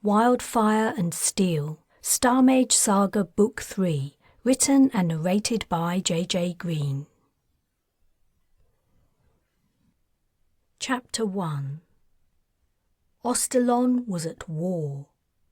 Wildfire and Steel, Mage Saga Book 3, written and narrated by J.J. Green. Chapter 1. Ostalon was at war.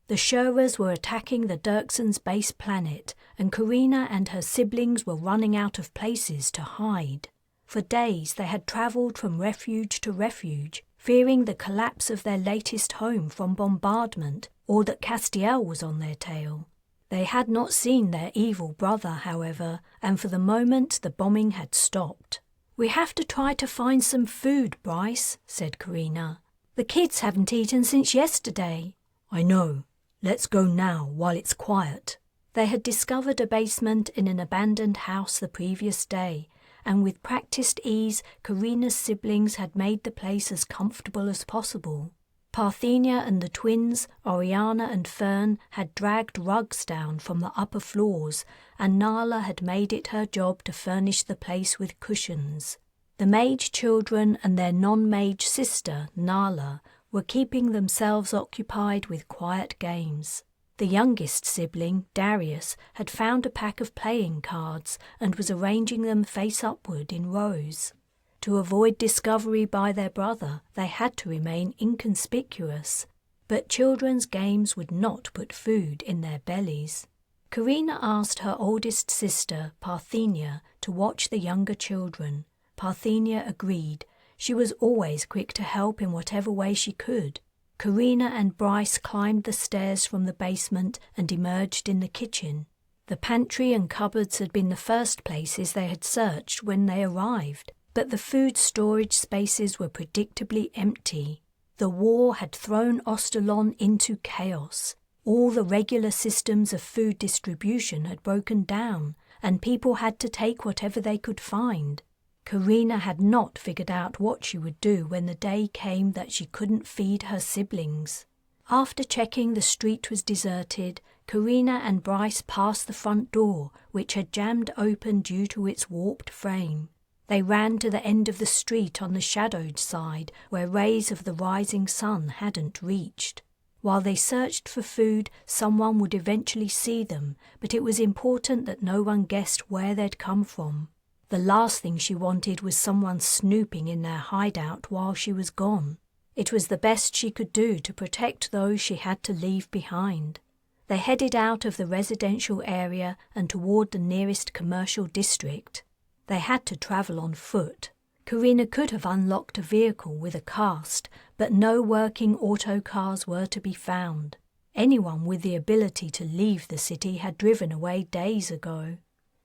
The Shurras were attacking the Dirkson's base planet, and Carina and her siblings were running out of places to hide. For days they had travelled from refuge to refuge, fearing the collapse of their latest home from bombardment, or that Castiel was on their tail. They had not seen their evil brother, however, and for the moment the bombing had stopped. "We have to try to find some food, Bryce," said Carina. "The kids haven't eaten since yesterday." "I know. Let's go now, while it's quiet." They had discovered a basement in an abandoned house the previous day, and with practiced ease, Carina's siblings had made the place as comfortable as possible. Parthenia and the twins, Oriana and Fern, had dragged rugs down from the upper floors, and Nala had made it her job to furnish the place with cushions. The mage children and their non-mage sister, Nala, were keeping themselves occupied with quiet games. The youngest sibling, Darius, had found a pack of playing cards and was arranging them face upward in rows. To avoid discovery by their brother, they had to remain inconspicuous, but children's games would not put food in their bellies. Carina asked her oldest sister, Parthenia, to watch the younger children. Parthenia agreed. She was always quick to help in whatever way she could. Carina and Bryce climbed the stairs from the basement and emerged in the kitchen. The pantry and cupboards had been the first places they had searched when they arrived, but the food storage spaces were predictably empty. The war had thrown Ostalon into chaos. All the regular systems of food distribution had broken down, and people had to take whatever they could find. Carina had not figured out what she would do when the day came that she couldn't feed her siblings. After checking the street was deserted, Carina and Bryce passed the front door, which had jammed open due to its warped frame. They ran to the end of the street on the shadowed side, where rays of the rising sun hadn't reached. While they searched for food, someone would eventually see them, but it was important that no one guessed where they'd come from. The last thing she wanted was someone snooping in their hideout while she was gone. It was the best she could do to protect those she had to leave behind. They headed out of the residential area and toward the nearest commercial district. They had to travel on foot. Carina could have unlocked a vehicle with a cast, but no working autocars were to be found. Anyone with the ability to leave the city had driven away days ago.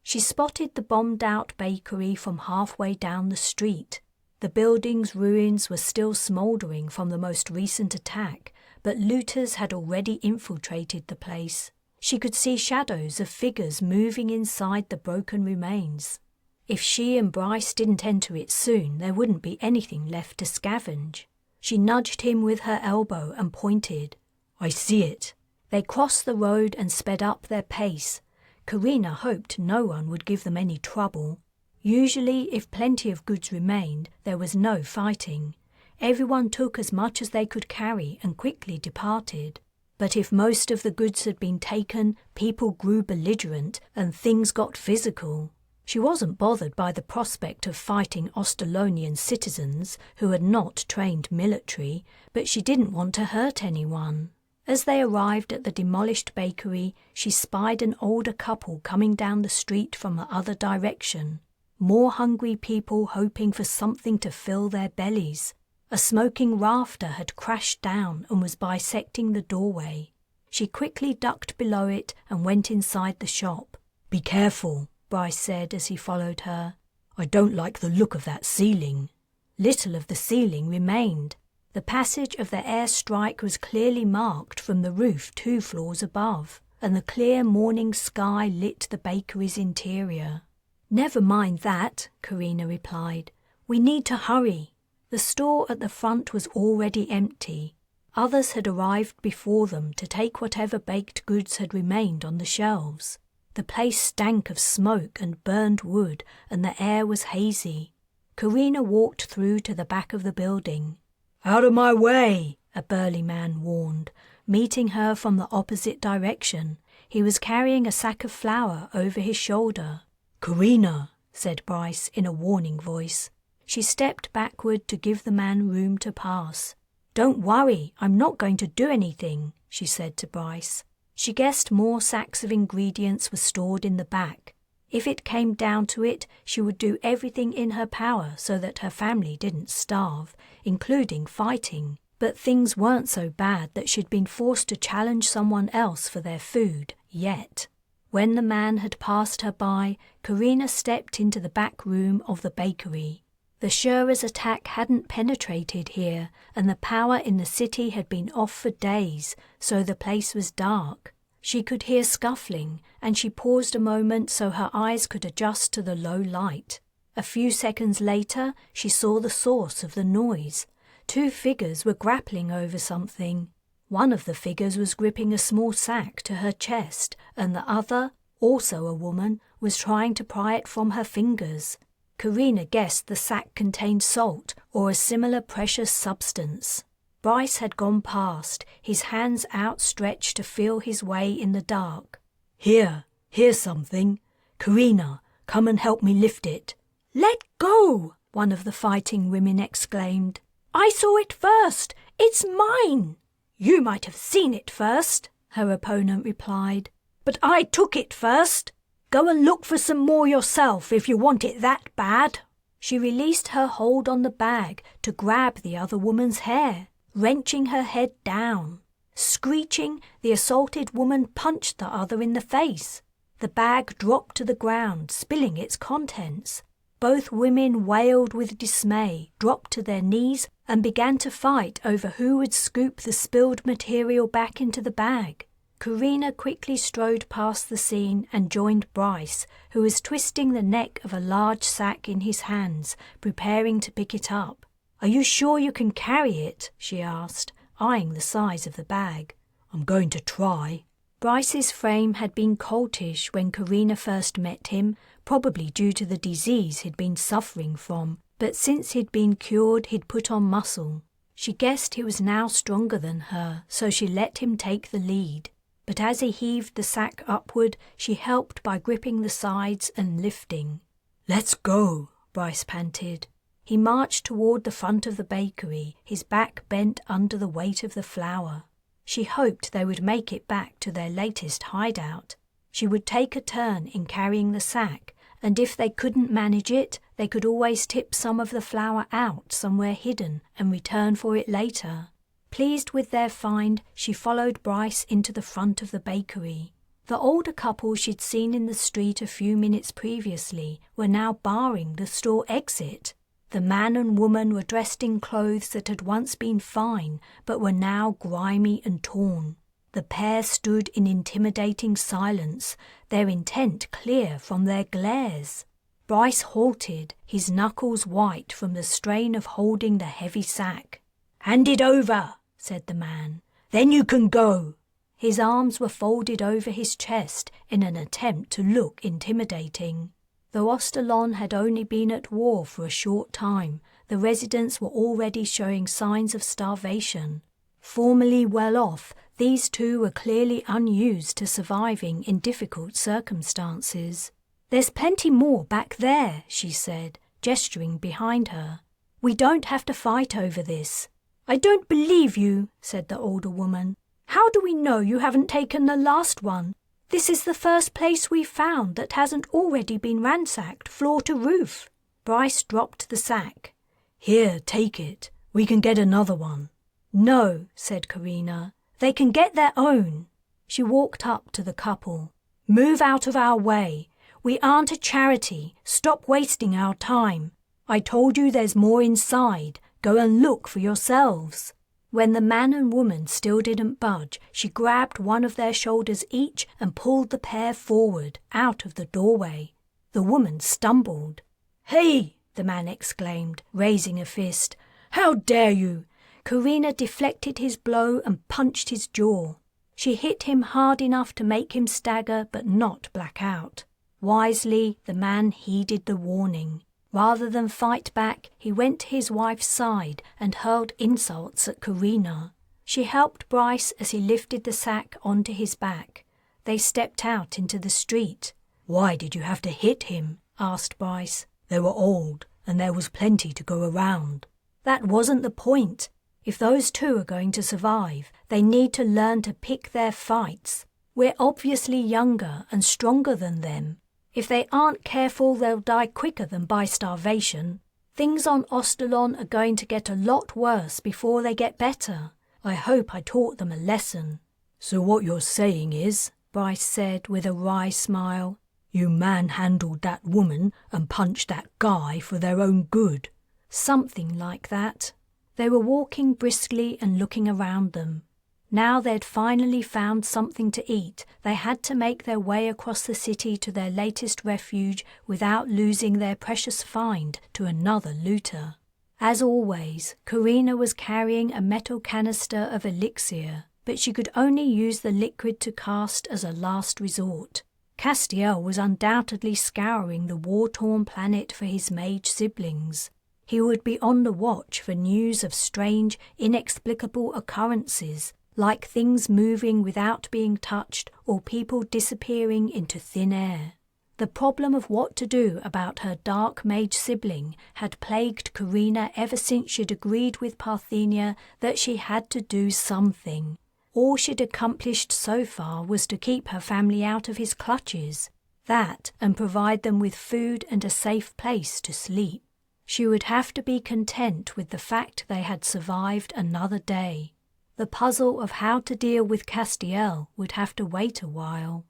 She spotted the bombed-out bakery from halfway down the street. The building's ruins were still smouldering from the most recent attack, but looters had already infiltrated the place. She could see shadows of figures moving inside the broken remains. If she and Bryce didn't enter it soon, there wouldn't be anything left to scavenge. She nudged him with her elbow and pointed. "I see it." They crossed the road and sped up their pace. Carina hoped no one would give them any trouble. Usually, if plenty of goods remained, there was no fighting. Everyone took as much as they could carry and quickly departed. But if most of the goods had been taken, people grew belligerent and things got physical. She wasn't bothered by the prospect of fighting Ostalonian citizens who had not trained military, but she didn't want to hurt anyone. As they arrived at the demolished bakery, she spied an older couple coming down the street from the other direction. More hungry people hoping for something to fill their bellies. A smoking rafter had crashed down and was bisecting the doorway. She quickly ducked below it and went inside the shop. "Be careful," Bryce said as he followed her. "I don't like the look of that ceiling." Little of the ceiling remained. The passage of the airstrike was clearly marked from the roof 2 floors above, and the clear morning sky lit the bakery's interior. "Never mind that," Carina replied. "We need to hurry." The store at the front was already empty. Others had arrived before them to take whatever baked goods had remained on the shelves. The place stank of smoke and burned wood, and the air was hazy. Carina walked through to the back of the building. "Out of my way," a burly man warned. meeting her from the opposite direction. He was carrying a sack of flour over his shoulder. "Carina," said Bryce in a warning voice. She stepped backward to give the man room to pass. "Don't worry, I'm not going to do anything," she said to Bryce. She guessed more sacks of ingredients were stored in the back. If it came down to it, she would do everything in her power so that her family didn't starve, including fighting. But things weren't so bad that she'd been forced to challenge someone else for their food, yet. When the man had passed her by, Carina stepped into the back room of the bakery. The Shura's attack hadn't penetrated here, and the power in the city had been off for days, so the place was dark. She could hear scuffling, and she paused a moment so her eyes could adjust to the low light. A few seconds later, she saw the source of the noise. 2 figures were grappling over something. One of the figures was gripping a small sack to her chest, and the other, also a woman, was trying to pry it from her fingers. Carina guessed the sack contained salt or a similar precious substance. Bryce had gone past, his hands outstretched to feel his way in the dark. Here's something. Carina, come and help me lift it." "Let go!" one of the fighting women exclaimed. "I saw it first. It's mine." "You might have seen it first," her opponent replied. "But I took it first. Go and look for some more yourself if you want it that bad." She released her hold on the bag to grab the other woman's hair, wrenching her head down. Screeching, the assaulted woman punched the other in the face. The bag dropped to the ground, spilling its contents. Both women wailed with dismay, dropped to their knees, and began to fight over who would scoop the spilled material back into the bag. Carina quickly strode past the scene and joined Bryce, who was twisting the neck of a large sack in his hands, preparing to pick it up. "Are you sure you can carry it?" she asked, eyeing the size of the bag. "I'm going to try." Bryce's frame had been coltish when Carina first met him, probably due to the disease he'd been suffering from, but since he'd been cured he'd put on muscle. She guessed he was now stronger than her, so she let him take the lead. But as he heaved the sack upward, she helped by gripping the sides and lifting. "Let's go," Bryce panted. He marched toward the front of the bakery, his back bent under the weight of the flour. She hoped they would make it back to their latest hideout. She would take a turn in carrying the sack, and if they couldn't manage it, they could always tip some of the flour out somewhere hidden and return for it later. Pleased with their find, she followed Bryce into the front of the bakery. The older couple she'd seen in the street a few minutes previously were now barring the store exit. The man and woman were dressed in clothes that had once been fine, but were now grimy and torn. The pair stood in intimidating silence, their intent clear from their glares. Bryce halted, his knuckles white from the strain of holding the heavy sack. "Hand it over," said the man. "Then you can go." His arms were folded over his chest in an attempt to look intimidating. Though Ostalon had only been at war for a short time, the residents were already showing signs of starvation. Formerly well off, these two were clearly unused to surviving in difficult circumstances. "There's plenty more back there," she said, gesturing behind her. "We don't have to fight over this." "I don't believe you," said the older woman. "How do we know you haven't taken the last one? This is the first place we've found that hasn't already been ransacked floor to roof." Bryce dropped the sack. "Here, take it. We can get another one." "No," said Carina. "They can get their own." She walked up to the couple. "Move out of our way. We aren't a charity. Stop wasting our time. I told you there's more inside. Go and look for yourselves." When the man and woman still didn't budge, she grabbed one of their shoulders each and pulled the pair forward, out of the doorway. The woman stumbled. "Hey!" the man exclaimed, raising a fist. "How dare you!" Carina deflected his blow and punched his jaw. She hit him hard enough to make him stagger but not black out. Wisely, the man heeded the warning. Rather than fight back, he went to his wife's side and hurled insults at Carina. She helped Bryce as he lifted the sack onto his back. They stepped out into the street. "Why did you have to hit him?" asked Bryce. "They were old, and there was plenty to go around." "That wasn't the point. If those two are going to survive, they need to learn to pick their fights. We're obviously younger and stronger than them. If they aren't careful, they'll die quicker than by starvation. Things on Ostalon are going to get a lot worse before they get better. I hope I taught them a lesson." "So what you're saying is," Bryce said with a wry smile, "you manhandled that woman and punched that guy for their own good." "Something like that." They were walking briskly and looking around them. Now they'd finally found something to eat, they had to make their way across the city to their latest refuge without losing their precious find to another looter. As always, Carina was carrying a metal canister of elixir, but she could only use the liquid to cast as a last resort. Castiel was undoubtedly scouring the war-torn planet for his mage siblings. He would be on the watch for news of strange, inexplicable occurrences, like things moving without being touched or people disappearing into thin air. The problem of what to do about her dark mage sibling had plagued Carina ever since she'd agreed with Parthenia that she had to do something. All she'd accomplished so far was to keep her family out of his clutches. That, and provide them with food and a safe place to sleep. She would have to be content with the fact they had survived another day. The puzzle of how to deal with Castiel would have to wait a while.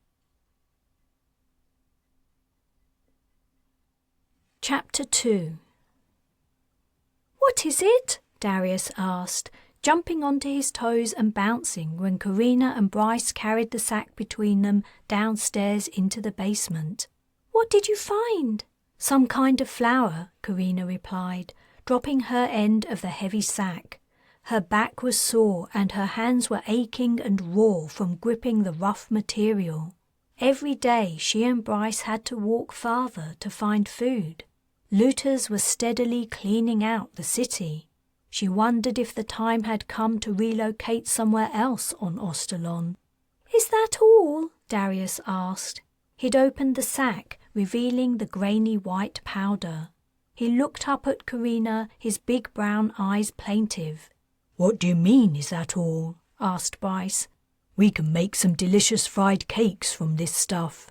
Chapter 2. "What is it?" Darius asked, jumping onto his toes and bouncing when Carina and Bryce carried the sack between them downstairs into the basement. "What did you find?" "Some kind of flower," Carina replied, dropping her end of the heavy sack. Her back was sore and her hands were aching and raw from gripping the rough material. Every day she and Bryce had to walk farther to find food. Looters were steadily cleaning out the city. She wondered if the time had come to relocate somewhere else on Ostalon. "Is that all?" Darius asked. He'd opened the sack, revealing the grainy white powder. He looked up at Carina, his big brown eyes plaintive. "What do you mean, is that all?" asked Bryce. "We can make some delicious fried cakes from this stuff."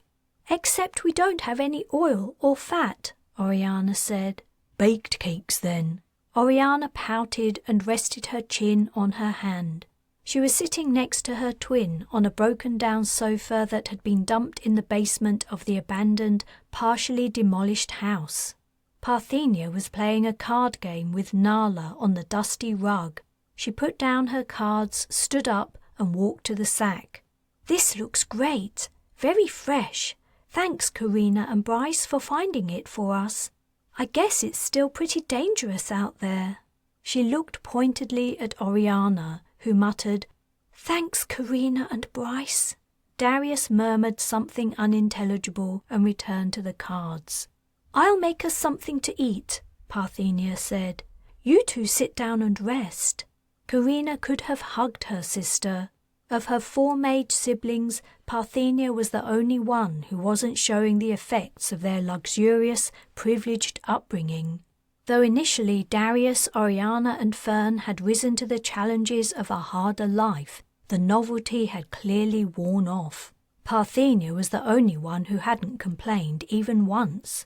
"Except we don't have any oil or fat," Oriana said. "Baked cakes, then." Oriana pouted and rested her chin on her hand. She was sitting next to her twin on a broken-down sofa that had been dumped in the basement of the abandoned, partially demolished house. Parthenia was playing a card game with Nala on the dusty rug. She put down her cards, stood up, and walked to the sack. "This looks great. Very fresh. Thanks, Carina and Bryce, for finding it for us. I guess it's still pretty dangerous out there." She looked pointedly at Oriana, who muttered, "Thanks, Carina and Bryce." Darius murmured something unintelligible and returned to the cards. "I'll make us something to eat," Parthenia said. "You two sit down and rest." Carina could have hugged her sister. Of her 4 mage siblings, Parthenia was the only one who wasn't showing the effects of their luxurious, privileged upbringing. Though initially Darius, Oriana and Fern had risen to the challenges of a harder life, the novelty had clearly worn off. Parthenia was the only one who hadn't complained even once.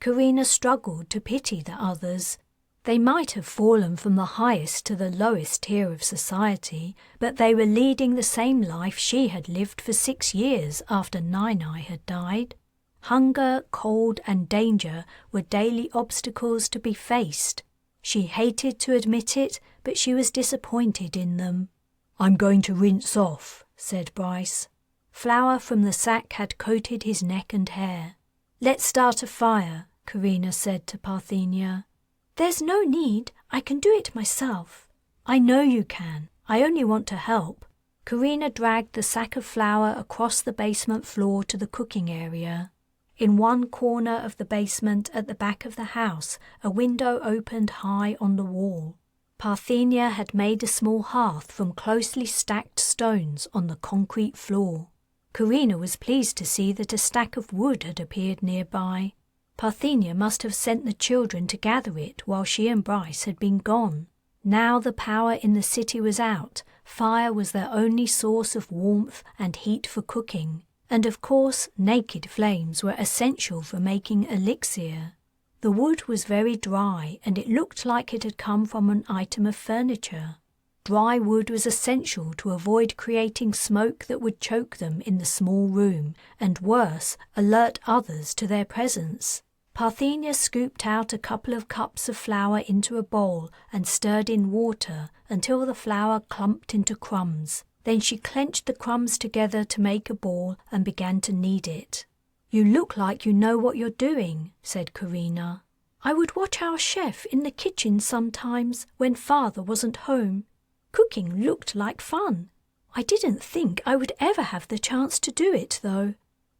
Carina struggled to pity the others. They might have fallen from the highest to the lowest tier of society, but they were leading the same life she had lived for 6 years after Nine-Eye had died. Hunger, cold and danger were daily obstacles to be faced. She hated to admit it, but she was disappointed in them. "I'm going to rinse off," said Bryce. Flour from the sack had coated his neck and hair. "Let's start a fire," Carina said to Parthenia. "There's no need. I can do it myself." "I know you can. I only want to help." Carina dragged the sack of flour across the basement floor to the cooking area. In one corner of the basement at the back of the house, a window opened high on the wall. Parthenia had made a small hearth from closely stacked stones on the concrete floor. Carina was pleased to see that a stack of wood had appeared nearby. Parthenia must have sent the children to gather it while she and Bryce had been gone. Now the power in the city was out, fire was their only source of warmth and heat for cooking, and of course naked flames were essential for making elixir. The wood was very dry and it looked like it had come from an item of furniture. Dry wood was essential to avoid creating smoke that would choke them in the small room and, worse, alert others to their presence. Parthenia scooped out a couple of cups of flour into a bowl and stirred in water until the flour clumped into crumbs. Then she clenched the crumbs together to make a ball and began to knead it. "You look like you know what you're doing," said Carina. "I would watch our chef in the kitchen sometimes when father wasn't home. Cooking looked like fun. I didn't think I would ever have the chance to do it, though.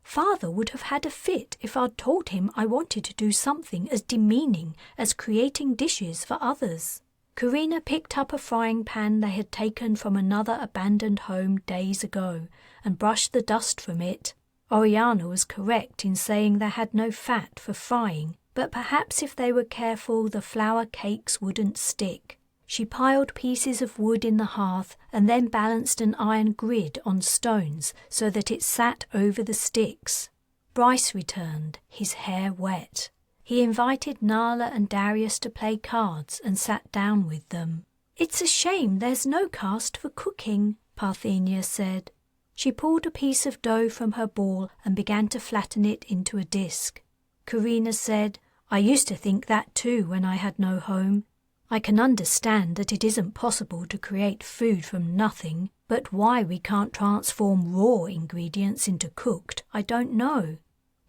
Father would have had a fit if I'd told him I wanted to do something as demeaning as creating dishes for others." Carina picked up a frying pan they had taken from another abandoned home days ago and brushed the dust from it. Oriana was correct in saying they had no fat for frying, but perhaps if they were careful the flour cakes wouldn't stick. She piled pieces of wood in the hearth and then balanced an iron grid on stones so that it sat over the sticks. Bryce returned, his hair wet. He invited Nala and Darius to play cards and sat down with them. "It's a shame there's no cast for cooking," Parthenia said. She pulled a piece of dough from her ball and began to flatten it into a disc. Carina said, "I used to think that too when I had no home. I can understand that it isn't possible to create food from nothing, but why we can't transform raw ingredients into cooked, I don't know.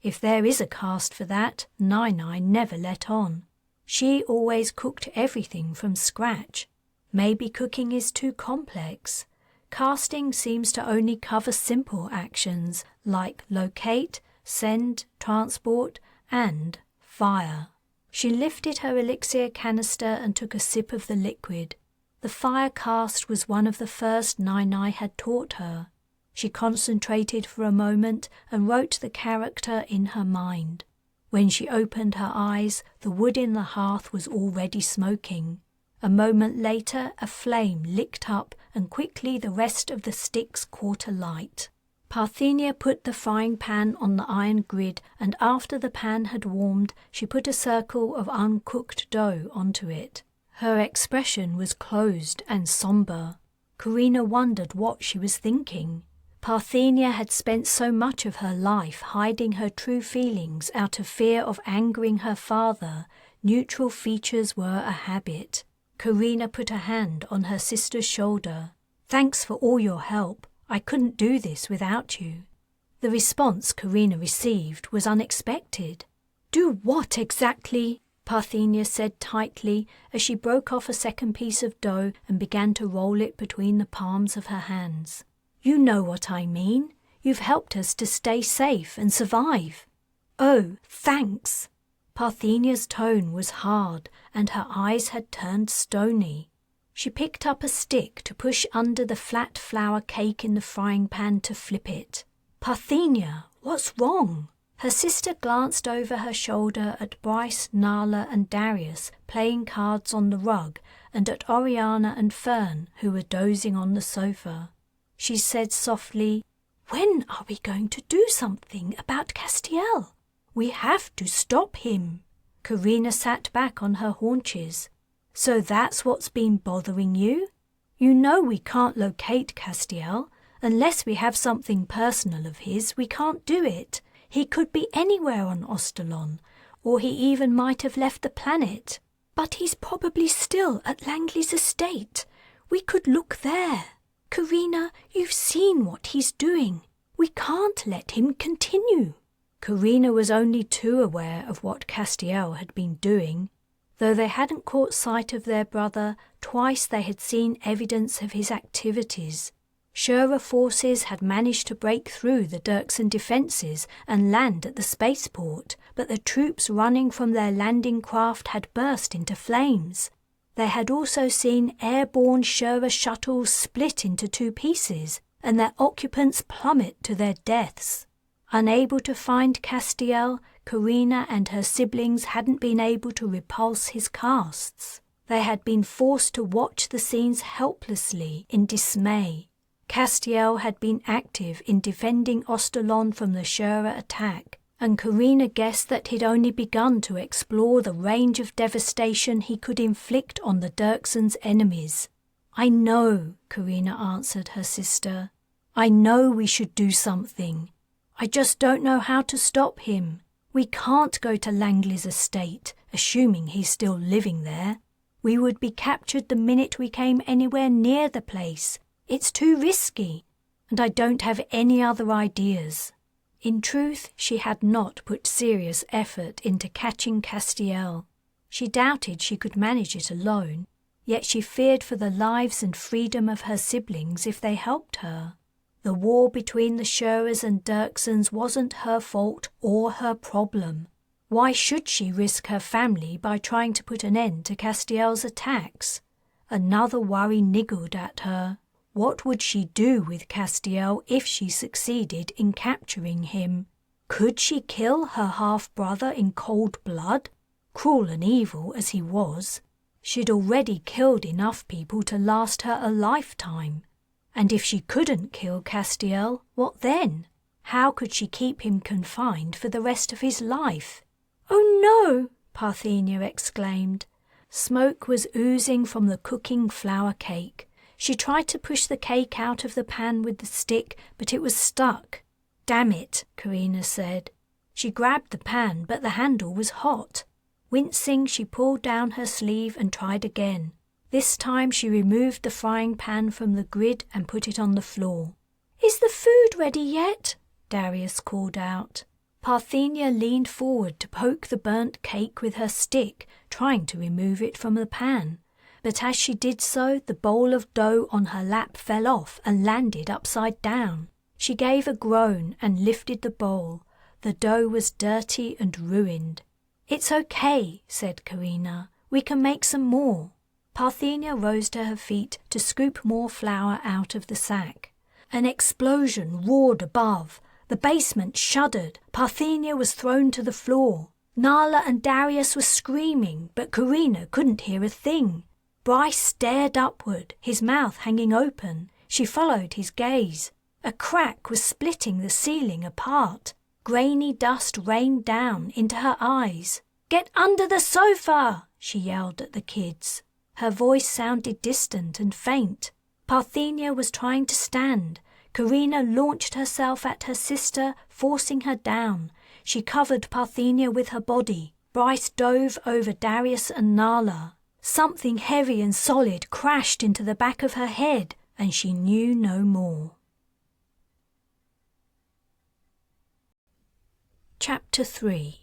If there is a cast for that, Nai never let on. She always cooked everything from scratch. Maybe cooking is too complex. Casting seems to only cover simple actions like locate, send, transport, and fire." She lifted her elixir canister and took a sip of the liquid. The fire cast was one of the first Nai had taught her. She concentrated for a moment and wrote the character in her mind. When she opened her eyes, the wood in the hearth was already smoking. A moment later, a flame licked up and quickly the rest of the sticks caught alight. Parthenia put the frying pan on the iron grid, and after the pan had warmed, she put a circle of uncooked dough onto it. Her expression was closed and somber. Carina wondered what she was thinking. Parthenia had spent so much of her life hiding her true feelings out of fear of angering her father. Neutral features were a habit. Carina put a hand on her sister's shoulder. "Thanks for all your help. I couldn't do this without you." The response Carina received was unexpected. "Do what exactly?" Parthenia said tightly as she broke off a second piece of dough and began to roll it between the palms of her hands. "You know what I mean. You've helped us to stay safe and survive." "Oh, thanks." Parthenia's tone was hard and her eyes had turned stony. She picked up a stick to push under the flat flour cake in the frying pan to flip it. "Parthenia, what's wrong?" Her sister glanced over her shoulder at Bryce, Nala and Darius playing cards on the rug and at Oriana and Fern who were dozing on the sofa. She said softly, "When are we going to do something about Castiel? We have to stop him." Carina sat back on her haunches. "So that's what's been bothering you? You know we can't locate Castiel. Unless we have something personal of his, we can't do it. He could be anywhere on Ostalon, or he even might have left the planet. But he's probably still at Langley's estate. We could look there. Carina, you've seen what he's doing. We can't let him continue." Carina was only too aware of what Castiel had been doing. Though they hadn't caught sight of their brother, twice they had seen evidence of his activities. Shura forces had managed to break through the Dirksen defences and land at the spaceport, but the troops running from their landing craft had burst into flames. They had also seen airborne Shura shuttles split into 2 pieces and their occupants plummet to their deaths. Unable to find Castiel, Carina and her siblings hadn't been able to repulse his casts. They had been forced to watch the scenes helplessly in dismay. Castiel had been active in defending Ostalon from the Shura attack, and Carina guessed that he'd only begun to explore the range of devastation he could inflict on the Dirksons' enemies. "I know," Carina answered her sister. "I know we should do something. I just don't know how to stop him. We can't go to Langley's estate, assuming he's still living there. We would be captured the minute we came anywhere near the place. It's too risky, and I don't have any other ideas." In truth, she had not put serious effort into catching Castiel. She doubted she could manage it alone, yet she feared for the lives and freedom of her siblings if they helped her. The war between the Shuras and Dirksons wasn't her fault or her problem. Why should she risk her family by trying to put an end to Castiel's attacks? Another worry niggled at her. What would she do with Castiel if she succeeded in capturing him? Could she kill her half-brother in cold blood? Cruel and evil as he was, she'd already killed enough people to last her a lifetime. And if she couldn't kill Castiel, what then? How could she keep him confined for the rest of his life? "Oh no!" Parthenia exclaimed. Smoke was oozing from the cooking flour cake. She tried to push the cake out of the pan with the stick, but it was stuck. "Damn it," Carina said. She grabbed the pan, but the handle was hot. Wincing, she pulled down her sleeve and tried again. This time she removed the frying pan from the grid and put it on the floor. "Is the food ready yet?" Darius called out. Parthenia leaned forward to poke the burnt cake with her stick, trying to remove it from the pan. But as she did so, the bowl of dough on her lap fell off and landed upside down. She gave a groan and lifted the bowl. The dough was dirty and ruined. "It's okay," said Carina. "We can make some more." Parthenia rose to her feet to scoop more flour out of the sack. An explosion roared above. The basement shuddered. Parthenia was thrown to the floor. Nala and Darius were screaming, but Carina couldn't hear a thing. Bryce stared upward, his mouth hanging open. She followed his gaze. A crack was splitting the ceiling apart. Grainy dust rained down into her eyes. "Get under the sofa!" she yelled at the kids. Her voice sounded distant and faint. Parthenia was trying to stand. Carina launched herself at her sister, forcing her down. She covered Parthenia with her body. Bryce dove over Darius and Nala. Something heavy and solid crashed into the back of her head, and she knew no more. Chapter 3.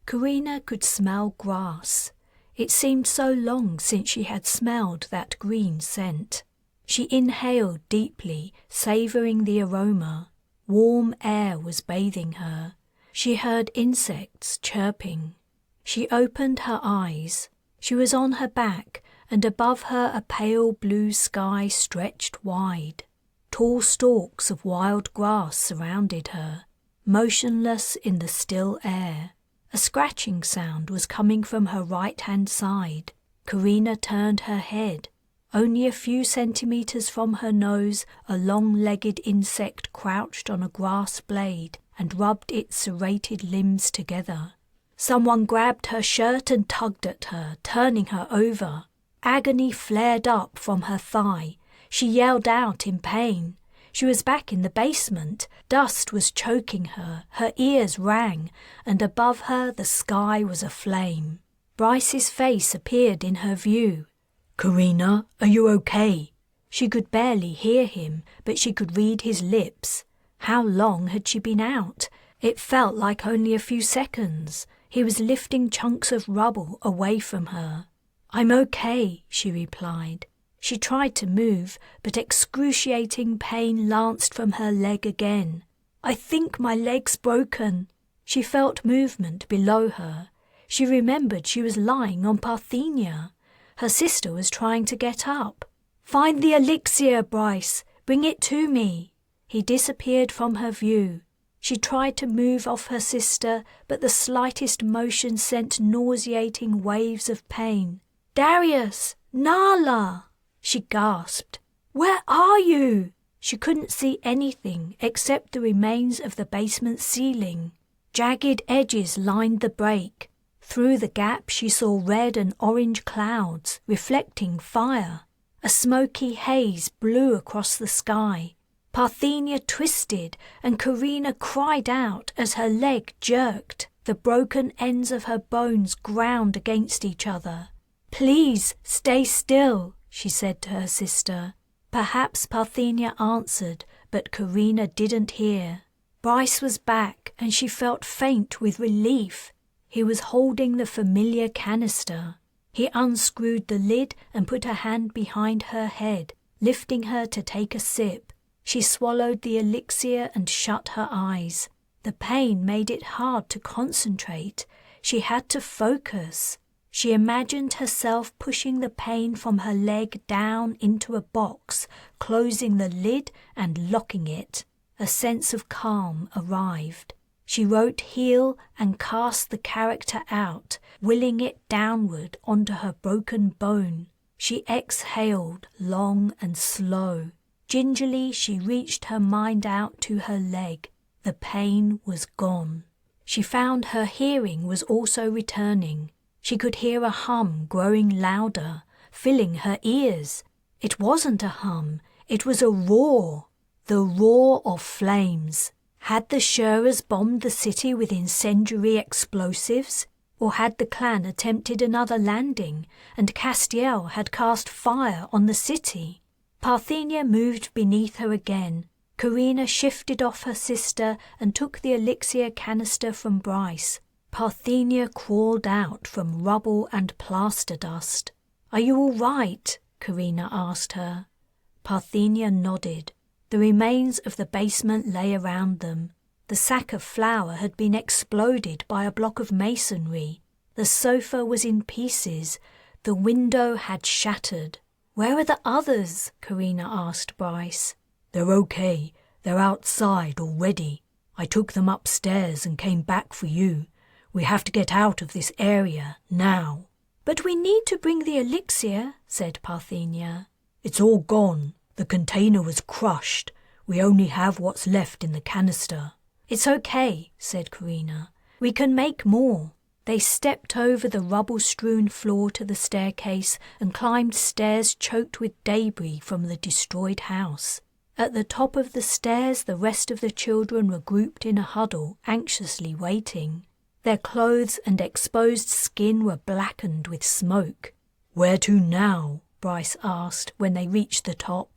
Carina could smell grass. It seemed so long since she had smelled that green scent. She inhaled deeply, savouring the aroma. Warm air was bathing her. She heard insects chirping. She opened her eyes. She was on her back, and above her a pale blue sky stretched wide. Tall stalks of wild grass surrounded her, motionless in the still air. A scratching sound was coming from her right-hand side. Carina turned her head. Only a few centimetres from her nose, a long-legged insect crouched on a grass blade and rubbed its serrated limbs together. Someone grabbed her shirt and tugged at her, turning her over. Agony flared up from her thigh. She yelled out in pain. She was back in the basement. Dust was choking her. Her ears rang, and above her the sky was aflame. Bryce's face appeared in her view. "Carina, are you okay?" She could barely hear him, but she could read his lips. How long had she been out? It felt like only a few seconds. He was lifting chunks of rubble away from her. "I'm okay," she replied. She tried to move, but excruciating pain lanced from her leg again. "I think my leg's broken." She felt movement below her. She remembered she was lying on Parthenia. Her sister was trying to get up. "Find the elixir, Bryce. Bring it to me." He disappeared from her view. She tried to move off her sister, but the slightest motion sent nauseating waves of pain. "Darius! Nala!" She gasped. "Where are you?" She couldn't see anything except the remains of the basement ceiling. Jagged edges lined the break. Through the gap she saw red and orange clouds, reflecting fire. A smoky haze blew across the sky. Parthenia twisted, and Carina cried out as her leg jerked. The broken ends of her bones ground against each other. "Please, stay still," she said to her sister. Perhaps Parthenia answered, but Carina didn't hear. Bryce was back, and she felt faint with relief. He was holding the familiar canister. He unscrewed the lid and put a hand behind her head, lifting her to take a sip. She swallowed the elixir and shut her eyes. The pain made it hard to concentrate. She had to focus. She imagined herself pushing the pain from her leg down into a box, closing the lid and locking it. A sense of calm arrived. She wrote heal and cast the character out, willing it downward onto her broken bone. She exhaled long and slow. Gingerly she reached her mind out to her leg. The pain was gone. She found her hearing was also returning. She could hear a hum growing louder, filling her ears. It wasn't a hum, it was a roar. The roar of flames. Had the Shurers bombed the city with incendiary explosives? Or had the clan attempted another landing, and Castiel had cast fire on the city? Parthenia moved beneath her again. Carina shifted off her sister and took the elixir canister from Bryce. Parthenia crawled out from rubble and plaster dust. "Are you all right?" Carina asked her. Parthenia nodded. The remains of the basement lay around them. The sack of flour had been exploded by a block of masonry. The sofa was in pieces. The window had shattered. "Where are the others?" Carina asked Bryce. "They're okay. They're outside already. I took them upstairs and came back for you. We have to get out of this area now." "But we need to bring the elixir," said Parthenia. "It's all gone. The container was crushed. We only have what's left in the canister." "It's okay," said Carina. "We can make more." They stepped over the rubble-strewn floor to the staircase and climbed stairs choked with debris from the destroyed house. At the top of the stairs, the rest of the children were grouped in a huddle, anxiously waiting. Their clothes and exposed skin were blackened with smoke. "Where to now?" Bryce asked when they reached the top.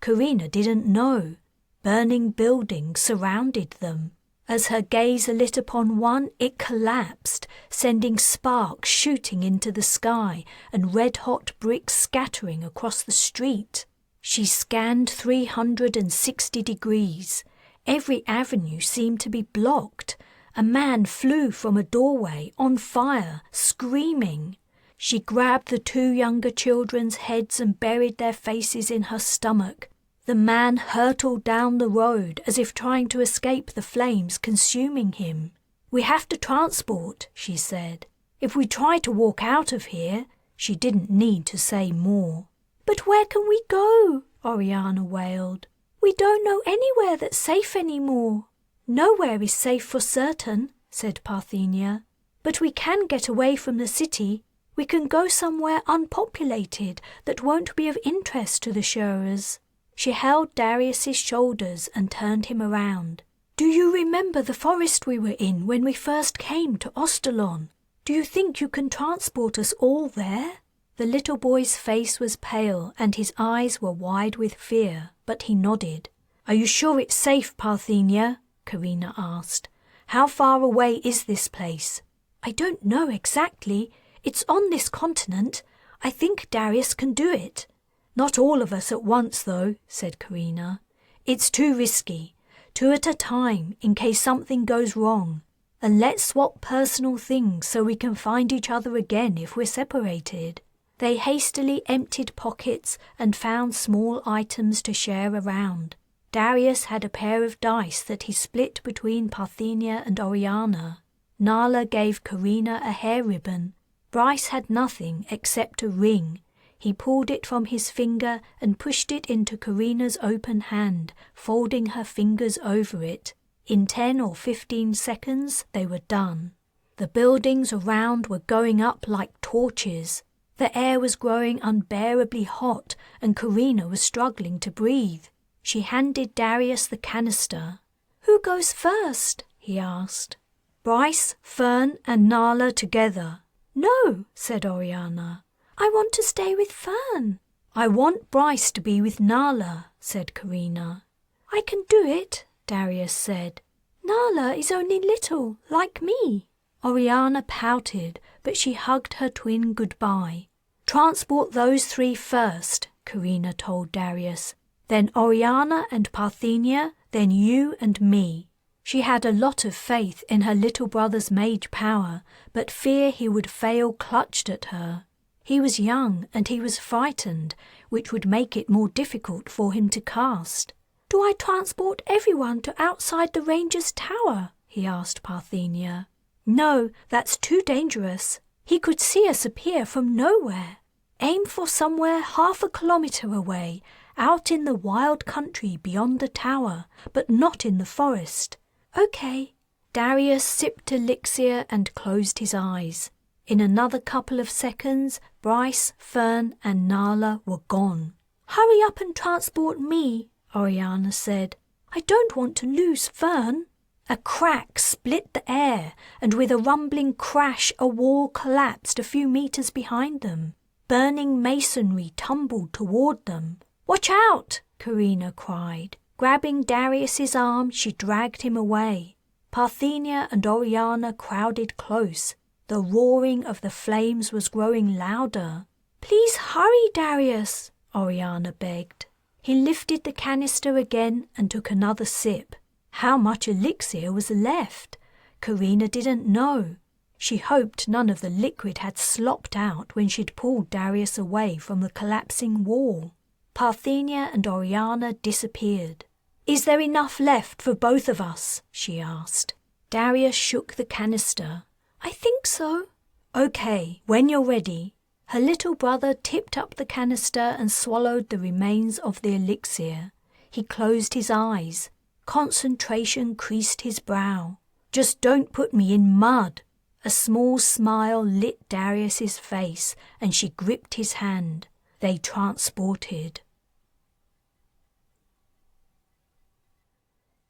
Carina didn't know. Burning buildings surrounded them. As her gaze lit upon one, it collapsed, sending sparks shooting into the sky and red-hot bricks scattering across the street. She scanned 360 degrees. Every avenue seemed to be blocked. A man flew from a doorway, on fire, screaming. She grabbed the two younger children's heads and buried their faces in her stomach. The man hurtled down the road as if trying to escape the flames consuming him. "We have to transport," she said. "If we try to walk out of here," she didn't need to say more. "But where can we go?" Oriana wailed. "We don't know anywhere that's safe anymore." "Nowhere is safe for certain," said Parthenia. "But we can get away from the city. We can go somewhere unpopulated that won't be of interest to the Shurers." She held Darius's shoulders and turned him around. "Do you remember the forest we were in when we first came to Ostalon? Do you think you can transport us all there?" The little boy's face was pale and his eyes were wide with fear, but he nodded. "Are you sure it's safe, Parthenia?" Carina asked. "How far away is this place?" "I don't know exactly. It's on this continent. I think Darius can do it." "Not all of us at once, though," said Carina. "It's too risky. 2 at a time, in case something goes wrong. and let's swap personal things so we can find each other again if we're separated." They hastily emptied pockets and found small items to share around. Darius had a pair of dice that he split between Parthenia and Oriana. Nala gave Carina a hair ribbon. Bryce had nothing except a ring. He pulled it from his finger and pushed it into Carina's open hand, folding her fingers over it. In 10 or 15 seconds they were done. The buildings around were going up like torches. The air was growing unbearably hot and Carina was struggling to breathe. She handed Darius the canister. "Who goes first?" he asked. "Bryce, Fern and Nala together." "No," said Oriana. "I want to stay with Fern." "I want Bryce to be with Nala," said Carina. "I can do it," Darius said. "Nala is only little, like me." Oriana pouted, but she hugged her twin goodbye. "Transport those 3 first," Carina told Darius. "Then Oriana and Parthenia, then you and me." She had a lot of faith in her little brother's mage power, but fear he would fail clutched at her. He was young and he was frightened, which would make it more difficult for him to cast. "Do I transport everyone to outside the ranger's tower?" he asked Parthenia. "No, that's too dangerous. He could see us appear from nowhere. Aim for somewhere 1/2 kilometer away, out in the wild country beyond the tower, but not in the forest." "Okay." Darius sipped elixir and closed his eyes. In another couple of seconds, Bryce, Fern and Nala were gone. "Hurry up and transport me," Oriana said. "I don't want to lose Fern." A crack split the air, and with a rumbling crash a wall collapsed a few meters behind them. Burning masonry tumbled toward them. "Watch out!" Carina cried. Grabbing Darius's arm, she dragged him away. Parthenia and Oriana crowded close. The roaring of the flames was growing louder. "Please hurry, Darius," Oriana begged. He lifted the canister again and took another sip. How much elixir was left? Carina didn't know. She hoped none of the liquid had slopped out when she'd pulled Darius away from the collapsing wall. Parthenia and Oriana disappeared. "Is there enough left for both of us?" she asked. Darius shook the canister. "I think so." "Okay, when you're ready." Her little brother tipped up the canister and swallowed the remains of the elixir. He closed his eyes. Concentration creased his brow. "Just don't put me in mud." A small smile lit Darius's face, and she gripped his hand. They transported.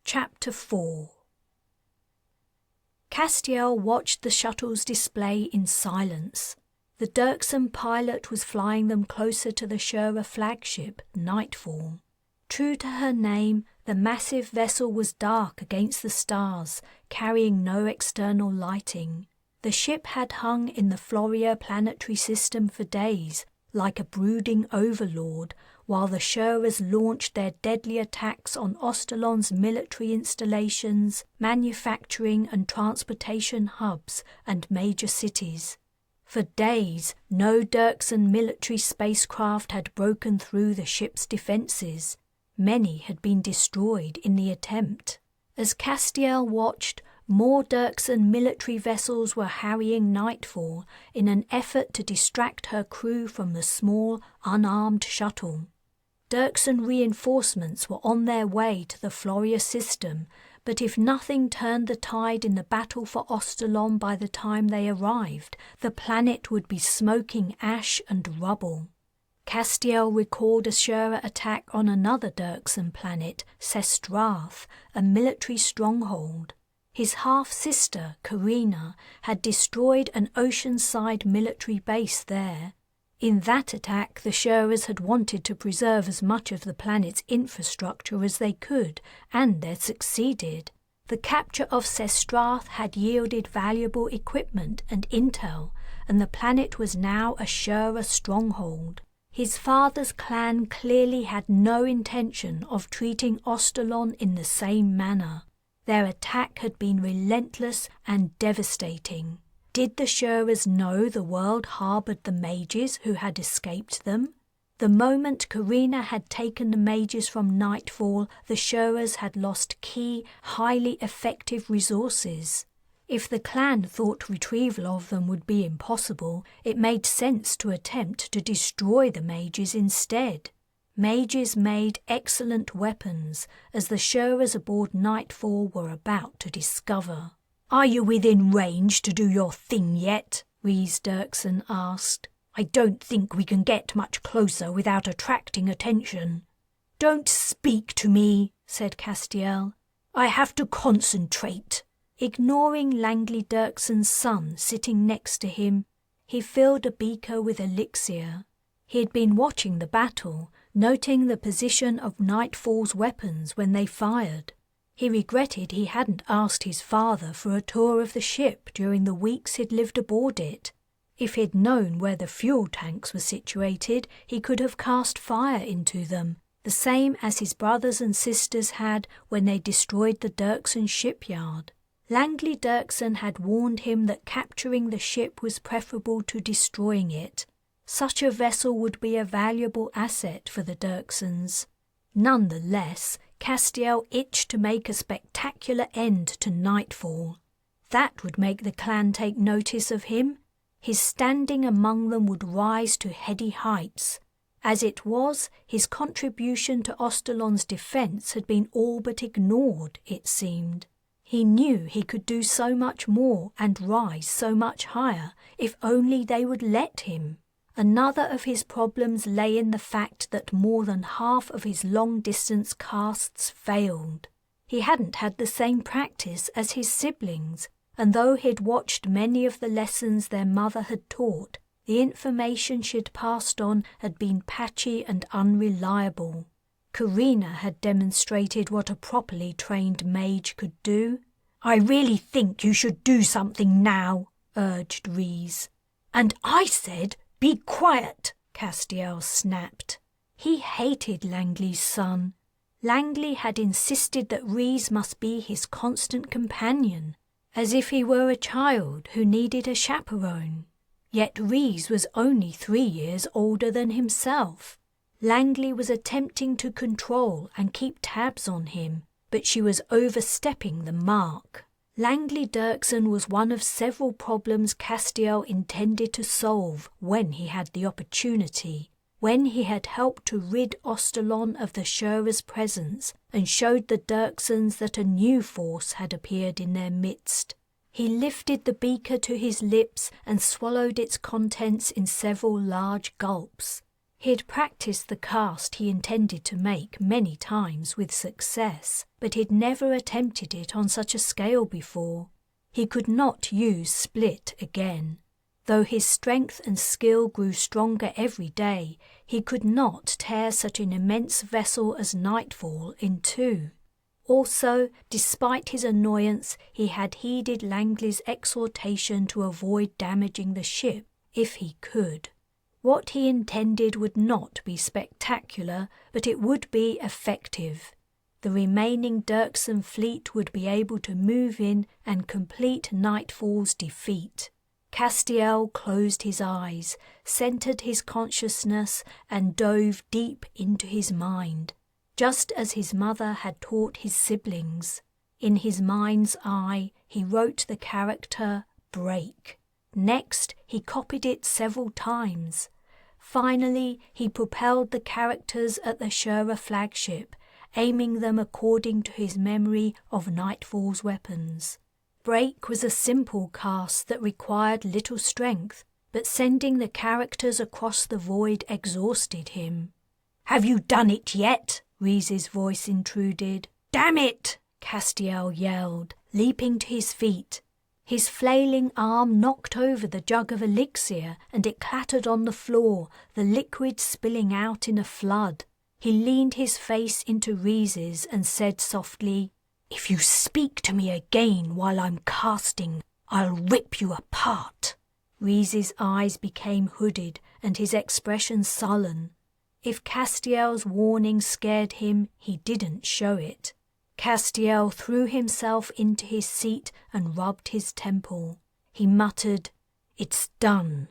Chapter 4. Castiel watched the shuttle's display in silence. The Dirksen pilot was flying them closer to the Shura flagship, Nightfall. True to her name, the massive vessel was dark against the stars, carrying no external lighting. The ship had hung in the Floria planetary system for days, like a brooding overlord, while the Shuras launched their deadly attacks on Ostalon's military installations, manufacturing and transportation hubs, and major cities. For days, no Dirksen military spacecraft had broken through the ship's defences. Many had been destroyed in the attempt. As Castiel watched, more Dirksen military vessels were harrying Nightfall in an effort to distract her crew from the small, unarmed shuttle. Dirksen reinforcements were on their way to the Floria system, but if nothing turned the tide in the battle for Ostalon by the time they arrived, the planet would be smoking ash and rubble. Castiel recalled a Shura attack on another Dirksen planet, Sestrath, a military stronghold. His half-sister, Carina, had destroyed an oceanside military base there. In that attack, the Shuras had wanted to preserve as much of the planet's infrastructure as they could, and they'd succeeded. The capture of Sestrath had yielded valuable equipment and intel, and the planet was now a Shura stronghold. His father's clan clearly had no intention of treating Ostalon in the same manner. Their attack had been relentless and devastating. Did the Shurers know the world harboured the mages who had escaped them? The moment Carina had taken the mages from Nightfall, the Shurers had lost key, highly effective resources. If the clan thought retrieval of them would be impossible, it made sense to attempt to destroy the mages instead. Mages made excellent weapons, as the Shurers aboard Nightfall were about to discover. "Are you within range to do your thing yet?" Rhys Dirksen asked. "I don't think we can get much closer without attracting attention." "Don't speak to me," said Castiel. "I have to concentrate." Ignoring Langley Dirksen's son sitting next to him, he filled a beaker with elixir. He had been watching the battle, noting the position of Nightfall's weapons when they fired. He regretted he hadn't asked his father for a tour of the ship during the weeks he'd lived aboard it. If he'd known where the fuel tanks were situated, he could have cast fire into them, the same as his brothers and sisters had when they destroyed the Dirksen shipyard. Langley Dirksen had warned him that capturing the ship was preferable to destroying it. Such a vessel would be a valuable asset for the Dirksens. Nonetheless, Castiel itched to make a spectacular end to Nightfall. That would make the clan take notice of him. His standing among them would rise to heady heights. As it was, his contribution to Ostalon's defence had been all but ignored, it seemed. He knew he could do so much more and rise so much higher if only they would let him. Another of his problems lay in the fact that more than half of his long-distance casts failed. He hadn't had the same practice as his siblings, and though he'd watched many of the lessons their mother had taught, the information she'd passed on had been patchy and unreliable. Carina had demonstrated what a properly trained mage could do. "I really think you should do something now," urged Rhys. "And I said, be quiet," Castiel snapped. He hated Langley's son. Langley had insisted that Rhys must be his constant companion, as if he were a child who needed a chaperone. Yet Rhys was only 3 years older than himself. Langley was attempting to control and keep tabs on him, but she was overstepping the mark. Langley Dirksen was one of several problems Castiel intended to solve when he had the opportunity, when he had helped to rid Ostalon of the Shurer's presence and showed the Dirksens that a new force had appeared in their midst. He lifted the beaker to his lips and swallowed its contents in several large gulps. He had practiced the cast he intended to make many times with success, but he'd never attempted it on such a scale before. He could not use split again. Though his strength and skill grew stronger every day, he could not tear such an immense vessel as Nightfall in two. Also, despite his annoyance, he had heeded Langley's exhortation to avoid damaging the ship if he could. What he intended would not be spectacular, but it would be effective. The remaining Dirksen fleet would be able to move in and complete Nightfall's defeat. Castiel closed his eyes, centered his consciousness, and dove deep into his mind, just as his mother had taught his siblings. In his mind's eye, he wrote the character Break. Next, he copied it several times. Finally, he propelled the characters at the Shurer flagship, aiming them according to his memory of Nightfall's weapons. Break was a simple cast that required little strength, but sending the characters across the void exhausted him. "Have you done it yet?" Rhys's voice intruded. "Damn it!" Castiel yelled, leaping to his feet. His flailing arm knocked over the jug of elixir and it clattered on the floor, the liquid spilling out in a flood. He leaned his face into Rhys's and said softly, "If you speak to me again while I'm casting, I'll rip you apart." Rhys's eyes became hooded and his expression sullen. If Castiel's warning scared him, he didn't show it. Castiel threw himself into his seat and rubbed his temple. He muttered, "It's done."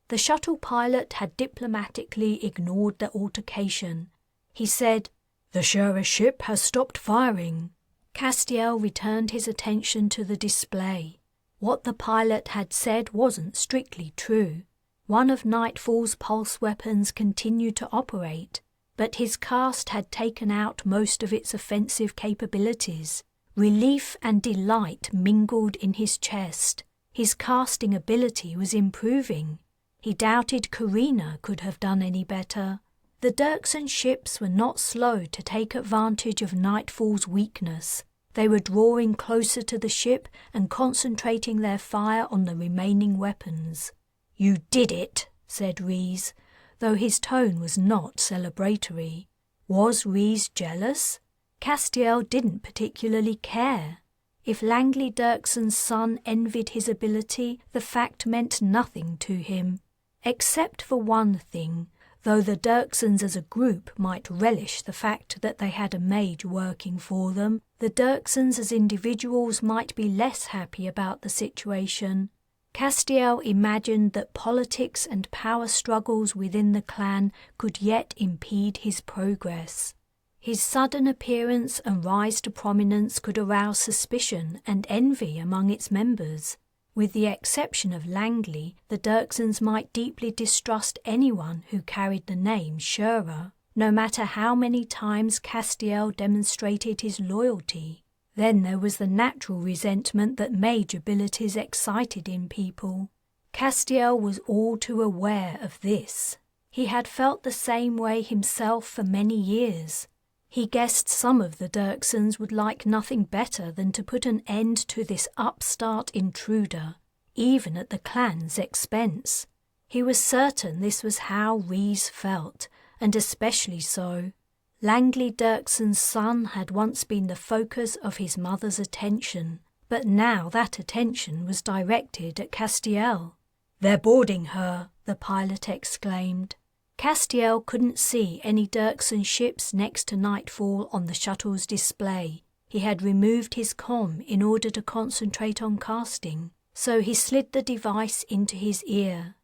The shuttle pilot had diplomatically ignored the altercation. He said, "The Shura ship has stopped firing." Castiel returned his attention to the display. What the pilot had said wasn't strictly true. One of Nightfall's pulse weapons continued to operate, but his cast had taken out most of its offensive capabilities. Relief and delight mingled in his chest. His casting ability was improving. He doubted Carina could have done any better. The Dirksen ships were not slow to take advantage of Nightfall's weakness. They were drawing closer to the ship and concentrating their fire on the remaining weapons. "You did it," said Rhys, though his tone was not celebratory. Was Rhys jealous? Castiel didn't particularly care. If Langley Dirksen's son envied his ability, the fact meant nothing to him. Except for one thing, though the Dirksens as a group might relish the fact that they had a mage working for them, the Dirksens as individuals might be less happy about the situation. Castiel imagined that politics and power struggles within the clan could yet impede his progress. His sudden appearance and rise to prominence could arouse suspicion and envy among its members. With the exception of Langley, the Dirksens might deeply distrust anyone who carried the name Shura, no matter how many times Castiel demonstrated his loyalty. Then there was the natural resentment that mage abilities excited in people. Castiel was all too aware of this. He had felt the same way himself for many years. He guessed some of the Dirksens would like nothing better than to put an end to this upstart intruder, even at the clan's expense. He was certain this was how Rhys felt, and especially so. Langley Dirksen's son had once been the focus of his mother's attention, but now that attention was directed at Castiel. "They're boarding her," the pilot exclaimed. Castiel couldn't see any Dirksen ships next to Nightfall on the shuttle's display. He had removed his comm in order to concentrate on casting, so he slid the device into his ear.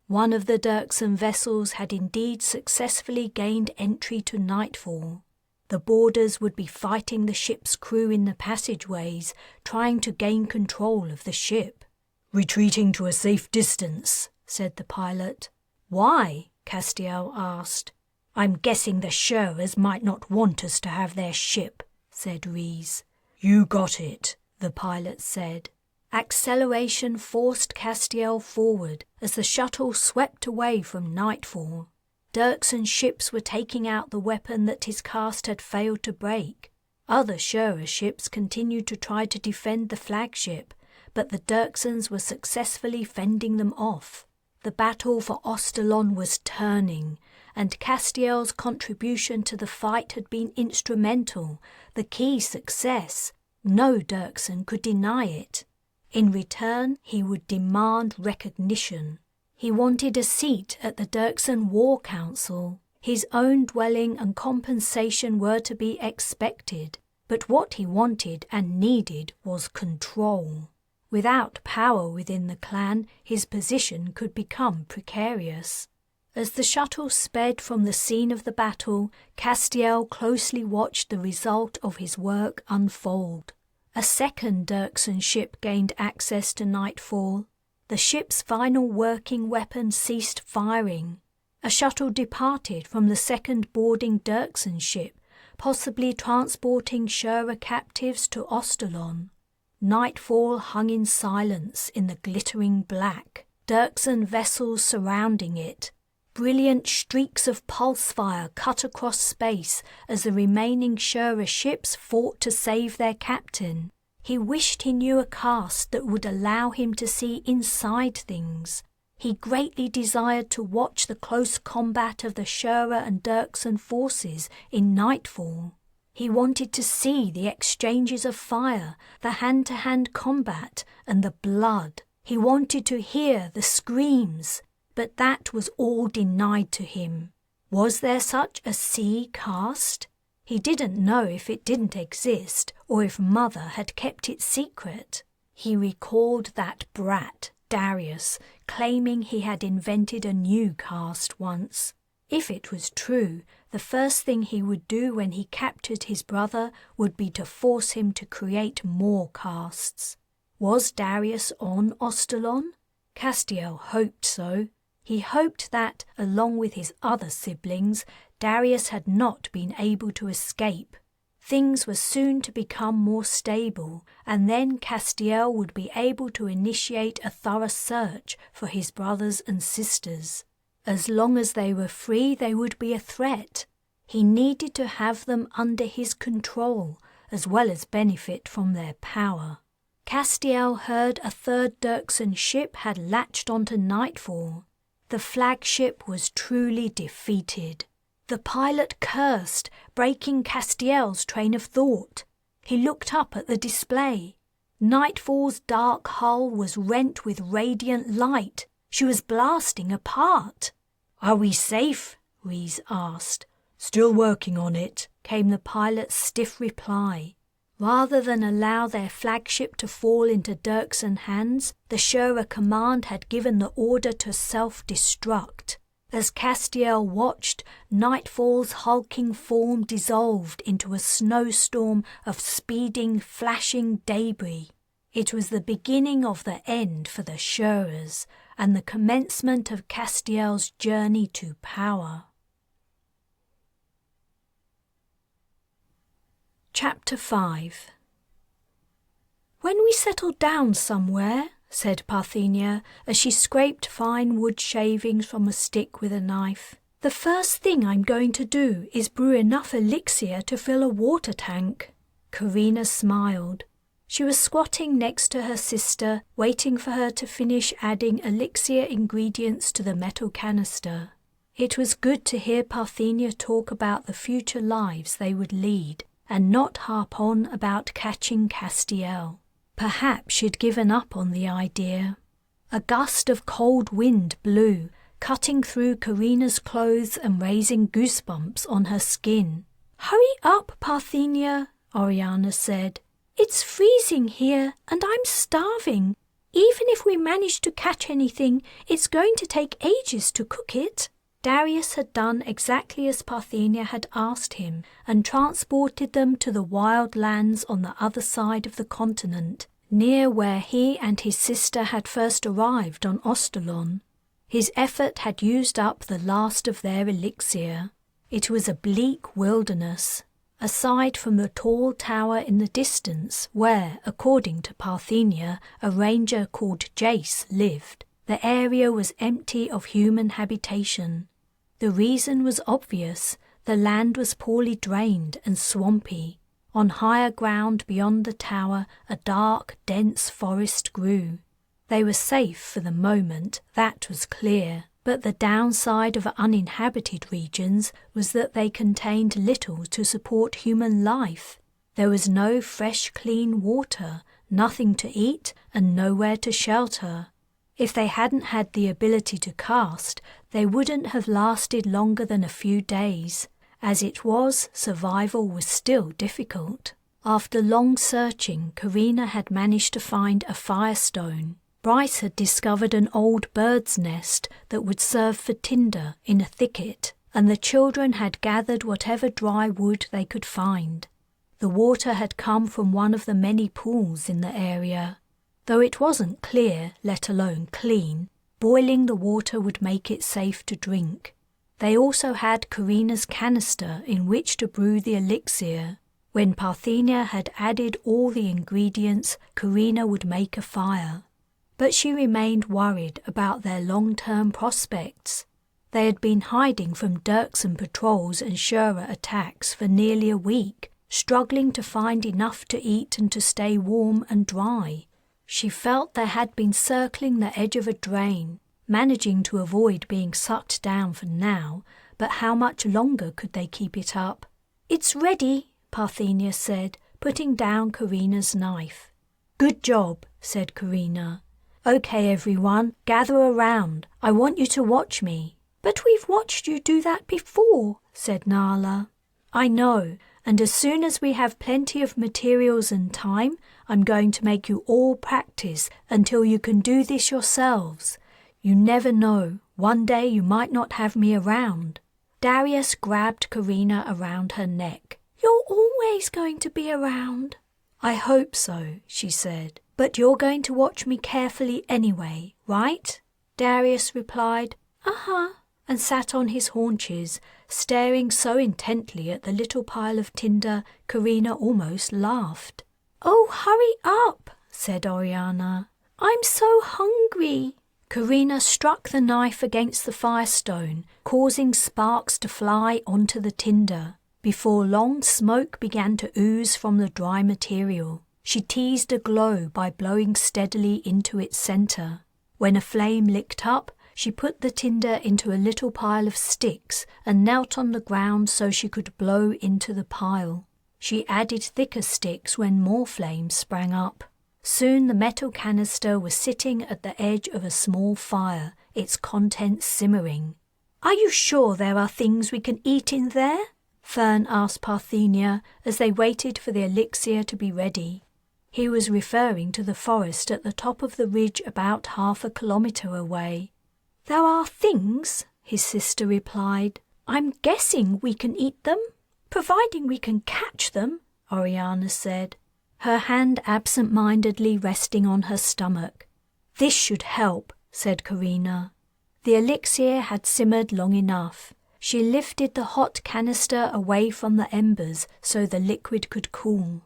One of the Dirksen vessels had indeed successfully gained entry to Nightfall. The boarders would be fighting the ship's crew in the passageways, trying to gain control of the ship. "Retreating to a safe distance," said the pilot. "Why?" Castiel asked. "I'm guessing the Shuras might not want us to have their ship," said Rhys. "You got it," the pilot said. Acceleration forced Castiel forward as the shuttle swept away from Nightfall. Dirksen ships were taking out the weapon that his cast had failed to break. Other Shura ships continued to try to defend the flagship, but the Dirksens were successfully fending them off. The battle for Ostalon was turning, and Castiel's contribution to the fight had been instrumental, the key success. No Dirksen could deny it. In return, he would demand recognition. He wanted a seat at the Dirksen War Council. His own dwelling and compensation were to be expected, but what he wanted and needed was control. Without power within the clan, his position could become precarious. As the shuttle sped from the scene of the battle, Castiel closely watched the result of his work unfold. A second Dirksen ship gained access to Nightfall. The ship's final working weapon ceased firing. A shuttle departed from the second boarding Dirksen ship, possibly transporting Shura captives to Ostalon. Nightfall hung in silence in the glittering black, Dirksen vessels surrounding it. Brilliant streaks of pulse fire cut across space as the remaining Shura ships fought to save their captain. He wished he knew a cast that would allow him to see inside things. He greatly desired to watch the close combat of the Shura and Dirksen forces in Nightfall. He wanted to see the exchanges of fire, the hand-to-hand combat, and the blood. He wanted to hear the screams, but that was all denied to him. Was there such a sea cast? He didn't know if it didn't exist or if Mother had kept it secret. He recalled that brat, Darius, claiming he had invented a new caste once. If it was true, the first thing he would do when he captured his brother would be to force him to create more castes. Was Darius on Ostalon? Castiel hoped so. He hoped that, along with his other siblings, Darius had not been able to escape. Things were soon to become more stable, and then Castiel would be able to initiate a thorough search for his brothers and sisters. As long as they were free, they would be a threat. He needed to have them under his control, as well as benefit from their power. Castiel heard a third Dirksen ship had latched onto Nightfall. The flagship was truly defeated. The pilot cursed, breaking Castiel's train of thought. He looked up at the display. Nightfall's dark hull was rent with radiant light. She was blasting apart. "Are we safe?" Reese asked. "Still working on it," came the pilot's stiff reply. Rather than allow their flagship to fall into Dirksen hands, the Shura command had given the order to self-destruct. As Castiel watched, Nightfall's hulking form dissolved into a snowstorm of speeding, flashing debris. It was the beginning of the end for the Shuras, and the commencement of Castiel's journey to power. Chapter 5. "When we settle down somewhere," said Parthenia as she scraped fine wood shavings from a stick with a knife, "the first thing I'm going to do is brew enough elixir to fill a water tank." Carina smiled. She was squatting next to her sister, waiting for her to finish adding elixir ingredients to the metal canister. It was good to hear Parthenia talk about the future lives they would lead, and not harp on about catching Castiel. Perhaps she'd given up on the idea. A gust of cold wind blew, cutting through Carina's clothes and raising goosebumps on her skin. "Hurry up, Parthenia," Oriana said. "It's freezing here and I'm starving. Even if we manage to catch anything, it's going to take ages to cook it." Darius had done exactly as Parthenia had asked him and transported them to the wild lands on the other side of the continent, near where he and his sister had first arrived on Ostalon. His effort had used up the last of their elixir. It was a bleak wilderness. Aside from the tall tower in the distance where, according to Parthenia, a ranger called Jace lived, the area was empty of human habitation. The reason was obvious. The land was poorly drained and swampy. On higher ground beyond the tower, a dark, dense forest grew. They were safe for the moment, that was clear, but the downside of uninhabited regions was that they contained little to support human life. There was no fresh, clean water, nothing to eat, and nowhere to shelter. If they hadn't had the ability to cast, they wouldn't have lasted longer than a few days. As it was, survival was still difficult. After long searching, Carina had managed to find a firestone. Bryce had discovered an old bird's nest that would serve for tinder in a thicket, and the children had gathered whatever dry wood they could find. The water had come from one of the many pools in the area. Though it wasn't clear, let alone clean, boiling the water would make it safe to drink. They also had Carina's canister in which to brew the elixir. When Parthenia had added all the ingredients, Carina would make a fire. But she remained worried about their long-term prospects. They had been hiding from Dirksen patrols and Shura attacks for nearly a week, struggling to find enough to eat and to stay warm and dry. She felt they had been circling the edge of a drain, managing to avoid being sucked down for now, but how much longer could they keep it up? "It's ready," Parthenia said, putting down Carina's knife. "Good job," said Carina. "Okay, everyone, gather around. I want you to watch me." "But we've watched you do that before," said Nala. "I know, And as soon as we have plenty of materials and time, I'm going to make you all practice until you can do this yourselves. You never know, one day you might not have me around." Darius grabbed Carina around her neck. "You're always going to be around." "I hope so," she said. "But you're going to watch me carefully anyway, right?" Darius replied, "Uh-huh," and sat on his haunches, staring so intently at the little pile of tinder, Carina almost laughed. "Oh, hurry up," said Oriana. "I'm so hungry." Carina struck the knife against the firestone, causing sparks to fly onto the tinder. Before long, smoke began to ooze from the dry material. She teased a glow by blowing steadily into its center. When a flame licked up, she put the tinder into a little pile of sticks and knelt on the ground so she could blow into the pile. She added thicker sticks when more flames sprang up. Soon the metal canister was sitting at the edge of a small fire, its contents simmering. "Are you sure there are things we can eat in there?" Fern asked Parthenia as they waited for the elixir to be ready. He was referring to the forest at the top of the ridge about 1/2 kilometer away. "There are things," his sister replied. "I'm guessing we can eat them, providing we can catch them," Oriana said, her hand absent-mindedly resting on her stomach. "This should help," said Carina. The elixir had simmered long enough. She lifted the hot canister away from the embers so the liquid could cool.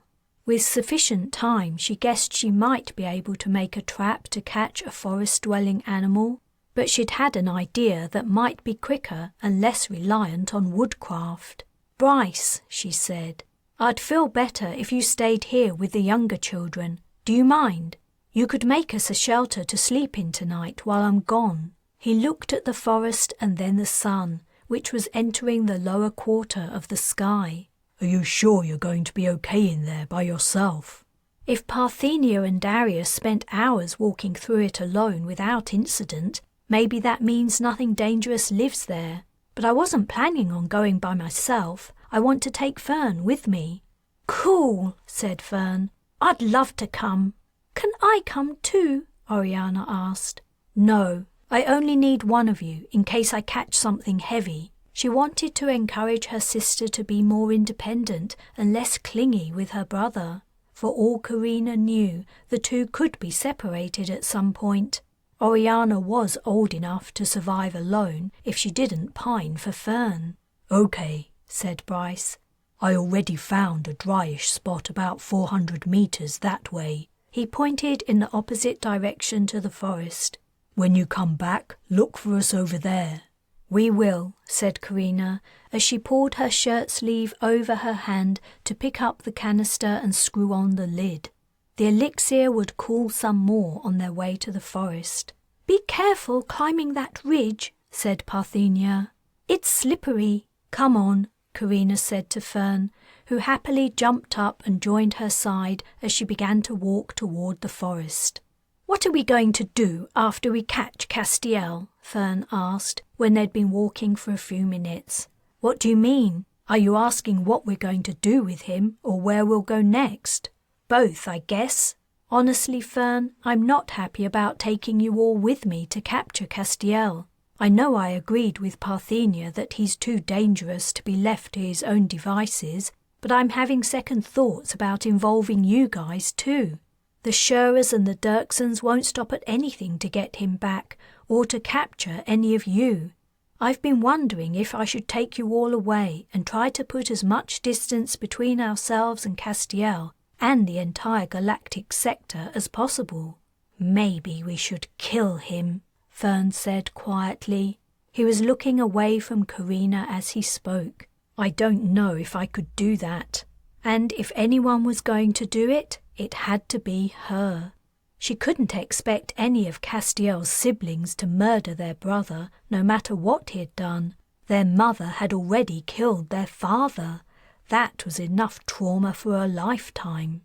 With sufficient time, she guessed she might be able to make a trap to catch a forest-dwelling animal, but she'd had an idea that might be quicker and less reliant on woodcraft. "Bryce," she said, "I'd feel better if you stayed here with the younger children. Do you mind? You could make us a shelter to sleep in tonight while I'm gone." He looked at the forest and then the sun, which was entering the lower quarter of the sky. "Are you sure you're going to be okay in there by yourself?" "If Parthenia and Darius spent hours walking through it alone without incident, maybe that means nothing dangerous lives there. But I wasn't planning on going by myself. I want to take Fern with me." "Cool," said Fern. "I'd love to come." "Can I come too?" Oriana asked. "No, I only need one of you in case I catch something heavy." She wanted to encourage her sister to be more independent and less clingy with her brother. For all Carina knew, the two could be separated at some point. Oriana was old enough to survive alone if she didn't pine for Fern. "Okay," said Bryce. "I already found a dryish spot about 400 meters that way." He pointed in the opposite direction to the forest. "When you come back, look for us over there." "We will," said Carina, as she pulled her shirt sleeve over her hand to pick up the canister and screw on the lid. The elixir would cool some more on their way to the forest. "Be careful climbing that ridge," said Parthenia. "It's slippery." "Come on," Carina said to Fern, who happily jumped up and joined her side as she began to walk toward the forest. "What are we going to do after we catch Castiel?" Fern asked when they'd been walking for a few minutes. "What do you mean? Are you asking what we're going to do with him or where we'll go next?" "Both, I guess. Honestly, Fern, I'm not happy about taking you all with me to capture Castiel. I know I agreed with Parthenia that he's too dangerous to be left to his own devices, but I'm having second thoughts about involving you guys too. The Shurers and the Dirksons won't stop at anything to get him back or to capture any of you. I've been wondering if I should take you all away and try to put as much distance between ourselves and Castiel and the entire galactic sector as possible." "Maybe we should kill him," Fern said quietly. He was looking away from Carina as he spoke. "I don't know if I could do that. And if anyone was going to do it, it had to be her. She couldn't expect any of Castiel's siblings to murder their brother, no matter what he'd done. Their mother had already killed their father. That was enough trauma for a lifetime.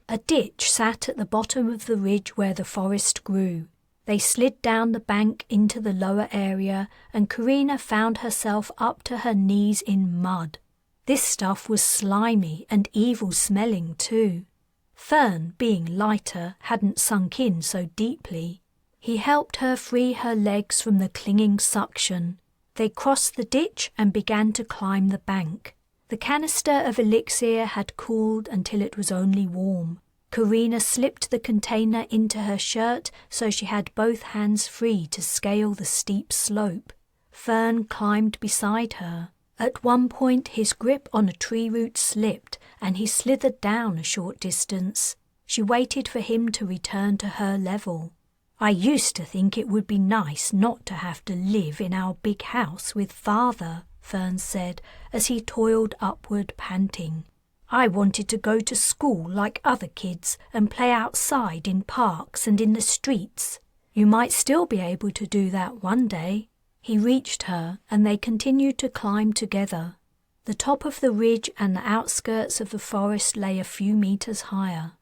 A ditch sat at the bottom of the ridge where the forest grew. They slid down the bank into the lower area, and Carina found herself up to her knees in mud. This stuff was slimy and evil-smelling too. Fern, being lighter, hadn't sunk in so deeply. He helped her free her legs from the clinging suction. They crossed the ditch and began to climb the bank. The canister of elixir had cooled until it was only warm. Carina slipped the container into her shirt so she had both hands free to scale the steep slope. Fern climbed beside her. At one point his grip on a tree root slipped and he slithered down a short distance. She waited for him to return to her level. "I used to think it would be nice not to have to live in our big house with Father," Fern said as he toiled upward panting. "I wanted to go to school like other kids and play outside in parks and in the streets. You might still be able to do that one day." He reached her and they continued to climb together. The top of the ridge and the outskirts of the forest lay a few meters higher.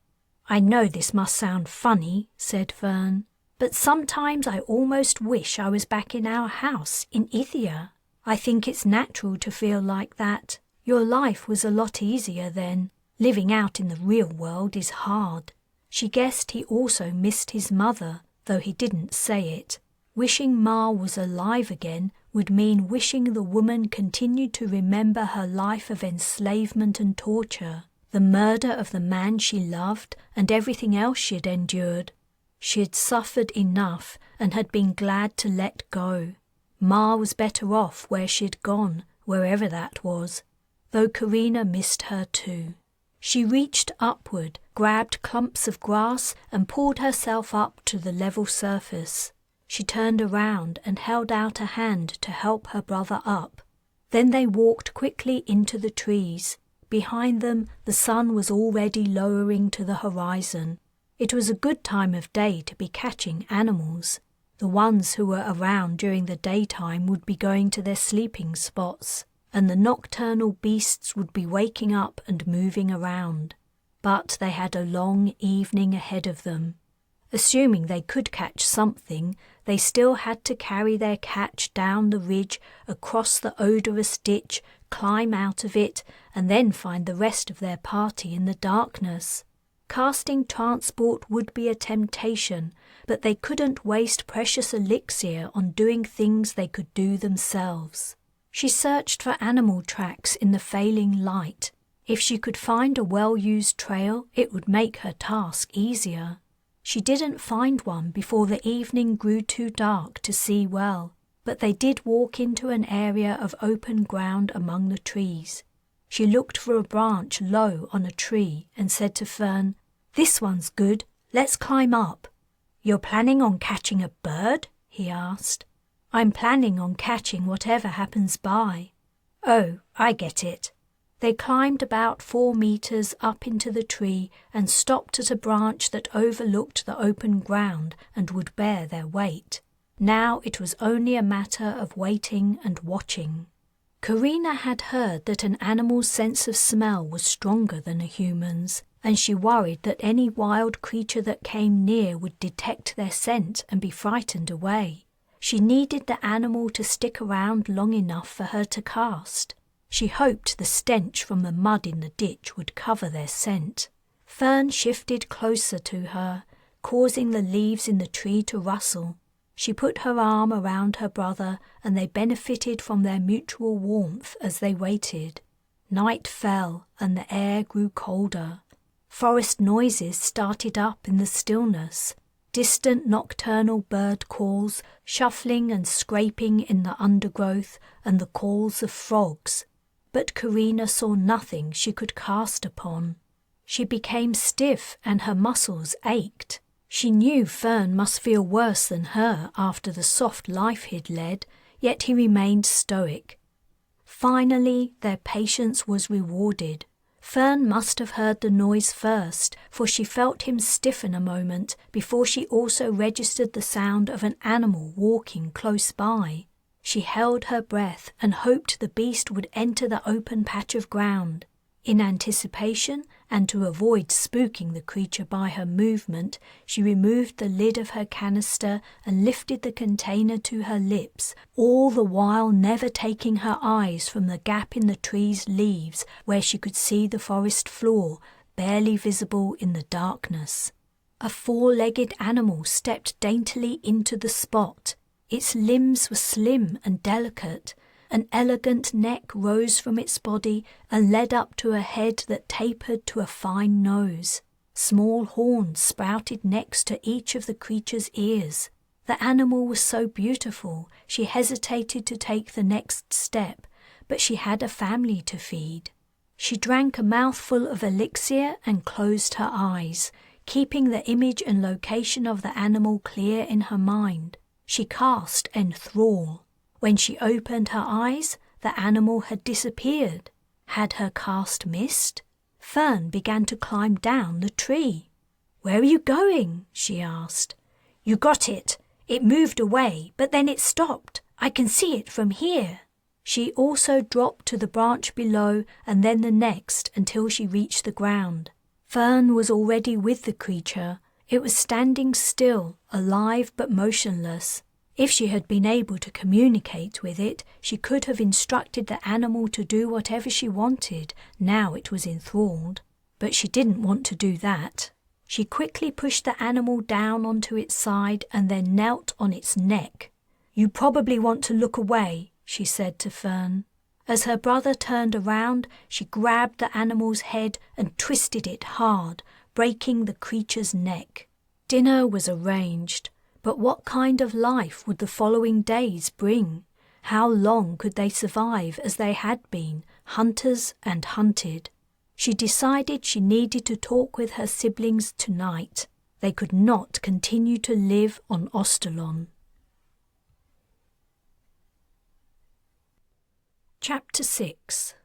"I know this must sound funny," said Fern, "but sometimes I almost wish I was back in our house in Ithia. I think it's natural to feel like that. Your life was a lot easier then. Living out in the real world is hard." She guessed he also missed his mother, though he didn't say it. Wishing Ma was alive again would mean wishing the woman continued to remember her life of enslavement and torture, the murder of the man she loved and everything else she had endured. She had suffered enough and had been glad to let go. Ma was better off where she had gone, wherever that was, though Carina missed her too. She reached upward, grabbed clumps of grass and pulled herself up to the level surface. She turned around and held out a hand to help her brother up. Then they walked quickly into the trees. Behind them, the sun was already lowering to the horizon. It was a good time of day to be catching animals. The ones who were around during the daytime would be going to their sleeping spots, and the nocturnal beasts would be waking up and moving around. But they had a long evening ahead of them. Assuming they could catch something, they still had to carry their catch down the ridge, across the odorous ditch, climb out of it, and then find the rest of their party in the darkness. Casting transport would be a temptation, but they couldn't waste precious elixir on doing things they could do themselves. She searched for animal tracks in the failing light. If she could find a well-used trail, it would make her task easier. She didn't find one before the evening grew too dark to see well, but they did walk into an area of open ground among the trees. She looked for a branch low on a tree and said to Fern, "This one's good, let's climb up." "You're planning on catching a bird?" he asked. "I'm planning on catching whatever happens by." "Oh, I get it." They climbed about 4 meters up into the tree and stopped at a branch that overlooked the open ground and would bear their weight. Now it was only a matter of waiting and watching. Carina had heard that an animal's sense of smell was stronger than a human's, and she worried that any wild creature that came near would detect their scent and be frightened away. She needed the animal to stick around long enough for her to cast. She hoped the stench from the mud in the ditch would cover their scent. Fern shifted closer to her, causing the leaves in the tree to rustle. She put her arm around her brother, and they benefited from their mutual warmth as they waited. Night fell, and the air grew colder. Forest noises started up in the stillness. Distant nocturnal bird calls, shuffling and scraping in the undergrowth, and the calls of frogs. But Carina saw nothing she could cast upon. She became stiff and her muscles ached. She knew Fern must feel worse than her after the soft life he'd led, yet he remained stoic. Finally, their patience was rewarded. Fern must have heard the noise first, for she felt him stiffen a moment before she also registered the sound of an animal walking close by. She held her breath and hoped the beast would enter the open patch of ground. In anticipation, and to avoid spooking the creature by her movement, she removed the lid of her canister and lifted the container to her lips, all the while never taking her eyes from the gap in the tree's leaves where she could see the forest floor, barely visible in the darkness. A four-legged animal stepped daintily into the spot. Its limbs were slim and delicate. An elegant neck rose from its body and led up to a head that tapered to a fine nose. Small horns sprouted next to each of the creature's ears. The animal was so beautiful, she hesitated to take the next step, but she had a family to feed. She drank a mouthful of elixir and closed her eyes, keeping the image and location of the animal clear in her mind. She cast Enthrall. When she opened her eyes, the animal had disappeared. Had her cast missed? Fern began to climb down the tree. "Where are you going?" she asked. "You got it. It moved away, but then it stopped. I can see it from here." She also dropped to the branch below and then the next until she reached the ground. Fern was already with the creature. It was standing still, alive but motionless. If she had been able to communicate with it, she could have instructed the animal to do whatever she wanted, now it was enthralled. But she didn't want to do that. She quickly pushed the animal down onto its side and then knelt on its neck. "You probably want to look away," she said to Fern. As her brother turned around, she grabbed the animal's head and twisted it hard, breaking the creature's neck. Dinner was arranged. But what kind of life would the following days bring? How long could they survive as they had been, hunters and hunted? She decided she needed to talk with her siblings tonight. They could not continue to live on Ostalon. Chapter 6.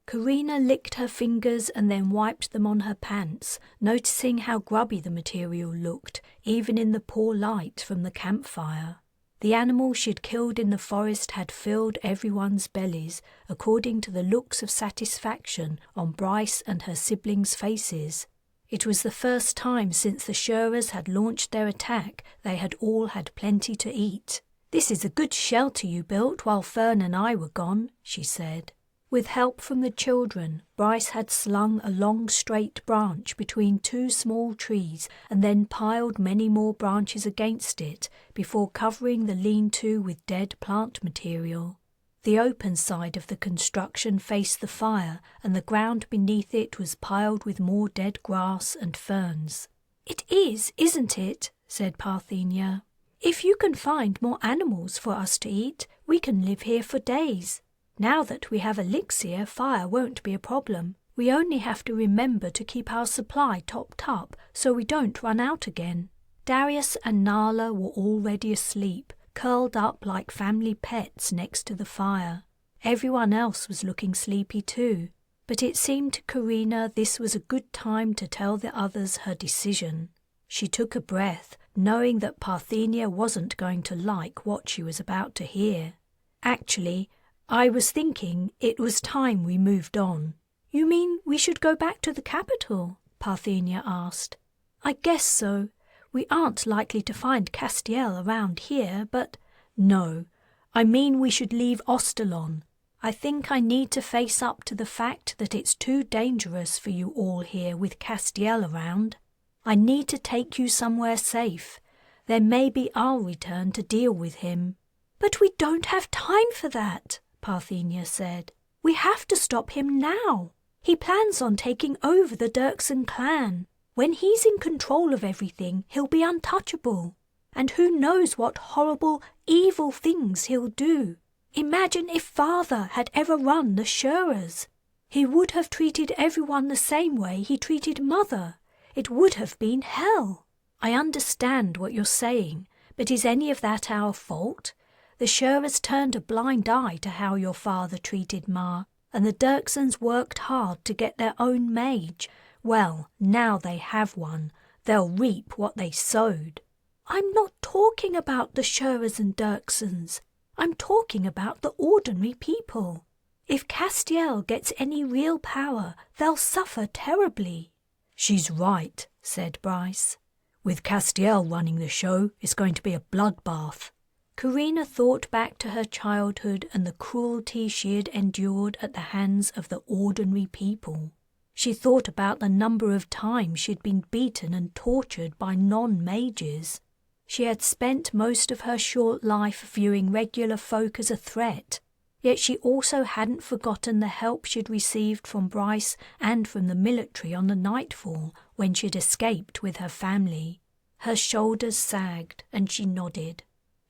Carina licked her fingers and then wiped them on her pants, noticing how grubby the material looked, even in the poor light from the campfire. The animal she'd killed in the forest had filled everyone's bellies, according to the looks of satisfaction on Bryce and her siblings' faces. It was the first time since the Shurers had launched their attack they had all had plenty to eat. "This is a good shelter you built while Fern and I were gone," she said. With help from the children, Bryce had slung a long straight branch between two small trees and then piled many more branches against it before covering the lean-to with dead plant material. The open side of the construction faced the fire and the ground beneath it was piled with more dead grass and ferns. "It is, isn't it?" said Parthenia. "If you can find more animals for us to eat, we can live here for days. Now that we have elixir, fire won't be a problem. We only have to remember to keep our supply topped up so we don't run out again." Darius and Nala were already asleep, curled up like family pets next to the fire. Everyone else was looking sleepy too, but it seemed to Carina this was a good time to tell the others her decision. She took a breath, knowing that Parthenia wasn't going to like what she was about to hear. "Actually, I was thinking it was time we moved on." "You mean we should go back to the capital?" Parthenia asked. "I guess so. We aren't likely to find Castiel around here, but—" "No, I mean we should leave Ostalon. I think I need to face up to the fact that it's too dangerous for you all here with Castiel around. I need to take you somewhere safe. Then maybe I'll return to deal with him." "But we don't have time for that," Parthenia said. "We have to stop him now. He plans on taking over the Dirksen clan. When he's in control of everything, he'll be untouchable. And who knows what horrible, evil things he'll do. Imagine if Father had ever run the Shurers. He would have treated everyone the same way he treated Mother. It would have been hell." "I understand what you're saying, but is any of that our fault? The Shurers turned a blind eye to how your father treated Ma, and the Dirksens worked hard to get their own mage. Well, now they have one. They'll reap what they sowed." "I'm not talking about the Shurers and Dirksens. I'm talking about the ordinary people. If Castiel gets any real power, they'll suffer terribly." "She's right," said Bryce. "With Castiel running the show, it's going to be a bloodbath." Carina thought back to her childhood and the cruelty she had endured at the hands of the ordinary people. She thought about the number of times she'd been beaten and tortured by non-mages. She had spent most of her short life viewing regular folk as a threat, yet she also hadn't forgotten the help she'd received from Bryce and from the military on the Nightfall when she'd escaped with her family. Her shoulders sagged and she nodded.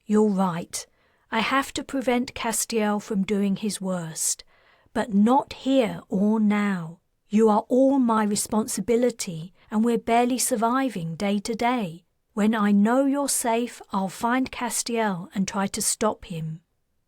"You're right. I have to prevent Castiel from doing his worst, but not here or now. You are all my responsibility, and we're barely surviving day to day. When I know you're safe, I'll find Castiel and try to stop him."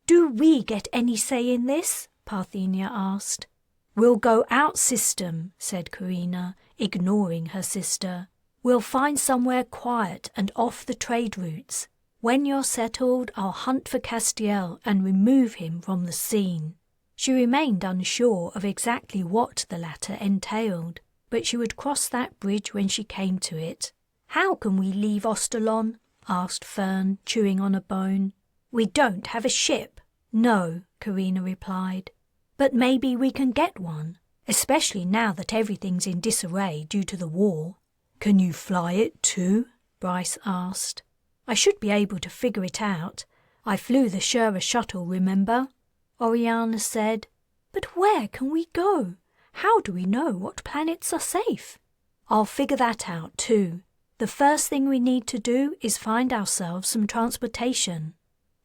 "Do we get any say in this?" Parthenia asked. "We'll go out system," said Carina, ignoring her sister. "We'll find somewhere quiet and off the trade routes. When you're settled, I'll hunt for Castiel and remove him from the scene." She remained unsure of exactly what the latter entailed, but she would cross that bridge when she came to it. "How can we leave Ostalon?" asked Fern, chewing on a bone. "We don't have a ship." "No," Carina replied, "but maybe we can get one, especially now that everything's in disarray due to the war." "Can you fly it too?" Bryce asked. "I should be able to figure it out. I flew the Shura shuttle, remember?" Oriana said. "But where can we go? How do we know what planets are safe?" "I'll figure that out too. The first thing we need to do is find ourselves some transportation."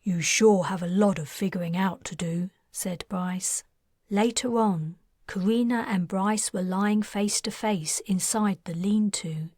"You sure have a lot of figuring out to do," said Bryce. Later on, Carina and Bryce were lying face to face inside the lean-to.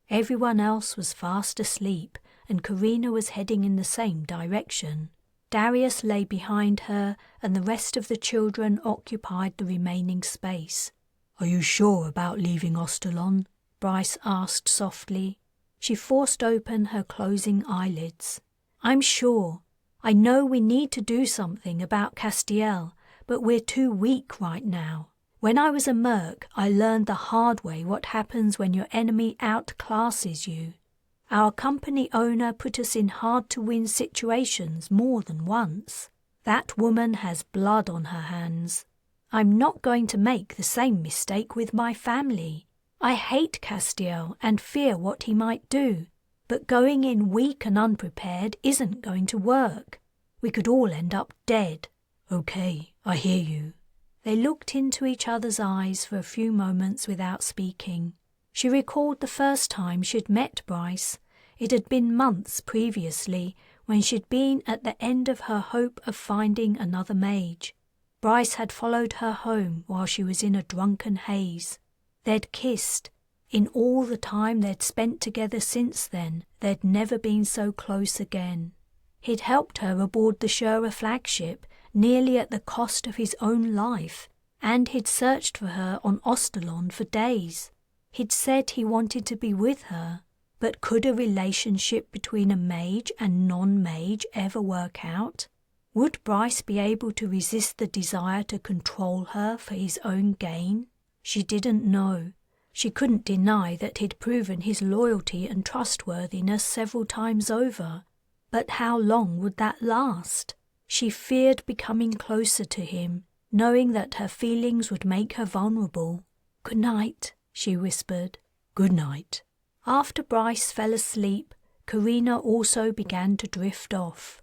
Everyone else was fast asleep, and Carina was heading in the same direction. Darius lay behind her, and the rest of the children occupied the remaining space. "Are you sure about leaving Ostalon?" Bryce asked softly. She forced open her closing eyelids. "I'm sure. I know we need to do something about Castiel, but we're too weak right now. When I was a merc, I learned the hard way what happens when your enemy outclasses you. Our company owner put us in hard-to-win situations more than once. That woman has blood on her hands. I'm not going to make the same mistake with my family. I hate Castiel and fear what he might do, but going in weak and unprepared isn't going to work. We could all end up dead." "Okay, I hear you." They looked into each other's eyes for a few moments without speaking. She recalled the first time she'd met Bryce. It had been months previously, when she'd been at the end of her hope of finding another mage. Bryce had followed her home while she was in a drunken haze. They'd kissed. In all the time they'd spent together since then, they'd never been so close again. He'd helped her aboard the Shura flagship, nearly at the cost of his own life, and he'd searched for her on Ostalon for days. He'd said he wanted to be with her, but could a relationship between a mage and non-mage ever work out? Would Bryce be able to resist the desire to control her for his own gain? She didn't know. She couldn't deny that he'd proven his loyalty and trustworthiness several times over. But how long would that last? She feared becoming closer to him, knowing that her feelings would make her vulnerable. "Good night," she whispered. "Good night." After Bryce fell asleep, Carina also began to drift off.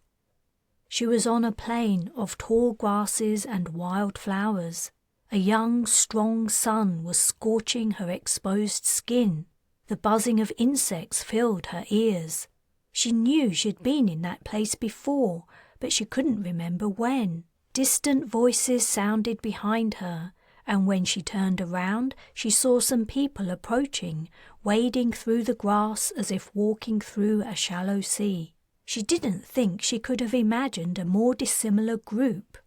She was on a plain of tall grasses and wild flowers. A young, strong sun was scorching her exposed skin. The buzzing of insects filled her ears. She knew she'd been in that place before, but she couldn't remember when. Distant voices sounded behind her, and when she turned around, she saw some people approaching, wading through the grass as if walking through a shallow sea. She didn't think she could have imagined a more dissimilar group.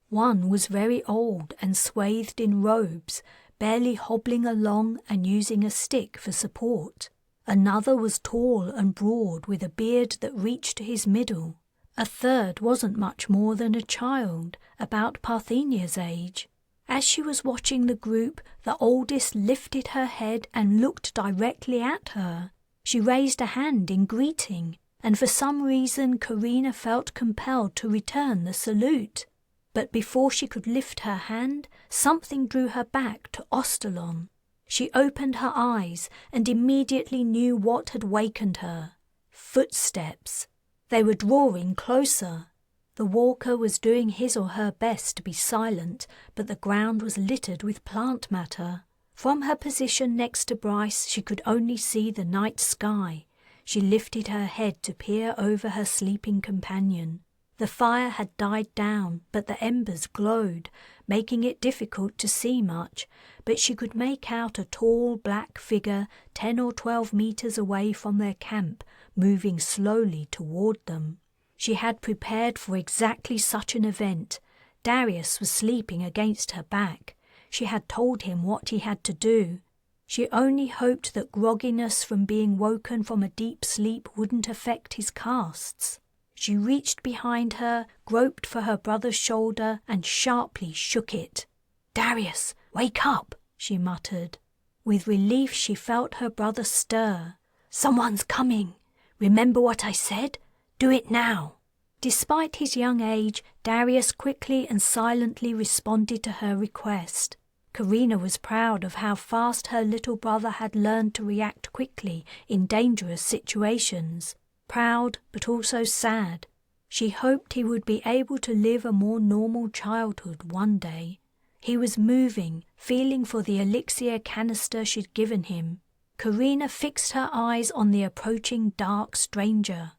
One was very old and swathed in robes, barely hobbling along and using a stick for support. Another was tall and broad with a beard that reached to his middle. A third wasn't much more than a child, about Parthenia's age. As she was watching the group, the oldest lifted her head and looked directly at her. She raised a hand in greeting, and for some reason Carina felt compelled to return the salute. But before she could lift her hand, something drew her back to Ostalon. She opened her eyes and immediately knew what had wakened her. Footsteps. They were drawing closer. The walker was doing his or her best to be silent, but the ground was littered with plant matter. From her position next to Bryce, she could only see the night sky. She lifted her head to peer over her sleeping companion. The fire had died down, but the embers glowed, making it difficult to see much, but she could make out a tall black figure 10 or 12 meters away from their camp, moving slowly toward them. She had prepared for exactly such an event. Darius was sleeping against her back. She had told him what he had to do. She only hoped that grogginess from being woken from a deep sleep wouldn't affect his casts. She reached behind her, groped for her brother's shoulder, and sharply shook it. "Darius, wake up," she muttered. With relief she felt her brother stir. "Someone's coming. Remember what I said? Do it now." Despite his young age, Darius quickly and silently responded to her request. Carina was proud of how fast her little brother had learned to react quickly in dangerous situations. Proud, but also sad. She hoped he would be able to live a more normal childhood one day. He was moving, feeling for the elixir canister she'd given him. Carina fixed her eyes on the approaching dark stranger.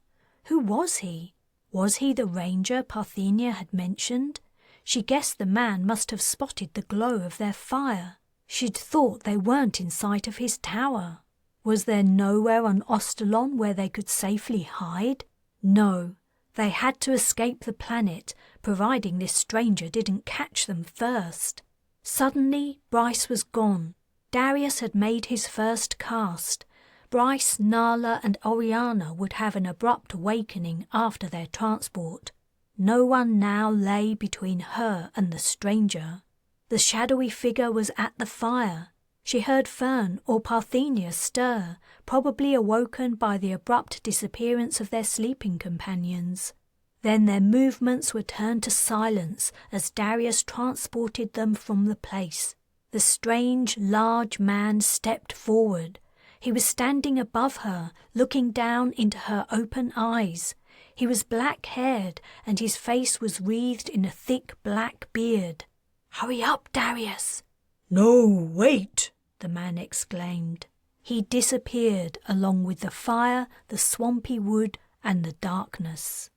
Who was he? Was he the ranger Parthenia had mentioned? She guessed the man must have spotted the glow of their fire. She'd thought they weren't in sight of his tower. Was there nowhere on Ostalon where they could safely hide? No, they had to escape the planet, providing this stranger didn't catch them first. Suddenly, Bryce was gone. Darius had made his first cast. Bryce, Nala and Oriana would have an abrupt awakening after their transport. No one now lay between her and the stranger. The shadowy figure was at the fire. She heard Fern or Parthenia stir, probably awoken by the abrupt disappearance of their sleeping companions. Then their movements were turned to silence as Darius transported them from the place. The strange, large man stepped forward. He was standing above her, looking down into her open eyes. He was black-haired, and his face was wreathed in a thick black beard. "Hurry up, Darius!" "No, wait!" the man exclaimed. He disappeared along with the fire, the swampy wood, and the darkness.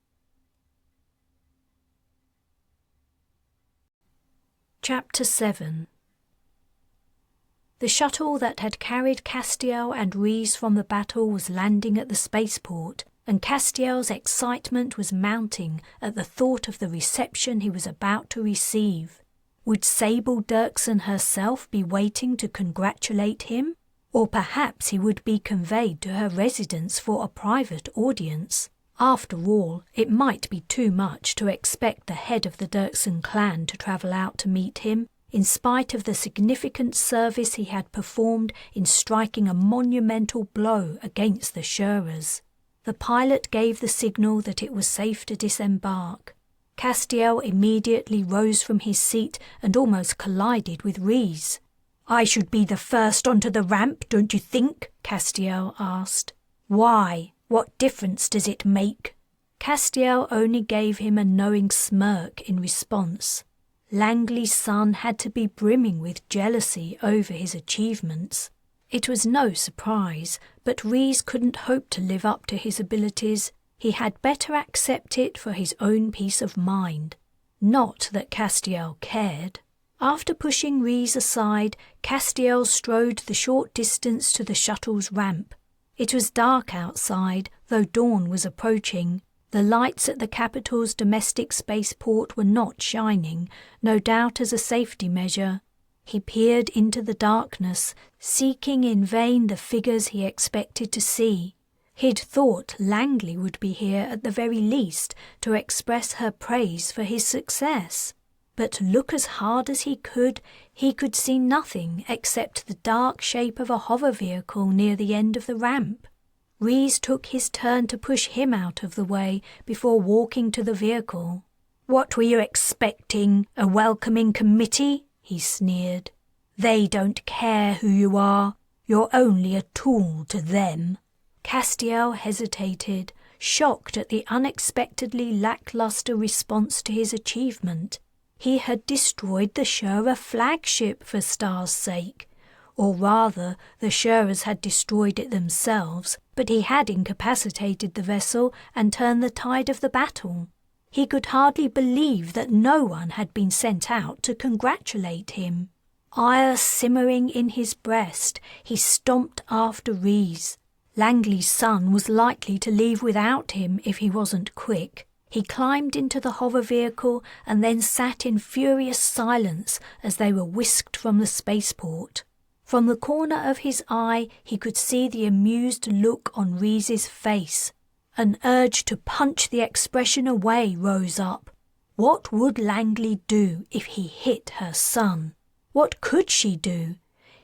Chapter 7. The shuttle that had carried Castiel and Rhys from the battle was landing at the spaceport, and Castiel's excitement was mounting at the thought of the reception he was about to receive. Would Sable Dirksen herself be waiting to congratulate him? Or perhaps he would be conveyed to her residence for a private audience. After all, it might be too much to expect the head of the Dirksen clan to travel out to meet him, in spite of the significant service he had performed in striking a monumental blow against the Shurers. The pilot gave the signal that it was safe to disembark. Castiel immediately rose from his seat and almost collided with Rhys. "I should be the first onto the ramp, don't you think?" Castiel asked. "Why? What difference does it make?" Castiel only gave him a knowing smirk in response. Langley's son had to be brimming with jealousy over his achievements. It was no surprise, but Rhys couldn't hope to live up to his abilities. He had better accept it for his own peace of mind. Not that Castiel cared. After pushing Rhys aside, Castiel strode the short distance to the shuttle's ramp. It was dark outside, though dawn was approaching. The lights at the capital's domestic spaceport were not shining, no doubt as a safety measure. He peered into the darkness, seeking in vain the figures he expected to see. He'd thought Langley would be here at the very least to express her praise for his success. But look as hard as he could see nothing except the dark shape of a hover vehicle near the end of the ramp. Rhys took his turn to push him out of the way before walking to the vehicle. "What were you expecting, a welcoming committee?" he sneered. "They don't care who you are. You're only a tool to them." Castiel hesitated, shocked at the unexpectedly lackluster response to his achievement. He had destroyed the Shura flagship for Star's sake. Or rather, the Shuras had destroyed it themselves, but he had incapacitated the vessel and turned the tide of the battle. He could hardly believe that no one had been sent out to congratulate him. Ire simmering in his breast, he stomped after Rhys. Langley's son was likely to leave without him if he wasn't quick. He climbed into the hover vehicle and then sat in furious silence as they were whisked from the spaceport. From the corner of his eye he could see the amused look on Rhys's face. An urge to punch the expression away rose up. What would Langley do if he hit her son? What could she do?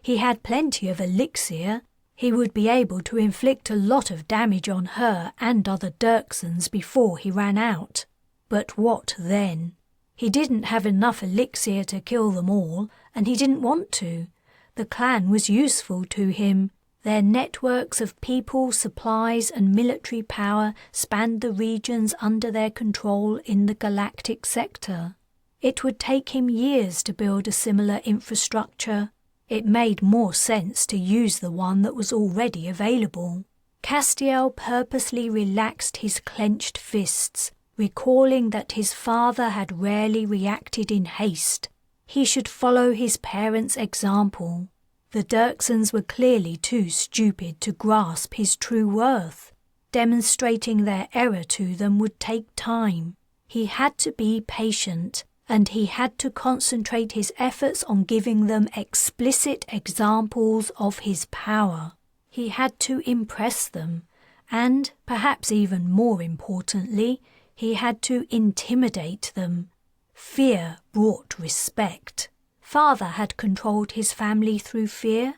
He had plenty of elixir. He would be able to inflict a lot of damage on her and other Dirksons before he ran out. But what then? He didn't have enough elixir to kill them all, and he didn't want to. The clan was useful to him. Their networks of people, supplies and military power spanned the regions under their control in the galactic sector. It would take him years to build a similar infrastructure. It made more sense to use the one that was already available. Castiel purposely relaxed his clenched fists, recalling that his father had rarely reacted in haste. He should follow his parents' example. The Dirksons were clearly too stupid to grasp his true worth. Demonstrating their error to them would take time. He had to be patient, and he had to concentrate his efforts on giving them explicit examples of his power. He had to impress them, and, perhaps even more importantly, he had to intimidate them. Fear brought respect. Father had controlled his family through fear.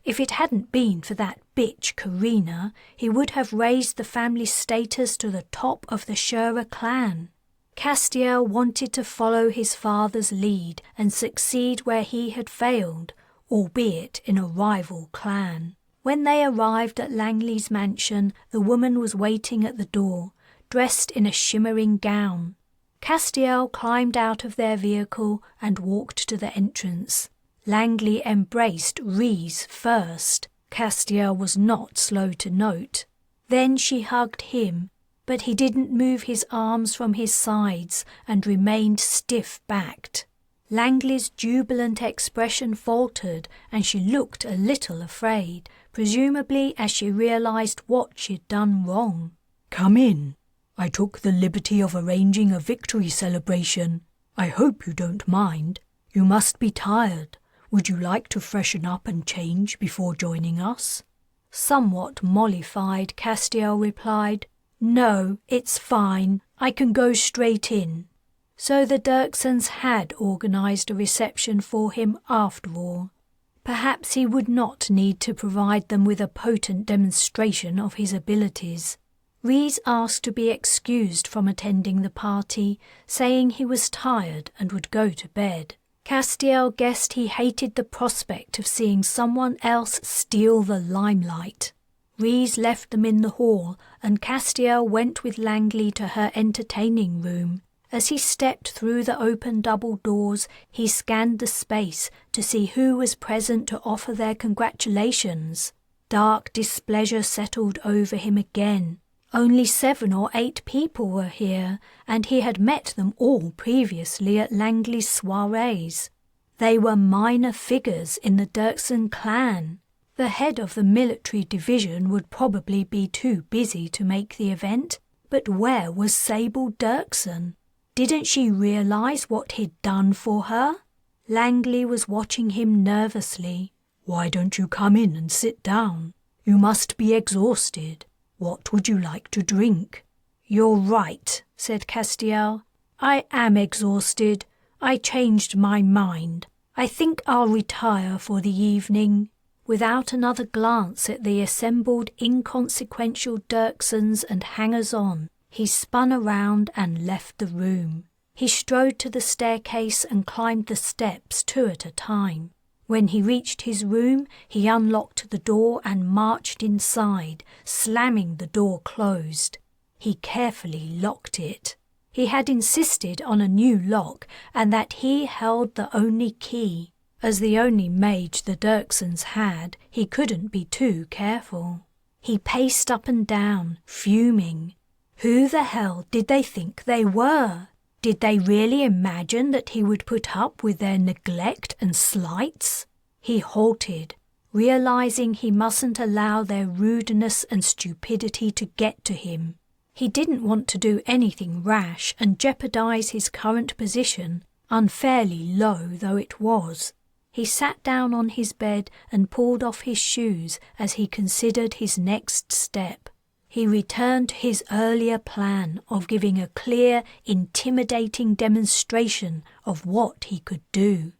If it hadn't been for that bitch Carina, he would have raised the family status to the top of the Shura clan. Castiel wanted to follow his father's lead and succeed where he had failed, albeit in a rival clan. When they arrived at Langley's mansion, the woman was waiting at the door, dressed in a shimmering gown. Castiel climbed out of their vehicle and walked to the entrance. Langley embraced Rhys first. Castiel was not slow to note. Then she hugged him, but he didn't move his arms from his sides and remained stiff-backed. Langley's jubilant expression faltered and she looked a little afraid, presumably as she realized what she'd done wrong. "Come in. I took the liberty of arranging a victory celebration. I hope you don't mind. You must be tired. Would you like to freshen up and change before joining us?" Somewhat mollified, Castiel replied, "No, it's fine. I can go straight in." So the Dirksons had organised a reception for him after all. Perhaps he would not need to provide them with a potent demonstration of his abilities. Rhys asked to be excused from attending the party, saying he was tired and would go to bed. Castiel guessed he hated the prospect of seeing someone else steal the limelight. Rhys left them in the hall, and Castiel went with Langley to her entertaining room. As he stepped through the open double doors, he scanned the space to see who was present to offer their congratulations. Dark displeasure settled over him again. Only 7 or 8 people were here, and he had met them all previously at Langley's soirees. They were minor figures in the Dirkson clan. The head of the military division would probably be too busy to make the event, but where was Sable Dirkson? Didn't she realise what he'd done for her? Langley was watching him nervously. "Why don't you come in and sit down? You must be exhausted. What would you like to drink?" "You're right," said Castiel. "I am exhausted. I changed my mind. I think I'll retire for the evening." Without another glance at the assembled inconsequential Dirksons and hangers-on, he spun around and left the room. He strode to the staircase and climbed the steps 2 at a time. When he reached his room, he unlocked the door and marched inside, slamming the door closed. He carefully locked it. He had insisted on a new lock and that he held the only key. As the only mage the Dirksons had, he couldn't be too careful. He paced up and down, fuming. Who the hell did they think they were? Did they really imagine that he would put up with their neglect and slights? He halted, realizing he mustn't allow their rudeness and stupidity to get to him. He didn't want to do anything rash and jeopardize his current position, unfairly low though it was. He sat down on his bed and pulled off his shoes as he considered his next step. He returned to his earlier plan of giving a clear, intimidating demonstration of what he could do.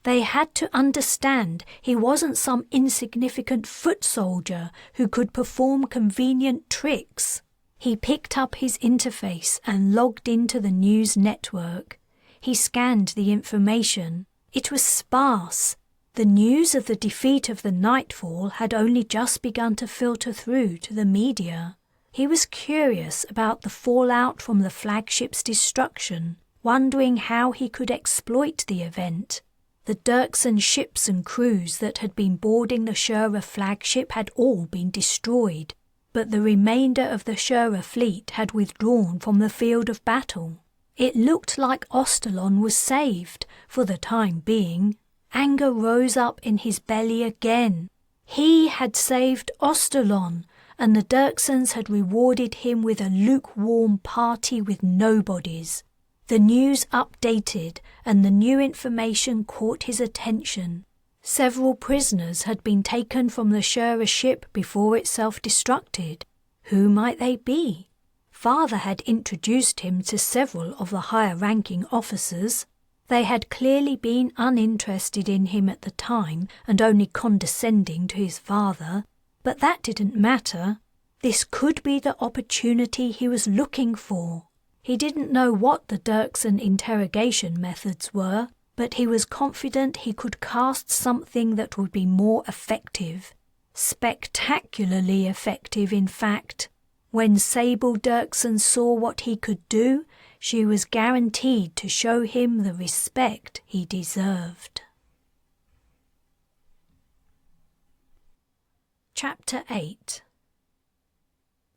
They had to understand he wasn't some insignificant foot soldier who could perform convenient tricks. He picked up his interface and logged into the news network. He scanned the information. It was sparse. The news of the defeat of the Nightfall had only just begun to filter through to the media. He was curious about the fallout from the flagship's destruction, wondering how he could exploit the event. The Dirkson ships and crews that had been boarding the Shura flagship had all been destroyed, but the remainder of the Shura fleet had withdrawn from the field of battle. It looked like Ostalon was saved, for the time being. Anger rose up in his belly again. He had saved Ostalon, and the Dirksons had rewarded him with a lukewarm party with nobodies. The news updated, and the new information caught his attention. Several prisoners had been taken from the Shura ship before it self-destructed. Who might they be? Father had introduced him to several of the higher-ranking officers. They had clearly been uninterested in him at the time and only condescending to his father, but that didn't matter. This could be the opportunity he was looking for. He didn't know what the Dirkson interrogation methods were, but he was confident he could cast something that would be more effective. Spectacularly effective, in fact. When Sable Dirkson saw what he could do, she was guaranteed to show him the respect he deserved. Chapter 8.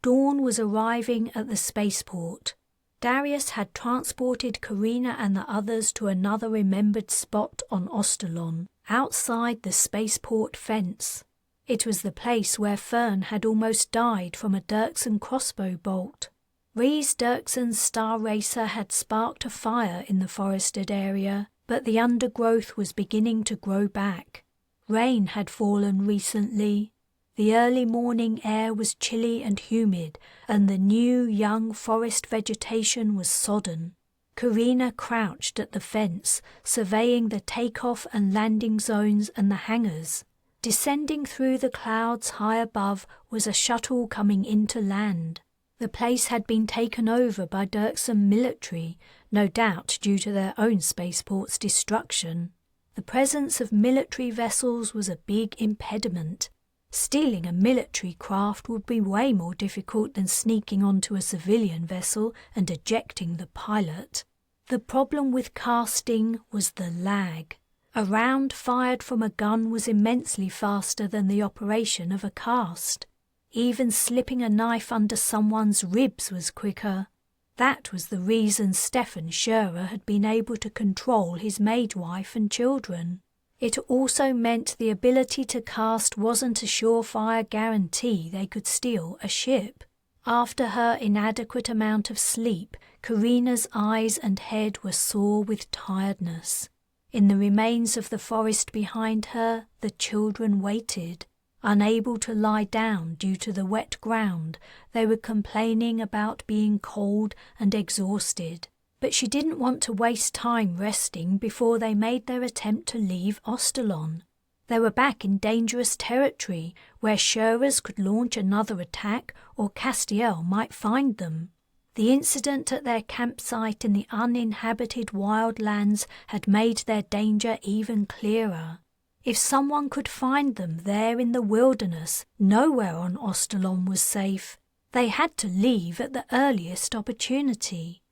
Dawn was arriving at the spaceport. Darius had transported Carina and the others to another remembered spot on Ostalon, outside the spaceport fence. It was the place where Fern had almost died from a Dirkson crossbow bolt. Rhys Dirkson's Star Racer had sparked a fire in the forested area, but the undergrowth was beginning to grow back. Rain had fallen recently. The early morning air was chilly and humid, and the new young forest vegetation was sodden. Carina crouched at the fence, surveying the takeoff and landing zones and the hangars. Descending through the clouds high above was a shuttle coming into land. The place had been taken over by Dirkson military, no doubt due to their own spaceport's destruction. The presence of military vessels was a big impediment. Stealing a military craft would be way more difficult than sneaking onto a civilian vessel and ejecting the pilot. The problem with casting was the lag. A round fired from a gun was immensely faster than the operation of a cast. Even slipping a knife under someone's ribs was quicker. That was the reason Stefan Scherer had been able to control his maid wife and children. It also meant the ability to cast wasn't a surefire guarantee they could steal a ship. After her inadequate amount of sleep, Carina's eyes and head were sore with tiredness. In the remains of the forest behind her, the children waited. Unable to lie down due to the wet ground, they were complaining about being cold and exhausted. But she didn't want to waste time resting before they made their attempt to leave Ostalon. They were back in dangerous territory where Shurers could launch another attack or Castiel might find them. The incident at their campsite in the uninhabited wildlands had made their danger even clearer. If someone could find them there in the wilderness, nowhere on Ostalon was safe. They had to leave at the earliest opportunity.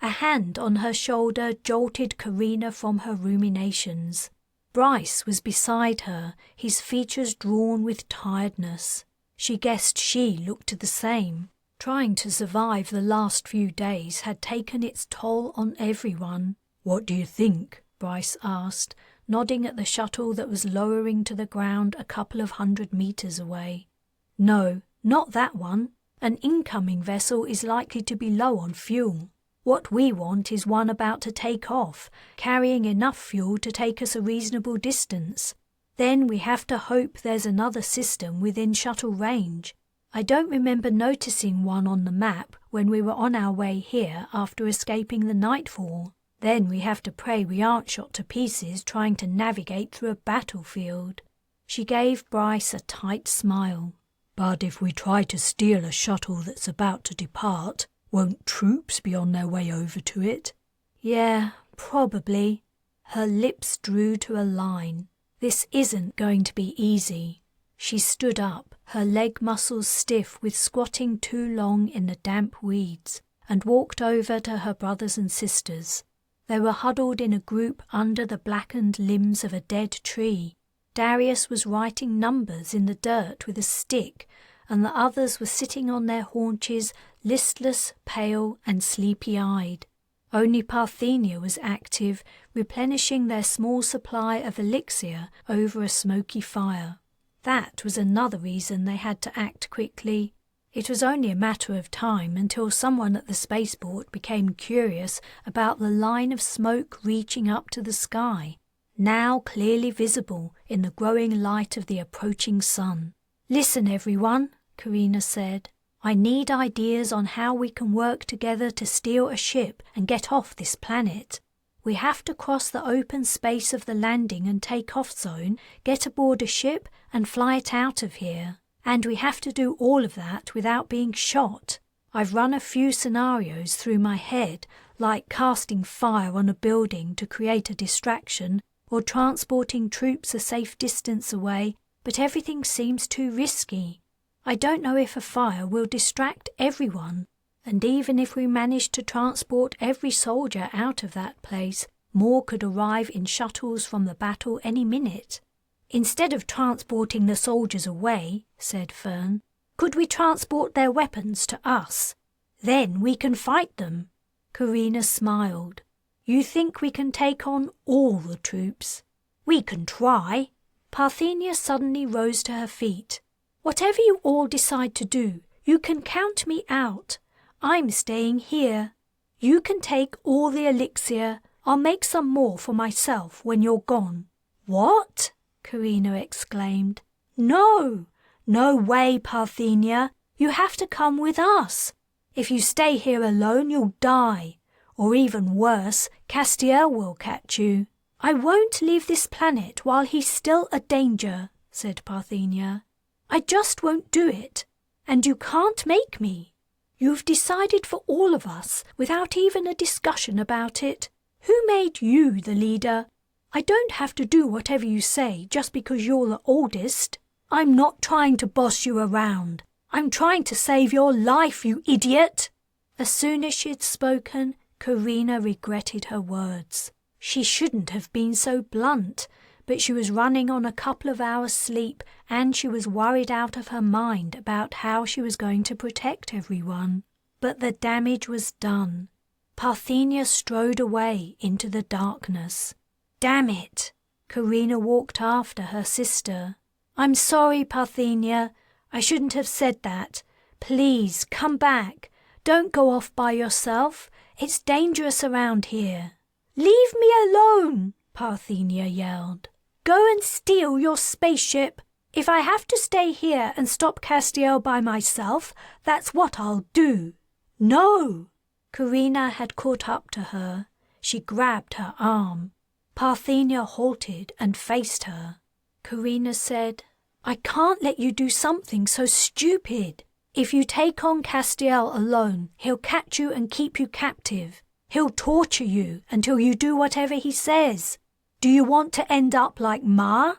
A hand on her shoulder jolted Carina from her ruminations. Bryce was beside her, his features drawn with tiredness. She guessed she looked the same. Trying to survive the last few days had taken its toll on everyone. "What do you think?" Bryce asked, nodding at the shuttle that was lowering to the ground a couple of 100 meters away. "No, not that one. An incoming vessel is likely to be low on fuel. What we want is one about to take off, carrying enough fuel to take us a reasonable distance. Then we have to hope there's another system within shuttle range. I don't remember noticing one on the map when we were on our way here after escaping the nightfall. Then we have to pray we aren't shot to pieces trying to navigate through a battlefield." She gave Bryce a tight smile. "But if we try to steal a shuttle that's about to depart, won't troops be on their way over to it?" "Yeah, probably." Her lips drew to a line. "This isn't going to be easy." She stood up, her leg muscles stiff with squatting too long in the damp weeds, and walked over to her brothers and sisters. They were huddled in a group under the blackened limbs of a dead tree. Darius was writing numbers in the dirt with a stick, and the others were sitting on their haunches, listless, pale, and sleepy-eyed. Only Parthenia was active, replenishing their small supply of elixir over a smoky fire. That was another reason they had to act quickly. It was only a matter of time until someone at the spaceport became curious about the line of smoke reaching up to the sky, now clearly visible in the growing light of the approaching sun. "Listen, everyone," Carina said. "I need ideas on how we can work together to steal a ship and get off this planet. We have to cross the open space of the landing and take-off zone, get aboard a ship and fly it out of here. And we have to do all of that without being shot. I've run a few scenarios through my head, like casting fire on a building to create a distraction or transporting troops a safe distance away, but everything seems too risky. I don't know if a fire will distract everyone, and even if we manage to transport every soldier out of that place, more could arrive in shuttles from the battle any minute." "Instead of transporting the soldiers away," said Fern, "could we transport their weapons to us? Then we can fight them." Carina smiled. "You think we can take on all the troops?" "We can try." Parthenia suddenly rose to her feet. "Whatever you all decide to do, you can count me out. I'm staying here. You can take all the elixir. I'll make some more for myself when you're gone." "What?" Carina exclaimed. "No! No way, Parthenia. You have to come with us. If you stay here alone, you'll die. Or even worse, Castiel will catch you." "I won't leave this planet while he's still a danger," said Parthenia. "I just won't do it. And you can't make me. You've decided for all of us without even a discussion about it. Who made you the leader? I don't have to do whatever you say just because you're the oldest. I'm not trying to boss you around. I'm trying to save your life, you idiot." As soon as she'd spoken, Carina regretted her words. She shouldn't have been so blunt, but she was running on a couple of hours' sleep and she was worried out of her mind about how she was going to protect everyone. But the damage was done. Parthenia strode away into the darkness. "Damn it!" Carina walked after her sister. "I'm sorry, Parthenia. I shouldn't have said that. Please, come back. Don't go off by yourself. It's dangerous around here." "Leave me alone!" Parthenia yelled. "Go and steal your spaceship. If I have to stay here and stop Castiel by myself, that's what I'll do. No! Carina had caught up to her. She grabbed her arm. Parthenia halted and faced her. Carina said, I can't let you do something so stupid. If you take on Castiel alone, he'll catch you and keep you captive. He'll torture you until you do whatever he says. Do you want to end up like Ma?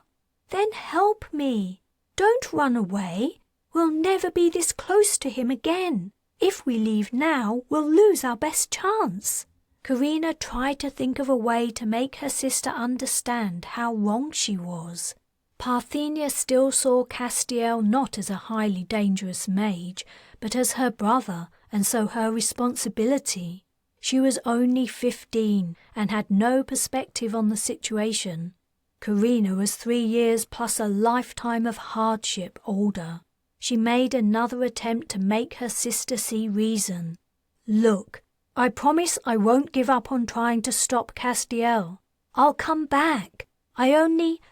Then help me. Don't run away. We'll never be this close to him again. If we leave now, we'll lose our best chance. Carina tried to think of a way to make her sister understand how wrong she was. Parthenia still saw Castiel not as a highly dangerous mage, but as her brother, and so her responsibility. She was only 15 and had no perspective on the situation. Carina was 3 years plus a lifetime of hardship older. She made another attempt to make her sister see reason. Look, I promise I won't give up on trying to stop Castiel. I'll come back.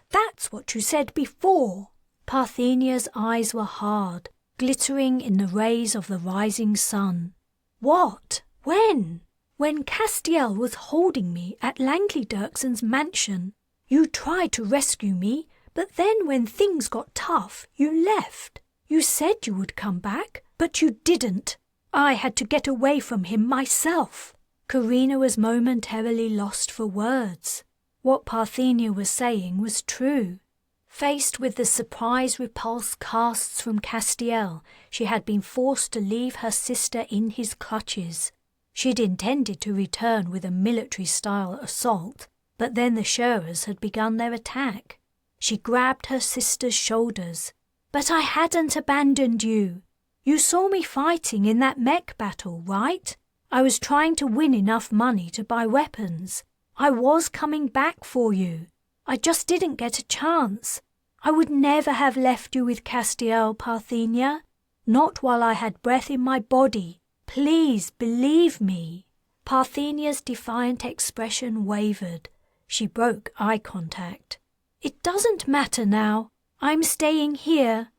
That's what you said before. Parthenia's eyes were hard, glittering in the rays of the rising sun. What? When? When Castiel was holding me at Langley Dirkson's mansion. You tried to rescue me, but then when things got tough, you left. You said you would come back, but you didn't. I had to get away from him myself. Carina was momentarily lost for words. What Parthenia was saying was true. Faced with the surprise repulse casts from Castiel, she had been forced to leave her sister in his clutches. She'd intended to return with a military-style assault, but then the Sherers had begun their attack. She grabbed her sister's shoulders. But I hadn't abandoned you. You saw me fighting in that mech battle, right? I was trying to win enough money to buy weapons. I was coming back for you. I just didn't get a chance. I would never have left you with Castiel, Parthenia. Not while I had breath in my body. Please believe me. Parthenia's defiant expression wavered. She broke eye contact. It doesn't matter now. I'm staying here.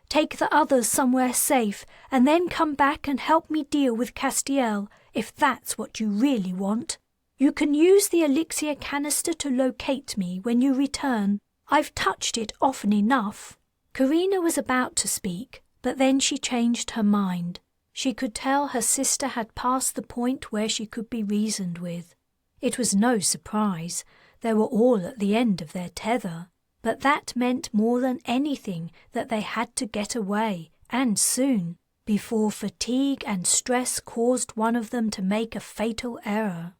Take the others somewhere safe and then come back and help me deal with Castiel if that's what you really want. You can use the elixir canister to locate me when you return. I've touched it often enough. Carina was about to speak, but then she changed her mind. She could tell her sister had passed the point where she could be reasoned with. It was no surprise. They were all at the end of their tether. But that meant more than anything that they had to get away, and soon, before fatigue and stress caused one of them to make a fatal error.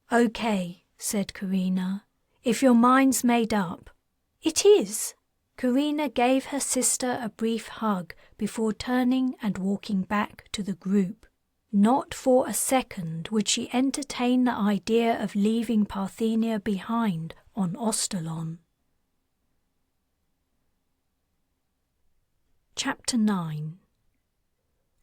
Okay, said Carina. If your mind's made up. It is. Carina gave her sister a brief hug before turning and walking back to the group. Not for a second would she entertain the idea of leaving Parthenia behind on Ostalon. Chapter 9.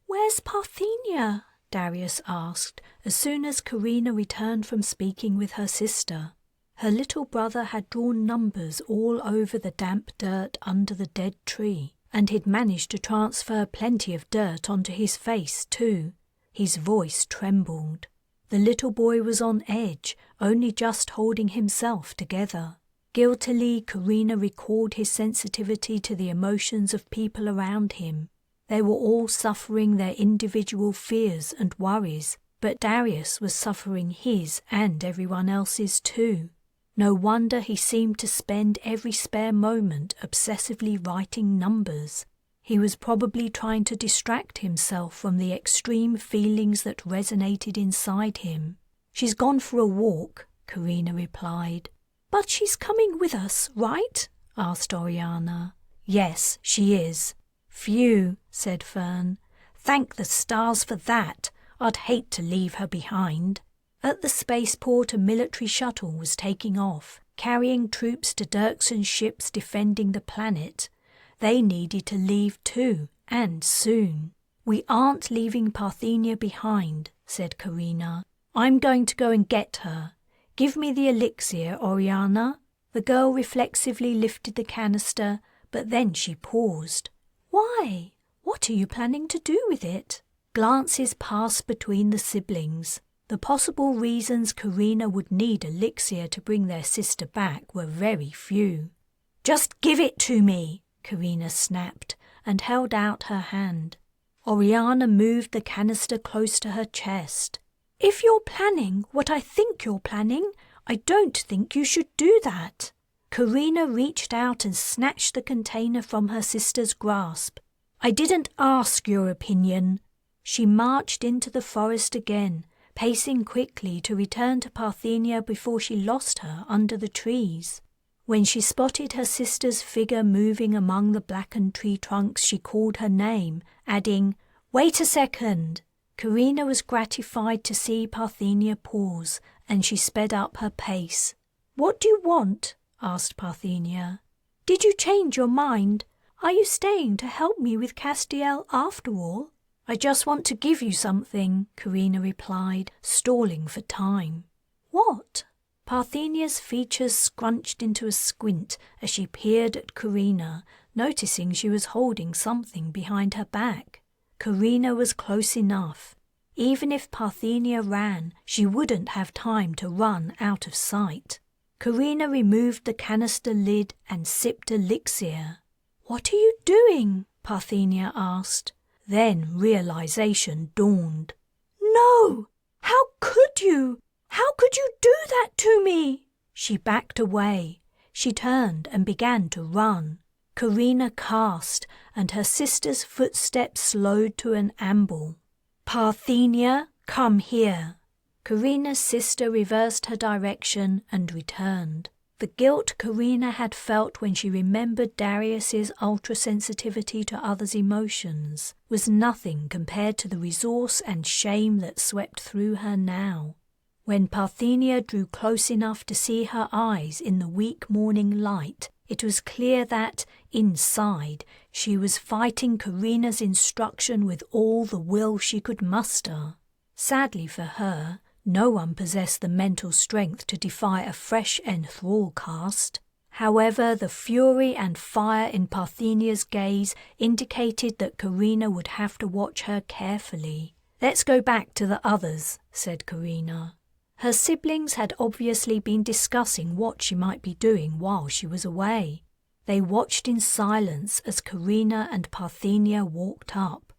Where's Parthenia? Darius asked as soon as Carina returned from speaking with her sister. Her little brother had drawn numbers all over the damp dirt under the dead tree, and he'd managed to transfer plenty of dirt onto his face too. His voice trembled. The little boy was on edge, only just holding himself together. Guiltily, Carina recalled his sensitivity to the emotions of people around him. They were all suffering their individual fears and worries, but Darius was suffering his and everyone else's too. No wonder he seemed to spend every spare moment obsessively writing numbers. He was probably trying to distract himself from the extreme feelings that resonated inside him. She's gone for a walk, Carina replied. But she's coming with us, right? Asked Oriana. Yes, she is. Phew, said Fern. Thank the stars for that. I'd hate to leave her behind. At the spaceport, a military shuttle was taking off, carrying troops to Dirkson's ships defending the planet. They needed to leave too, and soon. We aren't leaving Parthenia behind, said Carina. I'm going to go and get her. Give me the elixir, Oriana. The girl reflexively lifted the canister, but then she paused. Why? What are you planning to do with it? Glances passed between the siblings. The possible reasons Carina would need elixir to bring their sister back were very few. Just give it to me, Carina snapped and held out her hand. Oriana moved the canister close to her chest. If you're planning what I think you're planning, I don't think you should do that. Carina reached out and snatched the container from her sister's grasp. I didn't ask your opinion. She marched into the forest again, pacing quickly to return to Parthenia before she lost her under the trees. When she spotted her sister's figure moving among the blackened tree trunks, she called her name, adding, "Wait a second." Carina was gratified to see Parthenia pause, and she sped up her pace. "What do you want?" asked Parthenia. "Did you change your mind? Are you staying to help me with Castiel after all?" "I just want to give you something," Carina replied, stalling for time. "What?" Parthenia's features scrunched into a squint as she peered at Carina, noticing she was holding something behind her back. Carina was close enough. Even if Parthenia ran, she wouldn't have time to run out of sight. Carina removed the canister lid and sipped elixir. "What are you doing?" Parthenia asked. Then realization dawned. "No! How could you? How could you do that to me?" She backed away. She turned and began to run. Carina cast, and her sister's footsteps slowed to an amble. "Parthenia, come here." Carina's sister reversed her direction and returned. The guilt Carina had felt when she remembered Darius's ultra-sensitivity to others' emotions was nothing compared to the resource and shame that swept through her now. When Parthenia drew close enough to see her eyes in the weak morning light, it was clear that, inside, she was fighting Carina's instruction with all the will she could muster. Sadly for her, no one possessed the mental strength to defy a fresh enthrall cast. However, the fury and fire in Parthenia's gaze indicated that Carina would have to watch her carefully. "Let's go back to the others," said Carina. Her siblings had obviously been discussing what she might be doing while she was away. They watched in silence as Carina and Parthenia walked up.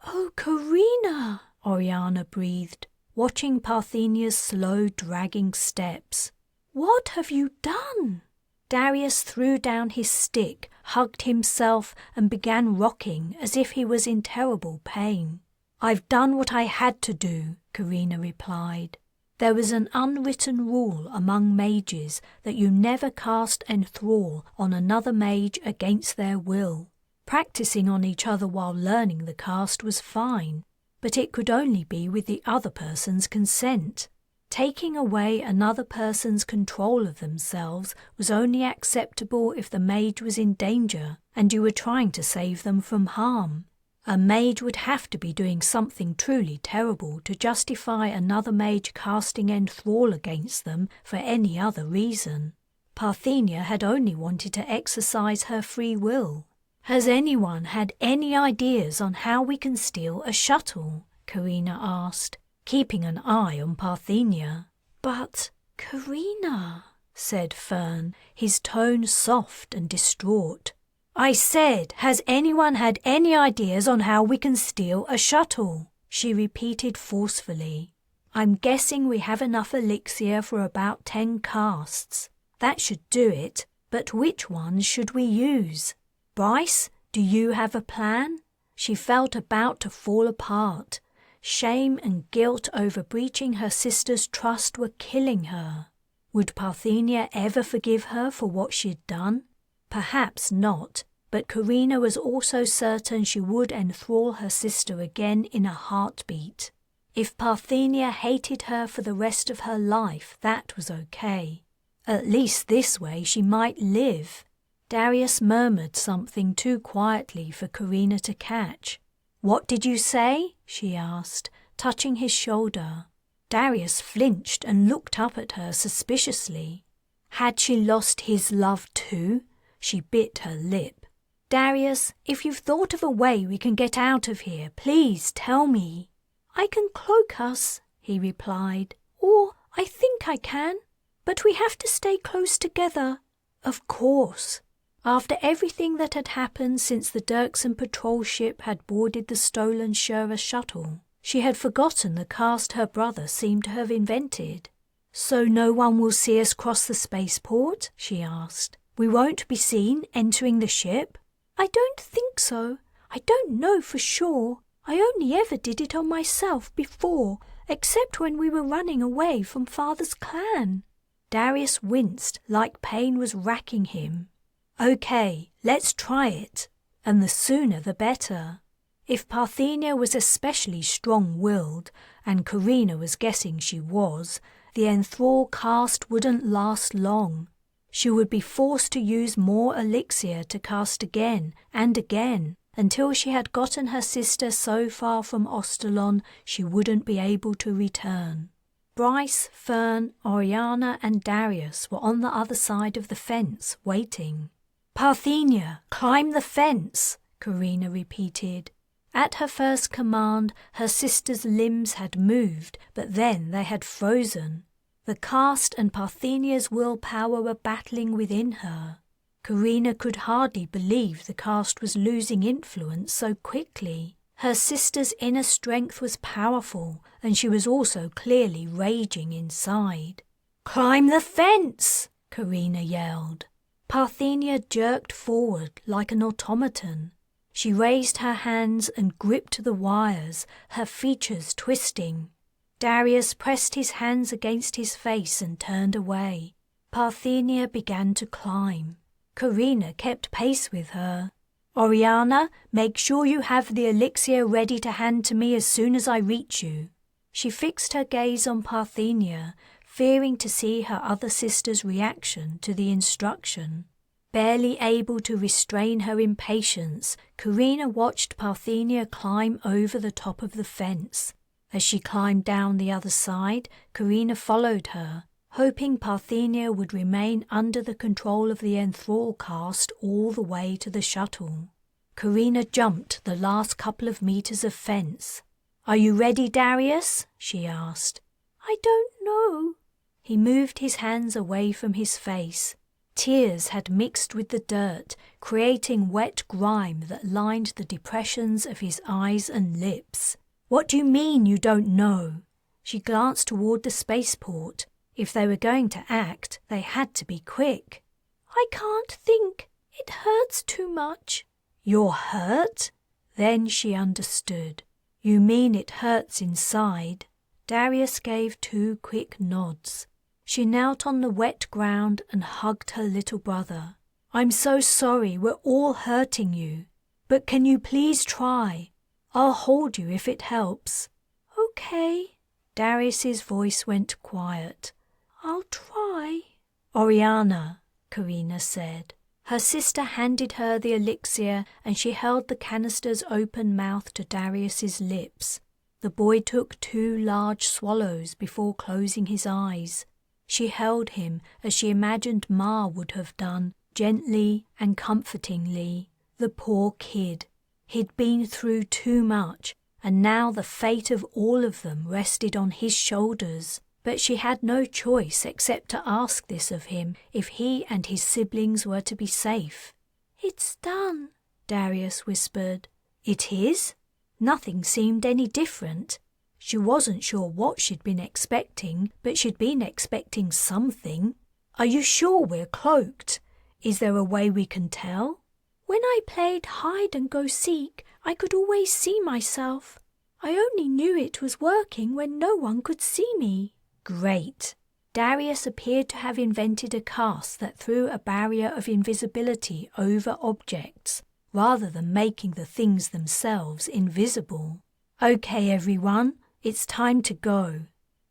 "Oh, Carina!" Oriana breathed, watching Parthenia's slow, dragging steps. "What have you done?" Darius threw down his stick, hugged himself, and began rocking as if he was in terrible pain. "I've done what I had to do," Carina replied. There was an unwritten rule among mages that you never cast enthrall on another mage against their will. Practicing on each other while learning the cast was fine, but it could only be with the other person's consent. Taking away another person's control of themselves was only acceptable if the mage was in danger and you were trying to save them from harm. A mage would have to be doing something truly terrible to justify another mage casting enthrall against them for any other reason. Parthenia had only wanted to exercise her free will. "Has anyone had any ideas on how we can steal a shuttle?" Carina asked, keeping an eye on Parthenia. "But, Carina," said Fern, his tone soft and distraught. "I said, has anyone had any ideas on how we can steal a shuttle?" she repeated forcefully. "I'm guessing we have enough elixir for about 10 casts. That should do it, but which ones should we use? Bryce, do you have a plan?" She felt about to fall apart. Shame and guilt over breaching her sister's trust were killing her. Would Parthenia ever forgive her for what she'd done? Perhaps not, but Carina was also certain she would enthrall her sister again in a heartbeat. If Parthenia hated her for the rest of her life, that was okay. At least this way she might live. Darius murmured something too quietly for Carina to catch. "What did you say?" she asked, touching his shoulder. Darius flinched and looked up at her suspiciously. Had she lost his love too? She bit her lip. Darius, if you've thought of a way we can get out of here, please tell me. I can cloak us, he replied. Or I think I can. But we have to stay close together. Of course. After everything that had happened since the Dirksen patrol ship had boarded the stolen Shura shuttle, she had forgotten the cast her brother seemed to have invented. So no one will see us cross the spaceport? She asked. We won't be seen entering the ship? I don't think so. I don't know for sure. I only ever did it on myself before, except when we were running away from Father's clan. Darius winced like pain was racking him. Okay, let's try it, and the sooner the better. If Parthenia was especially strong-willed, and Carina was guessing she was, the enthrall cast wouldn't last long. She would be forced to use more elixir to cast again and again, until she had gotten her sister so far from Ostalon she wouldn't be able to return. Bryce, Fern, Oriana and Darius were on the other side of the fence, waiting. Parthenia, climb the fence, Carina repeated. At her first command, her sister's limbs had moved, but then they had frozen. The cast and Parthenia's willpower were battling within her. Carina could hardly believe the cast was losing influence so quickly. Her sister's inner strength was powerful, and she was also clearly raging inside. Climb the fence, Carina yelled. Parthenia jerked forward like an automaton. She raised her hands and gripped the wires, her features twisting. Darius pressed his hands against his face and turned away. Parthenia began to climb. Carina kept pace with her. Oriana, make sure you have the elixir ready to hand to me as soon as I reach you. She fixed her gaze on Parthenia, fearing to see her other sister's reaction to the instruction. Barely able to restrain her impatience, Carina watched Parthenia climb over the top of the fence. As she climbed down the other side, Carina followed her, hoping Parthenia would remain under the control of the enthrall cast all the way to the shuttle. Carina jumped the last couple of meters of fence. Are you ready, Darius? She asked. I don't know. He moved his hands away from his face. Tears had mixed with the dirt, creating wet grime that lined the depressions of his eyes and lips. What do you mean you don't know? She glanced toward the spaceport. If they were going to act, they had to be quick. I can't think. It hurts too much. You're hurt? Then she understood. You mean it hurts inside? Darius gave 2 quick nods. She knelt on the wet ground and hugged her little brother. I'm so sorry we're all hurting you. But can you please try? I'll hold you if it helps. Okay. Darius's voice went quiet. I'll try. Oriana, Carina said. Her sister handed her the elixir and she held the canister's open mouth to Darius's lips. The boy took 2 large swallows before closing his eyes. She held him as she imagined Ma would have done, gently and comfortingly. The poor kid. He'd been through too much, and now the fate of all of them rested on his shoulders. But she had no choice except to ask this of him if he and his siblings were to be safe. It's done, Darius whispered. It is? Nothing seemed any different. She wasn't sure what she'd been expecting, but she'd been expecting something. Are you sure we're cloaked? Is there a way we can tell? When I played hide and go seek, I could always see myself. I only knew it was working when no one could see me. Great. Darius appeared to have invented a cast that threw a barrier of invisibility over objects, rather than making the things themselves invisible. Okay, everyone, it's time to go.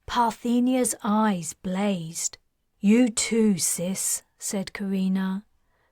Parthenia's eyes blazed. You too, sis, said Carina.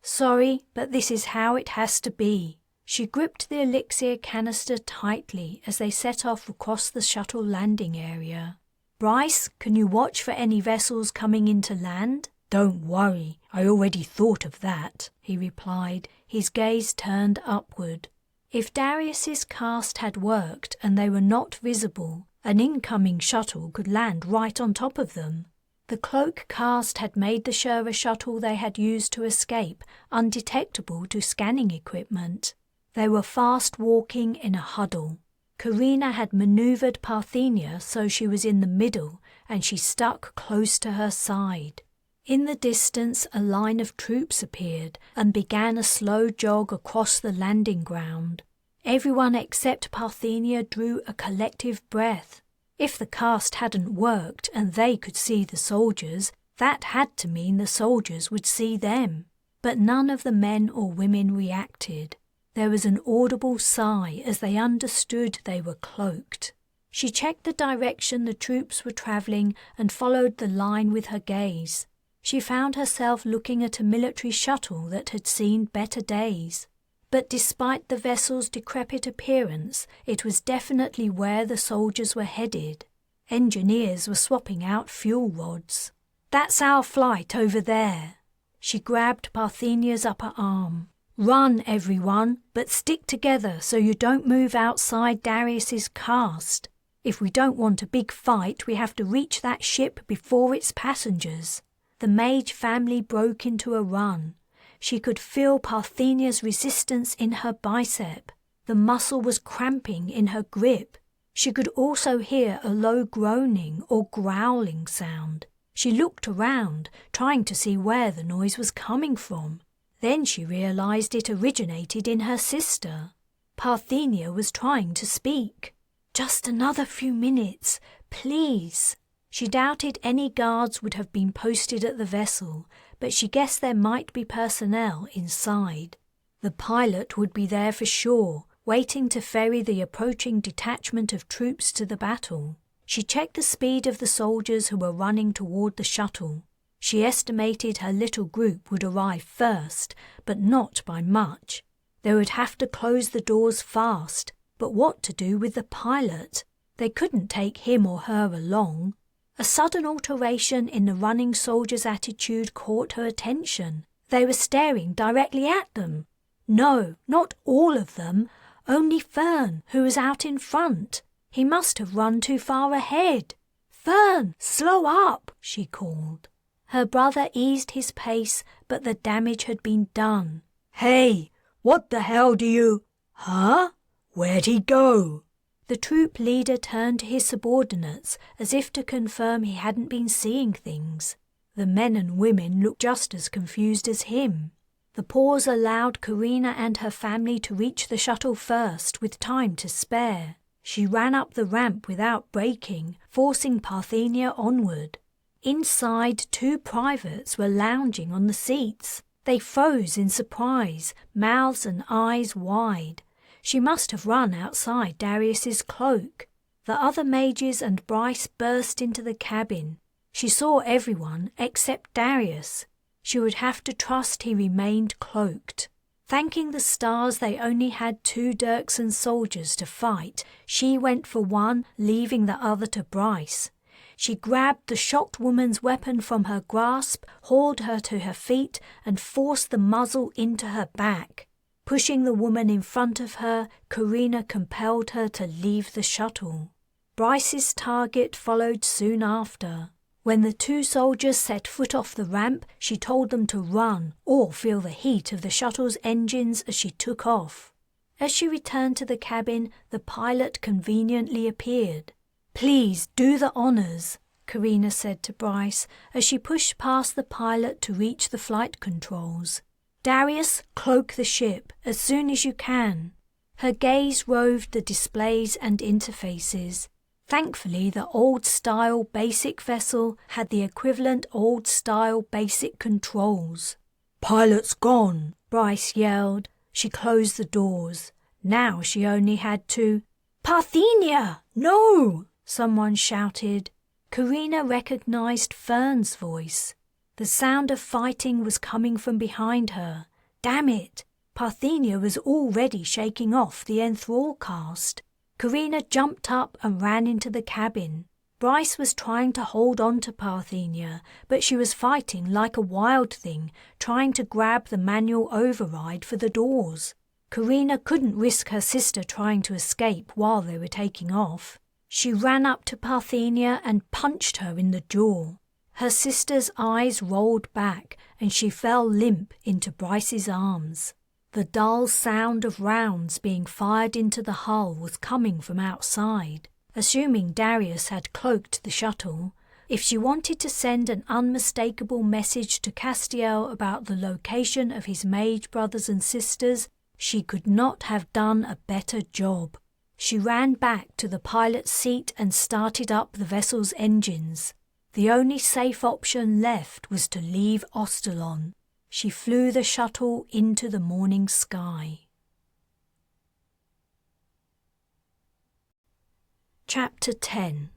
Sorry, but this is how it has to be. She gripped the elixir canister tightly as they set off across the shuttle landing area. Bryce, can you watch for any vessels coming into land? Don't worry, I already thought of that, he replied, his gaze turned upward. If Darius's cast had worked and they were not visible, an incoming shuttle could land right on top of them. The cloak cast had made the Shura shuttle they had used to escape undetectable to scanning equipment. They were fast walking in a huddle. Carina had manoeuvred Parthenia so she was in the middle and she stuck close to her side. In the distance, a line of troops appeared and began a slow jog across the landing ground. Everyone except Parthenia drew a collective breath. If the cast hadn't worked and they could see the soldiers, that had to mean the soldiers would see them. But none of the men or women reacted. There was an audible sigh as they understood they were cloaked. She checked the direction the troops were travelling and followed the line with her gaze. She found herself looking at a military shuttle that had seen better days. But despite the vessel's decrepit appearance, it was definitely where the soldiers were headed. Engineers were swapping out fuel rods. "That's our flight over there." She grabbed Parthenia's upper arm. "Run, everyone, but stick together so you don't move outside Darius's cast. If we don't want a big fight, we have to reach that ship before its passengers." The Mage family broke into a run. She could feel Parthenia's resistance in her bicep. The muscle was cramping in her grip. She could also hear a low groaning or growling sound. She looked around, trying to see where the noise was coming from. Then she realized it originated in her sister. Parthenia was trying to speak. "Just another few minutes, please." She doubted any guards would have been posted at the vessel, but she guessed there might be personnel inside. The pilot would be there for sure, waiting to ferry the approaching detachment of troops to the battle. She checked the speed of the soldiers who were running toward the shuttle. She estimated her little group would arrive first, but not by much. They would have to close the doors fast, but what to do with the pilot? They couldn't take him or her along. A sudden alteration in the running soldiers' attitude caught her attention. They were staring directly at them. No, not all of them, only Fern, who was out in front. He must have run too far ahead. "Fern, slow up," she called. Her brother eased his pace, but the damage had been done. "Hey, what the hell do you... Huh? Where'd he go?" The troop leader turned to his subordinates as if to confirm he hadn't been seeing things. The men and women looked just as confused as him. The pause allowed Carina and her family to reach the shuttle first with time to spare. She ran up the ramp without braking, forcing Parthenia onward. Inside, 2 privates were lounging on the seats. They froze in surprise, mouths and eyes wide. She must have run outside Darius's cloak. The other mages and Bryce burst into the cabin. She saw everyone except Darius. She would have to trust he remained cloaked. Thanking the stars they only had 2 Dirksen soldiers to fight, she went for one, leaving the other to Bryce. She grabbed the shocked woman's weapon from her grasp, hauled her to her feet, and forced the muzzle into her back. Pushing the woman in front of her, Carina compelled her to leave the shuttle. Bryce's target followed soon after. When the 2 soldiers set foot off the ramp, she told them to run or feel the heat of the shuttle's engines as she took off. As she returned to the cabin, the pilot conveniently appeared. "Please do the honours," Carina said to Bryce as she pushed past the pilot to reach the flight controls. "Darius, cloak the ship as soon as you can." Her gaze roved the displays and interfaces. Thankfully, the old-style basic vessel had the equivalent old-style basic controls. "Pilot's gone," Bryce yelled. She closed the doors. Now she only had to... "Parthenia! No!" someone shouted. Carina recognized Fern's voice. The sound of fighting was coming from behind her. Damn it! Parthenia was already shaking off the enthrall cast. Carina jumped up and ran into the cabin. Bryce was trying to hold on to Parthenia, but she was fighting like a wild thing, trying to grab the manual override for the doors. Carina couldn't risk her sister trying to escape while they were taking off. She ran up to Parthenia and punched her in the jaw. Her sister's eyes rolled back and she fell limp into Bryce's arms. The dull sound of rounds being fired into the hull was coming from outside. Assuming Darius had cloaked the shuttle, if she wanted to send an unmistakable message to Castiel about the location of his mage brothers and sisters, she could not have done a better job. She ran back to the pilot's seat and started up the vessel's engines. The only safe option left was to leave Ostalon. She flew the shuttle into the morning sky. Chapter 10.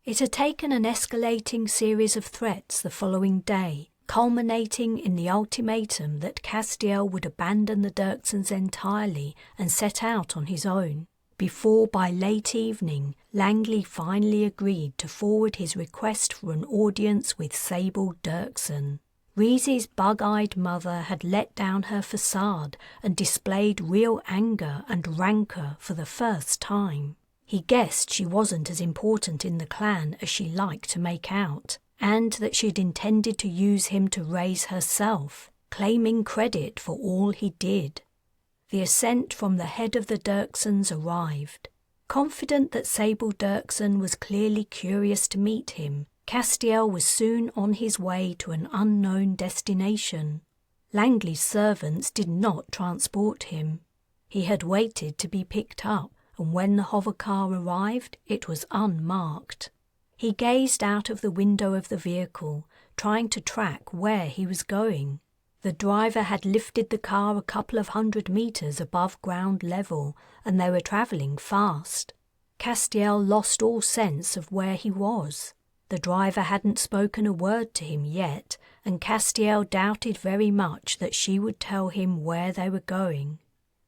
It had taken an escalating series of threats the following day, culminating in the ultimatum that Castiel would abandon the Dirksons entirely and set out on his own, before by late evening Langley finally agreed to forward his request for an audience with Sable Dirkson. Reezy's bug-eyed mother had let down her facade and displayed real anger and rancour for the first time. He guessed she wasn't as important in the clan as she liked to make out, and that she'd intended to use him to raise herself, claiming credit for all he did. The ascent from the head of the Dirksons arrived. Confident that Sable Dirkson was clearly curious to meet him, Castiel was soon on his way to an unknown destination. Langley's servants did not transport him. He had waited to be picked up, and when the hovercar arrived, it was unmarked. He gazed out of the window of the vehicle, trying to track where he was going. The driver had lifted the car a couple of 100 meters above ground level, and they were travelling fast. Castiel lost all sense of where he was. The driver hadn't spoken a word to him yet, and Castiel doubted very much that she would tell him where they were going.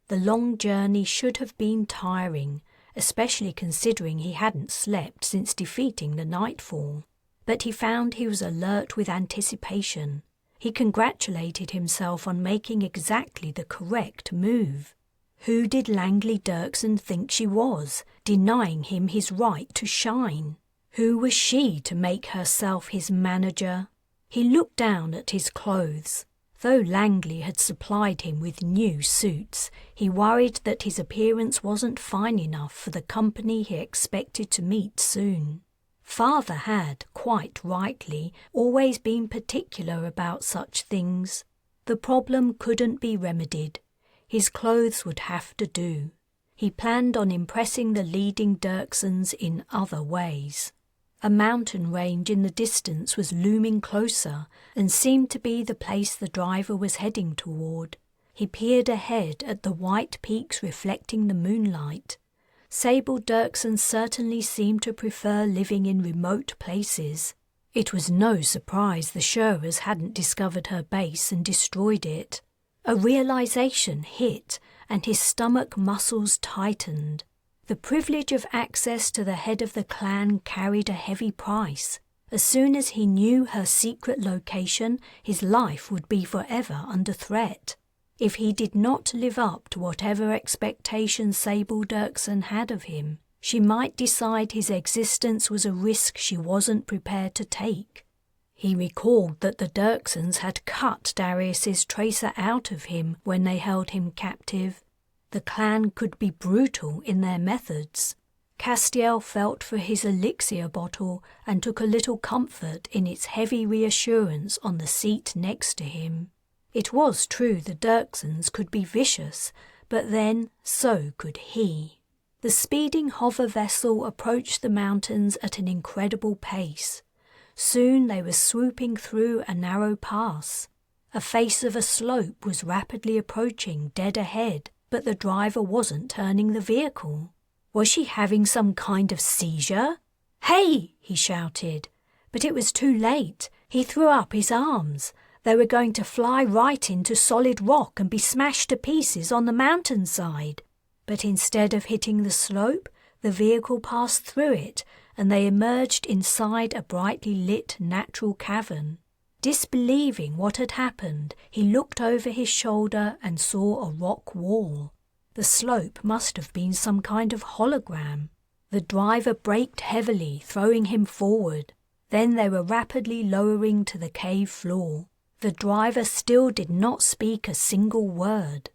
The long journey should have been tiring, especially considering he hadn't slept since defeating the Nightfall. But he found he was alert with anticipation. He congratulated himself on making exactly the correct move. Who did Langley Dirkson think she was, denying him his right to shine? Who was she to make herself his manager? He looked down at his clothes. Though Langley had supplied him with new suits, he worried that his appearance wasn't fine enough for the company he expected to meet soon. Father had, quite rightly, always been particular about such things. The problem couldn't be remedied. His clothes would have to do. He planned on impressing the leading Dirksons in other ways. A mountain range in the distance was looming closer and seemed to be the place the driver was heading toward. He peered ahead at the white peaks reflecting the moonlight. Sable Dirkson certainly seemed to prefer living in remote places. It was no surprise the Shurers hadn't discovered her base and destroyed it. A realization hit, and his stomach muscles tightened. The privilege of access to the head of the clan carried a heavy price. As soon as he knew her secret location, his life would be forever under threat. If he did not live up to whatever expectations Sable Dirkson had of him, she might decide his existence was a risk she wasn't prepared to take. He recalled that the Dirksons had cut Darius's tracer out of him when they held him captive. The clan could be brutal in their methods. Castiel felt for his elixir bottle and took a little comfort in its heavy reassurance on the seat next to him. It was true the Dirksons could be vicious, but then so could he. The speeding hover vessel approached the mountains at an incredible pace. Soon they were swooping through a narrow pass. A face of a slope was rapidly approaching dead ahead, but the driver wasn't turning the vehicle. Was she having some kind of seizure? "Hey!" he shouted. But it was too late. He threw up his arms. They were going to fly right into solid rock and be smashed to pieces on the mountainside. But instead of hitting the slope, the vehicle passed through it, and they emerged inside a brightly lit natural cavern. Disbelieving what had happened, he looked over his shoulder and saw a rock wall. The slope must have been some kind of hologram. The driver braked heavily, throwing him forward. Then they were rapidly lowering to the cave floor. The driver still did not speak a single word.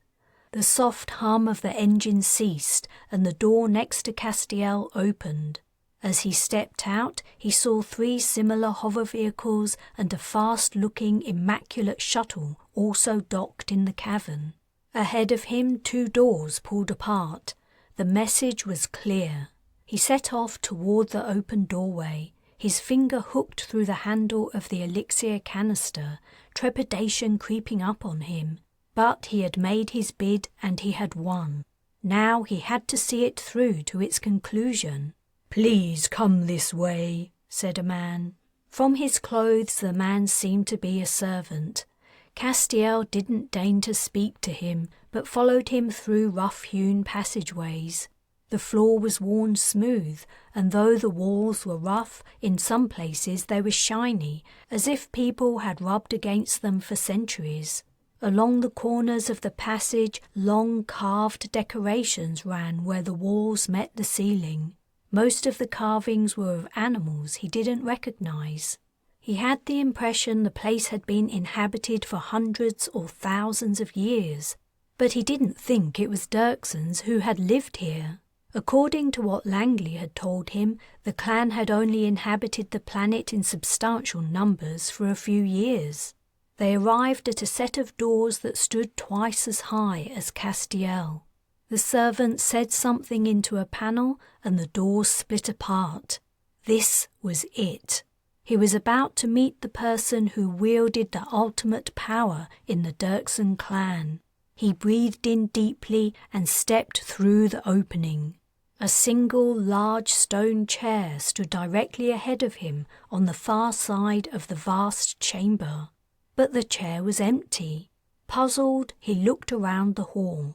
The soft hum of the engine ceased, and the door next to Castiel opened. As he stepped out, he saw 3 similar hover vehicles and a fast-looking, immaculate shuttle also docked in the cavern. Ahead of him, 2 doors pulled apart. The message was clear. He set off toward the open doorway, his finger hooked through the handle of the elixir canister, trepidation creeping up on him. But he had made his bid and he had won. Now he had to see it through to its conclusion. "Please come this way," said a man. From his clothes the man seemed to be a servant. Castiel didn't deign to speak to him, but followed him through rough-hewn passageways. The floor was worn smooth, and though the walls were rough, in some places they were shiny, as if people had rubbed against them for centuries. Along the corners of the passage, long carved decorations ran where the walls met the ceiling. Most of the carvings were of animals he didn't recognize. He had the impression the place had been inhabited for hundreds or thousands of years, but he didn't think it was Dirksons who had lived here. According to what Langley had told him, the clan had only inhabited the planet in substantial numbers for a few years. They arrived at a set of doors that stood twice as high as Castiel. The servant said something into a panel and the doors split apart. This was it. He was about to meet the person who wielded the ultimate power in the Dirkson clan. He breathed in deeply and stepped through the opening. A single large stone chair stood directly ahead of him on the far side of the vast chamber. But the chair was empty. Puzzled, he looked around the hall.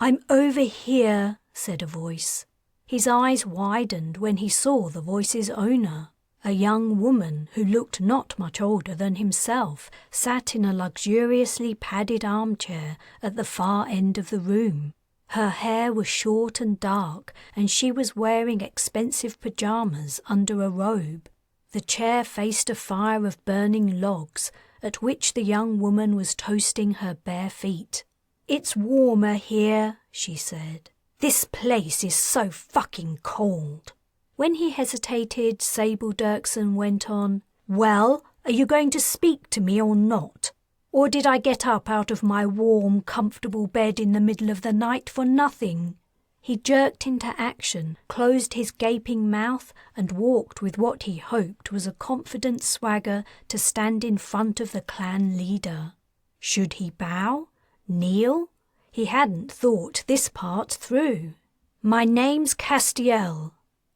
"I'm over here," said a voice. His eyes widened when he saw the voice's owner. A young woman who looked not much older than himself sat in a luxuriously padded armchair at the far end of the room. Her hair was short and dark, and she was wearing expensive pajamas under a robe. The chair faced a fire of burning logs, at which the young woman was toasting her bare feet. "It's warmer here," she said. "This place is so fucking cold." When he hesitated, Sable Dirkson went on, "Well, are you going to speak to me or not? Or did I get up out of my warm, comfortable bed in the middle of the night for nothing?" He jerked into action, closed his gaping mouth, and walked with what he hoped was a confident swagger to stand in front of the clan leader. Should he bow? Kneel? He hadn't thought this part through. "My name's Castiel.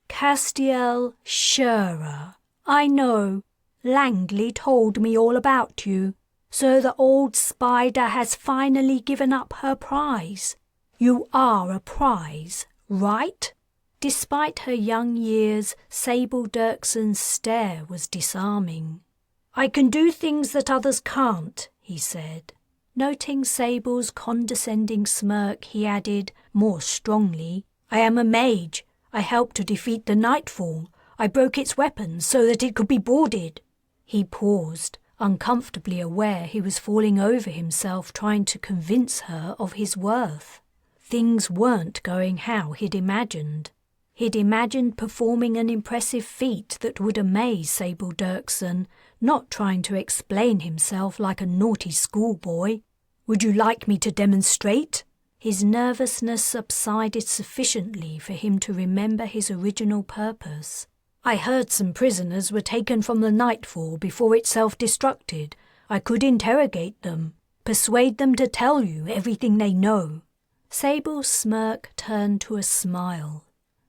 Castiel Scherer. I know. Langley told me all about you. So the old spider has finally given up her prize. You are a prize, right?" Despite her young years, Sable Dirkson's stare was disarming. "I can do things that others can't," he said. Noting Sable's condescending smirk, he added, more strongly, "I am a mage. I helped to defeat the Nightfall. I broke its weapons so that it could be boarded." He paused, uncomfortably aware he was falling over himself trying to convince her of his worth. Things weren't going how he'd imagined. He'd imagined performing an impressive feat that would amaze Sable Dirkson, not trying to explain himself like a naughty schoolboy. "Would you like me to demonstrate?" His nervousness subsided sufficiently for him to remember his original purpose. "I heard some prisoners were taken from the Nightfall before it self-destructed. I could interrogate them, persuade them to tell you everything they know." Sable's smirk turned to a smile.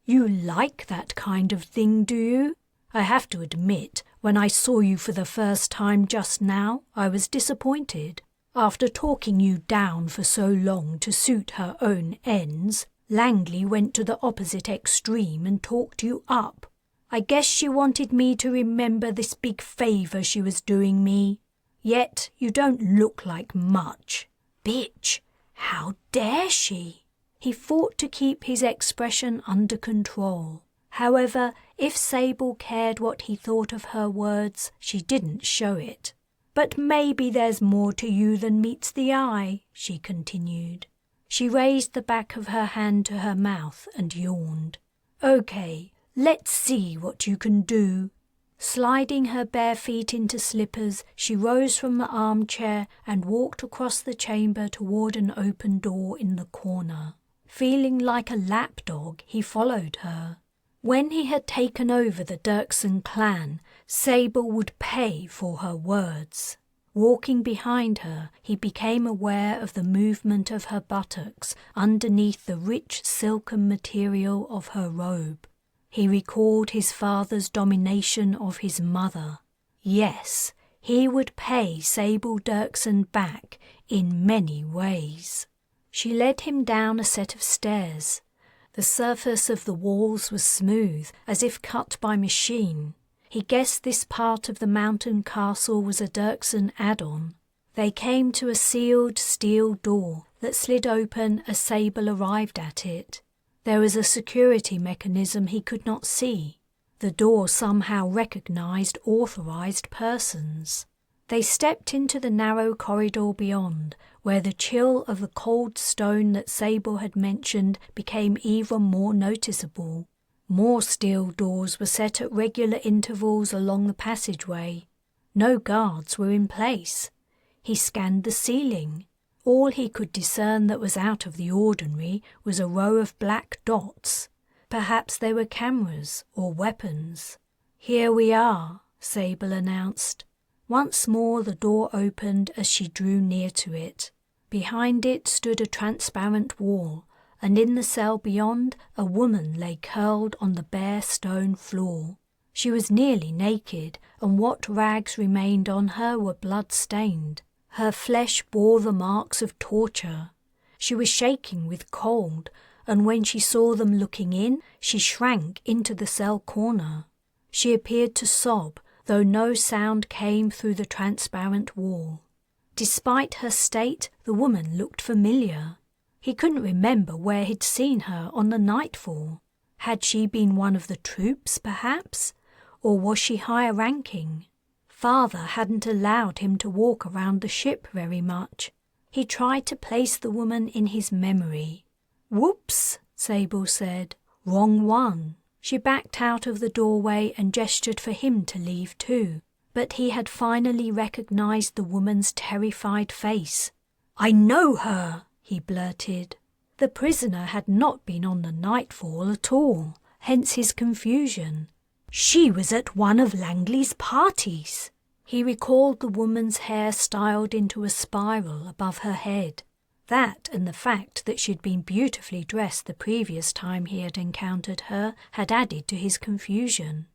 "You like that kind of thing, do you? I have to admit, when I saw you for the first time just now, I was disappointed. After talking you down for so long to suit her own ends, Langley went to the opposite extreme and talked you up. I guess she wanted me to remember this big favour she was doing me. Yet you don't look like much. Bitch, how dare she? He fought to keep his expression under control. However, if Sable cared what he thought of her words, she didn't show it. But maybe there's more to you than meets the eye, she continued. She raised the back of her hand to her mouth and yawned. Okay, let's see what you can do. Sliding her bare feet into slippers, she rose from the armchair and walked across the chamber toward an open door in the corner. Feeling like a lapdog, he followed her. When he had taken over the Dirksen clan, Sable would pay for her words. Walking behind her, he became aware of the movement of her buttocks underneath the rich silken material of her robe. He recalled his father's domination of his mother. Yes, he would pay Sable Dirksen back in many ways. She led him down a set of stairs. The surface of the walls was smooth, as if cut by machine. He guessed this part of the mountain castle was a Dirksen add-on. They came to a sealed steel door that slid open as Sable arrived at it. There was a security mechanism he could not see. The door somehow recognized authorized persons. They stepped into the narrow corridor beyond, where the chill of the cold stone that Sable had mentioned became even more noticeable. More steel doors were set at regular intervals along the passageway. No guards were in place. He scanned the ceiling. All he could discern that was out of the ordinary was a row of black dots. Perhaps they were cameras or weapons. "Here we are," Sable announced. Once more the door opened as she drew near to it. Behind it stood a transparent wall, and in the cell beyond a woman lay curled on the bare stone floor. She was nearly naked, and what rags remained on her were blood-stained. Her flesh bore the marks of torture. She was shaking with cold, and when she saw them looking in, she shrank into the cell corner. She appeared to sob, though no sound came through the transparent wall. Despite her state, the woman looked familiar. He couldn't remember where he'd seen her on the nightfall. Had she been one of the troops, perhaps? Or was she higher ranking? Father hadn't allowed him to walk around the ship very much. He tried to place the woman in his memory. "Whoops," Sable said. "Wrong one." She backed out of the doorway and gestured for him to leave too. But he had finally recognized the woman's terrified face. "I know her," he blurted. The prisoner had not been on the nightfall at all, hence his confusion. She was at one of Langley's parties. He recalled the woman's hair styled into a spiral above her head. That and the fact that she'd been beautifully dressed the previous time he had encountered her had added to his confusion.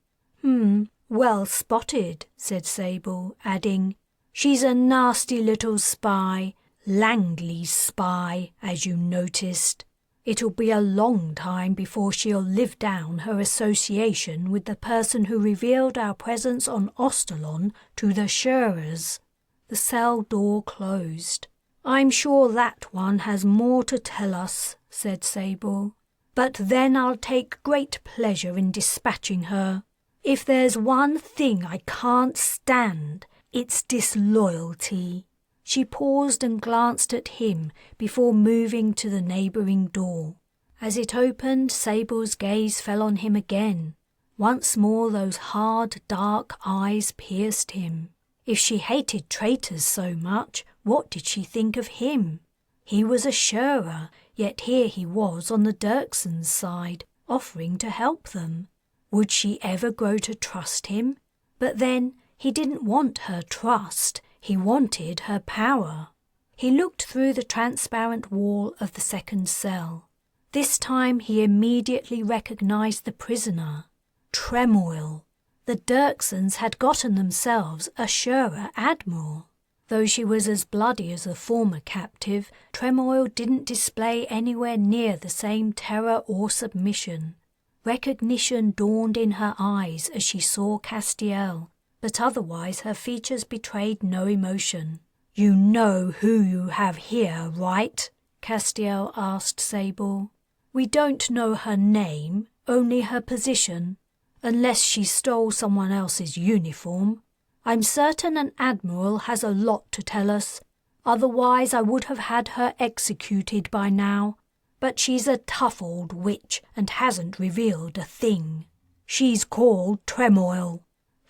Well spotted," said Sable, adding, "She's a nasty little spy, Langley's spy, as you noticed. It'll be a long time before she'll live down her association with the person who revealed our presence on Ostalon to the Shearers." The cell door closed. "I'm sure that one has more to tell us," said Sable. "But then I'll take great pleasure in dispatching her. If there's one thing I can't stand, it's disloyalty." She paused and glanced at him before moving to the neighbouring door. As it opened, Sable's gaze fell on him again. Once more those hard, dark eyes pierced him. If she hated traitors so much, what did she think of him? He was a Shearer, yet here he was on the Dirksen's side, offering to help them. Would she ever grow to trust him? But then, he didn't want her trust. He wanted her power. He looked through the transparent wall of the second cell. This time he immediately recognized the prisoner. Tremoil. The Dirksens had gotten themselves a Shearer admiral. Though she was as bloody as the former captive, Tremoil didn't display anywhere near the same terror or submission. Recognition dawned in her eyes as she saw Castiel, but otherwise her features betrayed no emotion. "You know who you have here, right?" Castiel asked Sable. "We don't know her name, only her position, unless she stole someone else's uniform. I'm certain an admiral has a lot to tell us, otherwise I would have had her executed by now. But she's a tough old witch and hasn't revealed a thing. She's called Tremoil."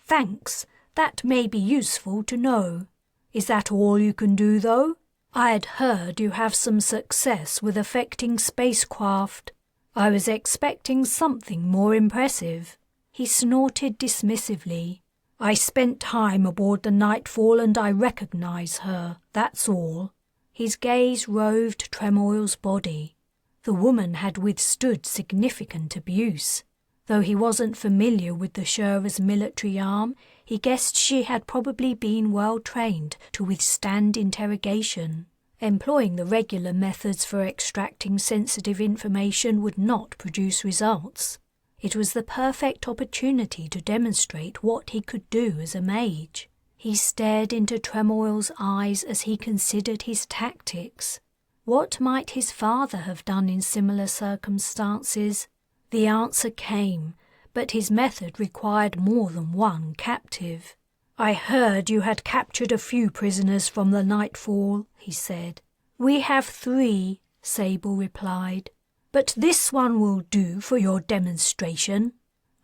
"Thanks, that may be useful to know. Is that all you can do, though? I had heard you have some success with affecting spacecraft. I was expecting something more impressive." He snorted dismissively. "I spent time aboard the Nightfall and I recognize her, that's all." His gaze roved Tremoil's body. The woman had withstood significant abuse. Though he wasn't familiar with the Shura's military arm, he guessed she had probably been well trained to withstand interrogation. Employing the regular methods for extracting sensitive information would not produce results. It was the perfect opportunity to demonstrate what he could do as a mage. He stared into Tremoil's eyes as he considered his tactics. What might his father have done in similar circumstances? The answer came, but his method required more than one captive. "I heard you had captured a few prisoners from the Nightfall," he said. "We have 3, Sable replied. "But this one will do for your demonstration.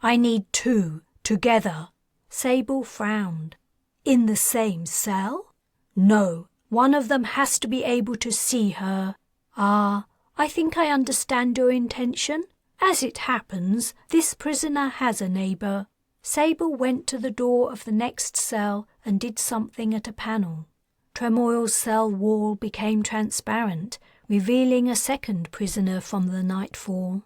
I need 2, together." Sable frowned. "In the same cell?" "No. One of them has to be able to see her." "Ah, I think I understand your intention. As it happens, this prisoner has a neighbour." Sable went to the door of the next cell and did something at a panel. Tremoil's cell wall became transparent, revealing a second prisoner from the Nightfall.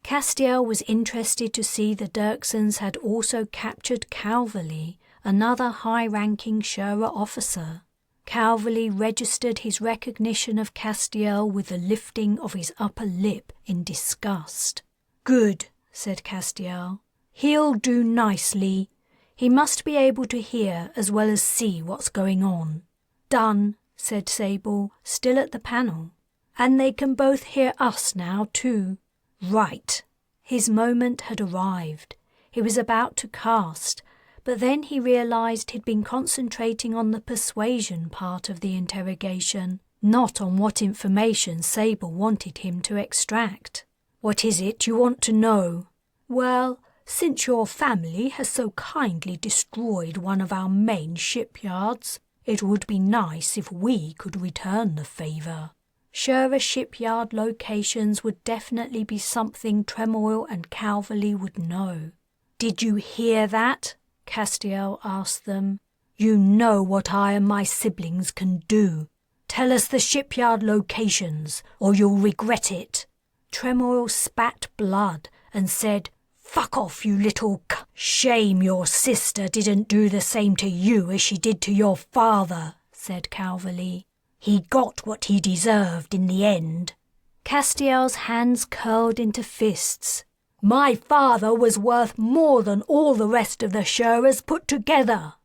Castiel was interested to see the Dirksons had also captured Calverley, another high-ranking Shura officer. Calverley registered his recognition of Castiel with the lifting of his upper lip in disgust. "Good," said Castiel. "He'll do nicely. He must be able to hear as well as see what's going on." "Done," said Sable, still at the panel. "And they can both hear us now, too." "Right." His moment had arrived. He was about to cast, but then he realized he'd been concentrating on the persuasion part of the interrogation, not on what information Sable wanted him to extract. "What is it you want to know?" "Well, since your family has so kindly destroyed one of our main shipyards, it would be nice if we could return the favour." Shura shipyard locations would definitely be something Tremoil and Calverley would know. "Did you hear that?" Castiel asked them. "You know what I and my siblings can do. Tell us the shipyard locations, or you'll regret it." Tremoil spat blood and said, "Fuck off, you little c*." "Shame your sister didn't do the same to you as she did to your father," said Calverley. "He got what he deserved in the end." Castiel's hands curled into fists. "My father was worth more than all the rest of the Shuras put together."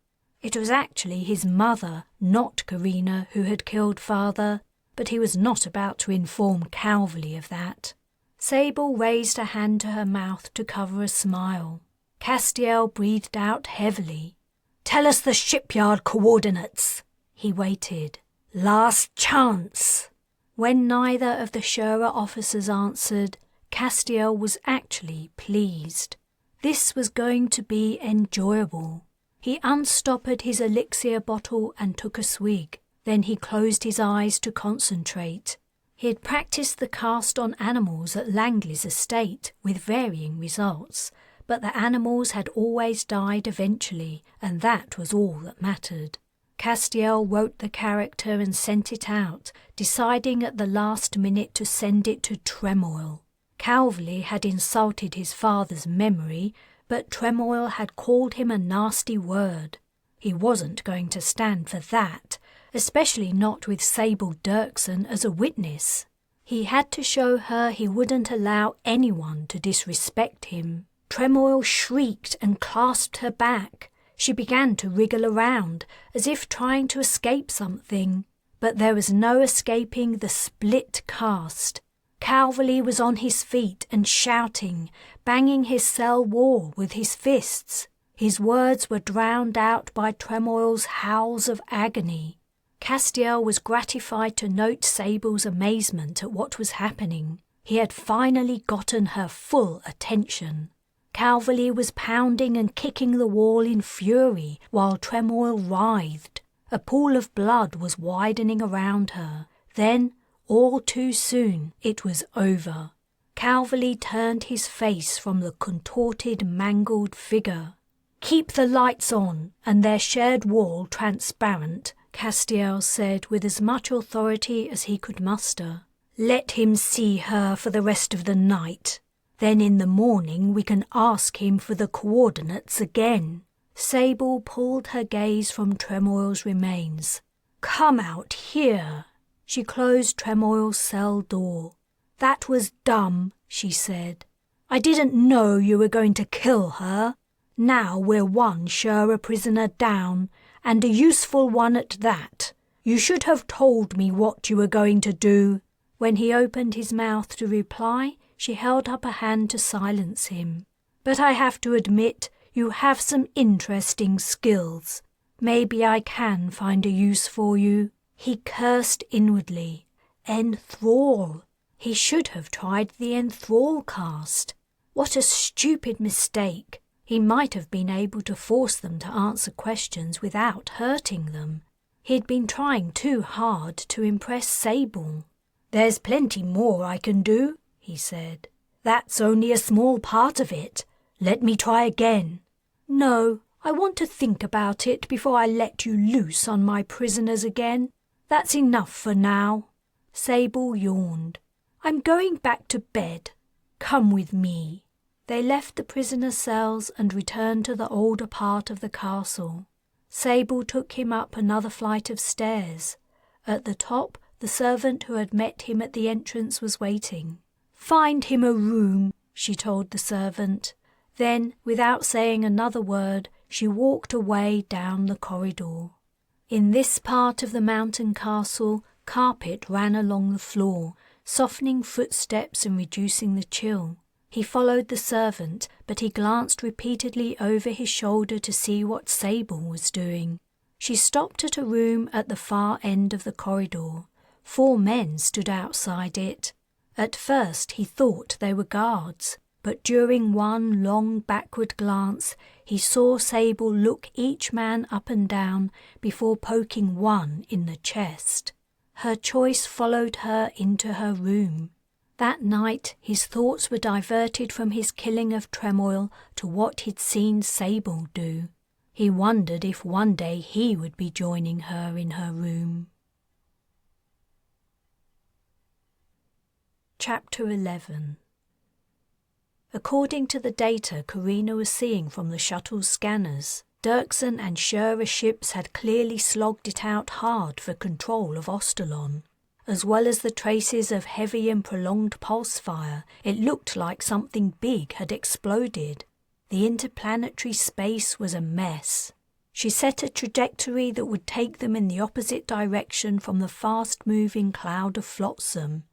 It was actually his mother, not Carina, who had killed father, but he was not about to inform Calverley of that. Sable raised a hand to her mouth to cover a smile. Castiel breathed out heavily. "Tell us the shipyard coordinates." He waited. "Last chance." When neither of the Shura officers answered, Castiel was actually pleased. This was going to be enjoyable. He unstoppered his elixir bottle and took a swig. Then he closed his eyes to concentrate. He had practiced the cast on animals at Langley's estate with varying results, but the animals had always died eventually, and that was all that mattered. Castiel wrote the character and sent it out, deciding at the last minute to send it to Tremoil. Calverley had insulted his father's memory, but Tremoil had called him a nasty word. He wasn't going to stand for that, especially not with Sable Dirkson as a witness. He had to show her he wouldn't allow anyone to disrespect him. Tremoil shrieked and clasped her back. She began to wriggle around, as if trying to escape something. But there was no escaping the split cast. Calverley was on his feet and shouting, banging his cell wall with his fists. His words were drowned out by Tremoil's howls of agony. Castiel was gratified to note Sable's amazement at what was happening. He had finally gotten her full attention. Calverley was pounding and kicking the wall in fury while Tremoil writhed. A pool of blood was widening around her. Then, all too soon, it was over. Calverley turned his face from the contorted, mangled figure. "Keep the lights on and their shared wall transparent," Castiel said with as much authority as he could muster. "Let him see her for the rest of the night. Then in the morning we can ask him for the coordinates again." Sable pulled her gaze from Tremoil's remains. "Come out here." She closed Tremoil's cell door. "That was dumb," she said. "I didn't know you were going to kill her. Now we're one Shura prisoner down, and a useful one at that. You should have told me what you were going to do." When he opened his mouth to reply, she held up a hand to silence him. "But I have to admit, you have some interesting skills. Maybe I can find a use for you." He cursed inwardly. Enthrall. He should have tried the enthrall cast. What a stupid mistake. He might have been able to force them to answer questions without hurting them. He'd been trying too hard to impress Sable. "There's plenty more I can do," he said. "That's only a small part of it. Let me try again." "No, I want to think about it before I let you loose on my prisoners again. That's enough for now." Sable yawned. "I'm going back to bed. Come with me." They left the prisoner cells and returned to the older part of the castle. Sable took him up another flight of stairs. At the top, the servant who had met him at the entrance was waiting. "Find him a room," she told the servant. Then, without saying another word, she walked away down the corridor. In this part of the mountain castle, carpet ran along the floor, softening footsteps and reducing the chill. He followed the servant, but he glanced repeatedly over his shoulder to see what Sable was doing. She stopped at a room at the far end of the corridor. 4 men stood outside it. At first he thought they were guards, but during one long backward glance he saw Sable look each man up and down before poking one in the chest. Her choice followed her into her room. That night his thoughts were diverted from his killing of Tremoil to what he'd seen Sable do. He wondered if one day he would be joining her in her room. Chapter 11. According to the data Carina was seeing from the shuttle's scanners, Dirksen and Shura ships had clearly slogged it out hard for control of Ostalon. As well as the traces of heavy and prolonged pulse fire, it looked like something big had exploded. The interplanetary space was a mess. She set a trajectory that would take them in the opposite direction from the fast-moving cloud of flotsam.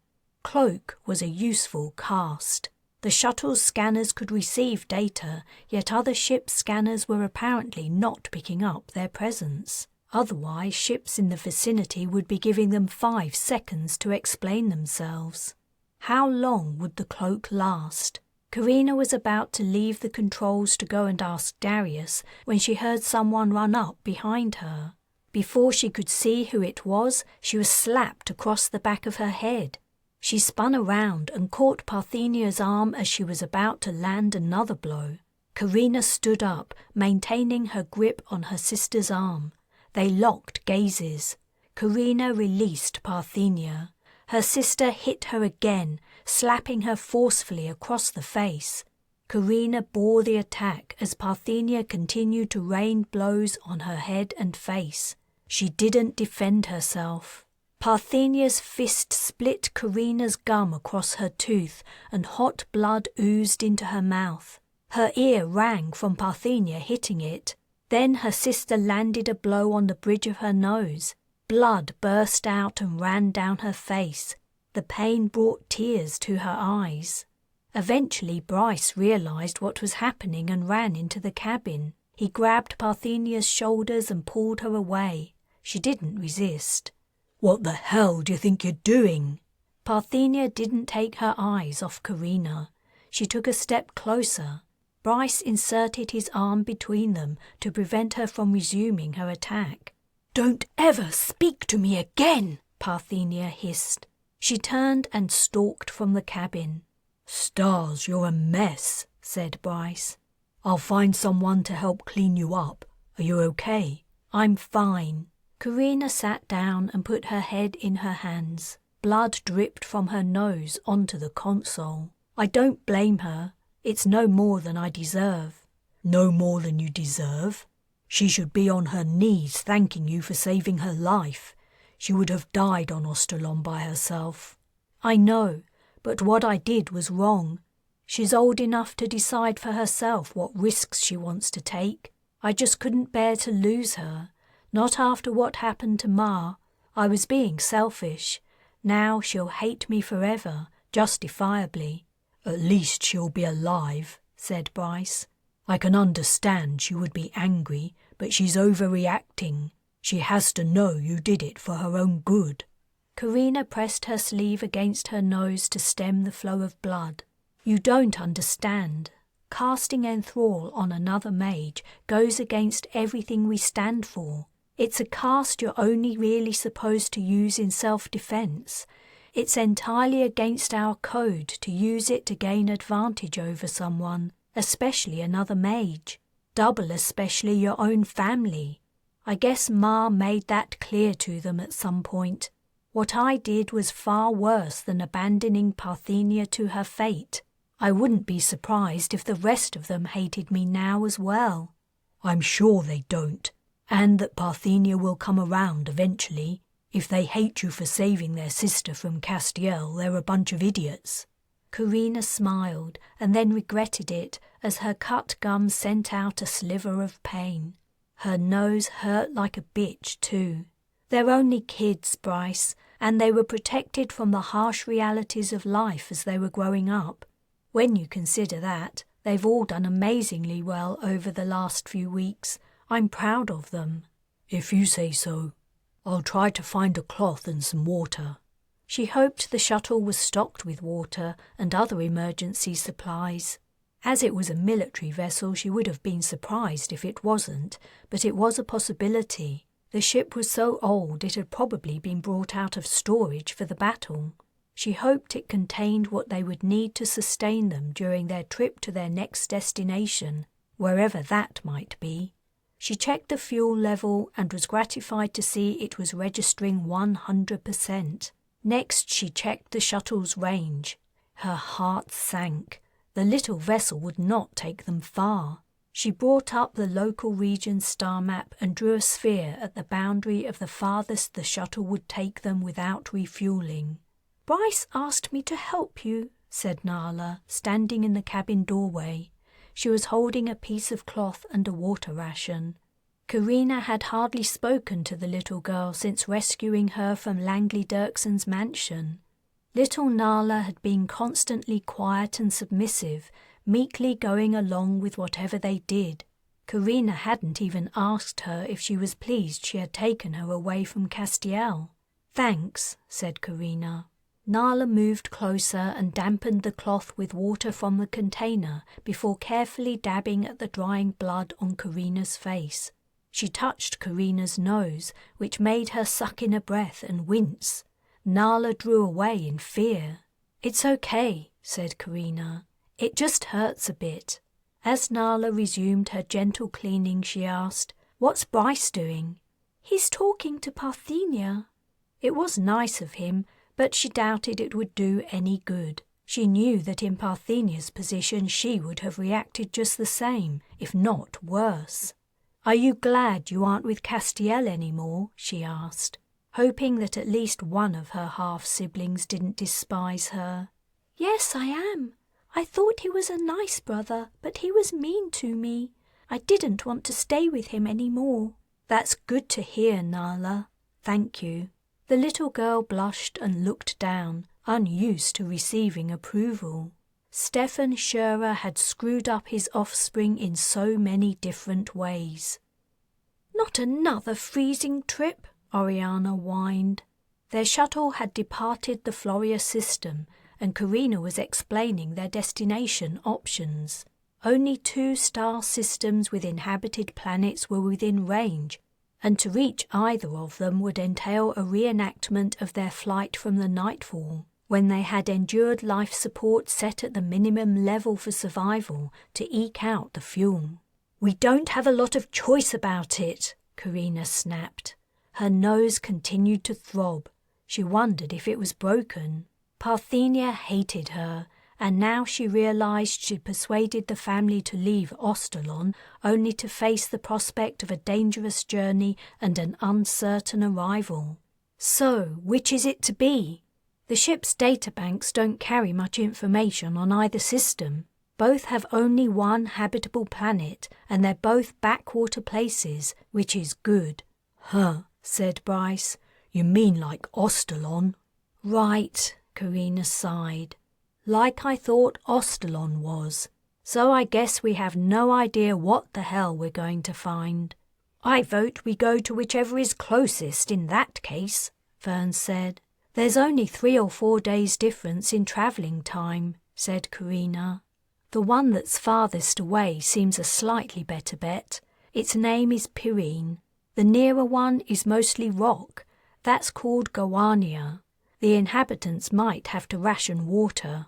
Cloak was a useful cast. The shuttle's scanners could receive data, yet other ships' scanners were apparently not picking up their presence. Otherwise, ships in the vicinity would be giving them 5 seconds to explain themselves. How long would the cloak last? Carina was about to leave the controls to go and ask Darius when she heard someone run up behind her. Before she could see who it was, she was slapped across the back of her head. She spun around and caught Parthenia's arm as she was about to land another blow. Carina stood up, maintaining her grip on her sister's arm. They locked gazes. Carina released Parthenia. Her sister hit her again, slapping her forcefully across the face. Carina bore the attack as Parthenia continued to rain blows on her head and face. She didn't defend herself. Parthenia's fist split Carina's gum across her tooth and hot blood oozed into her mouth. Her ear rang from Parthenia hitting it. Then her sister landed a blow on the bridge of her nose. Blood burst out and ran down her face. The pain brought tears to her eyes. Eventually Bryce realized what was happening and ran into the cabin. He grabbed Parthenia's shoulders and pulled her away. She didn't resist. "What the hell do you think you're doing?" Parthenia didn't take her eyes off Carina. She took a step closer. Bryce inserted his arm between them to prevent her from resuming her attack. "Don't ever speak to me again," Parthenia hissed. She turned and stalked from the cabin. "Stars, you're a mess," said Bryce. "I'll find someone to help clean you up. Are you okay?" "I'm fine." Carina sat down and put her head in her hands. Blood dripped from her nose onto the console. I don't blame her. It's no more than I deserve. "No more than you deserve? She should be on her knees thanking you for saving her life. She would have died on Ostalon by herself." "I know, but what I did was wrong. She's old enough to decide for herself what risks she wants to take. I just couldn't bear to lose her. Not after what happened to Ma. I was being selfish. Now she'll hate me forever, justifiably." "At least she'll be alive," said Bryce. "I can understand she would be angry, but she's overreacting. She has to know you did it for her own good." Carina pressed her sleeve against her nose to stem the flow of blood. "You don't understand. Casting enthrall on another mage goes against everything we stand for. It's a cast you're only really supposed to use in self-defense. It's entirely against our code to use it to gain advantage over someone, especially another mage. Double especially your own family. I guess Ma made that clear to them at some point. What I did was far worse than abandoning Parthenia to her fate. I wouldn't be surprised if the rest of them hated me now as well." "I'm sure they don't, and that Parthenia will come around eventually. If they hate you for saving their sister from Castiel, they're a bunch of idiots." Carina smiled and then regretted it as her cut gum sent out a sliver of pain. Her nose hurt like a bitch too. "They're only kids, Bryce, and they were protected from the harsh realities of life as they were growing up. When you consider that, they've all done amazingly well over the last few weeks. I'm proud of them." "If you say so. I'll try to find a cloth and some water." She hoped the shuttle was stocked with water and other emergency supplies. As it was a military vessel, she would have been surprised if it wasn't, but it was a possibility. The ship was so old it had probably been brought out of storage for the battle. She hoped it contained what they would need to sustain them during their trip to their next destination, wherever that might be. She checked the fuel level and was gratified to see it was registering 100%. Next, she checked the shuttle's range. Her heart sank. The little vessel would not take them far. She brought up the local region star map and drew a sphere at the boundary of the farthest the shuttle would take them without refueling. "Bryce asked me to help you," said Nala, standing in the cabin doorway. She was holding a piece of cloth and a water ration. Carina had hardly spoken to the little girl since rescuing her from Langley Dirkson's mansion. Little Nala had been constantly quiet and submissive, meekly going along with whatever they did. Carina hadn't even asked her if she was pleased she had taken her away from Castiel. "Thanks," said Carina. Nala moved closer and dampened the cloth with water from the container before carefully dabbing at the drying blood on Carina's face. She touched Carina's nose, which made her suck in a breath and wince. Nala drew away in fear. "It's okay," said Carina. "It just hurts a bit." As Nala resumed her gentle cleaning, she asked, "What's Bryce doing?" "He's talking to Parthenia." It was nice of him, but she doubted it would do any good. She knew that in Parthenia's position she would have reacted just the same, if not worse. "Are you glad you aren't with Castiel anymore?" she asked. hoping that at least one of her half-siblings didn't despise her. "Yes, I am. I thought he was a nice brother, but he was mean to me. I didn't want to stay with him any more." "That's good to hear, Nala. Thank you." The little girl blushed and looked down, unused to receiving approval. Stefan Scherer had screwed up his offspring in so many different ways. "Not another freezing trip," Oriana whined. Their shuttle had departed the Floria system, and Carina was explaining their destination options. Only 2 star systems with inhabited planets were within range, and to reach either of them would entail a reenactment of their flight from the Nightfall, when they had endured life support set at the minimum level for survival to eke out the fuel. "We don't have a lot of choice about it," Carina snapped. Her nose continued to throb. She wondered if it was broken. Parthenia hated her, and now she realized she'd persuaded the family to leave Ostalon only to face the prospect of a dangerous journey and an uncertain arrival. "So, which is it to be?" "The ship's databanks don't carry much information on either system. Both have only one habitable planet, and they're both backwater places, which is good." "Huh," said Bryce. "You mean like Ostalon?" "Right," Carina sighed. "Like I thought Ostalon was. So I guess we have no idea what the hell we're going to find." "I vote we go to whichever is closest in that case," Fern said. "There's only 3 or 4 days difference in travelling time," said Carina. "The one that's farthest away seems a slightly better bet. Its name is Pyrene. The nearer one is mostly rock. That's called Gowania. The inhabitants might have to ration water."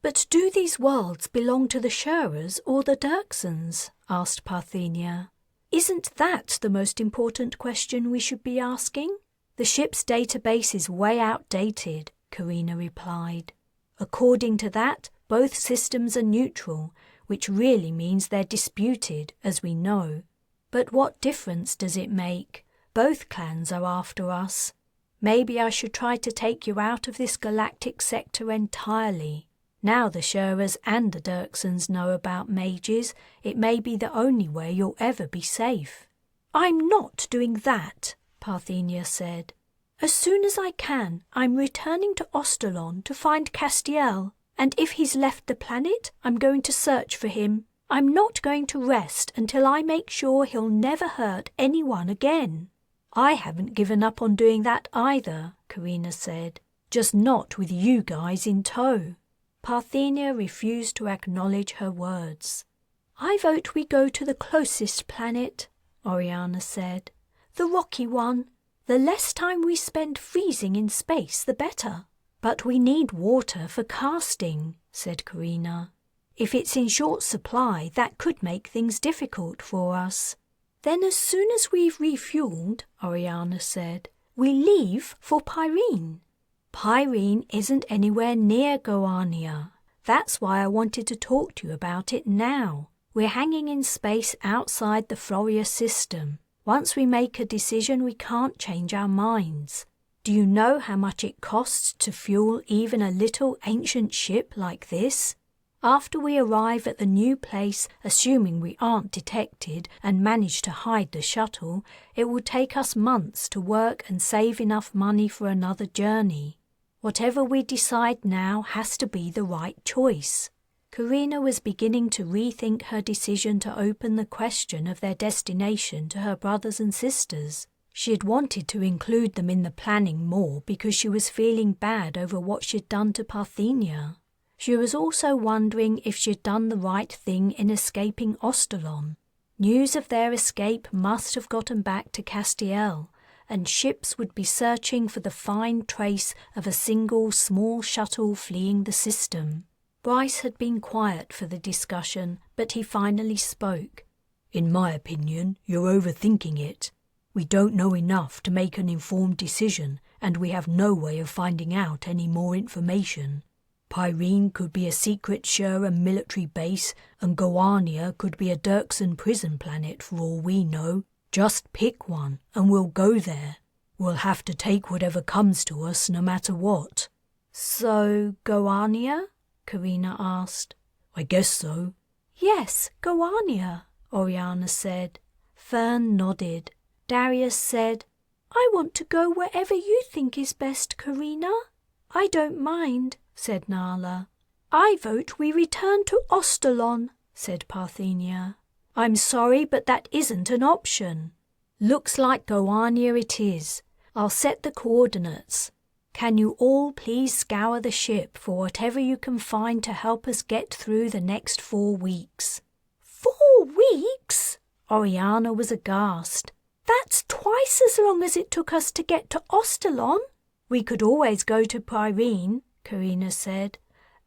"But do these worlds belong to the Scherers or the Dirksons?" asked Parthenia. "Isn't that the most important question we should be asking?" "The ship's database is way outdated," Carina replied. "According to that, both systems are neutral, which really means they're disputed, as we know. But what difference does it make? Both clans are after us. Maybe I should try to take you out of this galactic sector entirely. Now the Scherers and the Dirksons know about mages, it may be the only way you'll ever be safe." "I'm not doing that," Parthenia said. "As soon as I can, I'm returning to Ostalon to find Castiel, and if he's left the planet, I'm going to search for him. I'm not going to rest until I make sure he'll never hurt anyone again." "I haven't given up on doing that either," Carina said. "Just not with you guys in tow." Parthenia refused to acknowledge her words. "I vote we go to the closest planet," Oriana said. "The rocky one. The less time we spend freezing in space, the better." "But we need water for casting," said Carina. "If it's in short supply, that could make things difficult for us." "Then as soon as we've refueled," Oriana said, "we leave for Pyrene." "Pyrene isn't anywhere near Goania. That's why I wanted to talk to you about it now. We're hanging in space outside the Floria system. Once we make a decision, we can't change our minds. Do you know how much it costs to fuel even a little ancient ship like this? After we arrive at the new place, assuming we aren't detected and manage to hide the shuttle, it will take us months to work and save enough money for another journey. Whatever we decide now has to be the right choice." Carina was beginning to rethink her decision to open the question of their destination to her brothers and sisters. She had wanted to include them in the planning more because she was feeling bad over what she'd done to Parthenia. She was also wondering if she'd done the right thing in escaping Ostalon. News of their escape must have gotten back to Castiel, and ships would be searching for the fine trace of a single small shuttle fleeing the system. Bryce had been quiet for the discussion, but he finally spoke. "In my opinion, you're overthinking it. We don't know enough to make an informed decision, and we have no way of finding out any more information. Pyrene could be a secret Scherer military base, and Goania could be a Dirkson prison planet for all we know. Just pick one, and we'll go there. We'll have to take whatever comes to us no matter what. So, Goania? Carina asked. I guess so. Yes, Goania, Oriana said. Fern nodded. Darius said, I want to go wherever you think is best, Carina. I don't mind, said Nala. I vote we return to Ostalon, said Parthenia. I'm sorry, but that isn't an option. Looks like Goania it is. I'll set the coordinates. Can you all please scour the ship for whatever you can find to help us get through the next 4 weeks? 4 weeks? Oriana was aghast. That's twice as long as it took us to get to Ostalon. We could always go to Pyrene, Carina said.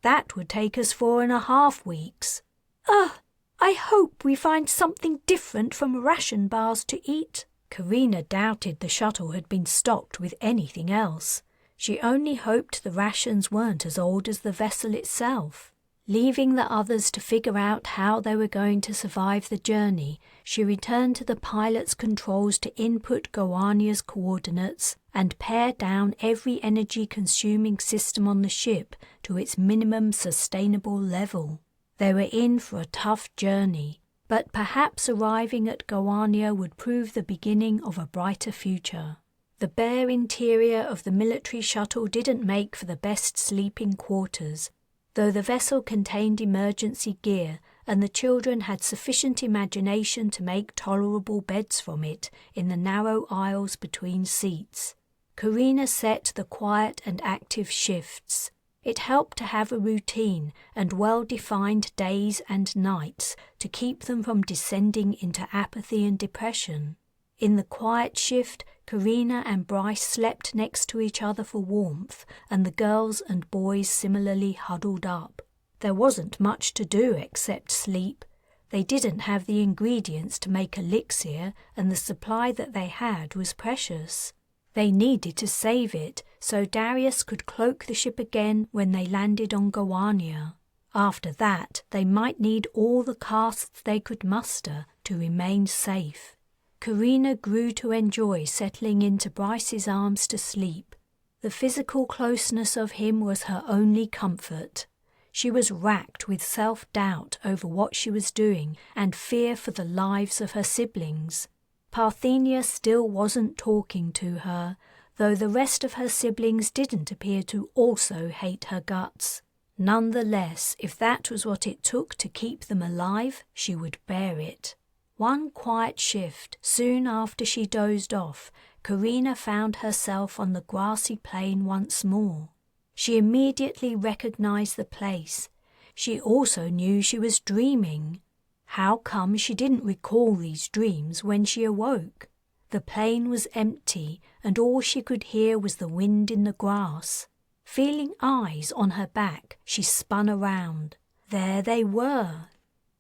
That would take us 4.5 weeks. I hope we find something different from ration bars to eat. Carina doubted the shuttle had been stocked with anything else. She only hoped the rations weren't as old as the vessel itself. Leaving the others to figure out how they were going to survive the journey, she returned to the pilot's controls to input Goania's coordinates and pare down every energy-consuming system on the ship to its minimum sustainable level. They were in for a tough journey, but perhaps arriving at Goania would prove the beginning of a brighter future. The bare interior of the military shuttle didn't make for the best sleeping quarters, though the vessel contained emergency gear and the children had sufficient imagination to make tolerable beds from it in the narrow aisles between seats. Carina set the quiet and active shifts. It helped to have a routine and well-defined days and nights to keep them from descending into apathy and depression. In the quiet shift, Carina and Bryce slept next to each other for warmth, and the girls and boys similarly huddled up. There wasn't much to do except sleep. They didn't have the ingredients to make elixir, and the supply that they had was precious. They needed to save it, so Darius could cloak the ship again when they landed on Goania. After that, they might need all the casts they could muster to remain safe. Carina grew to enjoy settling into Bryce's arms to sleep. The physical closeness of him was her only comfort. She was racked with self-doubt over what she was doing and fear for the lives of her siblings. Parthenia still wasn't talking to her, though the rest of her siblings didn't appear to also hate her guts. Nonetheless, if that was what it took to keep them alive, she would bear it. One quiet shift, soon after she dozed off, Carina found herself on the grassy plain once more. She immediately recognized the place. She also knew she was dreaming. How come she didn't recall these dreams when she awoke? The plain was empty, and all she could hear was the wind in the grass. Feeling eyes on her back, she spun around. There they were.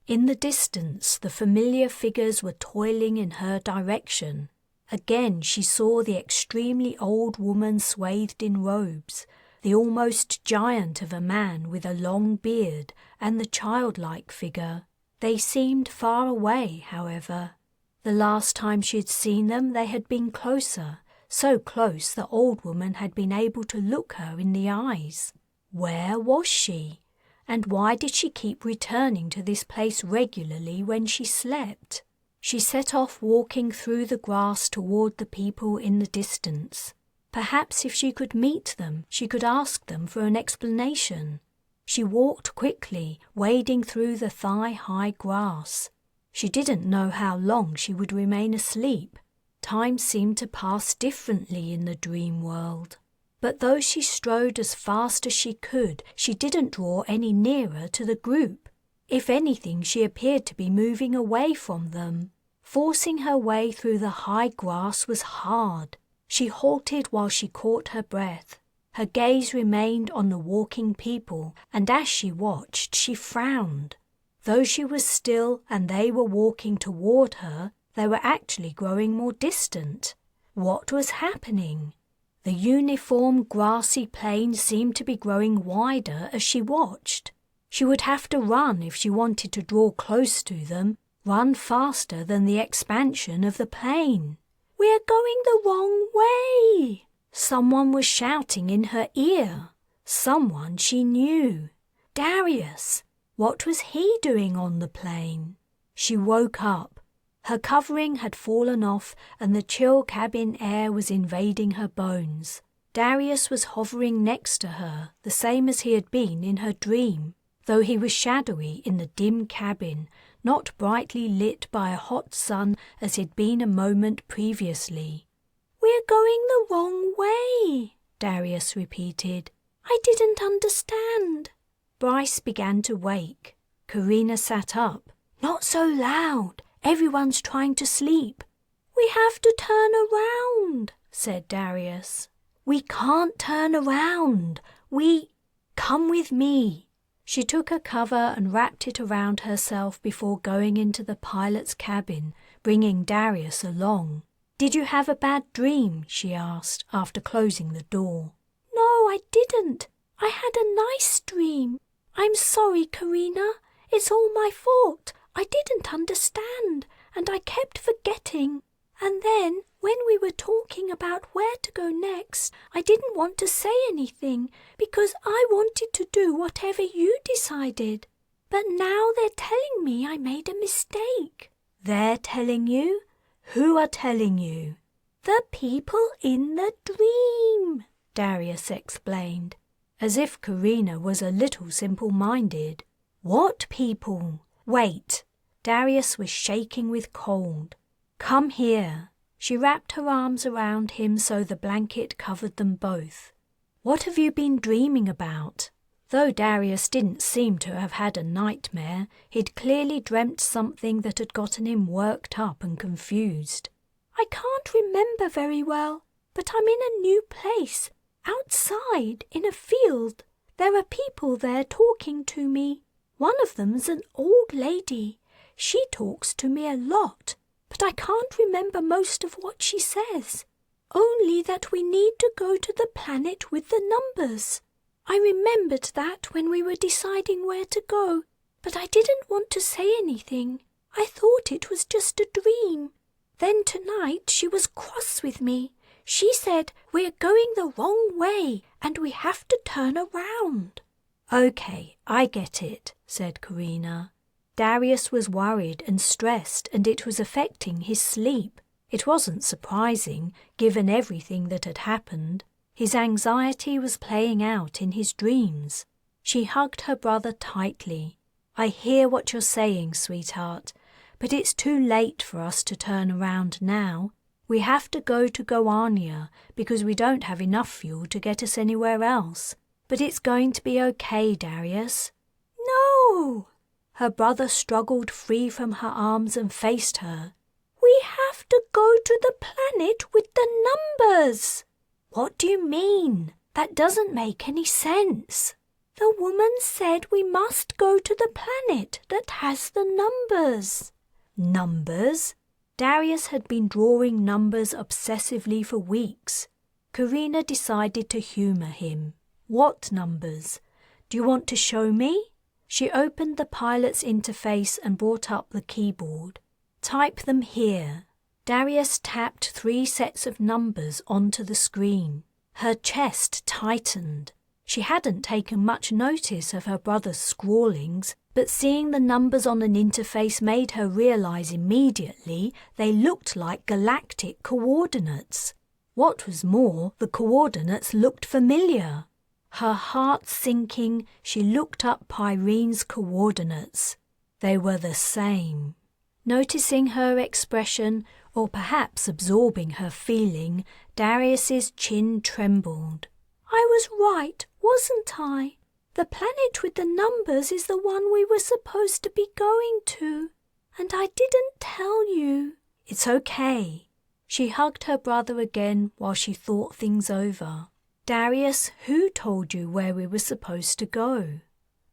In the distance, the familiar figures were toiling in her direction. Again she saw the extremely old woman swathed in robes, the almost giant of a man with a long beard, and the childlike figure. They seemed far away, however. The last time she had seen them they had been closer, so close the old woman had been able to look her in the eyes. Where was she? And why did she keep returning to this place regularly when she slept? She set off walking through the grass toward the people in the distance. Perhaps if she could meet them, she could ask them for an explanation. She walked quickly, wading through the thigh-high grass. She didn't know how long she would remain asleep. Time seemed to pass differently in the dream world. But though she strode as fast as she could, she didn't draw any nearer to the group. If anything, she appeared to be moving away from them. Forcing her way through the high grass was hard. She halted while she caught her breath. Her gaze remained on the walking people, and as she watched, she frowned. Though she was still and they were walking toward her, they were actually growing more distant. What was happening? The uniform grassy plain seemed to be growing wider as she watched. She would have to run if she wanted to draw close to them, run faster than the expansion of the plain. We're going the wrong way! Someone was shouting in her ear. Someone she knew. Darius. What was he doing on the plane? She woke up. Her covering had fallen off and the chill cabin air was invading her bones. Darius was hovering next to her, the same as he had been in her dream, though he was shadowy in the dim cabin, not brightly lit by a hot sun as he'd been a moment previously. "We're going the wrong way," Darius repeated. "I didn't understand." Bryce began to wake. Carina sat up. "Not so loud. Everyone's trying to sleep." "We have to turn around," said Darius. "We can't turn around. Come with me." She took a cover and wrapped it around herself before going into the pilot's cabin, bringing Darius along. "Did you have a bad dream?" she asked, after closing the door. "No, I didn't. I had a nice dream. I'm sorry, Carina. It's all my fault. I didn't understand, and I kept forgetting. And then, when we were talking about where to go next, I didn't want to say anything because I wanted to do whatever you decided. But now they're telling me I made a mistake." "They're telling you? Who are telling you?" "The people in the dream," Darius explained, as if Carina was a little simple-minded. "What people? Wait." Darius was shaking with cold. "Come here." She wrapped her arms around him so the blanket covered them both. "What have you been dreaming about?" Though Darius didn't seem to have had a nightmare, he'd clearly dreamt something that had gotten him worked up and confused. "I can't remember very well, but I'm in a new place, outside, in a field. There are people there talking to me. One of them's an old lady. She talks to me a lot, but I can't remember most of what she says. Only that we need to go to the planet with the numbers. I remembered that when we were deciding where to go, but I didn't want to say anything. I thought it was just a dream. Then tonight she was cross with me. She said we're going the wrong way and we have to turn around." "Okay, I get it," said Carina. Darius was worried and stressed, and it was affecting his sleep. It wasn't surprising, given everything that had happened. His anxiety was playing out in his dreams. She hugged her brother tightly. "I hear what you're saying, sweetheart, but it's too late for us to turn around now. We have to go to Goania because we don't have enough fuel to get us anywhere else. But it's going to be okay, Darius." "No!" Her brother struggled free from her arms and faced her. "We have to go to the planet with the numbers." "What do you mean? That doesn't make any sense." "The woman said we must go to the planet that has the numbers." "Numbers?" Darius had been drawing numbers obsessively for weeks. Carina decided to humour him. "What numbers? Do you want to show me?" She opened the pilot's interface and brought up the keyboard. "Type them here." Darius tapped 3 sets of numbers onto the screen. Her chest tightened. She hadn't taken much notice of her brother's scrawlings, but seeing the numbers on an interface made her realize immediately they looked like galactic coordinates. What was more, the coordinates looked familiar. Her heart sinking, she looked up Pyrene's coordinates. They were the same. Noticing her expression, or perhaps absorbing her feeling, Darius's chin trembled. "I was right, wasn't I? The planet with the numbers is the one we were supposed to be going to, and I didn't tell you." "It's okay." She hugged her brother again while she thought things over. "Darius, who told you where we were supposed to go?"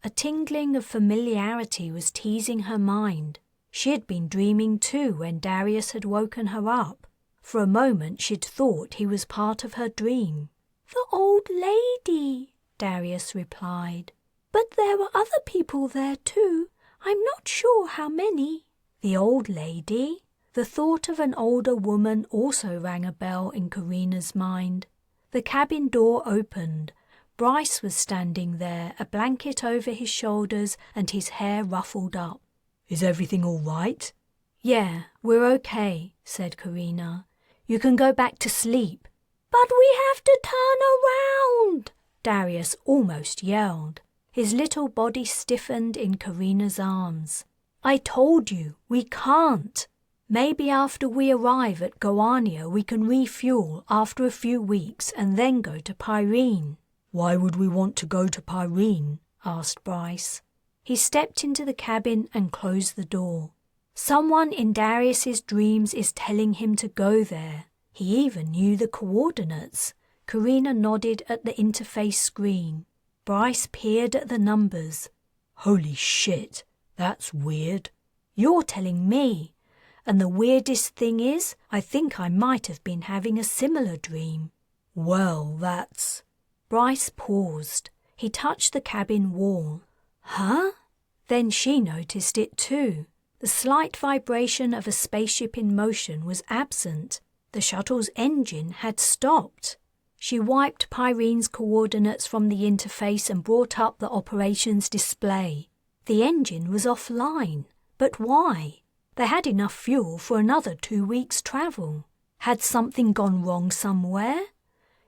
A tingling of familiarity was teasing her mind. She had been dreaming too when Darius had woken her up. For a moment she'd thought he was part of her dream. "The old lady," Darius replied. "But there were other people there too. I'm not sure how many." "The old lady? The thought of an older woman also rang a bell in Carina's mind. The cabin door opened. Bryce was standing there, a blanket over his shoulders and his hair ruffled up. Is everything all right? Yeah, we're okay, said Carina. You can go back to sleep. But we have to turn around, Darius almost yelled. His little body stiffened in Carina's arms. I told you, we can't. Maybe after we arrive at Goania we can refuel after a few weeks and then go to Pyrene. Why would we want to go to Pyrene? Asked Bryce. He stepped into the cabin and closed the door. Someone in Darius's dreams is telling him to go there. He even knew the coordinates. Carina nodded at the interface screen. Bryce peered at the numbers. Holy shit, that's weird. You're telling me. And the weirdest thing is, I think I might have been having a similar dream. Well, that's... Bryce paused. He touched the cabin wall. Huh? Then she noticed it too. The slight vibration of a spaceship in motion was absent. The shuttle's engine had stopped. She wiped Pyrene's coordinates from the interface and brought up the operations display. The engine was offline. But why? They had enough fuel for another 2 weeks' travel. Had something gone wrong somewhere?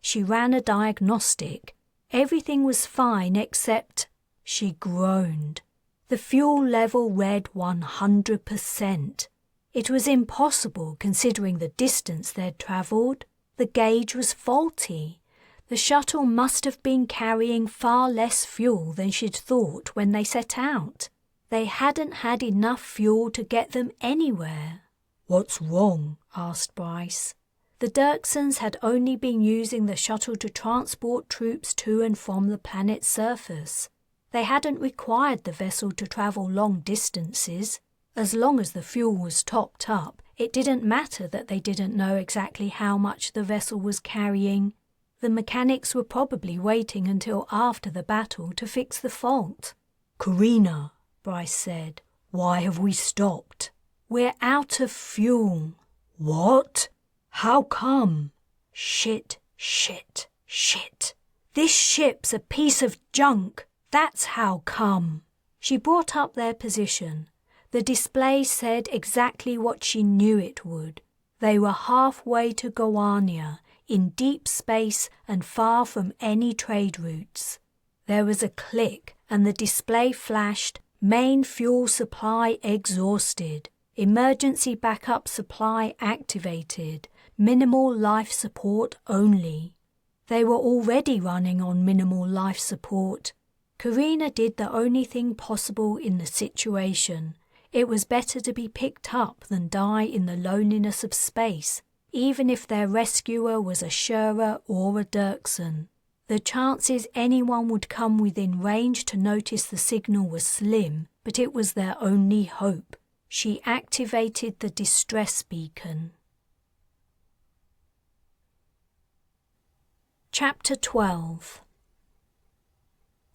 She ran a diagnostic. Everything was fine except... She groaned. The fuel level read 100%. It was impossible considering the distance they'd travelled. The gauge was faulty. The shuttle must have been carrying far less fuel than she'd thought when they set out. They hadn't had enough fuel to get them anywhere. What's wrong? Asked Bryce. The Dirksons had only been using the shuttle to transport troops to and from the planet's surface. They hadn't required the vessel to travel long distances. As long as the fuel was topped up, it didn't matter that they didn't know exactly how much the vessel was carrying. The mechanics were probably waiting until after the battle to fix the fault. Carina, Bryce said. Why have we stopped? We're out of fuel. What? How come? Shit, shit, shit. This ship's a piece of junk. That's how come. She brought up their position. The display said exactly what she knew it would. They were halfway to Goania, in deep space and far from any trade routes. There was a click and the display flashed, main fuel supply exhausted, emergency backup supply activated, minimal life support only. They were already running on minimal life support. Carina did the only thing possible in the situation. It was better to be picked up than die in the loneliness of space, even if their rescuer was a Shura or a Dirkson. The chances anyone would come within range to notice the signal was slim, but it was their only hope. She activated the distress beacon. Chapter 12.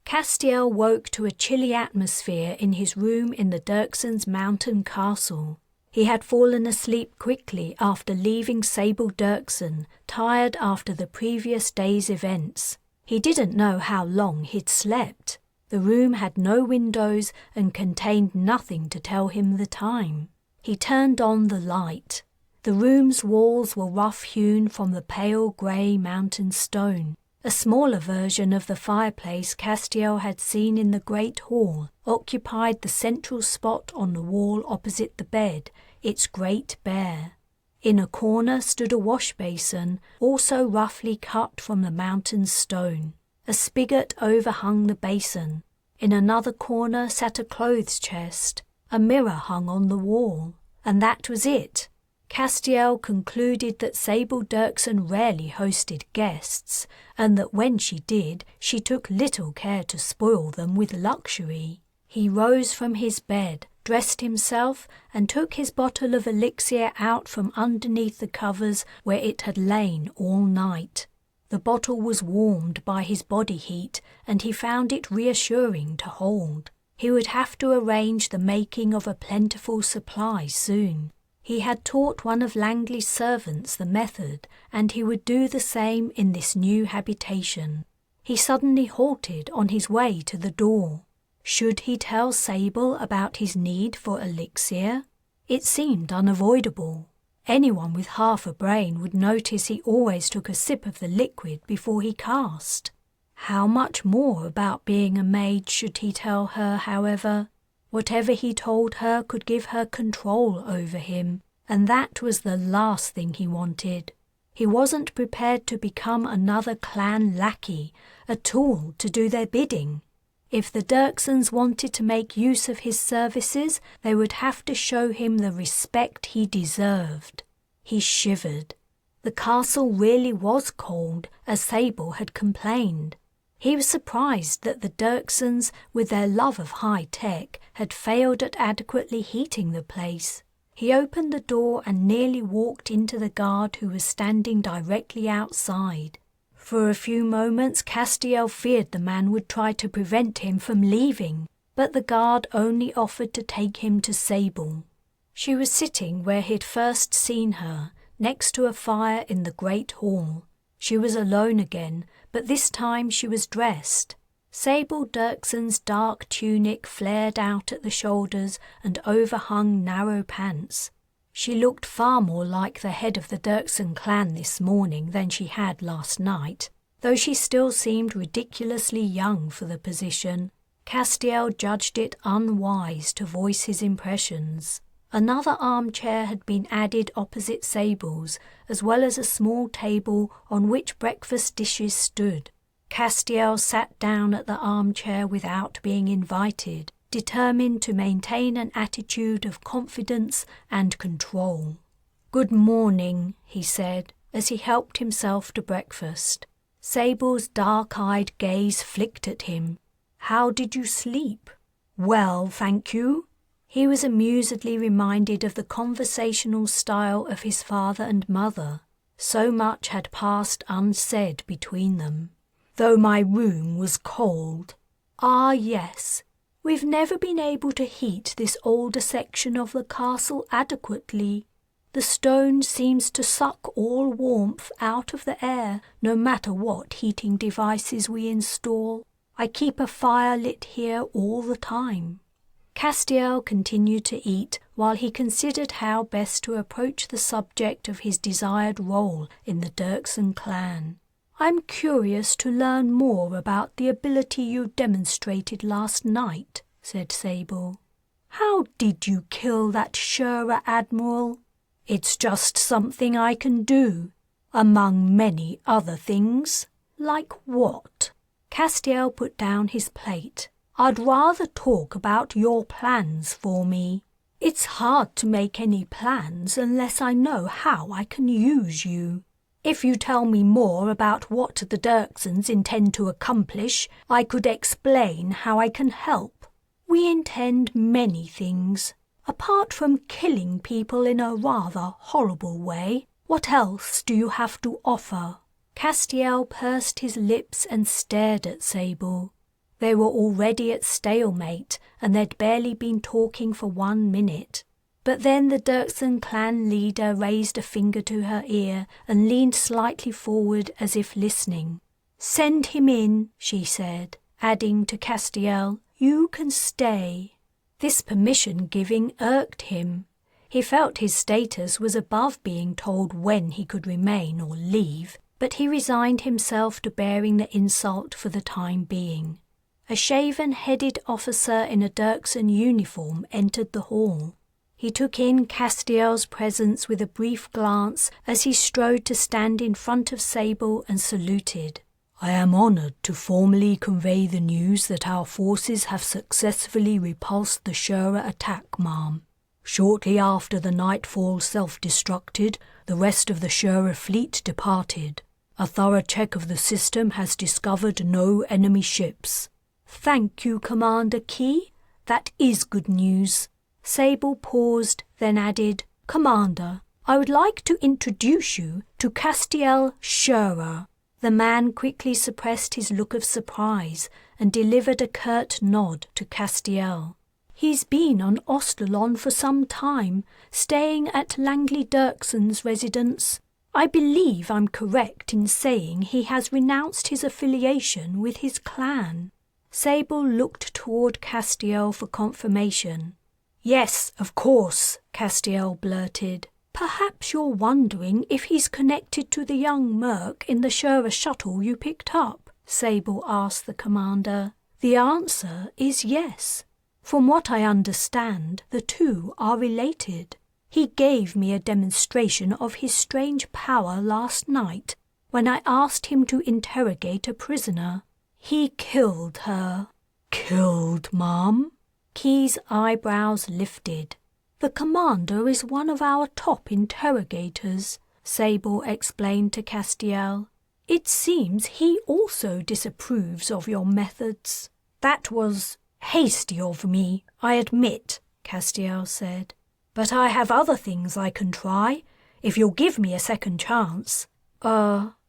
Castiel woke to a chilly atmosphere in his room in the Dirksons' mountain castle. He had fallen asleep quickly after leaving Sable Dirkson, tired after the previous day's events. He didn't know how long he'd slept. The room had no windows and contained nothing to tell him the time. He turned on the light. The room's walls were rough-hewn from the pale grey mountain stone. A smaller version of the fireplace Castiel had seen in the great hall occupied the central spot on the wall opposite the bed, its grate bare. In a corner stood a wash basin, also roughly cut from the mountain's stone. A spigot overhung the basin. In another corner sat a clothes chest. A mirror hung on the wall. And that was it. Castiel concluded that Sable Dirkson rarely hosted guests, and that when she did, she took little care to spoil them with luxury. He rose from his bed, dressed himself, and took his bottle of elixir out from underneath the covers where it had lain all night. The bottle was warmed by his body heat, and he found it reassuring to hold. He would have to arrange the making of a plentiful supply soon. He had taught one of Langley's servants the method, and he would do the same in this new habitation. He suddenly halted on his way to the door. Should he tell Sable about his need for elixir? It seemed unavoidable. Anyone with half a brain would notice he always took a sip of the liquid before he cast. How much more about being a mage should he tell her, however? Whatever he told her could give her control over him, and that was the last thing he wanted. He wasn't prepared to become another clan lackey, a tool to do their bidding. If the Dirksons wanted to make use of his services, they would have to show him the respect he deserved. He shivered. The castle really was cold, as Sable had complained. He was surprised that the Dirksons, with their love of high tech, had failed at adequately heating the place. He opened the door and nearly walked into the guard who was standing directly outside. For a few moments Castiel feared the man would try to prevent him from leaving, but the guard only offered to take him to Sable. She was sitting where he'd first seen her, next to a fire in the great hall. She was alone again, but this time she was dressed. Sable Dirkson's dark tunic flared out at the shoulders and overhung narrow pants. She looked far more like the head of the Dirkson clan this morning than she had last night, though she still seemed ridiculously young for the position. Castiel judged it unwise to voice his impressions. Another armchair had been added opposite Sable's, as well as a small table on which breakfast dishes stood. Castiel sat down at the armchair without being invited, determined to maintain an attitude of confidence and control. "Good morning," he said, as he helped himself to breakfast. Sable's dark-eyed gaze flicked at him. "How did you sleep?" "Well, thank you." He was amusedly reminded of the conversational style of his father and mother. So much had passed unsaid between them. "Though my room was cold." "Ah, yes. We've never been able to heat this older section of the castle adequately. The stone seems to suck all warmth out of the air, no matter what heating devices we install. I keep a fire lit here all the time." Castiel continued to eat while he considered how best to approach the subject of his desired role in the Dirkson clan. "I'm curious to learn more about the ability you demonstrated last night," said Sable. "How did you kill that Shura Admiral?" "It's just something I can do, among many other things." "Like what?" Castiel put down his plate. "I'd rather talk about your plans for me. It's hard to make any plans unless I know how I can use you. If you tell me more about what the Dirksons intend to accomplish, I could explain how I can help. We intend many things. Apart from killing people in a rather horrible way, what else do you have to offer?" Castiel pursed his lips and stared at Sable. They were already at stalemate, and they'd barely been talking for 1 minute. But then the Dirkson clan leader raised a finger to her ear and leaned slightly forward as if listening. "Send him in," she said, adding to Castiel, "You can stay." This permission-giving irked him. He felt his status was above being told when he could remain or leave, but he resigned himself to bearing the insult for the time being. A shaven-headed officer in a Dirkson uniform entered the hall. He took in Castiel's presence with a brief glance as he strode to stand in front of Sable and saluted. "I am honored to formally convey the news that our forces have successfully repulsed the Shura attack, ma'am. Shortly after the nightfall self-destructed, the rest of the Shura fleet departed. A thorough check of the system has discovered no enemy ships." "Thank you, Commander Key. That is good news." Sable paused, then added, "Commander, I would like to introduce you to Castiel Shura." The man quickly suppressed his look of surprise and delivered a curt nod to Castiel. He's been on Ostalon for some time, staying at Langley Dirkson's residence. I believe I'm correct in saying he has renounced his affiliation with his clan." Sable looked toward Castiel for confirmation. "Yes, of course," Castiel blurted. "Perhaps you're wondering if he's connected to the young merc in the Shura shuttle you picked up?" Sable asked the commander. "The answer is yes. From what I understand, the two are related. He gave me a demonstration of his strange power last night when I asked him to interrogate a prisoner. He killed her." "Killed, Mom?" Key's eyebrows lifted. "The commander is one of our top interrogators," Sable explained to Castiel. "It seems he also disapproves of your methods." "That was hasty of me, I admit," Castiel said. "But I have other things I can try, if you'll give me a second chance."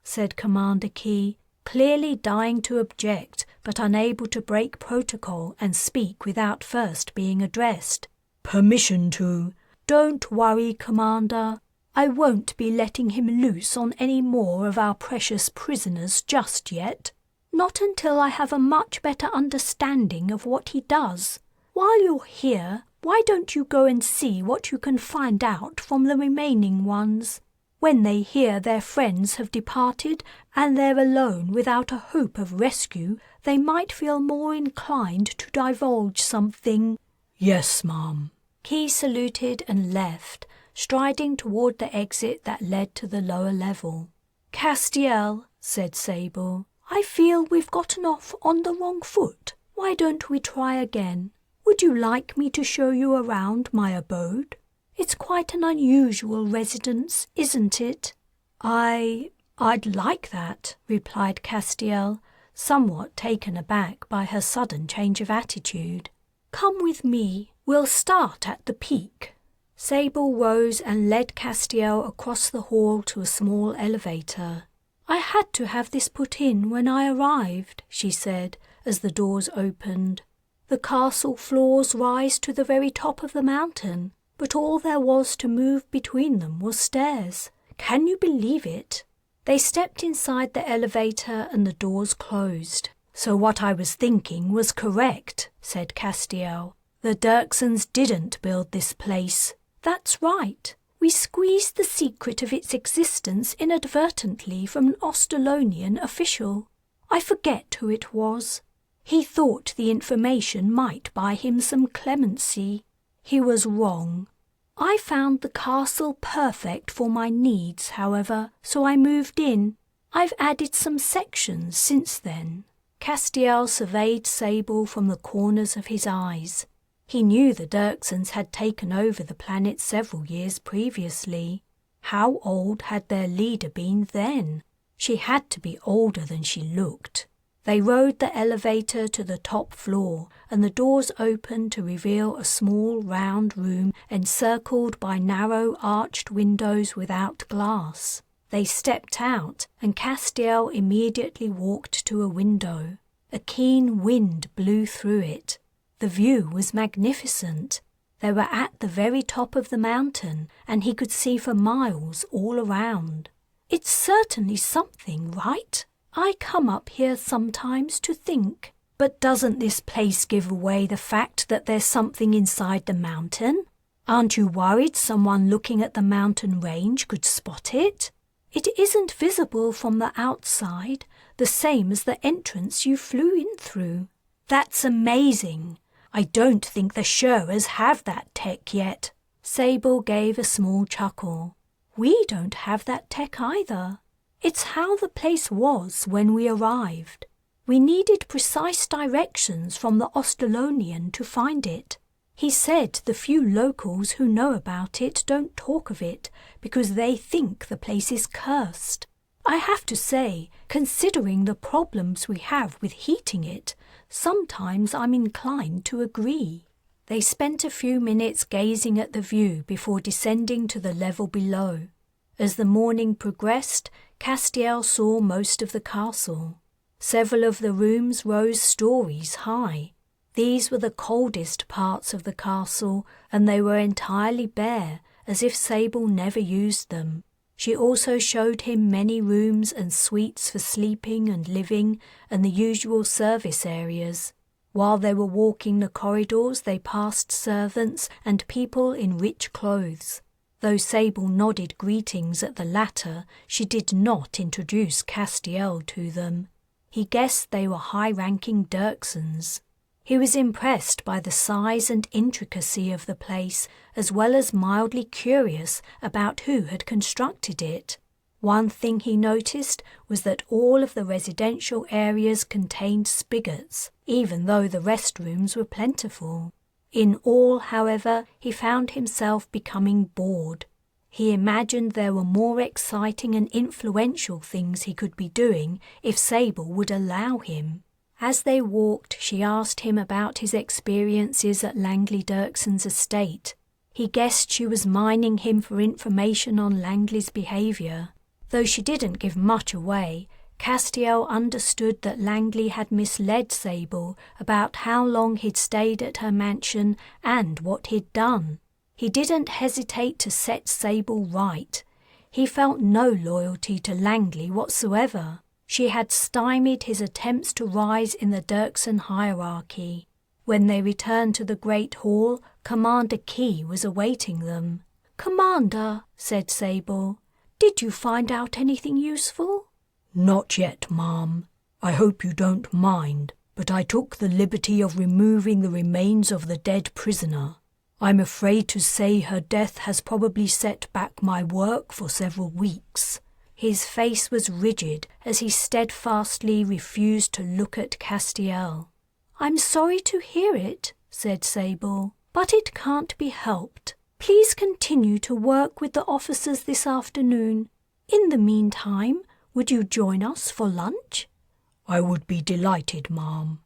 Said Commander Key, clearly dying to object, but unable to break protocol and speak without first being addressed. "Permission to—" "Don't worry, Commander. I won't be letting him loose on any more of our precious prisoners just yet. Not until I have a much better understanding of what he does. While you're here, why don't you go and see what you can find out from the remaining ones? When they hear their friends have departed and they're alone without a hope of rescue, they might feel more inclined to divulge something." "Yes, Mom." Key saluted and left, striding toward the exit that led to the lower level. "Castiel," said Sable, "I feel we've gotten off on the wrong foot. Why don't we try again? Would you like me to show you around my abode? It's quite an unusual residence, isn't it?" I'd like that," replied Castiel, somewhat taken aback by her sudden change of attitude. "Come with me. We'll start at the peak." Sable rose and led Castiel across the hall to a small elevator. "I had to have this put in when I arrived," she said, as the doors opened. "The castle floors rise to the very top of the mountain, but all there was to move between them was stairs. Can you believe it?" They stepped inside the elevator and the doors closed. "So what I was thinking was correct," said Castiel. "The Dirksons didn't build this place." "That's right. We squeezed the secret of its existence inadvertently from an Ostalonian official. I forget who it was. He thought the information might buy him some clemency. He was wrong. I found the castle perfect for my needs, however, so I moved in. I've added some sections since then." Castiel surveyed Sable from the corners of his eyes. He knew the Dirksons had taken over the planet several years previously. How old had their leader been then? She had to be older than she looked. They rode the elevator to the top floor, and the doors opened to reveal a small round room encircled by narrow arched windows without glass. They stepped out, and Castiel immediately walked to a window. A keen wind blew through it. The view was magnificent. They were at the very top of the mountain, and he could see for miles all around. "It's certainly something, right? I come up here sometimes to think. But doesn't this place give away the fact that there's something inside the mountain? Aren't you worried someone looking at the mountain range could spot it? It isn't visible from the outside, the same as the entrance you flew in through." "That's amazing. I don't think the Shuras have that tech yet." Sable gave a small chuckle. "We don't have that tech either. It's how the place was when we arrived. We needed precise directions from the Ostalonian to find it. He said the few locals who know about it don't talk of it because they think the place is cursed. I have to say, considering the problems we have with heating it, sometimes I'm inclined to agree." They spent a few minutes gazing at the view before descending to the level below. As the morning progressed, Castiel saw most of the castle. Several of the rooms rose stories high. These were the coldest parts of the castle, and they were entirely bare, as if Sable never used them. She also showed him many rooms and suites for sleeping and living, and the usual service areas. While they were walking the corridors, they passed servants and people in rich clothes. Though Sable nodded greetings at the latter, she did not introduce Castiel to them. He guessed they were high-ranking Dirksons. He was impressed by the size and intricacy of the place, as well as mildly curious about who had constructed it. One thing he noticed was that all of the residential areas contained spigots, even though the restrooms were plentiful. In all, however, he found himself becoming bored. He imagined there were more exciting and influential things he could be doing if Sable would allow him. As they walked, she asked him about his experiences at Langley Dirkson's estate. He guessed she was mining him for information on Langley's behaviour. Though she didn't give much away, Castiel understood that Langley had misled Sable about how long he'd stayed at her mansion and what he'd done. He didn't hesitate to set Sable right. He felt no loyalty to Langley whatsoever. She had stymied his attempts to rise in the Dirkson hierarchy. When they returned to the Great Hall, Commander Key was awaiting them. "Commander," said Sable, "did you find out anything useful?" "Not yet, ma'am. I hope you don't mind, but I took the liberty of removing the remains of the dead prisoner. I'm afraid to say her death has probably set back my work for several weeks." His face was rigid as he steadfastly refused to look at Castiel. "I'm sorry to hear it," said Sable, "but it can't be helped. Please continue to work with the officers this afternoon. In the meantime, would you join us for lunch?" "I would be delighted, ma'am."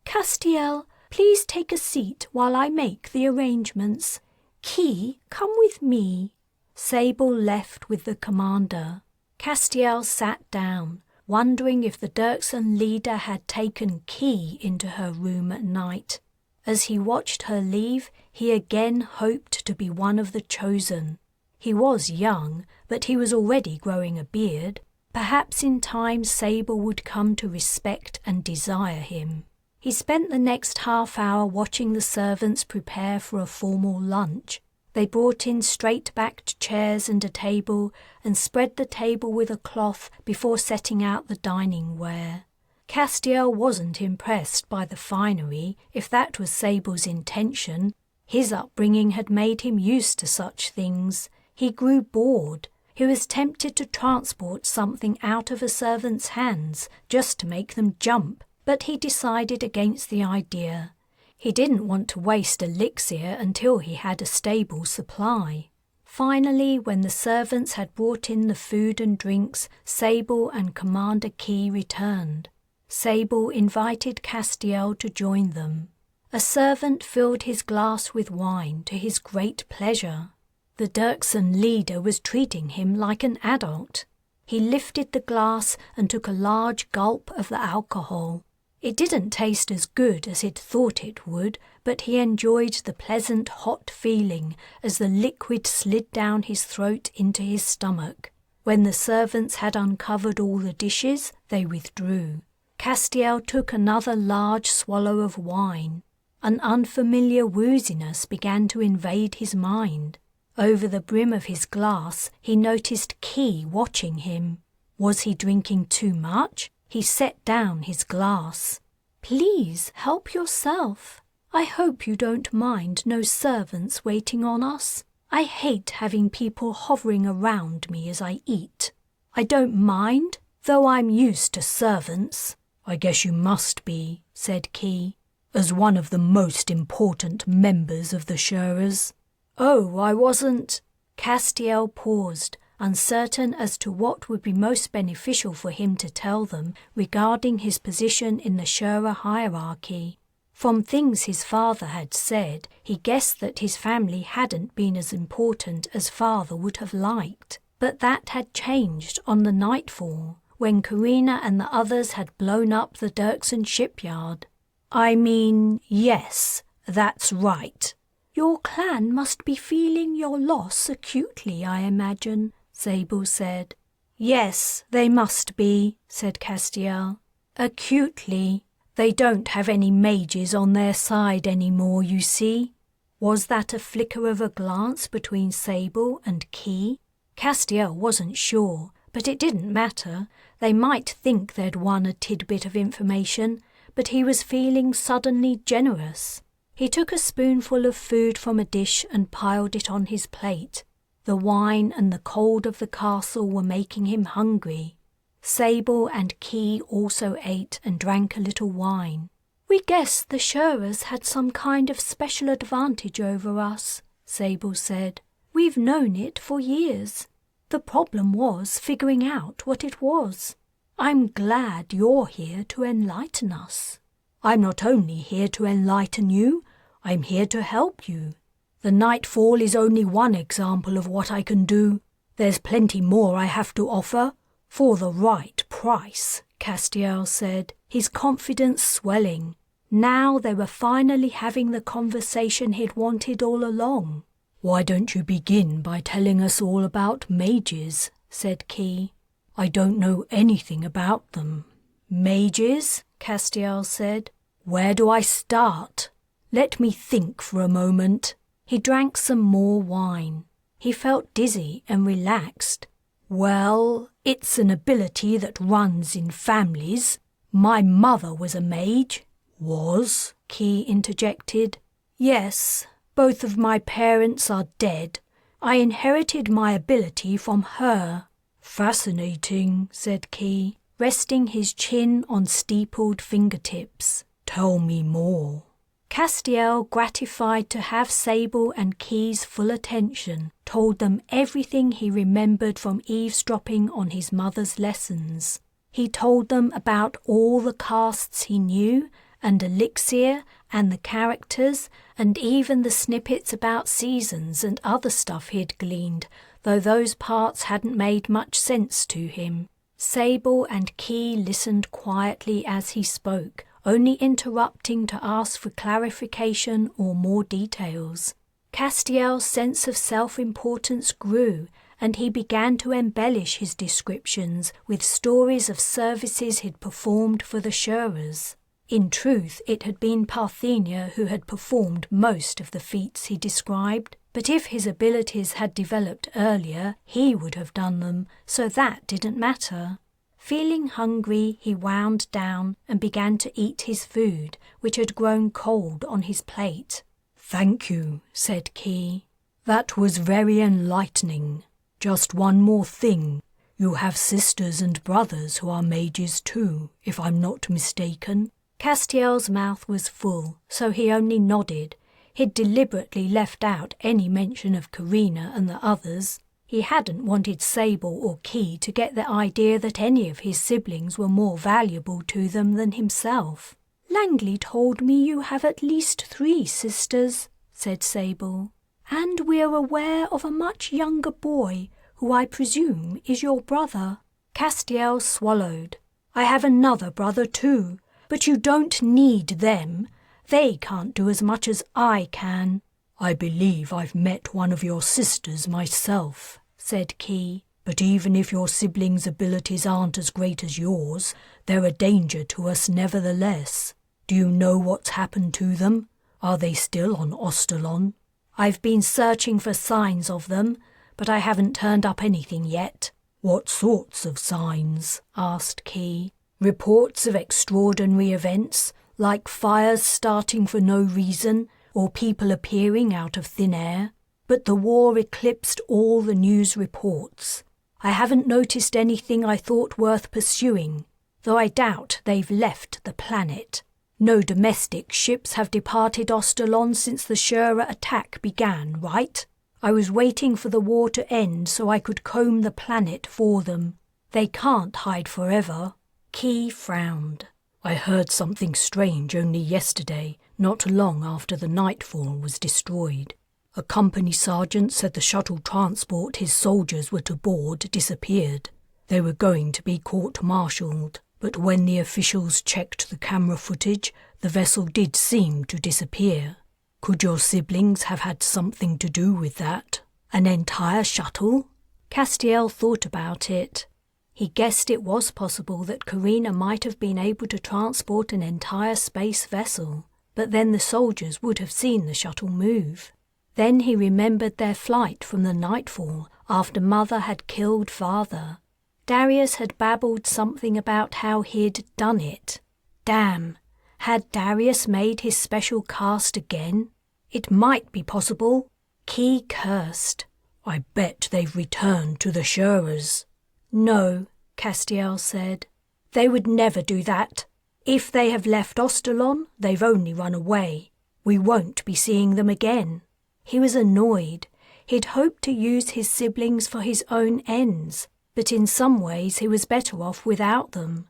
"Castiel, please take a seat while I make the arrangements. Key, come with me." Sable left with the commander. Castiel sat down, wondering if the Dirkson leader had taken Key into her room at night. As he watched her leave, he again hoped to be one of the chosen. He was young, but he was already growing a beard. Perhaps in time Sable would come to respect and desire him. He spent the next half hour watching the servants prepare for a formal lunch. They brought in straight-backed chairs and a table and spread the table with a cloth before setting out the dining ware. Castiel wasn't impressed by the finery, if that was Sable's intention. His upbringing had made him used to such things. He grew bored. He was tempted to transport something out of a servant's hands just to make them jump, but he decided against the idea. He didn't want to waste elixir until he had a stable supply. Finally, when the servants had brought in the food and drinks, Sable and Commander Key returned. Sable invited Castiel to join them. A servant filled his glass with wine to his great pleasure. The Dirkson leader was treating him like an adult. He lifted the glass and took a large gulp of the alcohol. It didn't taste as good as he'd thought it would, but he enjoyed the pleasant hot feeling as the liquid slid down his throat into his stomach. When the servants had uncovered all the dishes, they withdrew. Castiel took another large swallow of wine. An unfamiliar wooziness began to invade his mind. Over the brim of his glass, he noticed Key watching him. Was he drinking too much? He set down his glass. "Please help yourself. I hope you don't mind no servants waiting on us. I hate having people hovering around me as I eat. I don't mind, though I'm used to servants." "I guess you must be," said Key, "as one of the most important members of the Shurers." "Oh, I wasn't." Castiel paused, uncertain as to what would be most beneficial for him to tell them regarding his position in the Shurer hierarchy. From things his father had said, he guessed that his family hadn't been as important as father would have liked. But that had changed on the nightfall, when Carina and the others had blown up the Dirkson shipyard. I mean, yes, that's right. Your clan must be feeling your loss acutely, I imagine, Sable said. Yes, they must be, said Castiel. Acutely. They don't have any mages on their side anymore, you see. Was that a flicker of a glance between Sable and Key? Castiel wasn't sure, but it didn't matter. They might think they'd won a tidbit of information, but he was feeling suddenly generous. He took a spoonful of food from a dish and piled it on his plate. The wine and the cold of the castle were making him hungry. Sable and Key also ate and drank a little wine. We guessed the Shurras had some kind of special advantage over us, Sable said. We've known it for years. The problem was figuring out what it was. I'm glad you're here to enlighten us. I'm not only here to enlighten you, I'm here to help you. The nightfall is only one example of what I can do. There's plenty more I have to offer, for the right price, Castiel said, his confidence swelling. Now they were finally having the conversation he'd wanted all along. Why don't you begin by telling us all about mages, said Key. I don't know anything about them. Mages? Castiel said. Where do I start? Let me think for a moment. He drank some more wine. He felt dizzy and relaxed. Well, it's an ability that runs in families. My mother was a mage. Was? Key interjected. Yes, both of my parents are dead. I inherited my ability from her. Fascinating, said Key, resting his chin on steepled fingertips. Tell me more. Castiel, gratified to have Sable and Key's full attention, told them everything he remembered from eavesdropping on his mother's lessons. He told them about all the casts he knew, and Elixir, and the characters, and even the snippets about seasons and other stuff he'd gleaned, though those parts hadn't made much sense to him. Sable and Key listened quietly as he spoke, only interrupting to ask for clarification or more details. Castiel's sense of self-importance grew, and he began to embellish his descriptions with stories of services he'd performed for the Shurras. In truth, it had been Parthenia who had performed most of the feats he described, but if his abilities had developed earlier, he would have done them, so that didn't matter. Feeling hungry, he wound down and began to eat his food, which had grown cold on his plate. Thank you, said Key. That was very enlightening. Just one more thing. You have sisters and brothers who are mages too, if I'm not mistaken. Castiel's mouth was full, so he only nodded. He'd deliberately left out any mention of Carina and the others. He hadn't wanted Sable or Key to get the idea that any of his siblings were more valuable to them than himself. Langley told me you have at least 3 sisters, said Sable, and we're aware of a much younger boy who I presume is your brother. Castiel swallowed. I have another brother too, but you don't need them. They can't do as much as I can. I believe I've met one of your sisters myself, said Key, but even if your siblings' abilities aren't as great as yours, they're a danger to us nevertheless. Do you know what's happened to them? Are they still on Ostalon? I've been searching for signs of them, but I haven't turned up anything yet. What sorts of signs? Asked Key. Reports of extraordinary events, like fires starting for no reason, or people appearing out of thin air. But the war eclipsed all the news reports. I haven't noticed anything I thought worth pursuing, though I doubt they've left the planet. No domestic ships have departed Ostalon since the Shura attack began, right? I was waiting for the war to end so I could comb the planet for them. They can't hide forever. Key frowned. I heard something strange only yesterday, not long after the Nightfall was destroyed. A company sergeant said the shuttle transport his soldiers were to board disappeared. They were going to be court-martialed, but when the officials checked the camera footage, the vessel did seem to disappear. Could your siblings have had something to do with that? An entire shuttle? Castiel thought about it. He guessed it was possible that Carina might have been able to transport an entire space vessel, but then the soldiers would have seen the shuttle move. Then he remembered their flight from the nightfall after Mother had killed Father. Darius had babbled something about how he'd done it. Damn, had Darius made his special cast again? It might be possible. Key cursed. I bet they've returned to the Shurers. No, Castiel said. They would never do that. If they have left Ostalon, they've only run away. We won't be seeing them again. He was annoyed. He'd hoped to use his siblings for his own ends, but in some ways he was better off without them.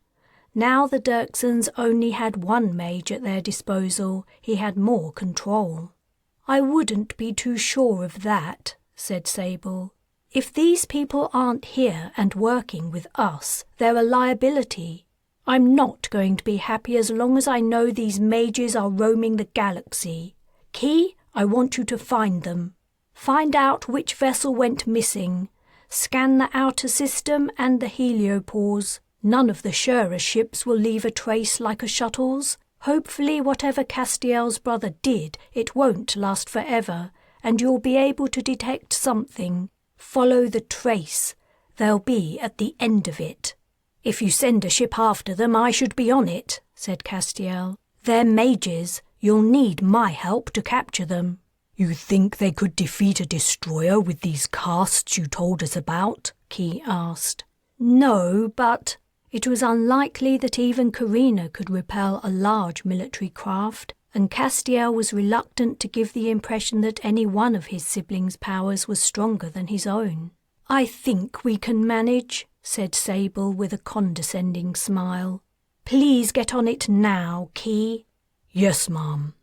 Now the Dirksons only had one mage at their disposal, he had more control. I wouldn't be too sure of that, said Sable. If these people aren't here and working with us, they're a liability. I'm not going to be happy as long as I know these mages are roaming the galaxy. Key, I want you to find them. Find out which vessel went missing. Scan the outer system and the heliopause. None of the Shurer ships will leave a trace like a shuttle's. Hopefully whatever Castiel's brother did, it won't last forever, and you'll be able to detect something. Follow the trace. They'll be at the end of it. If you send a ship after them, I should be on it, said Castiel. They're mages. You'll need my help to capture them. You think they could defeat a destroyer with these casts you told us about? Key asked. No, but it was unlikely that even Carina could repel a large military craft, and Castiel was reluctant to give the impression that any one of his siblings' powers was stronger than his own. I think we can manage, said Sable with a condescending smile. Please get on it now, Key. Yes, ma'am.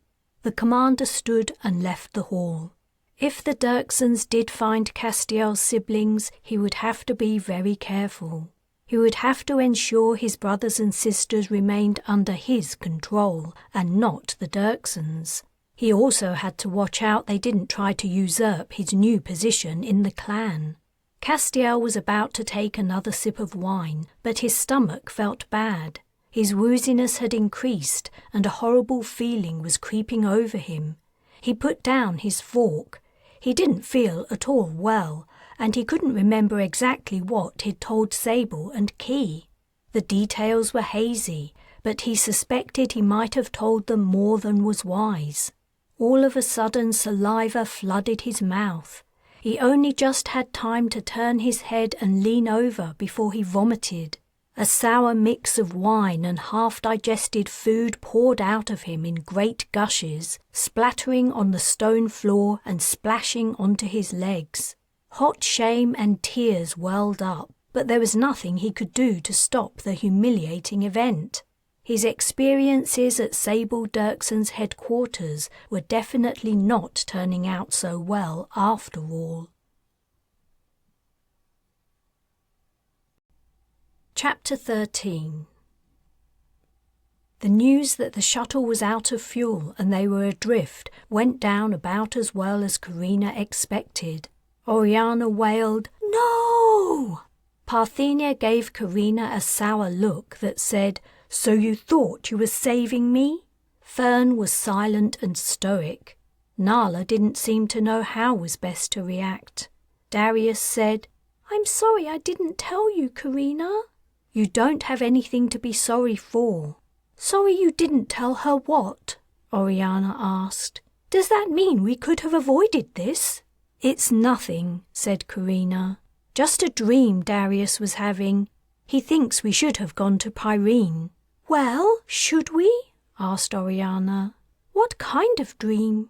The commander stood and left the hall. If the Dirksons did find Castiel's siblings, he would have to be very careful. He would have to ensure his brothers and sisters remained under his control and not the Dirksons. He also had to watch out they didn't try to usurp his new position in the clan. Castiel was about to take another sip of wine, but his stomach felt bad. His wooziness had increased, and a horrible feeling was creeping over him. He put down his fork. He didn't feel at all well, and he couldn't remember exactly what he'd told Sable and Key. The details were hazy, but he suspected he might have told them more than was wise. All of a sudden saliva flooded his mouth. He only just had time to turn his head and lean over before he vomited. A sour mix of wine and half-digested food poured out of him in great gushes, splattering on the stone floor and splashing onto his legs. Hot shame and tears welled up, but there was nothing he could do to stop the humiliating event. His experiences at Sable Dirkson's headquarters were definitely not turning out so well after all. Chapter 13. The news that the shuttle was out of fuel and they were adrift went down about as well as Carina expected. Oriana wailed, "No!" Parthenia gave Carina a sour look that said, "So you thought you were saving me?" Fern was silent and stoic. Nala didn't seem to know how was best to react. Darius said, "I'm sorry I didn't tell you, Carina." "You don't have anything to be sorry for." "Sorry you didn't tell her what?" Oriana asked. "Does that mean we could have avoided this?" "It's nothing," said Carina. "Just a dream Darius was having. He thinks we should have gone to Pyrene." "Well, should we?" asked Oriana. "What kind of dream?"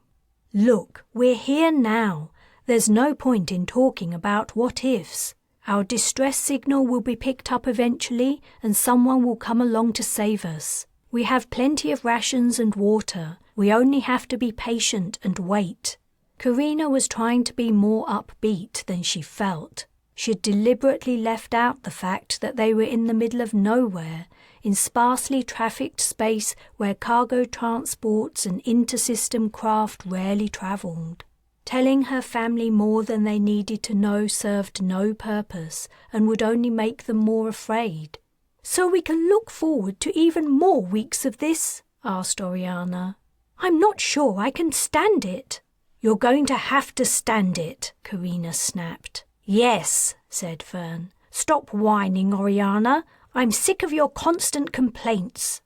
"Look, we're here now. There's no point in talking about what-ifs. Our distress signal will be picked up eventually and someone will come along to save us. We have plenty of rations and water. We only have to be patient and wait." Carina was trying to be more upbeat than she felt. She'd deliberately left out the fact that they were in the middle of nowhere. in sparsely trafficked space where cargo transports and intersystem craft rarely travelled. Telling her family more than they needed to know served no purpose and would only make them more afraid. "So we can look forward to even more weeks of this?" asked Oriana. "I'm not sure I can stand it." "You're going to have to stand it," Carina snapped. "Yes," said Fern. "Stop whining, Oriana. I'm sick of your constant complaints."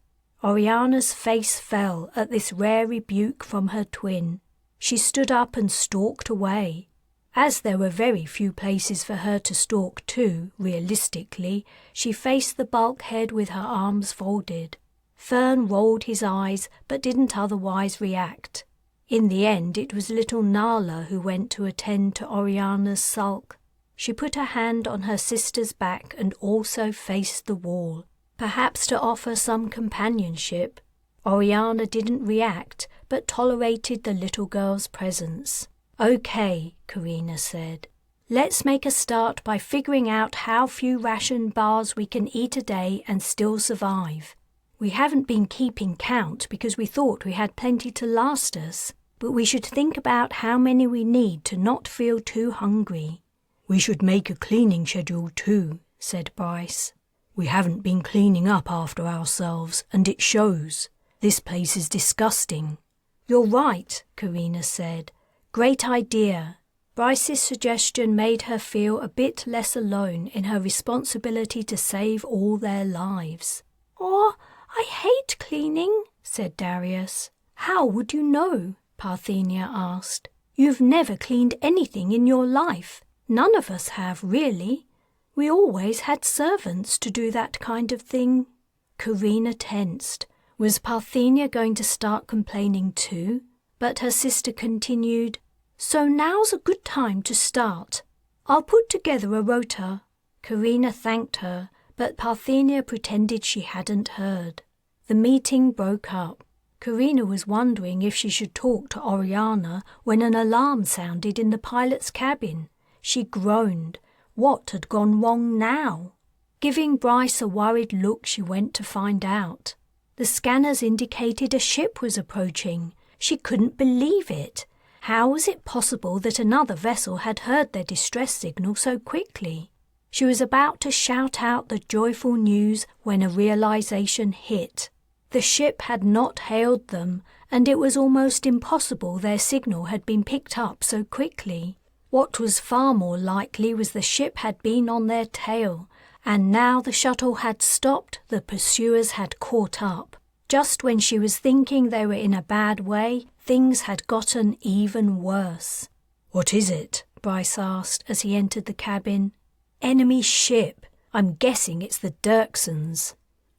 Oriana's face fell at this rare rebuke from her twin. She stood up and stalked away. As there were very few places for her to stalk to, realistically, she faced the bulkhead with her arms folded. Fern rolled his eyes but didn't otherwise react. In the end, it was little Nala who went to attend to Oriana's sulk. She put a hand on her sister's back and also faced the wall, perhaps to offer some companionship. Oriana didn't react, but tolerated the little girl's presence. "Okay," Carina said. "Let's make a start by figuring out how few ration bars we can eat a day and still survive. We haven't been keeping count because we thought we had plenty to last us, but we should think about how many we need to not feel too hungry." "We should make a cleaning schedule too," said Bryce. "We haven't been cleaning up after ourselves, and it shows. This place is disgusting." "You're right," Carina said. "Great idea." Bryce's suggestion made her feel a bit less alone in her responsibility to save all their lives. "Oh, I hate cleaning," said Darius. "How would you know?" Parthenia asked. "You've never cleaned anything in your life. None of us have, really. We always had servants to do that kind of thing." Carina tensed. Was Parthenia going to start complaining too? But her sister continued, "So now's a good time to start. I'll put together a rota." Carina thanked her, but Parthenia pretended she hadn't heard. The meeting broke up. Carina was wondering if she should talk to Oriana when an alarm sounded in the pilot's cabin. She groaned. What had gone wrong now? Giving Bryce a worried look, she went to find out. The scanners indicated a ship was approaching. She couldn't believe it. How was it possible that another vessel had heard their distress signal so quickly? She was about to shout out the joyful news when a realization hit. The ship had not hailed them, and it was almost impossible their signal had been picked up so quickly. What was far more likely was the ship had been on their tail, and now the shuttle had stopped, the pursuers had caught up. Just when she was thinking they were in a bad way, things had gotten even worse. "What is it?" Bryce asked as he entered the cabin. "Enemy ship. I'm guessing it's the Dirksons."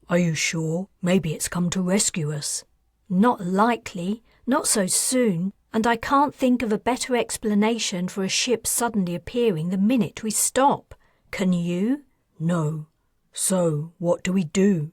"Are you sure? Maybe it's come to rescue us." "Not likely. Not so soon. And I can't think of a better explanation for a ship suddenly appearing the minute we stop. Can you?" "No. So, what do we do?"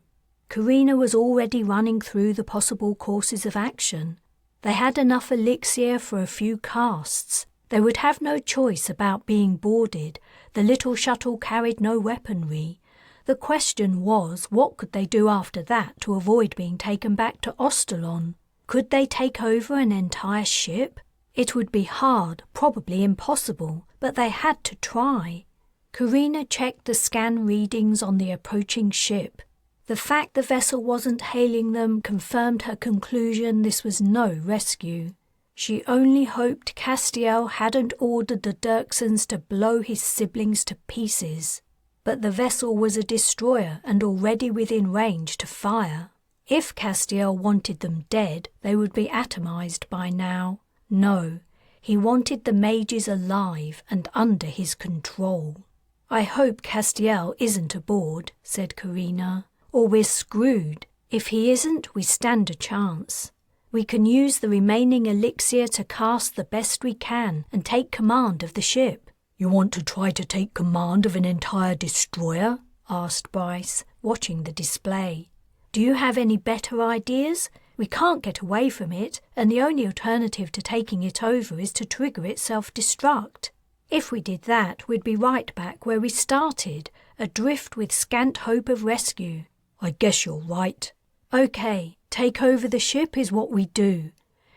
Carina was already running through the possible courses of action. They had enough elixir for a few casts. They would have no choice about being boarded. The little shuttle carried no weaponry. The question was, what could they do after that to avoid being taken back to Ostalon? Could they take over an entire ship? It would be hard, probably impossible, but they had to try. Carina checked the scan readings on the approaching ship. The fact the vessel wasn't hailing them confirmed her conclusion this was no rescue. She only hoped Castiel hadn't ordered the Dirksons to blow his siblings to pieces. But the vessel was a destroyer and already within range to fire. If Castiel wanted them dead, they would be atomized by now. No, he wanted the mages alive and under his control. "I hope Castiel isn't aboard," said Carina, "or we're screwed. If he isn't, we stand a chance. We can use the remaining elixir to cast the best we can and take command of the ship." "You want to try to take command of an entire destroyer?" asked Bryce, watching the display. "Do you have any better ideas? We can't get away from it, and the only alternative to taking it over is to trigger it self-destruct. If we did that, we'd be right back where we started, adrift with scant hope of rescue." I guess you're right. Okay, take over the ship is what we do.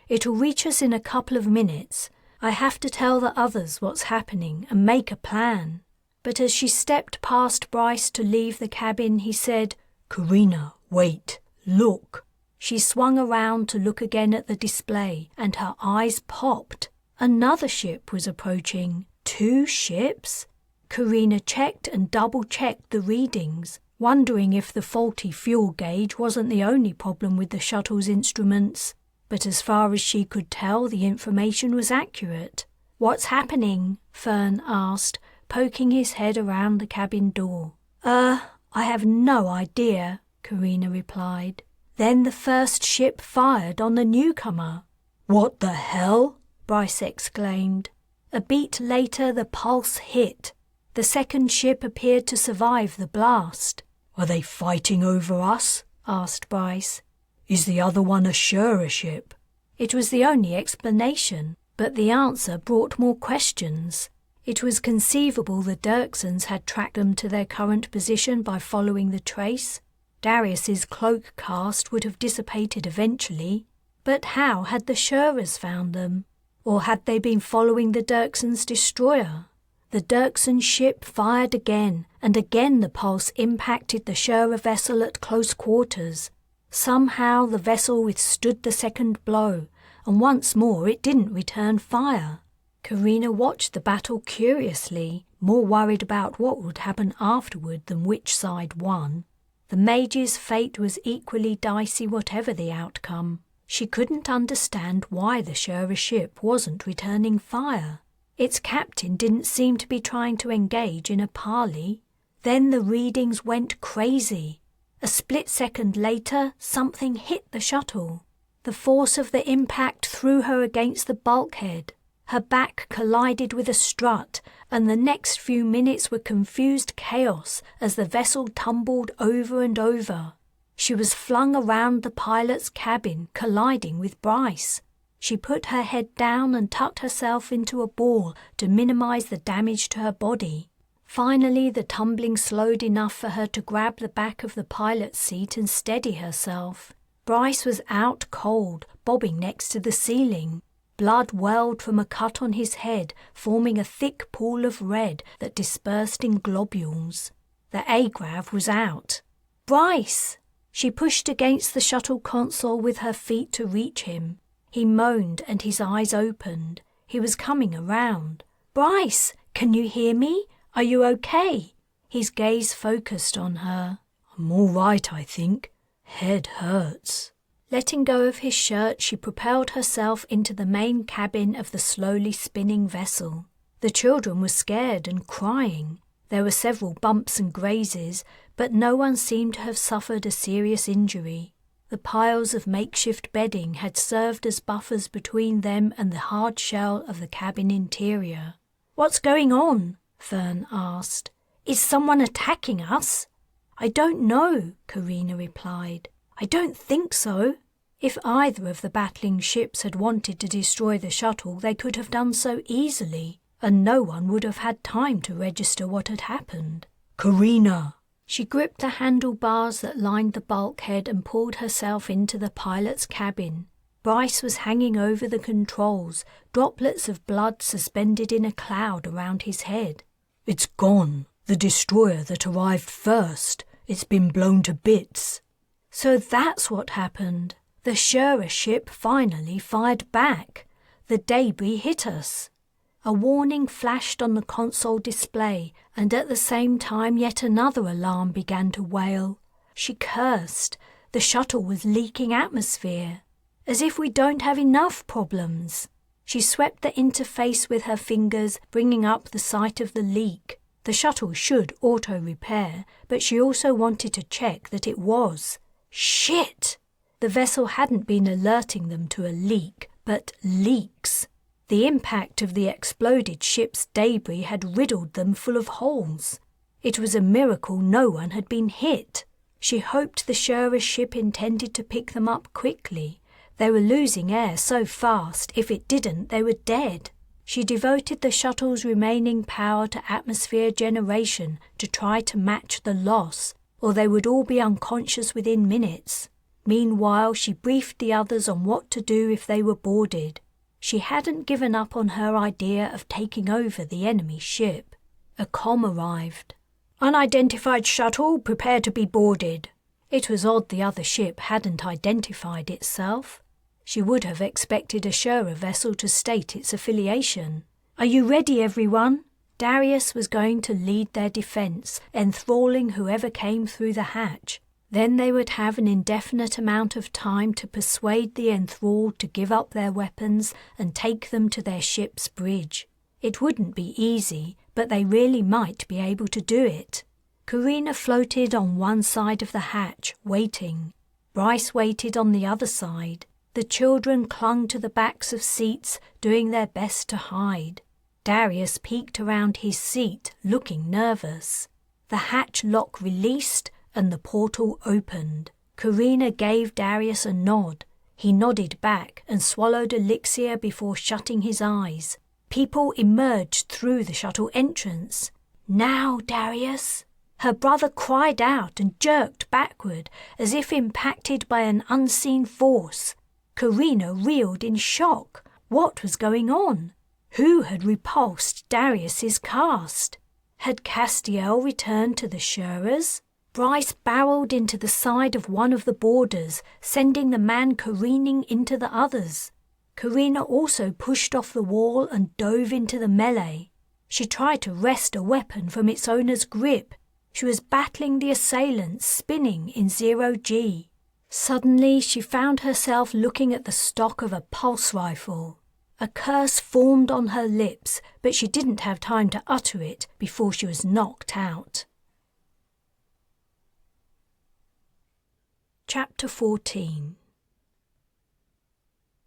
It'll reach us in a couple of minutes. I have to tell the others what's happening and make a plan. But as she stepped past Bryce to leave the cabin, he said, Carina, wait, look. She swung around to look again at the display, and her eyes popped. Another ship was approaching. 2 ships? Carina checked and double-checked the readings, wondering if the faulty fuel gauge wasn't the only problem with the shuttle's instruments. But as far as she could tell, the information was accurate. What's happening? Fern asked, poking his head around the cabin door. I have no idea, Carina replied. Then the first ship fired on the newcomer. What the hell? Bryce exclaimed. A beat later, the pulse hit. The second ship appeared to survive the blast. Are they fighting over us? Asked Bryce. Is the other one a Shura ship? It was the only explanation, but the answer brought more questions. It was conceivable the Dirksons had tracked them to their current position by following the trace. Darius's cloak cast would have dissipated eventually. But how had the Shuras found them? Or had they been following the Dirksons' destroyer? The Dirkson ship fired again, and again the pulse impacted the Shura vessel at close quarters. Somehow the vessel withstood the second blow, and once more it didn't return fire. Carina watched the battle curiously, more worried about what would happen afterward than which side won. The mage's fate was equally dicey whatever the outcome. She couldn't understand why the Shura ship wasn't returning fire. Its captain didn't seem to be trying to engage in a parley. Then the readings went crazy. A split second later, something hit the shuttle. The force of the impact threw her against the bulkhead. Her back collided with a strut, and the next few minutes were confused chaos as the vessel tumbled over and over. She was flung around the pilot's cabin, colliding with Bryce. She put her head down and tucked herself into a ball to minimize the damage to her body. Finally, the tumbling slowed enough for her to grab the back of the pilot's seat and steady herself. Bryce was out cold, bobbing next to the ceiling. Blood welled from a cut on his head, forming a thick pool of red that dispersed in globules. The agrav was out. Bryce! She pushed against the shuttle console with her feet to reach him. He moaned and his eyes opened. He was coming around. Bryce, can you hear me? Are you okay? His gaze focused on her. I'm all right, I think. Head hurts. Letting go of his shirt, she propelled herself into the main cabin of the slowly spinning vessel. The children were scared and crying. There were several bumps and grazes, but no one seemed to have suffered a serious injury. The piles of makeshift bedding had served as buffers between them and the hard shell of the cabin interior. "What's going on?" Fern asked. "Is someone attacking us?" "I don't know," Carina replied. "I don't think so. If either of the battling ships had wanted to destroy the shuttle, they could have done so easily, and no one would have had time to register what had happened." "Carina!" She gripped the handlebars that lined the bulkhead and pulled herself into the pilot's cabin. Bryce was hanging over the controls, droplets of blood suspended in a cloud around his head. "It's gone. The destroyer that arrived first. It's been blown to bits." So that's what happened. The Shura ship finally fired back. The debris hit us. A warning flashed on the console display, and at the same time yet another alarm began to wail. She cursed. The shuttle was leaking atmosphere. As if we don't have enough problems. She swept the interface with her fingers, bringing up the sight of the leak. The shuttle should auto-repair, but she also wanted to check that it was. Shit! The vessel hadn't been alerting them to a leak, but leaks. The impact of the exploded ship's debris had riddled them full of holes. It was a miracle no one had been hit. She hoped the Shura ship intended to pick them up quickly. They were losing air so fast, if it didn't, they were dead. She devoted the shuttle's remaining power to atmosphere generation to try to match the loss, or they would all be unconscious within minutes. Meanwhile, she briefed the others on what to do if they were boarded. She hadn't given up on her idea of taking over the enemy ship. A comm arrived. "Unidentified shuttle, prepare to be boarded." It was odd the other ship hadn't identified itself. She would have expected a surer vessel to state its affiliation. "Are you ready, everyone?" Darius was going to lead their defense, enthralling whoever came through the hatch. Then they would have an indefinite amount of time to persuade the enthralled to give up their weapons and take them to their ship's bridge. It wouldn't be easy, but they really might be able to do it. Carina floated on one side of the hatch, waiting. Bryce waited on the other side. The children clung to the backs of seats, doing their best to hide. Darius peeked around his seat, looking nervous. The hatch lock released and the portal opened. Carina gave Darius a nod. He nodded back and swallowed elixir before shutting his eyes. People emerged through the shuttle entrance. "Now, Darius!" Her brother cried out and jerked backward, as if impacted by an unseen force. Carina reeled in shock. What was going on? Who had repulsed Darius's cast? Had Castiel returned to the Shurers? Bryce barreled into the side of one of the boarders, sending the man careening into the others. Carina also pushed off the wall and dove into the melee. She tried to wrest a weapon from its owner's grip. She was battling the assailants, spinning in 0G. Suddenly, she found herself looking at the stock of a pulse rifle. A curse formed on her lips, but she didn't have time to utter it before she was knocked out. Chapter 14.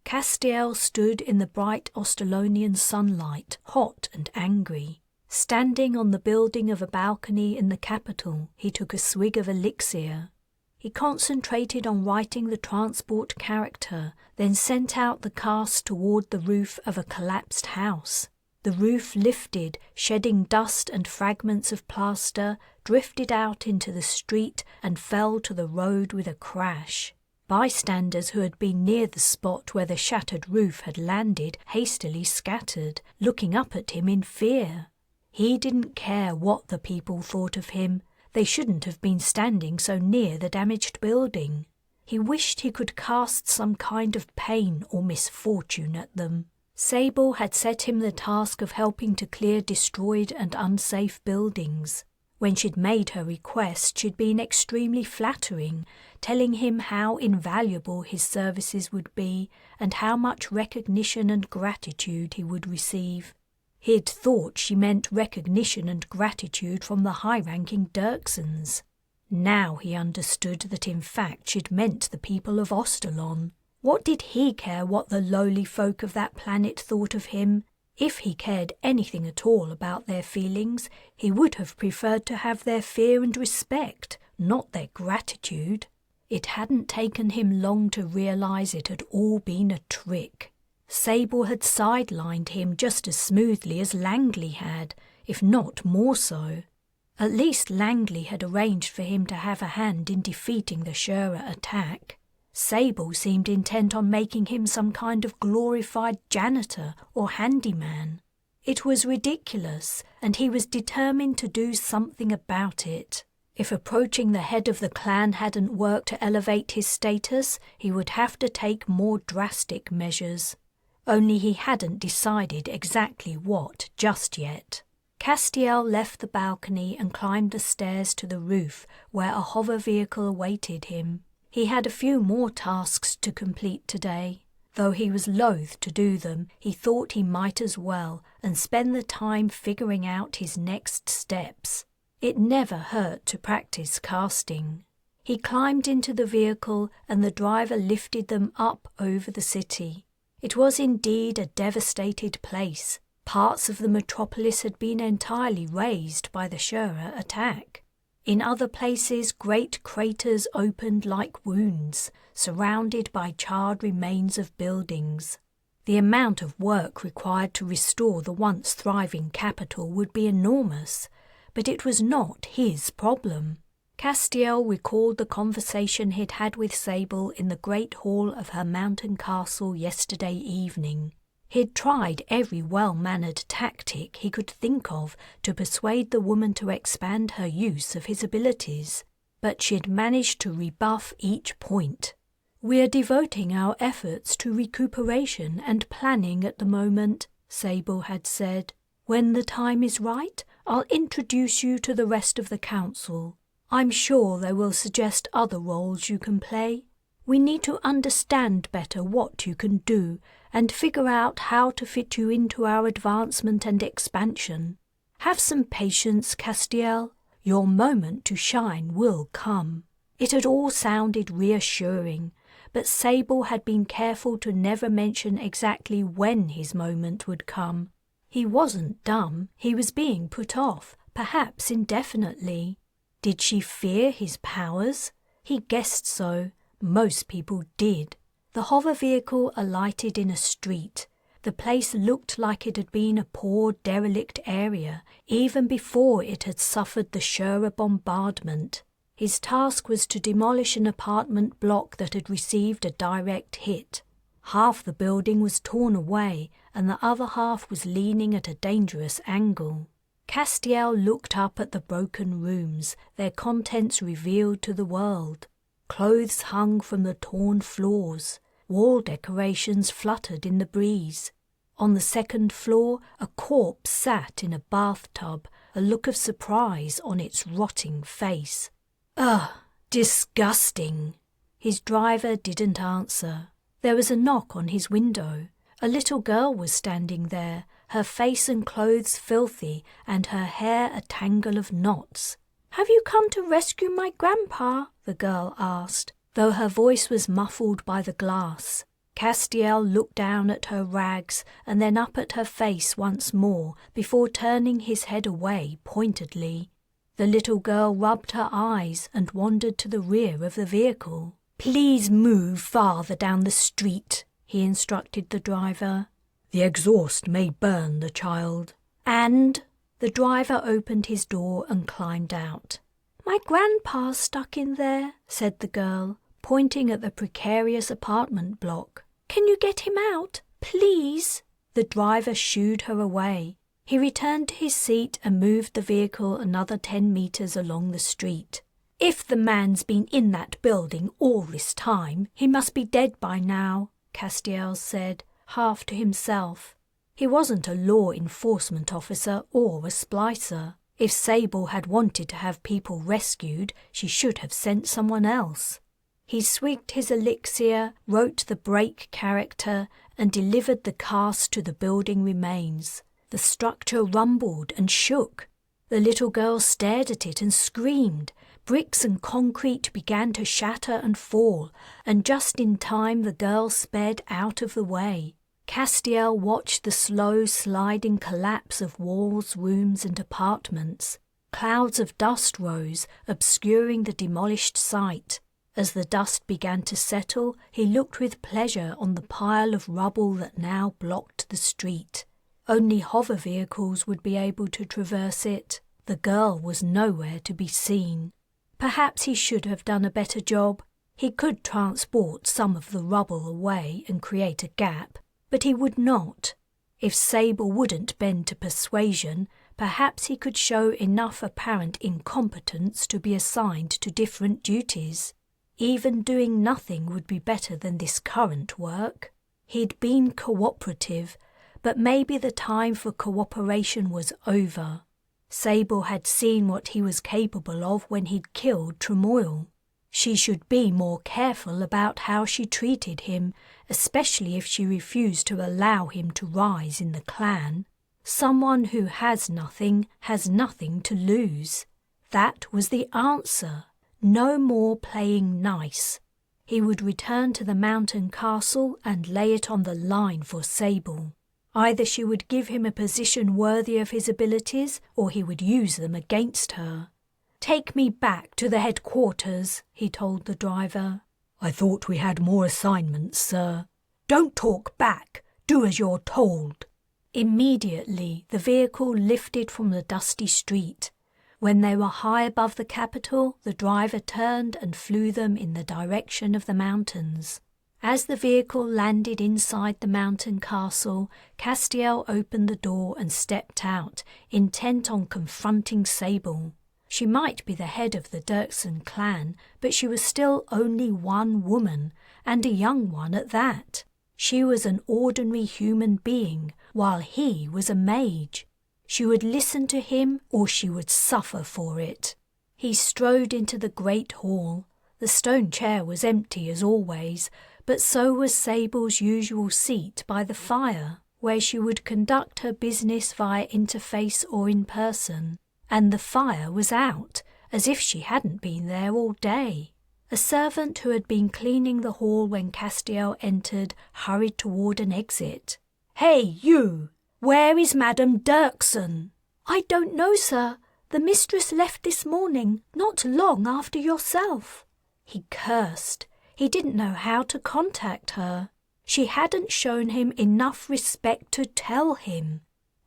Castiel stood in the bright Ostalonian sunlight, hot and angry. Standing on the building of a balcony in the capital, he took a swig of elixir. He concentrated on writing the transport character, then sent out the cast toward the roof of a collapsed house. The roof lifted, shedding dust and fragments of plaster, drifted out into the street and fell to the road with a crash. Bystanders who had been near the spot where the shattered roof had landed hastily scattered, looking up at him in fear. He didn't care what the people thought of him. They shouldn't have been standing so near the damaged building. He wished he could cast some kind of pain or misfortune at them. Sable had set him the task of helping to clear destroyed and unsafe buildings. When she'd made her request, she'd been extremely flattering, telling him how invaluable his services would be and how much recognition and gratitude he would receive. He'd thought she meant recognition and gratitude from the high-ranking Dirksons. Now he understood that in fact she'd meant the people of Ostalon. What did he care what the lowly folk of that planet thought of him? If he cared anything at all about their feelings, he would have preferred to have their fear and respect, not their gratitude. It hadn't taken him long to realize it had all been a trick. Sable had sidelined him just as smoothly as Langley had, if not more so. At least Langley had arranged for him to have a hand in defeating the Shurer attack. Sable seemed intent on making him some kind of glorified janitor or handyman. It was ridiculous, and he was determined to do something about it. If approaching the head of the clan hadn't worked to elevate his status, he would have to take more drastic measures. Only he hadn't decided exactly what just yet. Castiel left the balcony and climbed the stairs to the roof, where a hover vehicle awaited him. He had a few more tasks to complete today. Though he was loath to do them, he thought he might as well and spend the time figuring out his next steps. It never hurt to practice casting. He climbed into the vehicle and the driver lifted them up over the city. It was indeed a devastated place. Parts of the metropolis had been entirely razed by the Shurer attack. In other places, great craters opened like wounds, surrounded by charred remains of buildings. The amount of work required to restore the once thriving capital would be enormous, but it was not his problem. Castiel recalled the conversation he'd had with Sable in the great hall of her mountain castle yesterday evening. He'd tried every well-mannered tactic he could think of to persuade the woman to expand her use of his abilities, but she'd managed to rebuff each point. "We're devoting our efforts to recuperation and planning at the moment," Sable had said. "When the time is right, I'll introduce you to the rest of the council. I'm sure they will suggest other roles you can play. We need to understand better what you can do and figure out how to fit you into our advancement and expansion. Have some patience, Castiel. Your moment to shine will come." It had all sounded reassuring, but Sable had been careful to never mention exactly when his moment would come. He wasn't dumb, he was being put off, perhaps indefinitely. Did she fear his powers? He guessed so. Most people did. The hover vehicle alighted in a street. The place looked like it had been a poor, derelict area, even before it had suffered the surer bombardment. His task was to demolish an apartment block that had received a direct hit. Half the building was torn away, and the other half was leaning at a dangerous angle. Castiel looked up at the broken rooms, their contents revealed to the world. Clothes hung from the torn floors. Wall decorations fluttered in the breeze. On the second floor, a corpse sat in a bathtub, a look of surprise on its rotting face. "Ugh, disgusting." His driver didn't answer. There was a knock on his window. A little girl was standing there, her face and clothes filthy and her hair a tangle of knots. "Have you come to rescue my grandpa?" the girl asked, though her voice was muffled by the glass. Castiel looked down at her rags and then up at her face once more before turning his head away pointedly. The little girl rubbed her eyes and wandered to the rear of the vehicle. "Please move farther down the street," he instructed the driver. "The exhaust may burn the child." "And?" The driver opened his door and climbed out. "My grandpa's stuck in there," said the girl, pointing at the precarious apartment block. "Can you get him out, please?" The driver shooed her away. He returned to his seat and moved the vehicle another 10 meters along the street. "If the man's been in that building all this time, he must be dead by now," Castiel said, half to himself. He wasn't a law enforcement officer or a splicer. If Sable had wanted to have people rescued, she should have sent someone else. He swigged his elixir, wrote the break character, and delivered the cast to the building remains. The structure rumbled and shook. The little girl stared at it and screamed. Bricks and concrete began to shatter and fall, and just in time the girl sped out of the way. Castiel watched the slow sliding collapse of walls, rooms and apartments. Clouds of dust rose, obscuring the demolished site. As the dust began to settle, he looked with pleasure on the pile of rubble that now blocked the street. Only hover vehicles would be able to traverse it. The girl was nowhere to be seen. Perhaps he should have done a better job. He could transport some of the rubble away and create a gap, but he would not. If Sable wouldn't bend to persuasion, perhaps he could show enough apparent incompetence to be assigned to different duties. Even doing nothing would be better than this current work. He'd been cooperative, but maybe the time for cooperation was over. Sable had seen what he was capable of when he'd killed Tremoil. She should be more careful about how she treated him, especially if she refused to allow him to rise in the clan. Someone who has nothing to lose. That was the answer. No more playing nice. He would return to the mountain castle and lay it on the line for Sable. Either she would give him a position worthy of his abilities, or he would use them against her. "Take me back to the headquarters," he told the driver. "I thought we had more assignments, sir." "Don't talk back. Do as you're told." Immediately, the vehicle lifted from the dusty street. When they were high above the capital, the driver turned and flew them in the direction of the mountains. As the vehicle landed inside the mountain castle, Castiel opened the door and stepped out, intent on confronting Sable. She might be the head of the Dirksen clan, but she was still only one woman, and a young one at that. She was an ordinary human being, while he was a mage. She would listen to him or she would suffer for it. He strode into the great hall. The stone chair was empty as always, but so was Sable's usual seat by the fire, where she would conduct her business via interface or in person. And the fire was out, as if she hadn't been there all day. A servant who had been cleaning the hall when Castiel entered hurried toward an exit. "Hey, you! Where is Madame Dirksen?" "I don't know, sir. The mistress left this morning, not long after yourself." He cursed. He didn't know how to contact her. She hadn't shown him enough respect to tell him.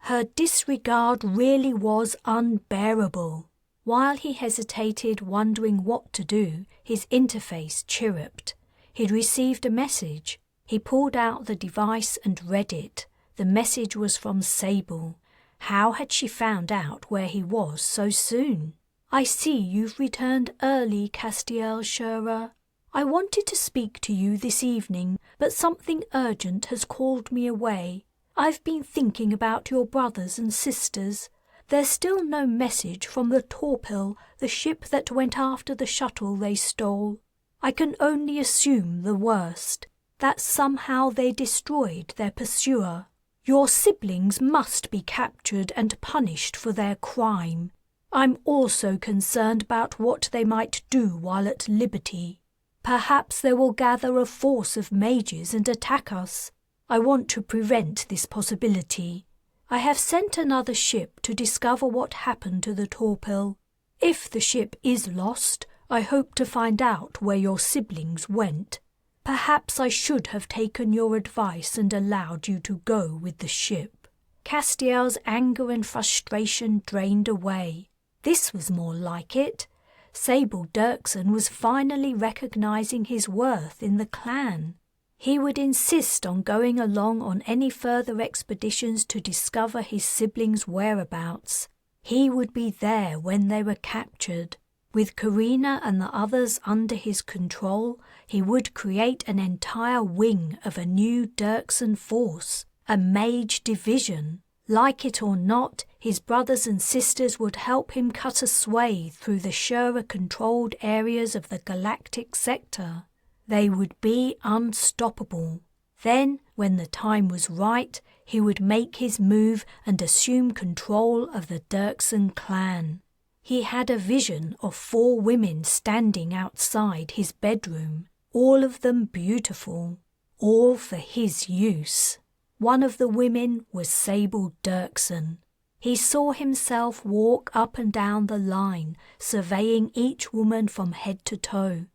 Her disregard really was unbearable. While he hesitated, wondering what to do, his interface chirruped. He'd received a message. He pulled out the device and read it. The message was from Sable. How had she found out where he was so soon? "I see you've returned early, Castiel Scherer. I wanted to speak to you this evening, but something urgent has called me away. I've been thinking about your brothers and sisters. There's still no message from the Torpil, the ship that went after the shuttle they stole. I can only assume the worst, that somehow they destroyed their pursuer. Your siblings must be captured and punished for their crime. I'm also concerned about what they might do while at liberty. Perhaps they will gather a force of mages and attack us. I want to prevent this possibility. I have sent another ship to discover what happened to the Torpil. If the ship is lost, I hope to find out where your siblings went. Perhaps I should have taken your advice and allowed you to go with the ship." Castiel's anger and frustration drained away. This was more like it. Sable Dirksen was finally recognizing his worth in the clan. He would insist on going along on any further expeditions to discover his siblings' whereabouts. He would be there when they were captured. With Carina and the others under his control, he would create an entire wing of a new Dirksen force, a mage division. Like it or not, his brothers and sisters would help him cut a swathe through the Scherer-controlled areas of the galactic sector. They would be unstoppable. Then, when the time was right, he would make his move and assume control of the Dirksen clan. He had a vision of 4 women standing outside his bedroom, all of them beautiful, all for his use. One of the women was Sable Dirksen. He saw himself walk up and down the line, surveying each woman from head to toe.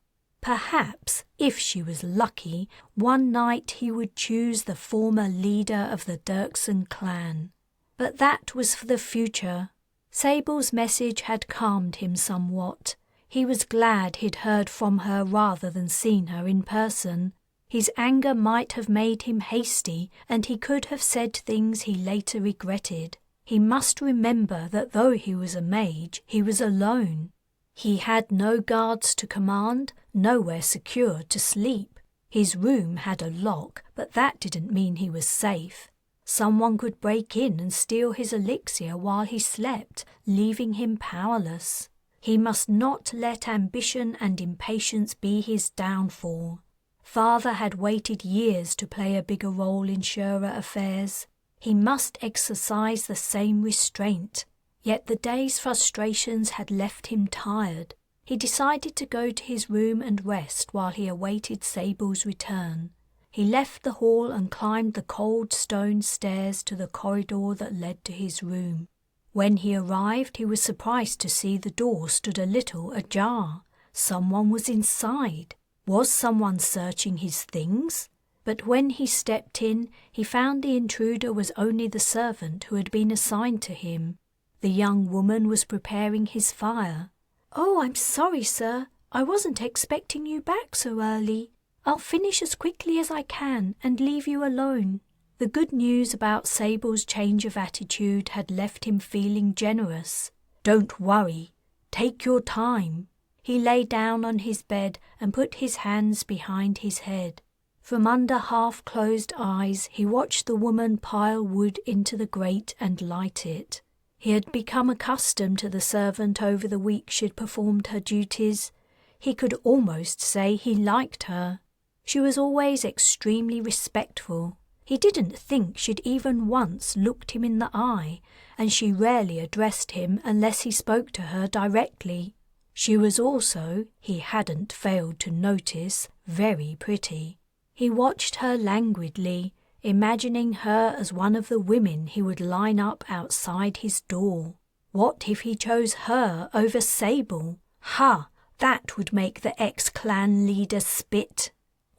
Perhaps, if she was lucky, one night he would choose the former leader of the Dirksen clan. But that was for the future. Sable's message had calmed him somewhat. He was glad he'd heard from her rather than seen her in person. His anger might have made him hasty, and he could have said things he later regretted. He must remember that though he was a mage, he was alone. He had no guards to command, nowhere secure to sleep. His room had a lock, but that didn't mean he was safe. Someone could break in and steal his elixir while he slept, leaving him powerless. He must not let ambition and impatience be his downfall. Father had waited years to play a bigger role in Scherer affairs. He must exercise the same restraint. Yet the day's frustrations had left him tired. He decided to go to his room and rest while he awaited Sable's return. He left the hall and climbed the cold stone stairs to the corridor that led to his room. When he arrived, he was surprised to see the door stood a little ajar. Someone was inside. Was someone searching his things? But when he stepped in, he found the intruder was only the servant who had been assigned to him. The young woman was preparing his fire. "Oh, I'm sorry, sir. I wasn't expecting you back so early. I'll finish as quickly as I can and leave you alone." The good news about Sable's change of attitude had left him feeling generous. "Don't worry. Take your time." He lay down on his bed and put his hands behind his head. From under half-closed eyes, he watched the woman pile wood into the grate and light it. He had become accustomed to the servant over the week she'd performed her duties. He could almost say he liked her. She was always extremely respectful. He didn't think she'd even once looked him in the eye, and she rarely addressed him unless he spoke to her directly. She was also, he hadn't failed to notice, very pretty. He watched her languidly, imagining her as one of the women he would line up outside his door. What if he chose her over Sable? Ha! That would make the ex-clan leader spit.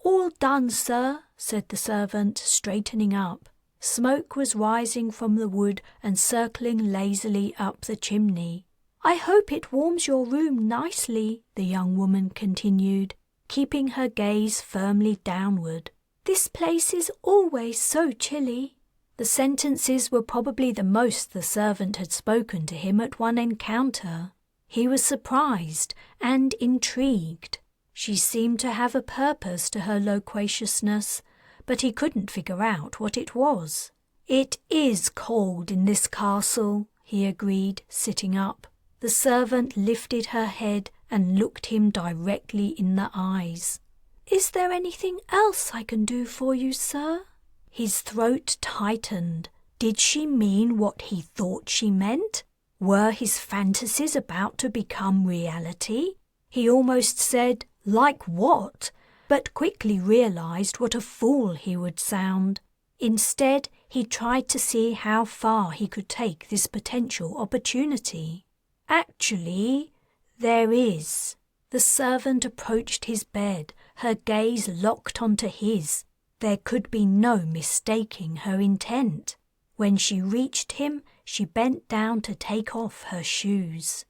"All done, sir," said the servant, straightening up. Smoke was rising from the wood and circling lazily up the chimney. "I hope it warms your room nicely," the young woman continued, keeping her gaze firmly downward. "This place is always so chilly." The sentences were probably the most the servant had spoken to him at one encounter. He was surprised and intrigued. She seemed to have a purpose to her loquaciousness, but he couldn't figure out what it was. "It is cold in this castle," he agreed, sitting up. The servant lifted her head and looked him directly in the eyes. "Is there anything else I can do for you, sir?" His throat tightened. Did she mean what he thought she meant? Were his fantasies about to become reality? He almost said, "Like what?" but quickly realized what a fool he would sound. Instead, he tried to see how far he could take this potential opportunity. "Actually, there is." The servant approached his bed, her gaze locked onto his. There could be no mistaking her intent. When she reached him, she bent down to take off her shoes.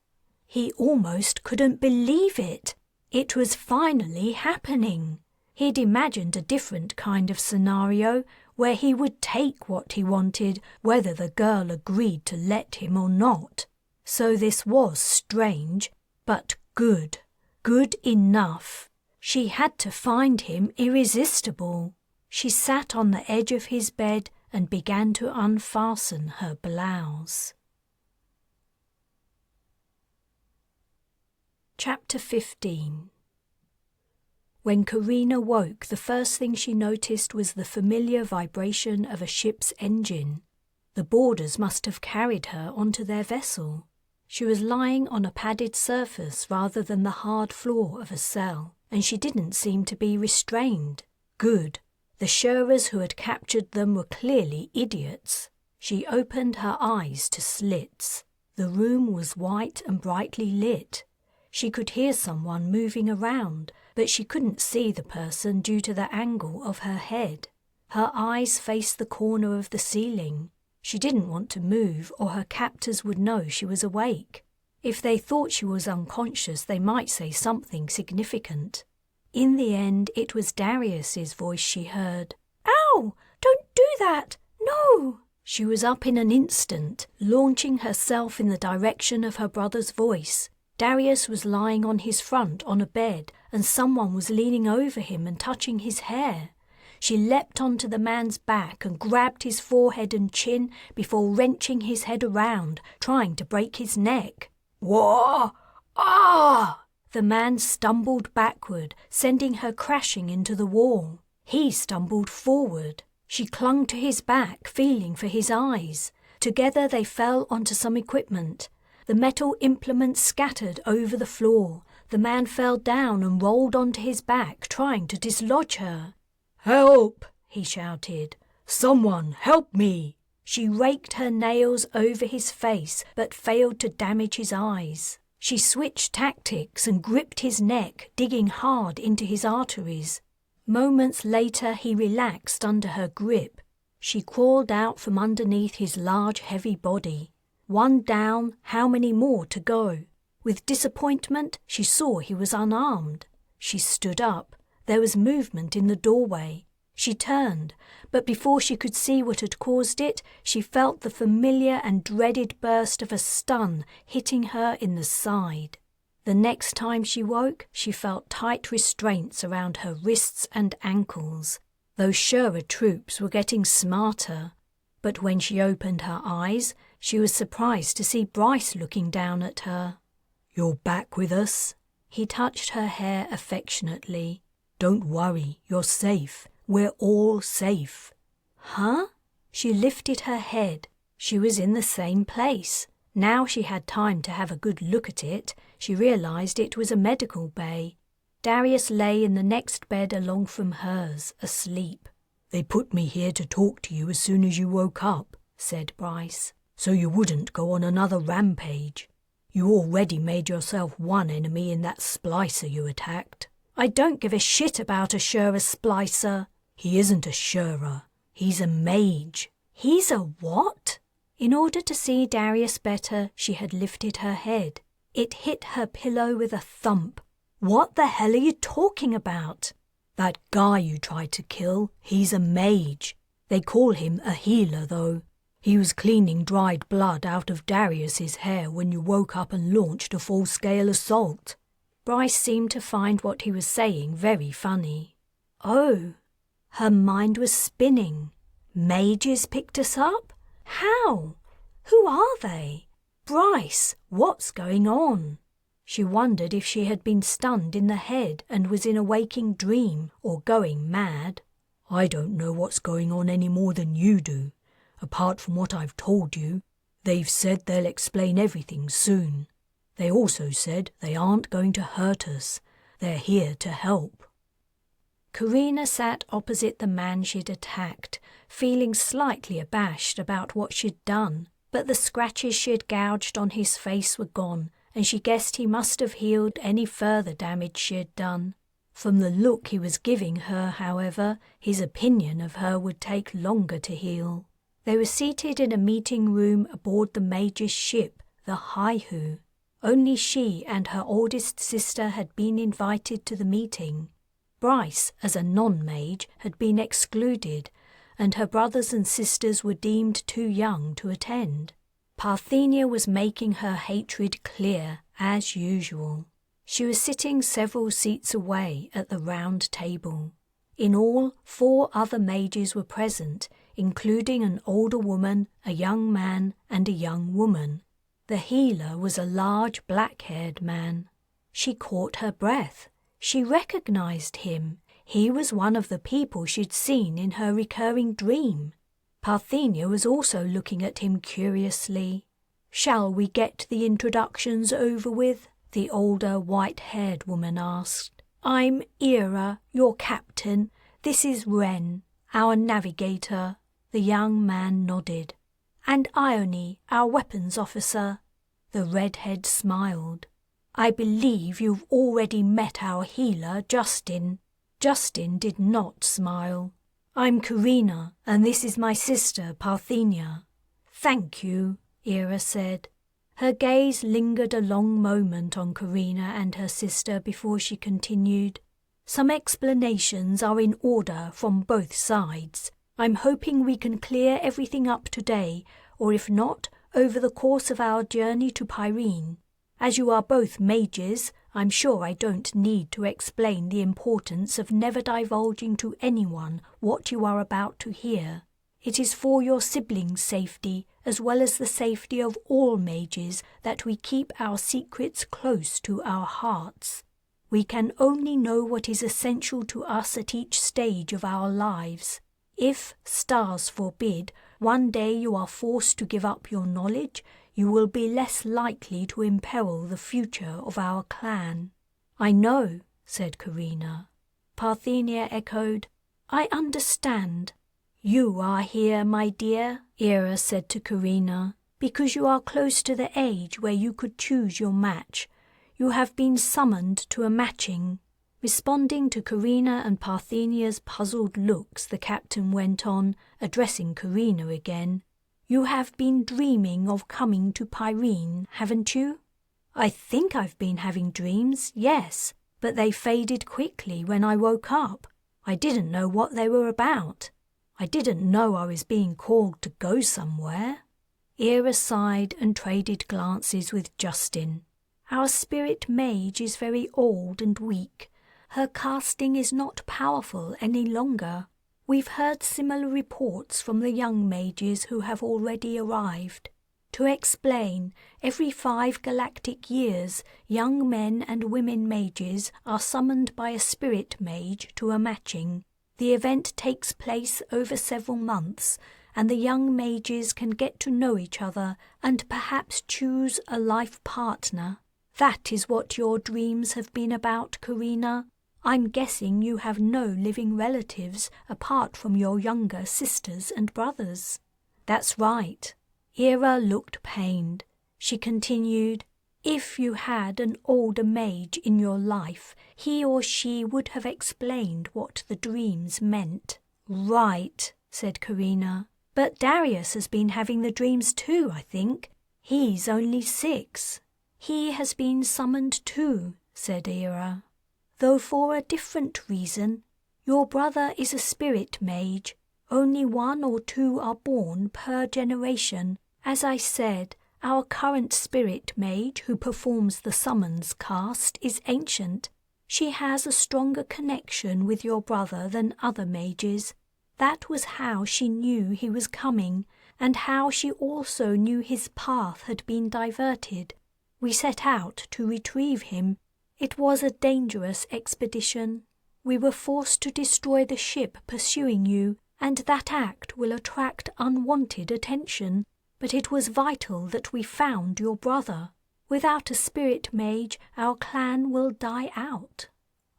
He almost couldn't believe it. It was finally happening. He'd imagined a different kind of scenario where he would take what he wanted, whether the girl agreed to let him or not. So this was strange, but good. Good enough. She had to find him irresistible. She sat on the edge of his bed and began to unfasten her blouse. Chapter 15. When Carina woke, the first thing she noticed was the familiar vibration of a ship's engine. The boarders must have carried her onto their vessel. She was lying on a padded surface rather than the hard floor of a cell, and she didn't seem to be restrained. Good. The shearers who had captured them were clearly idiots. She opened her eyes to slits. The room was white and brightly lit. She could hear someone moving around, but she couldn't see the person due to the angle of her head. Her eyes faced the corner of the ceiling. She didn't want to move or her captors would know she was awake. If they thought she was unconscious, they might say something significant. In the end, it was Darius's voice she heard. "Ow! Don't do that! No!" She was up in an instant, launching herself in the direction of her brother's voice. Darius was lying on his front on a bed, and someone was leaning over him and touching his hair. She leapt onto the man's back and grabbed his forehead and chin before wrenching his head around, trying to break his neck. "Whoa! Ah!" The man stumbled backward, sending her crashing into the wall. He stumbled forward. She clung to his back, feeling for his eyes. Together they fell onto some equipment. The metal implements scattered over the floor. The man fell down and rolled onto his back, trying to dislodge her. "Help!" he shouted. "Someone help me!" She raked her nails over his face, but failed to damage his eyes. She switched tactics and gripped his neck, digging hard into his arteries. Moments later, he relaxed under her grip. She crawled out from underneath his large, heavy body. One down, how many more to go? With disappointment, she saw he was unarmed. She stood up. There was movement in the doorway. She turned, but before she could see what had caused it, she felt the familiar and dreaded burst of a stun hitting her in the side. The next time she woke, she felt tight restraints around her wrists and ankles. Those Shura troops were getting smarter. But when she opened her eyes, she was surprised to see Bryce looking down at her. "You're back with us?" He touched her hair affectionately. "Don't worry, you're safe. We're all safe." Huh? She lifted her head. She was in the same place. Now she had time to have a good look at it. She realized it was a medical bay. Darius lay in the next bed along from hers, asleep. "They put me here to talk to you as soon as you woke up," said Bryce, "so you wouldn't go on another rampage. You already made yourself one enemy in that splicer you attacked." "I don't give a shit about a Shura splicer." "He isn't a Shura. He's a mage." "He's a what?" In order to see Darius better, she had lifted her head. It hit her pillow with a thump. "What the hell are you talking about?" "That guy you tried to kill, he's a mage. They call him a healer, though. He was cleaning dried blood out of Darius's hair when you woke up and launched a full-scale assault." Bryce seemed to find what he was saying very funny. Oh, her mind was spinning. Mages picked us up? How? Who are they? Bryce, what's going on? She wondered if she had been stunned in the head and was in a waking dream or going mad. "I don't know what's going on any more than you do. Apart from what I've told you, they've said they'll explain everything soon. They also said they aren't going to hurt us. They're here to help." Carina sat opposite the man she'd attacked, feeling slightly abashed about what she'd done, but the scratches she had gouged on his face were gone, and she guessed he must have healed any further damage she had done. From the look he was giving her, however, his opinion of her would take longer to heal. They were seated in a meeting room aboard the Mage's ship, the Haihu. Only she and her oldest sister had been invited to the meeting. Bryce, as a non-mage, had been excluded, and her brothers and sisters were deemed too young to attend. Parthenia was making her hatred clear, as usual. She was sitting several seats away at the round table. In all, 4 other mages were present, including an older woman, a young man, and a young woman. The healer was a large black-haired man. She caught her breath. She recognized him. He was one of the people she'd seen in her recurring dream. Parthenia was also looking at him curiously. "Shall we get the introductions over with?" the older white-haired woman asked. "I'm Ira, your captain. This is Ren, our navigator." The young man nodded. "And Ione, our weapons officer." The redhead smiled. "I believe you've already met our healer, Justin." Justin did not smile. "I'm Carina, and this is my sister, Parthenia." "Thank you," Ira said. Her gaze lingered a long moment on Carina and her sister before she continued. "Some explanations are in order from both sides. I'm hoping we can clear everything up today, or if not, over the course of our journey to Pyrene. As you are both mages, I'm sure I don't need to explain the importance of never divulging to anyone what you are about to hear. It is for your siblings' safety, as well as the safety of all mages, that we keep our secrets close to our hearts. We can only know what is essential to us at each stage of our lives. If, stars forbid, one day you are forced to give up your knowledge, you will be less likely to imperil the future of our clan." "I know," said Carina. Parthenia echoed, "I understand." "You are here, my dear," Ira said to Carina, "because you are close to the age where you could choose your match. You have been summoned to a matching." Responding to Carina and Parthenia's puzzled looks, the captain went on, addressing Carina again. You have been dreaming of coming to Pyrene, haven't you? I think I've been having dreams, yes, but they faded quickly when I woke up. I didn't know what they were about. I didn't know I was being called to go somewhere. Era sighed and traded glances with Justin. Our spirit mage is very old and weak. Her casting is not powerful any longer. We've heard similar reports from the young mages who have already arrived. To explain, every 5 galactic years, young men and women mages are summoned by a spirit mage to a matching. The event takes place over several months, and the young mages can get to know each other and perhaps choose a life partner. That is what your dreams have been about, Carina. I'm guessing you have no living relatives apart from your younger sisters and brothers. That's right. Era looked pained. She continued, if you had an older mage in your life, he or she would have explained what the dreams meant. Right, said Carina. But Darius has been having the dreams too, I think. He's only 6. He has been summoned too, said Era. Though for a different reason. Your brother is a spirit mage. Only 1 or 2 are born per generation. As I said, our current spirit mage who performs the summons cast is ancient. She has a stronger connection with your brother than other mages. That was how she knew he was coming, and how she also knew his path had been diverted. We set out to retrieve him. It was a dangerous expedition. We were forced to destroy the ship pursuing you, and that act will attract unwanted attention. But it was vital that we found your brother. Without a spirit mage, our clan will die out.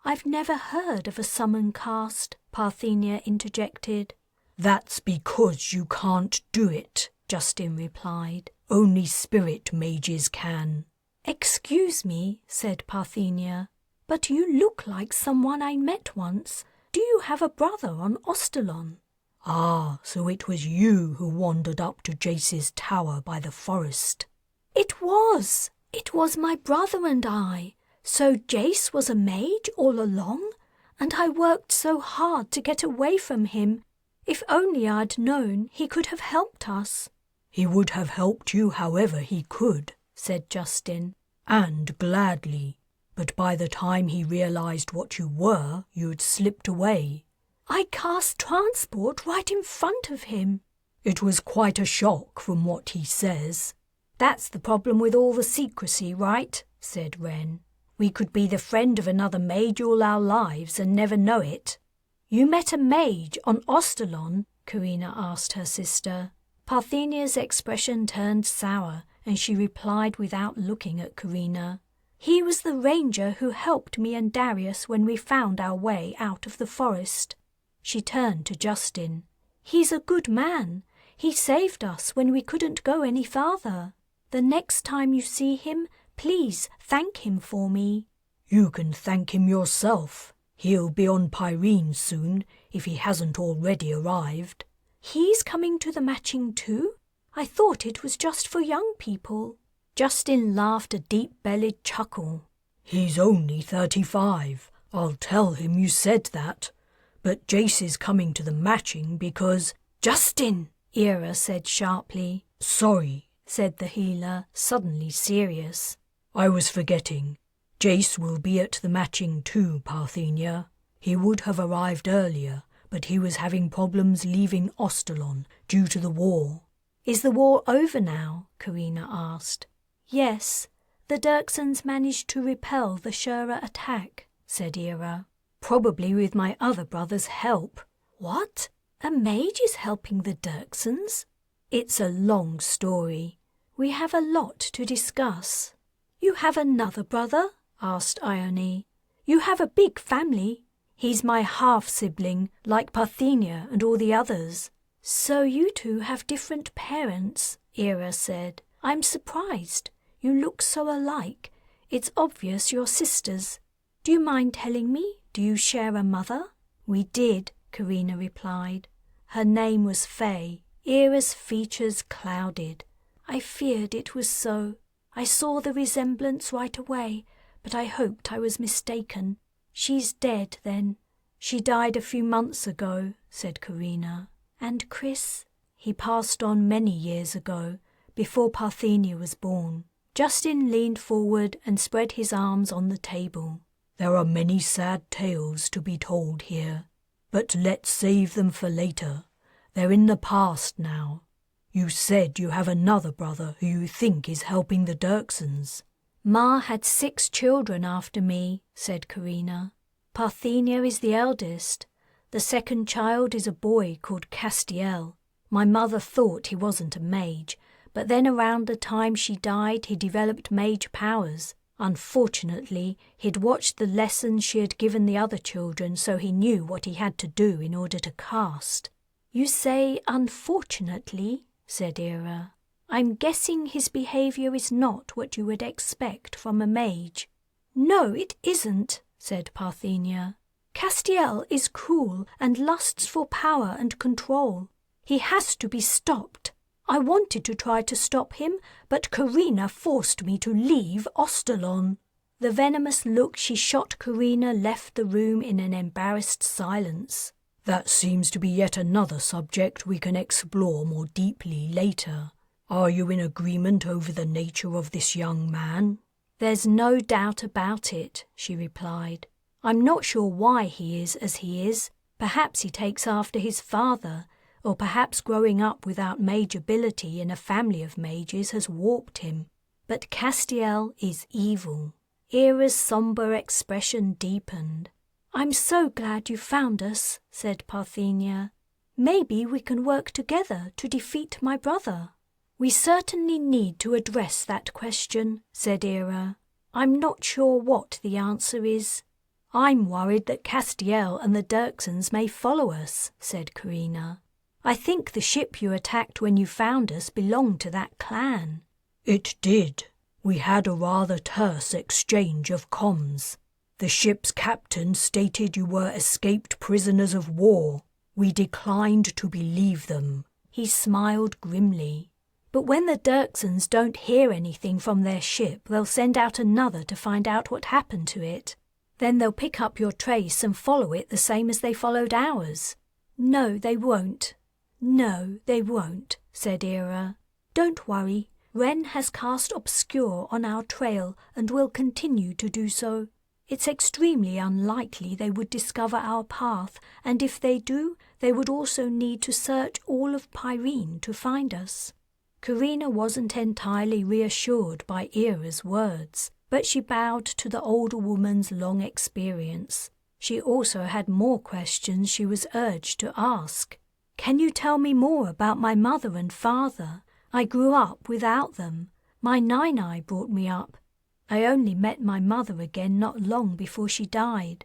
I've never heard of a summon cast, Parthenia interjected. That's because you can't do it, Justin replied. Only spirit mages can. Excuse me, said Parthenia, but you look like someone I met once. Do you have a brother on Ostalon? Ah, so it was you who wandered up to Jace's tower by the forest. It was my brother and I. So Jace was a mage all along, and I worked so hard to get away from him. If only I'd known he could have helped us. He would have helped you however he could, said Justin, and gladly. But by the time he realized what you were, you'd slipped away. I cast transport right in front of him. It was quite a shock from what he says. That's the problem with all the secrecy, right? Said Wren. We could be the friend of another mage all our lives and never know it. You met a mage on Ostalon? Carina asked her sister. Parthenia's expression turned sour, and she replied without looking at Carina. He was the ranger who helped me and Darius when we found our way out of the forest. She turned to Justin. He's a good man. He saved us when we couldn't go any farther. The next time you see him, please thank him for me. You can thank him yourself. He'll be on Pyrene soon, if he hasn't already arrived. He's coming to the matching too? I thought it was just for young people. Justin laughed a deep-bellied chuckle. He's only 35. I'll tell him you said that. But Jace is coming to the matching because... Justin, Era said sharply. Sorry, said the healer, suddenly serious. I was forgetting. Jace will be at the matching too, Parthenia. He would have arrived earlier, but he was having problems leaving Ostalon due to the war. Is the war over now? Carina asked. Yes, the Dirksons managed to repel the Shura attack, said Era. Probably with my other brother's help. What? A mage is helping the Dirksons? It's a long story. We have a lot to discuss. You have another brother? Asked Ione. You have a big family. He's my half-sibling, like Parthenia and all the others. So you two have different parents, Era said. I'm surprised. You look so alike. It's obvious you're sisters. Do you mind telling me? Do you share a mother? We did, Carina replied. Her name was Faye. Era's features clouded. I feared it was so. I saw the resemblance right away, but I hoped I was mistaken. She's dead, then. She died a few months ago, said Carina. And Chris? He passed on many years ago, before Parthenia was born. Justin leaned forward and spread his arms on the table. There are many sad tales to be told here, but let's save them for later. They're in the past now. You said you have another brother who you think is helping the Dirksons. Ma had 6 children after me, said Carina. Parthenia is the eldest. The second child is a boy called Castiel. My mother thought he wasn't a mage, but then around the time she died he developed mage powers. Unfortunately, he'd watched the lessons she had given the other children, so he knew what he had to do in order to cast. You say unfortunately, said Era. I'm guessing his behaviour is not what you would expect from a mage. No, it isn't, said Parthenia. Castiel is cruel and lusts for power and control. He has to be stopped. I wanted to try to stop him, but Carina forced me to leave Ostalon. The venomous look she shot Carina left the room in an embarrassed silence. That seems to be yet another subject we can explore more deeply later. Are you in agreement over the nature of this young man? There's no doubt about it, she replied. I'm not sure why he is as he is. Perhaps he takes after his father, or perhaps growing up without mage ability in a family of mages has warped him. But Castiel is evil. Era's sombre expression deepened. I'm so glad you found us, said Parthenia. Maybe we can work together to defeat my brother. We certainly need to address that question, said Era. I'm not sure what the answer is. I'm worried that Castiel and the Dirksons may follow us, said Carina. I think the ship you attacked when you found us belonged to that clan. It did. We had a rather terse exchange of comms. The ship's captain stated you were escaped prisoners of war. We declined to believe them. He smiled grimly. But when the Dirksons don't hear anything from their ship, they'll send out another to find out what happened to it. Then they'll pick up your trace and follow it the same as they followed ours. No, they won't. No, they won't, said Era. Don't worry. Wren has cast Obscure on our trail and will continue to do so. It's extremely unlikely they would discover our path, and if they do, they would also need to search all of Pyrene to find us. Carina wasn't entirely reassured by Era's words, but she bowed to the older woman's long experience. She also had more questions she was urged to ask. Can you tell me more about my mother and father? I grew up without them. My Nine-Eye brought me up. I only met my mother again not long before she died.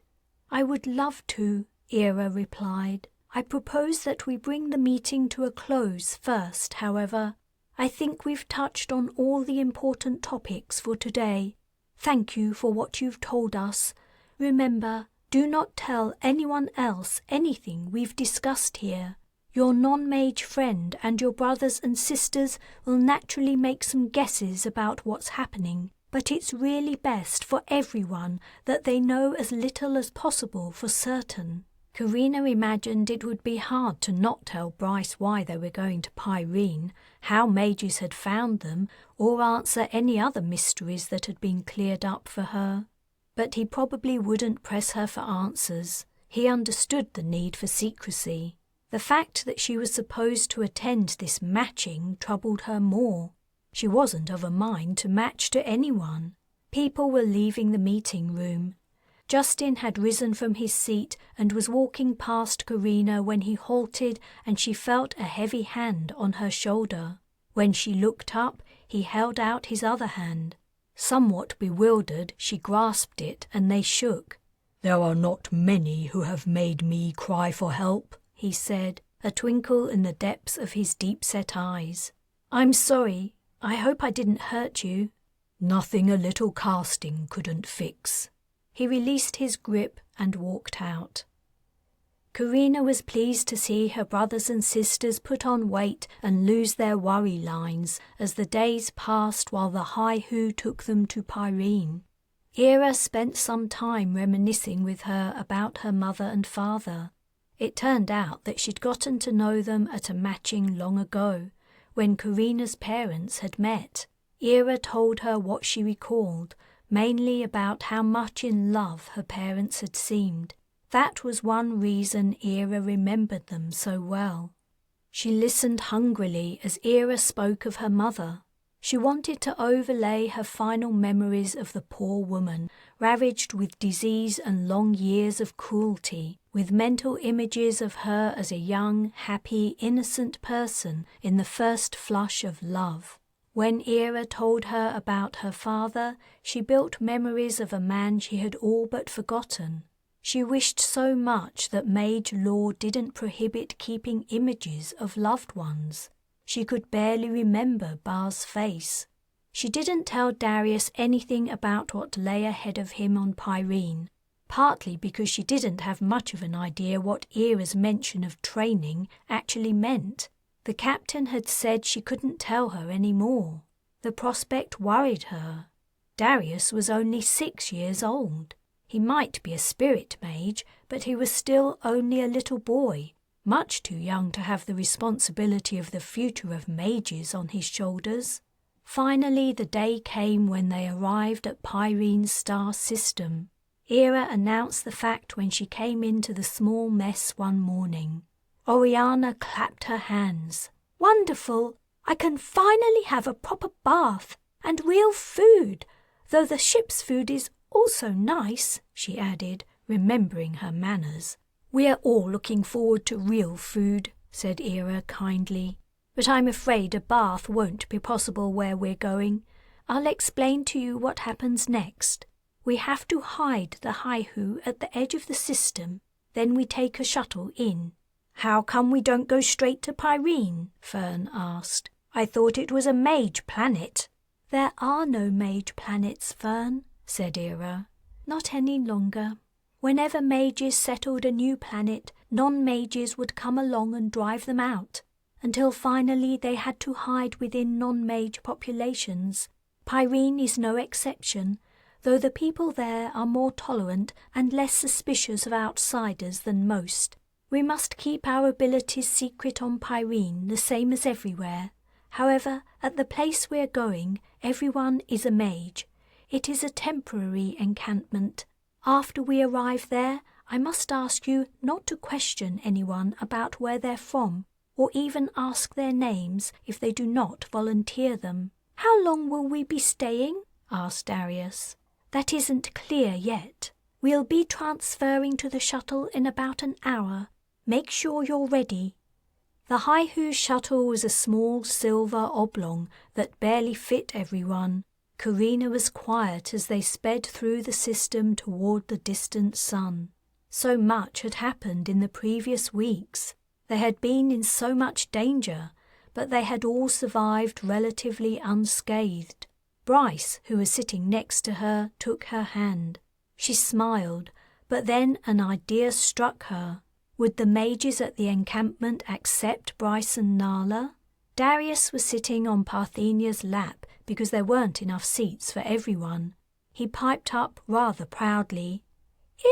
I would love to, Era replied. I propose that we bring the meeting to a close first, however. I think we've touched on all the important topics for today. Thank you for what you've told us. Remember, do not tell anyone else anything we've discussed here. Your non-mage friend and your brothers and sisters will naturally make some guesses about what's happening, but it's really best for everyone that they know as little as possible for certain. Carina imagined it would be hard to not tell Bryce why they were going to Pyrene, how mages had found them, or answer any other mysteries that had been cleared up for her. But he probably wouldn't press her for answers. He understood the need for secrecy. The fact that she was supposed to attend this matching troubled her more. She wasn't of a mind to match to anyone. People were leaving the meeting room. Justin had risen from his seat and was walking past Carina when he halted, and she felt a heavy hand on her shoulder. When she looked up, he held out his other hand. Somewhat bewildered, she grasped it and they shook. There are not many who have made me cry for help, he said, a twinkle in the depths of his deep-set eyes. I'm sorry. I hope I didn't hurt you. Nothing a little casting couldn't fix. He released his grip and walked out. Carina was pleased to see her brothers and sisters put on weight and lose their worry lines as the days passed while the Haihu took them to Pyrene. Era spent some time reminiscing with her about her mother and father. It turned out that she'd gotten to know them at a matching long ago, when Carina's parents had met. Era told her what she recalled, mainly about how much in love her parents had seemed. That was one reason Era remembered them so well. She listened hungrily as Era spoke of her mother. She wanted to overlay her final memories of the poor woman, ravaged with disease and long years of cruelty, with mental images of her as a young, happy, innocent person in the first flush of love. When Era told her about her father, she built memories of a man she had all but forgotten. She wished so much that mage law didn't prohibit keeping images of loved ones. She could barely remember Bar's face. She didn't tell Darius anything about what lay ahead of him on Pyrene, partly because she didn't have much of an idea what Era's mention of training actually meant. The captain had said she couldn't tell her any more. The prospect worried her. Darius was only 6 years old. He might be a spirit mage, but he was still only a little boy, much too young to have the responsibility of the future of mages on his shoulders. Finally, the day came when they arrived at Pyrene's star system. Era announced the fact when she came into the small mess one morning. Oriana clapped her hands. "Wonderful! I can finally have a proper bath and real food, though the ship's food is also nice," she added, remembering her manners. "We're all looking forward to real food," said Era kindly. "But I'm afraid a bath won't be possible where we're going. I'll explain to you what happens next. We have to hide the Haihu at the edge of the system, then we take a shuttle in." "How come we don't go straight to Pyrene?" Fern asked. "I thought it was a mage planet." "There are no mage planets, Fern," said Era. "Not any longer. Whenever mages settled a new planet, non-mages would come along and drive them out, until finally they had to hide within non-mage populations. Pyrene is no exception, though the people there are more tolerant and less suspicious of outsiders than most. We must keep our abilities secret on Pyrene, the same as everywhere. However, at the place we're going, everyone is a mage. It is a temporary encampment. After we arrive there, I must ask you not to question anyone about where they're from, or even ask their names if they do not volunteer them." "How long will we be staying?" asked Darius. "That isn't clear yet. We'll be transferring to the shuttle in about an hour. Make sure you're ready." The Haihu shuttle was a small silver oblong that barely fit everyone. Carina was quiet as they sped through the system toward the distant sun. So much had happened in the previous weeks. They had been in so much danger, but they had all survived relatively unscathed. Bryce, who was sitting next to her, took her hand. She smiled, but then an idea struck her. Would the mages at the encampment accept Bryce and Nala? Darius was sitting on Parthenia's lap because there weren't enough seats for everyone. He piped up rather proudly.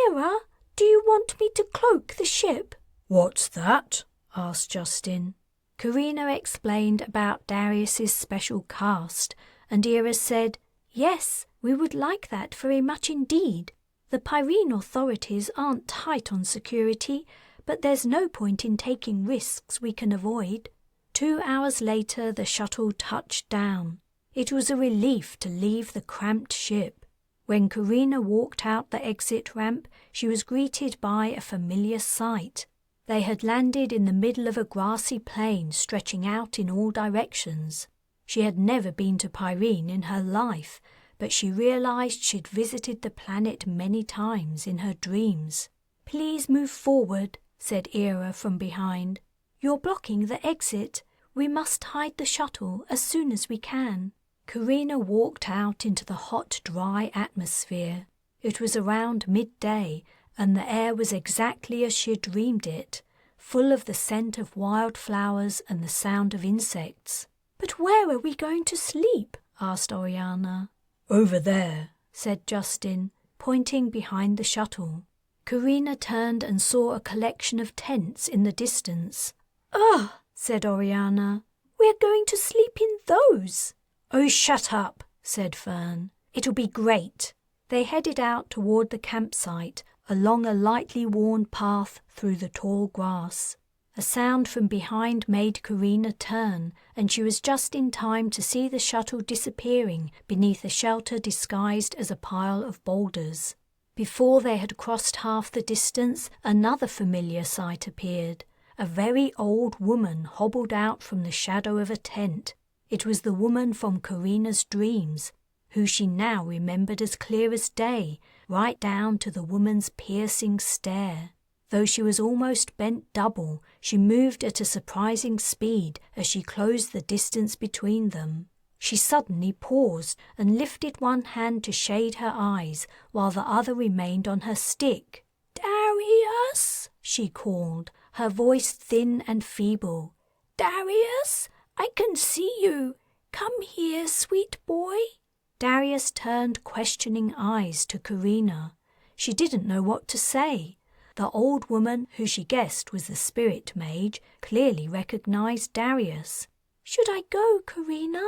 "Era, do you want me to cloak the ship?" "What's that?" asked Justin. Carina explained about Darius's special caste, and Era said, "Yes, we would like that very much indeed. The Pyrene authorities aren't tight on security, but there's no point in taking risks we can avoid." 2 hours later, the shuttle touched down. It was a relief to leave the cramped ship. When Carina walked out the exit ramp, she was greeted by a familiar sight. They had landed in the middle of a grassy plain stretching out in all directions. She had never been to Pyrene in her life, but she realized she'd visited the planet many times in her dreams. "Please move forward," said Era from behind. "You're blocking the exit. We must hide the shuttle as soon as we can." Carina walked out into the hot, dry atmosphere. It was around midday, and the air was exactly as she had dreamed it, full of the scent of wildflowers and the sound of insects. "But where are we going to sleep?" asked Oriana. "Over there," said Justin, pointing behind the shuttle. Carina turned and saw a collection of tents in the distance. "Ugh," said Oriana. "We're going to sleep in those." "Oh, shut up," said Fern. "It'll be great." They headed out toward the campsite, along a lightly worn path through the tall grass. A sound from behind made Carina turn, and she was just in time to see the shuttle disappearing beneath a shelter disguised as a pile of boulders. Before they had crossed half the distance, another familiar sight appeared. A very old woman hobbled out from the shadow of a tent. It was the woman from Carina's dreams, who she now remembered as clear as day, right down to the woman's piercing stare. Though she was almost bent double, she moved at a surprising speed as she closed the distance between them. She suddenly paused and lifted one hand to shade her eyes, while the other remained on her stick. "Darius!" she called, her voice thin and feeble. "Darius, I can see you. Come here, sweet boy." Darius turned questioning eyes to Carina. She didn't know what to say. The old woman, who she guessed was the spirit mage, clearly recognized Darius. "Should I go, Carina?"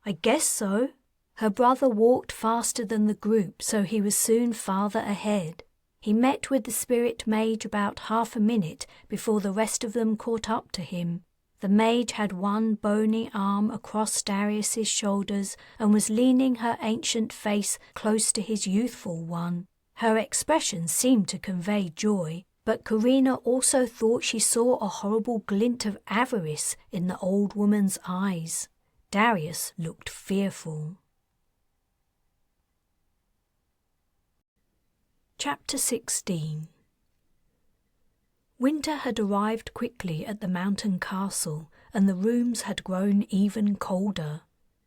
"I guess so." Her brother walked faster than the group, so he was soon farther ahead. He met with the spirit mage about half a minute before the rest of them caught up to him. The mage had one bony arm across Darius's shoulders and was leaning her ancient face close to his youthful one. Her expression seemed to convey joy, but Carina also thought she saw a horrible glint of avarice in the old woman's eyes. Darius looked fearful. Chapter 16. Winter had arrived quickly at the mountain castle, and the rooms had grown even colder.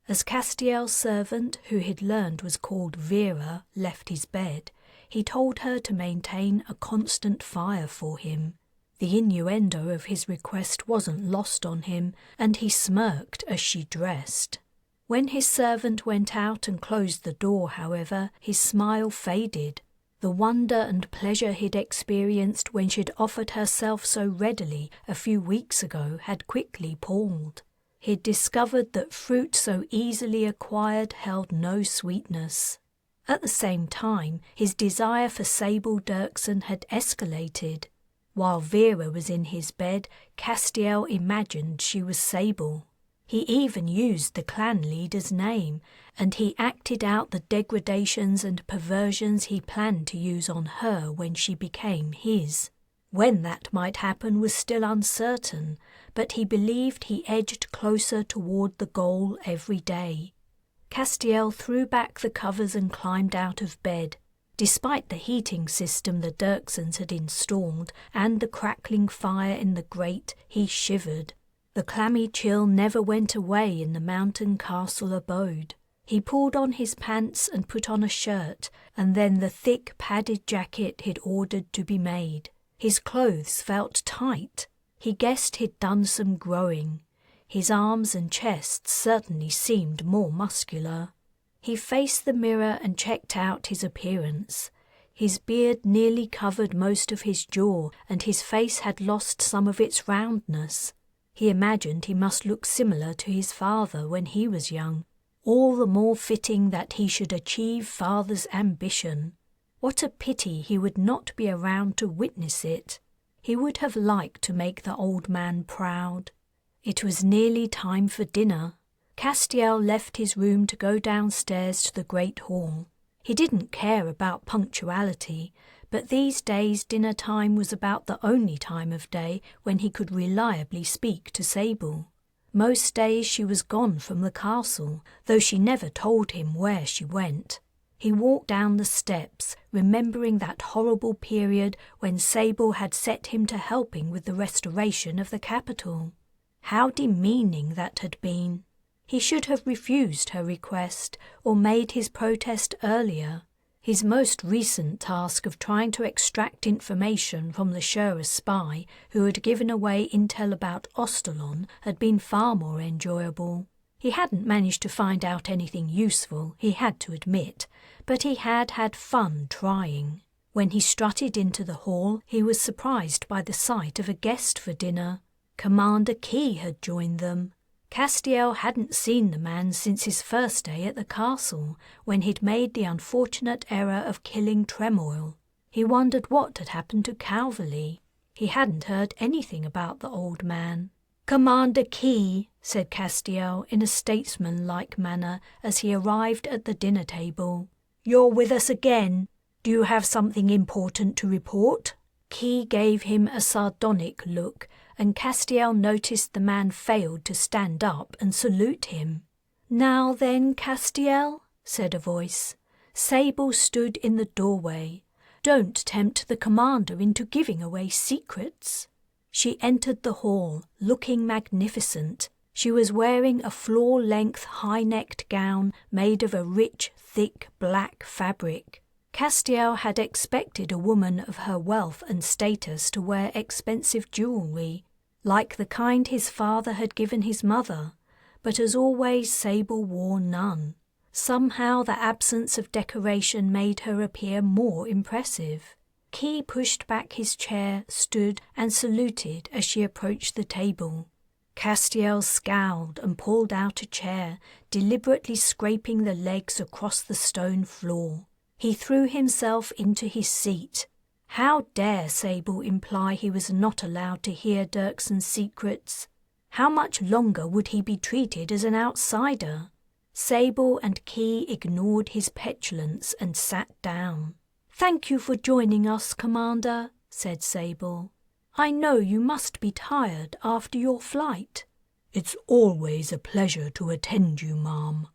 As Castiel's servant, who he'd learned was called Vera, left his bed, he told her to maintain a constant fire for him. The innuendo of his request wasn't lost on him, and he smirked as she dressed. When his servant went out and closed the door, however, his smile faded. The wonder and pleasure he'd experienced when she'd offered herself so readily a few weeks ago had quickly palled. He'd discovered that fruit so easily acquired held no sweetness. At the same time, his desire for Sable Dirksen had escalated. While Vera was in his bed, Castiel imagined she was Sable. He even used the clan leader's name, and he acted out the degradations and perversions he planned to use on her when she became his. When that might happen was still uncertain, but he believed he edged closer toward the goal every day. Castiel threw back the covers and climbed out of bed. Despite the heating system the Dirksens had installed and the crackling fire in the grate, he shivered. The clammy chill never went away in the mountain castle abode. He pulled on his pants and put on a shirt, and then the thick padded jacket he'd ordered to be made. His clothes felt tight. He guessed he'd done some growing. His arms and chest certainly seemed more muscular. He faced the mirror and checked out his appearance. His beard nearly covered most of his jaw, and his face had lost some of its roundness. He imagined he must look similar to his father when he was young, all the more fitting that he should achieve father's ambition. What a pity he would not be around to witness it. He would have liked to make the old man proud. It was nearly time for dinner. Castiel left his room to go downstairs to the great hall. He didn't care about punctuality, but these days dinner time was about the only time of day when he could reliably speak to Sable. Most days she was gone from the castle, though she never told him where she went. He walked down the steps, remembering that horrible period when Sable had set him to helping with the restoration of the capital. How demeaning that had been. He should have refused her request or made his protest earlier. His most recent task of trying to extract information from the Shura's spy who had given away intel about Ostalon had been far more enjoyable. He hadn't managed to find out anything useful, he had to admit, but he had had fun trying. When he strutted into the hall, he was surprised by the sight of a guest for dinner. Commander Key had joined them. Castiel hadn't seen the man since his first day at the castle, when he'd made the unfortunate error of killing Tremoil. He wondered what had happened to Calverley. He hadn't heard anything about the old man. "Commander Key," said Castiel in a statesman-like manner as he arrived at the dinner table. "You're with us again. Do you have something important to report?" Key gave him a sardonic look, and Castiel noticed the man failed to stand up and salute him. "Now then, Castiel," said a voice. Sable stood in the doorway. "Don't tempt the commander into giving away secrets." She entered the hall, looking magnificent. She was wearing a floor-length high-necked gown made of a rich, thick black fabric. Castiel had expected a woman of her wealth and status to wear expensive jewellery, like the kind his father had given his mother, but as always Sable wore none. Somehow the absence of decoration made her appear more impressive. Key pushed back his chair, stood and saluted as she approached the table. Castiel scowled and pulled out a chair, deliberately scraping the legs across the stone floor. He threw himself into his seat. How dare Sable imply he was not allowed to hear Dirkson's secrets? How much longer would he be treated as an outsider? Sable and Key ignored his petulance and sat down. "Thank you for joining us, Commander," said Sable. "I know you must be tired after your flight." "It's always a pleasure to attend you, ma'am."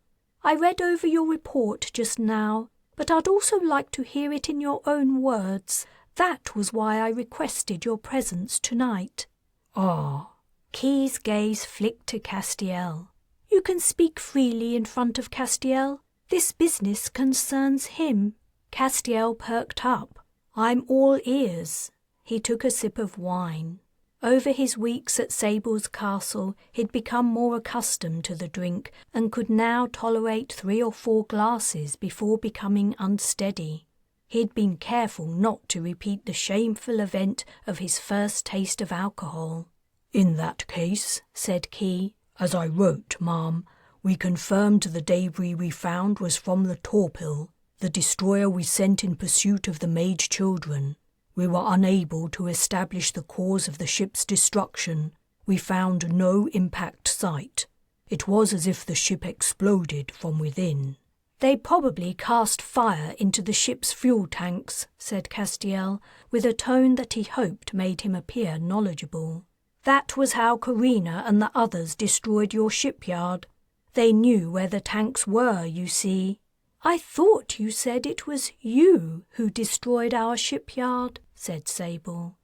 "I read over your report just now, but I'd also like to hear it in your own words. That was why I requested your presence tonight." "Ah." Key's gaze flicked to Castiel. "You can speak freely in front of Castiel. This business concerns him." Castiel perked up. "I'm all ears." He took a sip of wine. Over his weeks at Sable's castle, he'd become more accustomed to the drink and could now tolerate 3 or 4 glasses before becoming unsteady. He'd been careful not to repeat the shameful event of his first taste of alcohol. "In that case," said Key, "as I wrote, ma'am, we confirmed the debris we found was from the Torpil, the destroyer we sent in pursuit of the Mage children. We were unable to establish the cause of the ship's destruction. We found no impact site. It was as if the ship exploded from within." "They probably cast fire into the ship's fuel tanks," said Castiel, with a tone that he hoped made him appear knowledgeable. "That was how Carina and the others destroyed your shipyard. They knew where the tanks were, you see." "I thought you said it was you who destroyed our shipyard," said Sable.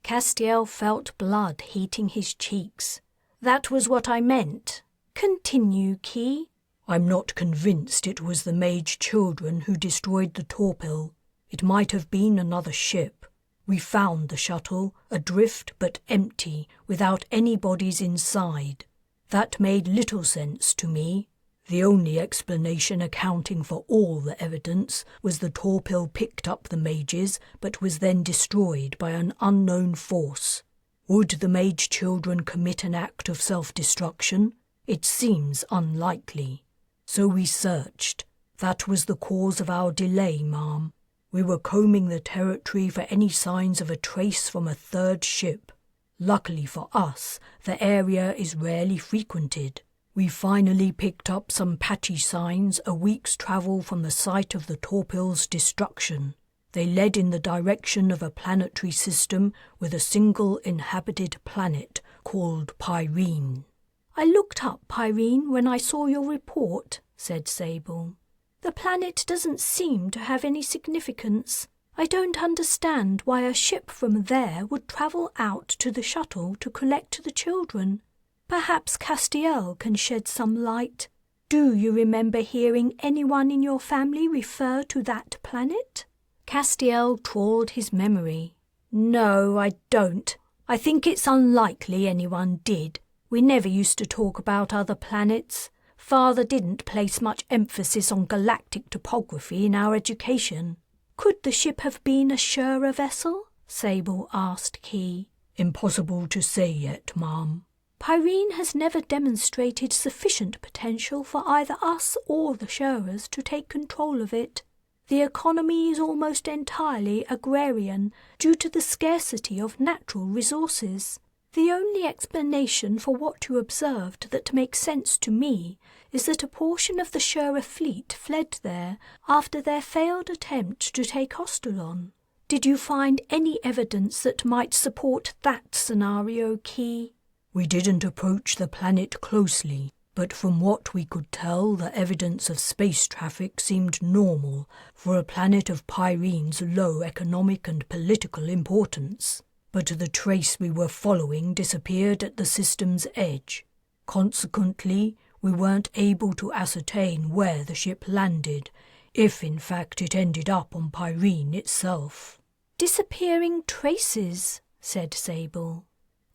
Castiel felt blood heating his cheeks. "That was what I meant. Continue, Key." "I'm not convinced it was the Mage children who destroyed the Torpil. It might have been another ship. We found the shuttle, adrift but empty, without any bodies inside. That made little sense to me. The only explanation accounting for all the evidence was the Torpil picked up the mages but was then destroyed by an unknown force. Would the Mage children commit an act of self-destruction? It seems unlikely. So we searched. That was the cause of our delay, ma'am. We were combing the territory for any signs of a trace from a third ship. Luckily for us, the area is rarely frequented. We finally picked up some patchy signs a week's travel from the site of the Torpil's destruction. They led in the direction of a planetary system with a single inhabited planet called Pyrene. "I looked up Pyrene when I saw your report," said Sable. "The planet doesn't seem to have any significance. I don't understand why a ship from there would travel out to the shuttle to collect the children. Perhaps Castiel can shed some light." Do you remember hearing anyone in your family refer to that planet? Castiel trawled his memory. No, I don't. I think it's unlikely anyone did. We never used to talk about other planets. Father didn't place much emphasis on galactic topography in our education. Could the ship have been a Shura vessel? Sable asked Key. Impossible to say yet, Ma'am. Pyrene has never demonstrated sufficient potential for either us or the Shuras to take control of it. The economy is almost entirely agrarian due to the scarcity of natural resources. The only explanation for what you observed that makes sense to me is that a portion of the Shura fleet fled there after their failed attempt to take Ostalon. Did you find any evidence that might support that scenario, Key? We didn't approach the planet closely, but from what we could tell, the evidence of space traffic seemed normal for a planet of Pyrene's low economic and political importance. But the trace we were following disappeared at the system's edge. Consequently, we weren't able to ascertain where the ship landed, if in fact it ended up on Pyrene itself. Disappearing traces, said Sable.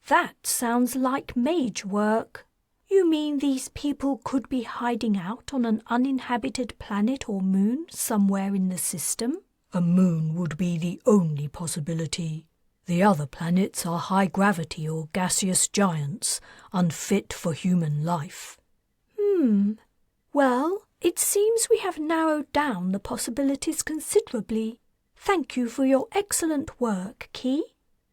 That sounds like mage work. You mean these people could be hiding out on an uninhabited planet or moon somewhere in the system? A moon would be the only possibility. The other planets are high-gravity or gaseous giants, unfit for human life. Well, it seems we have narrowed down the possibilities considerably. Thank you for your excellent work, Key.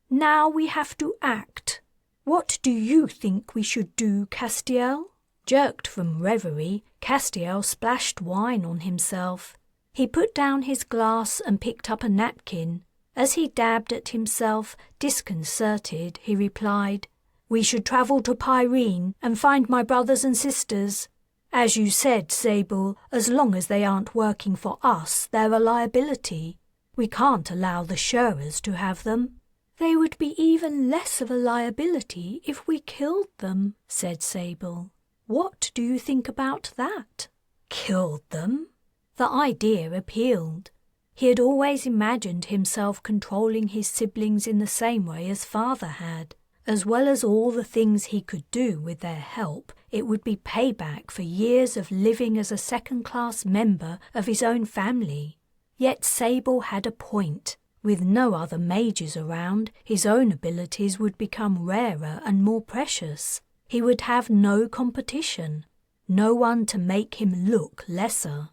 Now we have to act. What do you think we should do, Castiel? Jerked from reverie, Castiel splashed wine on himself. He put down his glass and picked up a napkin. As he dabbed at himself, disconcerted, he replied, "We should travel to Pyrene and find my brothers and sisters. As you said, Sable, as long as they aren't working for us, they're a liability. We can't allow the Shuras to have them." "They would be even less of a liability if we killed them," said Sable. "What do you think about that?" Killed them? The idea appealed. He had always imagined himself controlling his siblings in the same way as father had. As well as all the things he could do with their help, it would be payback for years of living as a second-class member of his own family. Yet Sable had a point. With no other mages around, his own abilities would become rarer and more precious. He would have no competition, no one to make him look lesser.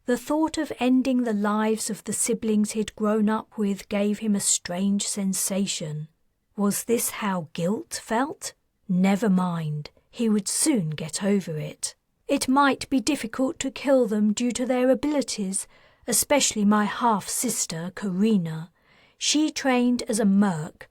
The thought of ending the lives of the siblings he'd grown up with gave him a strange sensation. Was this how guilt felt? Never mind, he would soon get over it. It might be difficult to kill them due to their abilities, especially my half-sister, Carina. She trained as a merc,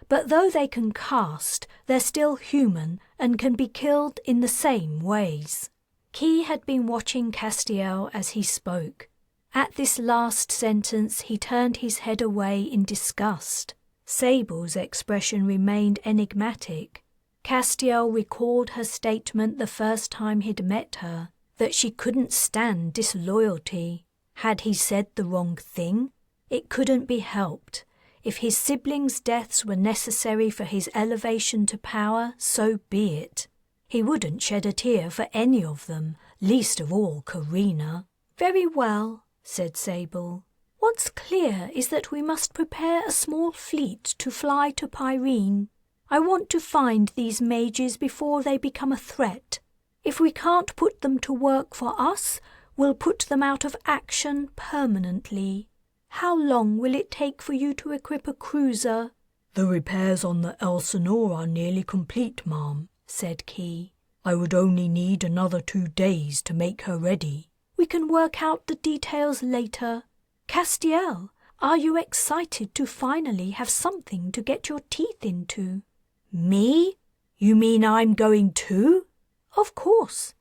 but though they can cast, they're still human and can be killed in the same ways. Key had been watching Castiel as he spoke. At this last sentence he turned his head away in disgust. Sable's expression remained enigmatic. Castiel recalled her statement the first time he'd met her, that she couldn't stand disloyalty. Had he said the wrong thing? It couldn't be helped. If his siblings' deaths were necessary for his elevation to power, so be it. He wouldn't shed a tear for any of them, least of all Carina. "Very well," said Sable. "What's clear is that we must prepare a small fleet to fly to Pyrene. I want to find these mages before they become a threat. If we can't put them to work for us, we'll put them out of action permanently. How long will it take for you to equip a cruiser?" "The repairs on the Elsinore are nearly complete, Ma'am," said Key. "I would only need another 2 days to make her ready." "We can work out the details later. Castiel, are you excited to finally have something to get your teeth into?" "Me? You mean I'm going too?" "Of course.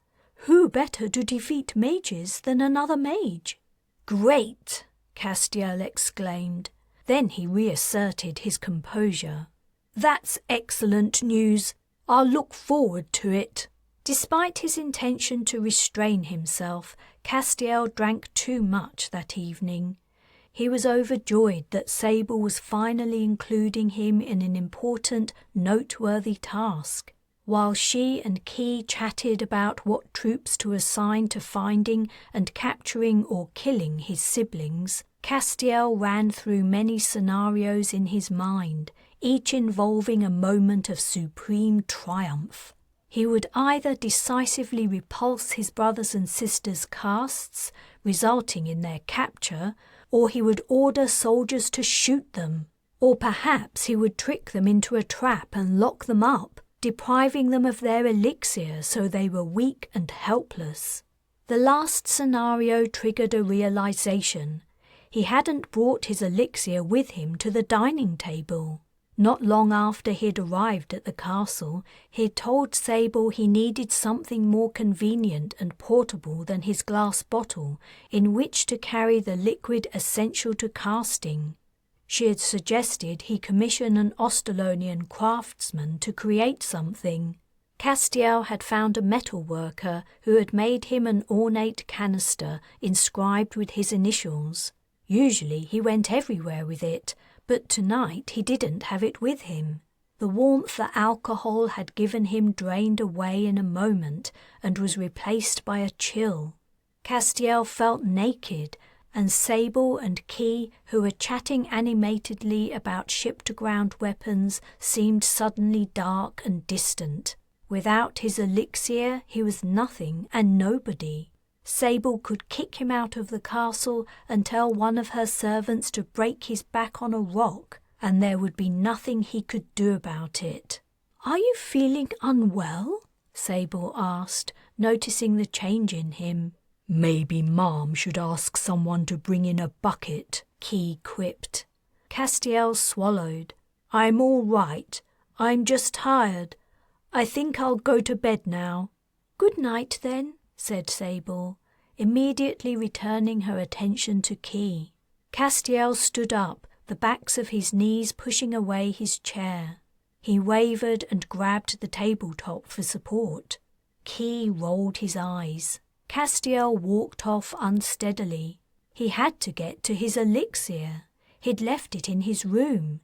Who better to defeat mages than another mage?" "Great!" Castiel exclaimed. Then he reasserted his composure. "That's excellent news. I'll look forward to it." Despite his intention to restrain himself, Castiel drank too much that evening. He was overjoyed that Sable was finally including him in an important, noteworthy task. While she and Key chatted about what troops to assign to finding and capturing or killing his siblings, Castiel ran through many scenarios in his mind, each involving a moment of supreme triumph. He would either decisively repulse his brothers and sisters' castes, resulting in their capture, or he would order soldiers to shoot them, or perhaps he would trick them into a trap and lock them up, depriving them of their elixir so they were weak and helpless. The last scenario triggered a realization. He hadn't brought his elixir with him to the dining table. Not long after he'd arrived at the castle, he'd told Sable he needed something more convenient and portable than his glass bottle in which to carry the liquid essential to casting. She had suggested he commission an Ostalonian craftsman to create something. Castiel had found a metal worker who had made him an ornate canister inscribed with his initials. Usually he went everywhere with it, but tonight he didn't have it with him. The warmth the alcohol had given him drained away in a moment and was replaced by a chill. Castiel felt naked, and Sable and Key, who were chatting animatedly about ship-to-ground weapons, seemed suddenly dark and distant. Without his elixir, he was nothing and nobody. Sable could kick him out of the castle and tell one of her servants to break his back on a rock, and there would be nothing he could do about it. "Are you feeling unwell?" Sable asked, noticing the change in him. "Maybe Mom should ask someone to bring in a bucket," Key quipped. Castiel swallowed. "I'm all right. I'm just tired. I think I'll go to bed now." "Good night, then," said Sable, immediately returning her attention to Key. Castiel stood up, the backs of his knees pushing away his chair. He wavered and grabbed the tabletop for support. Key rolled his eyes. Castiel walked off unsteadily. He had to get to his elixir. He'd left it in his room.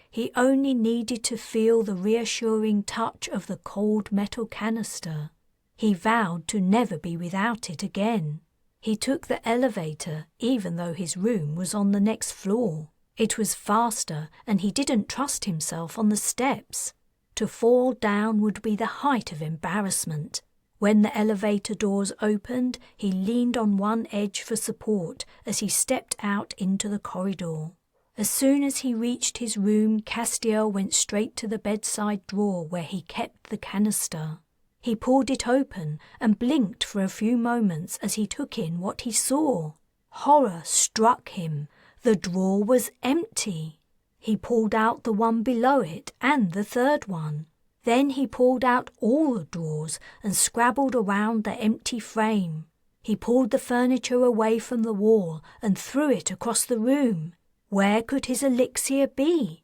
He only needed to feel the reassuring touch of the cold metal canister. He vowed to never be without it again. He took the elevator, even though his room was on the next floor. It was faster, and he didn't trust himself on the steps. To fall down would be the height of embarrassment. When the elevator doors opened, he leaned on one edge for support as he stepped out into the corridor. As soon as he reached his room, Castiel went straight to the bedside drawer where he kept the canister. He pulled it open and blinked for a few moments as he took in what he saw. Horror struck him. The drawer was empty. He pulled out the one below it and the third one. Then he pulled out all the drawers and scrabbled around the empty frame. He pulled the furniture away from the wall and threw it across the room. Where could his elixir be?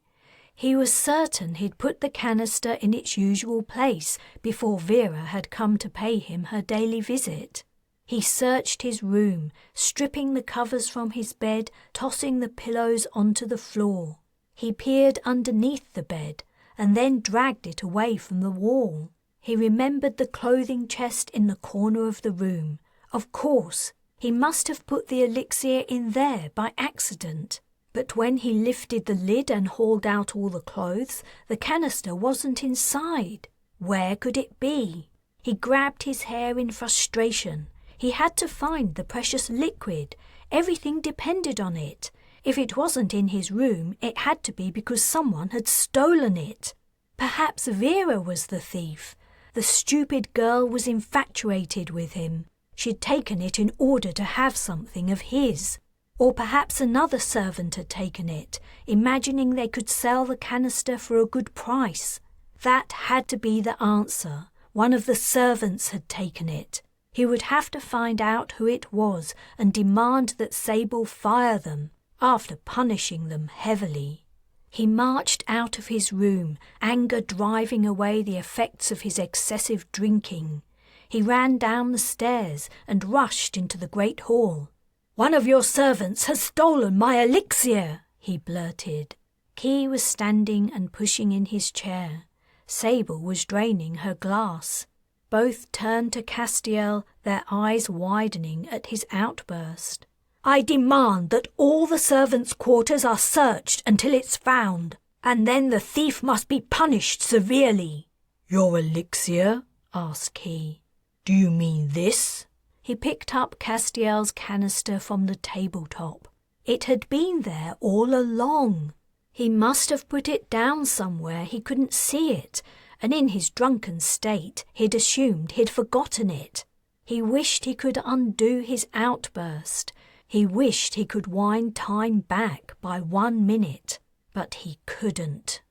He was certain he'd put the canister in its usual place before Vera had come to pay him her daily visit. He searched his room, stripping the covers from his bed, tossing the pillows onto the floor. He peered underneath the bed and then dragged it away from the wall. He remembered the clothing chest in the corner of the room. Of course, he must have put the elixir in there by accident. But when he lifted the lid and hauled out all the clothes, the canister wasn't inside. Where could it be? He grabbed his hair in frustration. He had to find the precious liquid. Everything depended on it. If it wasn't in his room, it had to be because someone had stolen it. Perhaps Vera was the thief. The stupid girl was infatuated with him. She'd taken it in order to have something of his. Or perhaps another servant had taken it, imagining they could sell the canister for a good price. That had to be the answer. One of the servants had taken it. He would have to find out who it was and demand that Sable fire them, after punishing them heavily. He marched out of his room, anger driving away the effects of his excessive drinking. He ran down the stairs and rushed into the great hall. "One of your servants has stolen my elixir," he blurted. Key was standing and pushing in his chair. Sable was draining her glass. Both turned to Castiel, their eyes widening at his outburst. "I demand that all the servants' quarters are searched until it's found, and then the thief must be punished severely." "Your elixir?" asked Key. "Do you mean this?" He picked up Castiel's canister from the tabletop. It had been there all along. He must have put it down somewhere he couldn't see it, and in his drunken state he'd assumed he'd forgotten it. He wished he could undo his outburst. He wished he could wind time back by 1 minute, but he couldn't.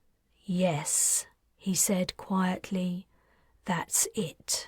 "Yes," he said quietly, "that's it."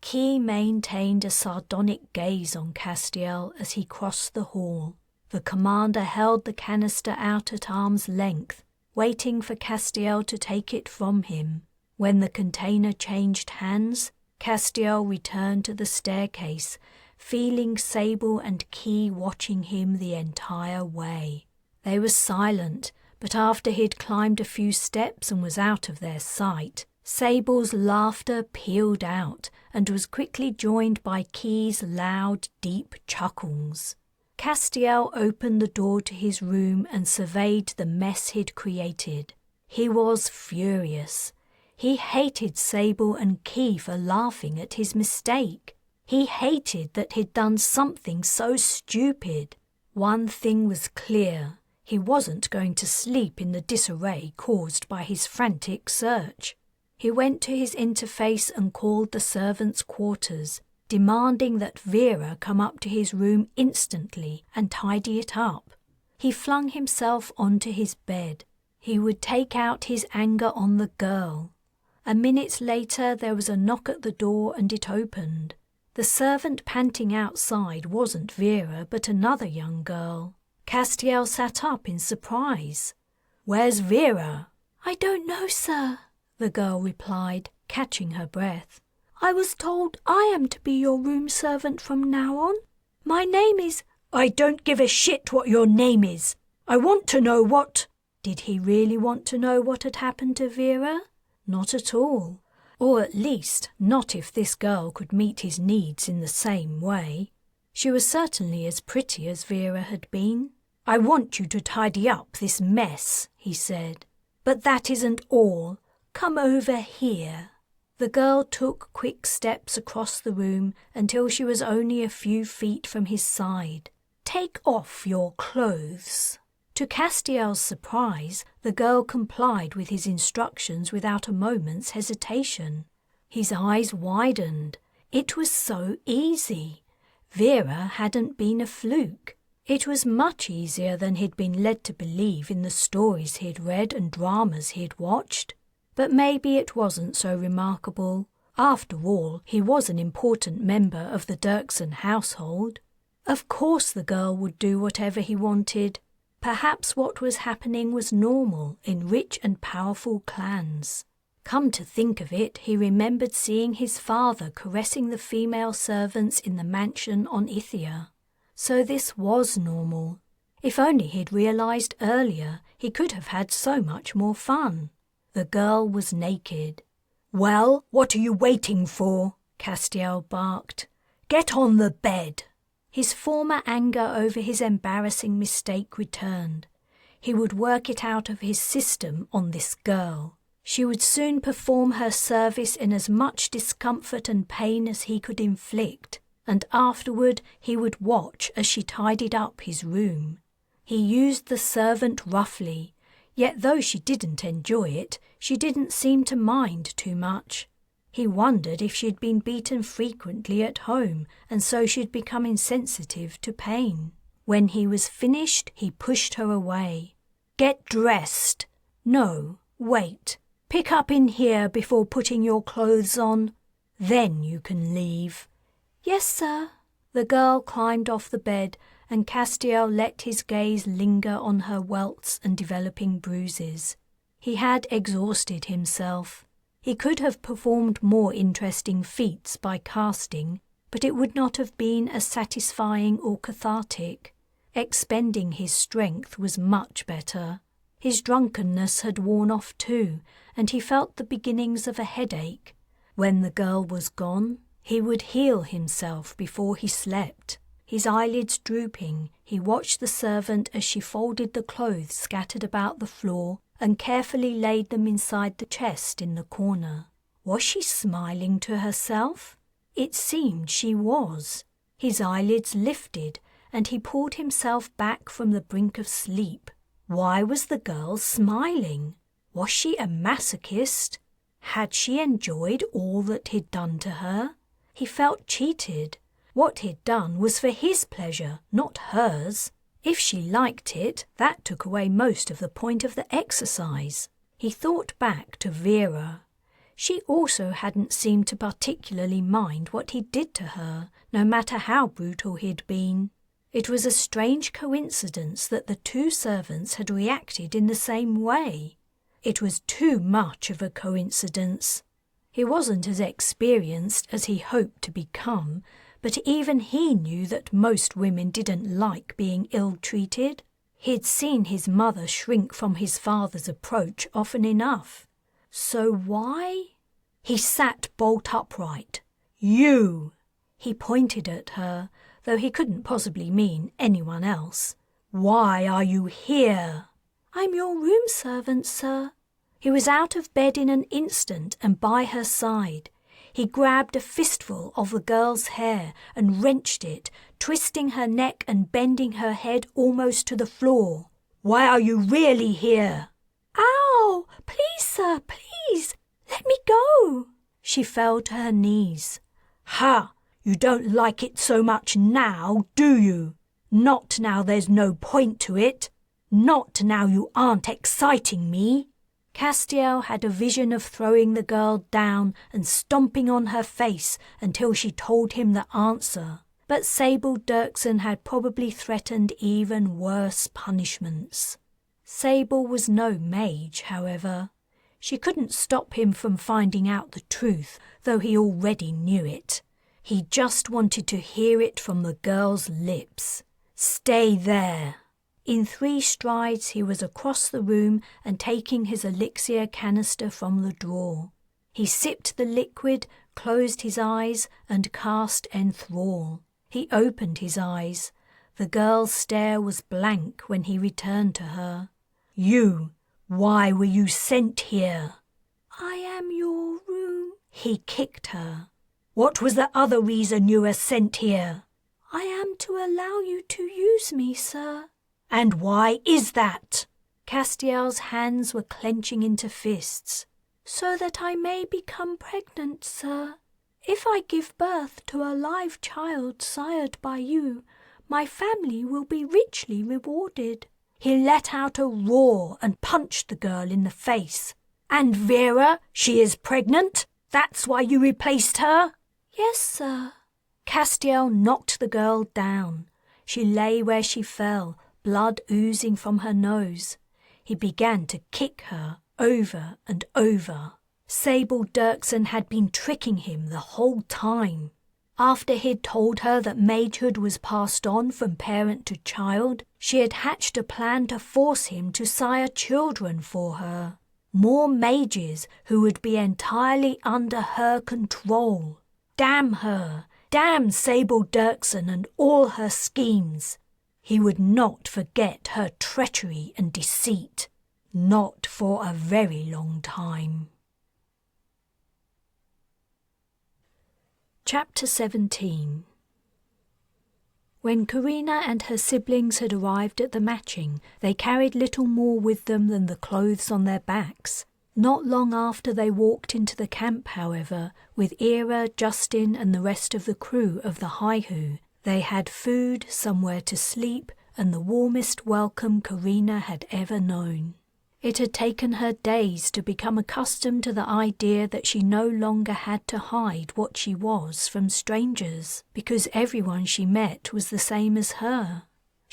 Key maintained a sardonic gaze on Castiel as he crossed the hall. The commander held the canister out at arm's length, waiting for Castiel to take it from him. When the container changed hands, Castiel returned to the staircase, feeling Sable and Key watching him the entire way. They were silent, but after he'd climbed a few steps and was out of their sight, Sable's laughter pealed out and was quickly joined by Key's loud, deep chuckles. Castiel opened the door to his room and surveyed the mess he'd created. He was furious. He hated Sable and Key for laughing at his mistake. He hated that he'd done something so stupid. One thing was clear. He wasn't going to sleep in the disarray caused by his frantic search. He went to his interface and called the servants' quarters, demanding that Vera come up to his room instantly and tidy it up. He flung himself onto his bed. He would take out his anger on the girl. A minute later there was a knock at the door and it opened. The servant panting outside wasn't Vera but another young girl. Castiel sat up in surprise. "Where's Vera?" "I don't know, sir," the girl replied, catching her breath. "I was told I am to be your room servant from now on. My name is—" "I don't give a shit what your name is. I want to know what—" Did he really want to know what had happened to Vera? Not at all. Or at least, not if this girl could meet his needs in the same way. She was certainly as pretty as Vera had been. "I want you to tidy up this mess," he said. "But that isn't all. Come over here." The girl took quick steps across the room until she was only a few feet from his side. "Take off your clothes." To Castiel's surprise, the girl complied with his instructions without a moment's hesitation. His eyes widened. It was so easy. Vera hadn't been a fluke. It was much easier than he'd been led to believe in the stories he'd read and dramas he'd watched. But maybe it wasn't so remarkable. After all, he was an important member of the Dirksen household. Of course the girl would do whatever he wanted. Perhaps what was happening was normal in rich and powerful clans. Come to think of it, he remembered seeing his father caressing the female servants in the mansion on Ithia. So this was normal. If only he'd realized earlier, he could have had so much more fun. The girl was naked. "Well, what are you waiting for?" Castiel barked. "Get on the bed." His former anger over his embarrassing mistake returned. He would work it out of his system on this girl. She would soon perform her service in as much discomfort and pain as he could inflict, and afterward he would watch as she tidied up his room. He used the servant roughly, yet though she didn't enjoy it, she didn't seem to mind too much. He wondered if she'd been beaten frequently at home, and so she'd become insensitive to pain. When he was finished, he pushed her away. "Get dressed." "No, wait. Pick up in here before putting your clothes on. Then you can leave." "Yes, sir." The girl climbed off the bed, and Castiel let his gaze linger on her welts and developing bruises. He had exhausted himself. He could have performed more interesting feats by casting, but it would not have been as satisfying or cathartic. Expending his strength was much better. His drunkenness had worn off too, and he felt the beginnings of a headache. When the girl was gone, he would heal himself before he slept. His eyelids drooping, he watched the servant as she folded the clothes scattered about the floor and carefully laid them inside the chest in the corner. Was she smiling to herself? It seemed she was. His eyelids lifted, and he pulled himself back from the brink of sleep. Why was the girl smiling? Was she a masochist? Had she enjoyed all that he'd done to her? He felt cheated. What he'd done was for his pleasure, not hers. If she liked it, that took away most of the point of the exercise. He thought back to Vera. She also hadn't seemed to particularly mind what he did to her, no matter how brutal he'd been. It was a strange coincidence that the two servants had reacted in the same way. It was too much of a coincidence. He wasn't as experienced as he hoped to become, but even he knew that most women didn't like being ill-treated. He'd seen his mother shrink from his father's approach often enough. So why? He sat bolt upright. "You!" He pointed at her, though he couldn't possibly mean anyone else. "Why are you here?" "I'm your room servant, sir." He was out of bed in an instant and by her side. He grabbed a fistful of the girl's hair and wrenched it, twisting her neck and bending her head almost to the floor. "Why are you really here?" "Ow! Please, sir, please! Let me go!" She fell to her knees. "Ha! You don't like it so much now, do you? Not now there's no point to it. Not now you aren't exciting me." Castiel had a vision of throwing the girl down and stomping on her face until she told him the answer. But Sable Dirksen had probably threatened even worse punishments. Sable was no mage, however. She couldn't stop him from finding out the truth, though he already knew it. He just wanted to hear it from the girl's lips. "Stay there." In 3 strides he was across the room and taking his elixir canister from the drawer. He sipped the liquid, closed his eyes, and cast Enthrall. He opened his eyes. The girl's stare was blank when he returned to her. "You, why were you sent here?" "I am your room." He kicked her. "What was the other reason you were sent here?" "I am to allow you to use me, sir." "And why is that?" Castiel's hands were clenching into fists. "So that I may become pregnant, sir. If I give birth to a live child sired by you, my family will be richly rewarded." He let out a roar and punched the girl in the face. "And Vera, she is pregnant? That's why you replaced her?" "Yes, sir." Castiel knocked the girl down. She lay where she fell, blood oozing from her nose. He began to kick her over and over. Sable Dirksen had been tricking him the whole time. After he'd told her that magehood was passed on from parent to child, she had hatched a plan to force him to sire children for her. More mages who would be entirely under her control. Damn her! Damn Sable Dirksen and all her schemes! He would not forget her treachery and deceit. Not for a very long time. Chapter 17. When Carina and her siblings had arrived at the matching, they carried little more with them than the clothes on their backs. Not long after they walked into the camp, however, with Ira, Justin and the rest of the crew of the Haihu. They had food, somewhere to sleep, and the warmest welcome Carina had ever known. It had taken her days to become accustomed to the idea that she no longer had to hide what she was from strangers, because everyone she met was the same as her.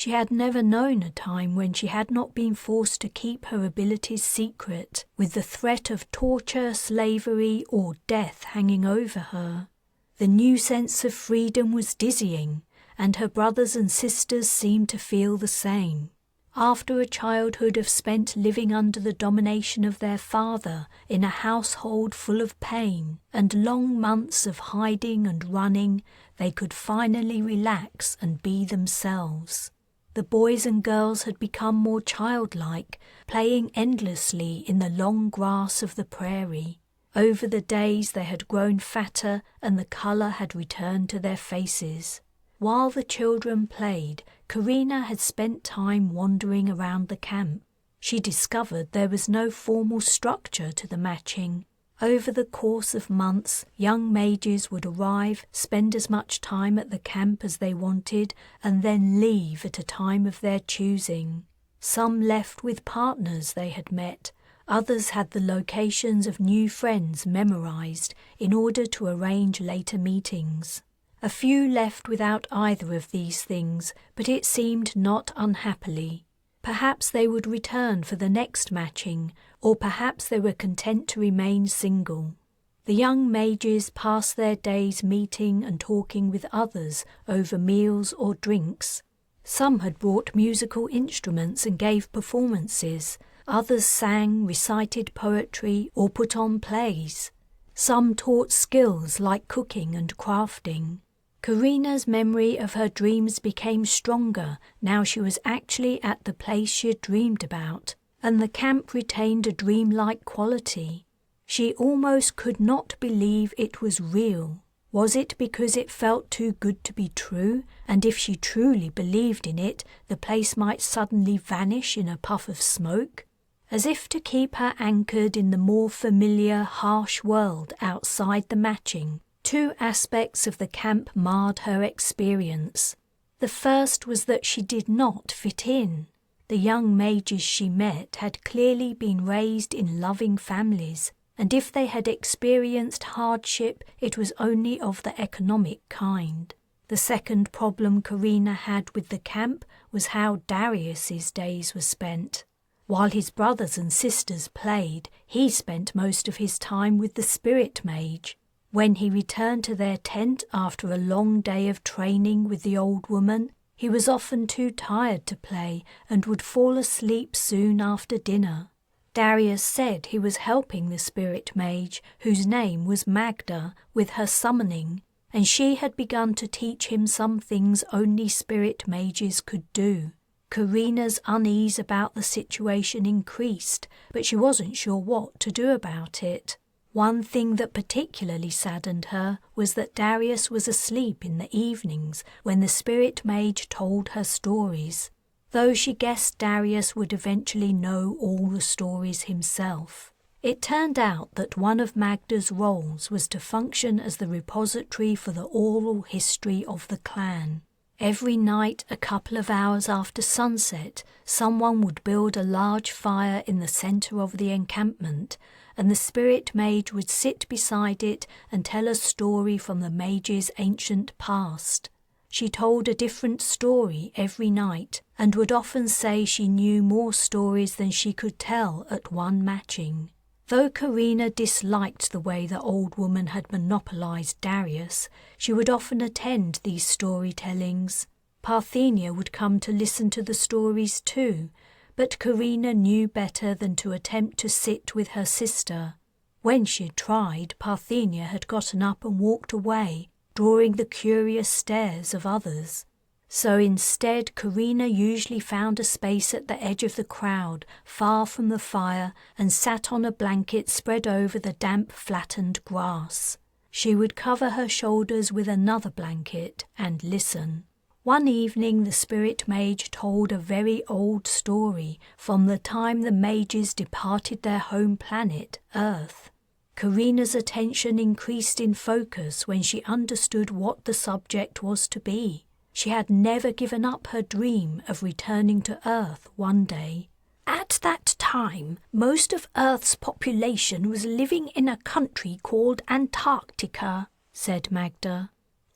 She had never known a time when she had not been forced to keep her abilities secret, with the threat of torture, slavery, or death hanging over her. The new sense of freedom was dizzying, and her brothers and sisters seemed to feel the same. After a childhood of spent living under the domination of their father in a household full of pain and long months of hiding and running, they could finally relax and be themselves. The boys and girls had become more childlike, playing endlessly in the long grass of the prairie. Over the days they had grown fatter and the colour had returned to their faces. While the children played, Carina had spent time wandering around the camp. She discovered there was no formal structure to the matching. Over the course of months, young mages would arrive, spend as much time at the camp as they wanted, and then leave at a time of their choosing. Some left with partners they had met. Others had the locations of new friends memorized in order to arrange later meetings. A few left without either of these things, but it seemed not unhappily. Perhaps they would return for the next matching, or perhaps they were content to remain single. The young mages passed their days meeting and talking with others over meals or drinks. Some had brought musical instruments and gave performances. Others sang, recited poetry, or put on plays. Some taught skills like cooking and crafting. Carina's memory of her dreams became stronger now she was actually at the place she had dreamed about, and the camp retained a dreamlike quality. She almost could not believe it was real. Was it because it felt too good to be true, and if she truly believed in it, the place might suddenly vanish in a puff of smoke? As if to keep her anchored in the more familiar, harsh world outside the matching, two aspects of the camp marred her experience. The first was that she did not fit in. The young mages she met had clearly been raised in loving families, and if they had experienced hardship, it was only of the economic kind. The second problem Carina had with the camp was how Darius's days were spent. While his brothers and sisters played, he spent most of his time with the spirit mage. When he returned to their tent after a long day of training with the old woman, he was often too tired to play and would fall asleep soon after dinner. Darius said he was helping the spirit mage, whose name was Magda, with her summoning, and she had begun to teach him some things only spirit mages could do. Carina's unease about the situation increased, but she wasn't sure what to do about it. One thing that particularly saddened her was that Darius was asleep in the evenings when the spirit mage told her stories, though she guessed Darius would eventually know all the stories himself. It turned out that one of Magda's roles was to function as the repository for the oral history of the clan. Every night, a couple of hours after sunset, someone would build a large fire in the centre of the encampment, and the spirit mage would sit beside it and tell a story from the mage's ancient past. She told a different story every night, and would often say she knew more stories than she could tell at one matching. Though Carina disliked the way the old woman had monopolized Darius, she would often attend these storytellings. Parthenia would come to listen to the stories too, but Carina knew better than to attempt to sit with her sister. When she had tried, Parthenia had gotten up and walked away, drawing the curious stares of others. So instead, Carina usually found a space at the edge of the crowd, far from the fire, and sat on a blanket spread over the damp, flattened grass. She would cover her shoulders with another blanket and listen. One evening the spirit mage told a very old story from the time the mages departed their home planet, Earth. Carina's attention increased in focus when she understood what the subject was to be. She had never given up her dream of returning to Earth one day. At that time, most of Earth's population was living in a country called Antarctica, said Magda,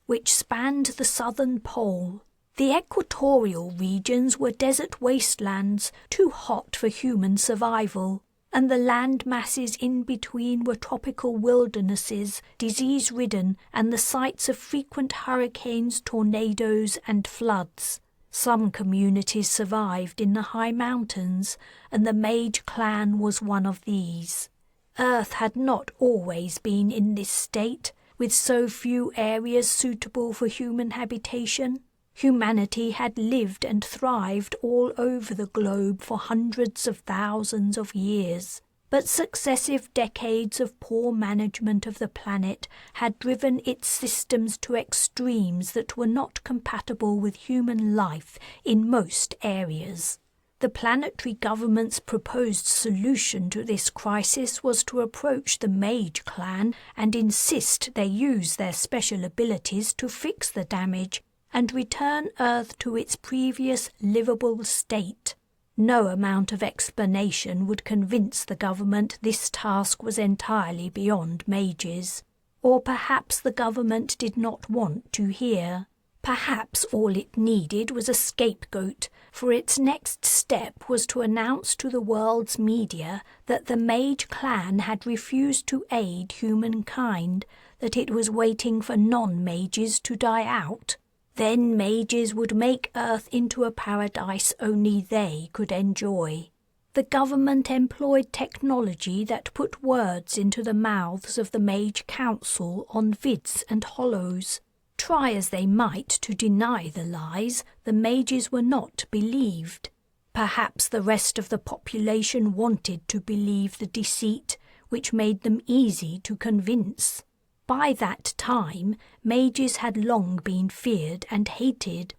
which spanned the southern pole. The equatorial regions were desert wastelands too hot for human survival, and the land masses in between were tropical wildernesses, disease-ridden, and the sites of frequent hurricanes, tornadoes, and floods. Some communities survived in the high mountains, and the Mage clan was one of these. Earth had not always been in this state, with so few areas suitable for human habitation. Humanity had lived and thrived all over the globe for hundreds of thousands of years, but successive decades of poor management of the planet had driven its systems to extremes that were not compatible with human life in most areas. The planetary government's proposed solution to this crisis was to approach the Mage clan and insist they use their special abilities to fix the damage and return Earth to its previous livable state. No amount of explanation would convince the government this task was entirely beyond mages. Or perhaps the government did not want to hear. Perhaps all it needed was a scapegoat, for its next step was to announce to the world's media that the Mage clan had refused to aid humankind, that it was waiting for non-mages to die out. Then mages would make Earth into a paradise only they could enjoy. The government employed technology that put words into the mouths of the Mage Council on vids and hollows. Try as they might to deny the lies, the mages were not believed. Perhaps the rest of the population wanted to believe the deceit, which made them easy to convince. By that time, mages had long been feared and hated.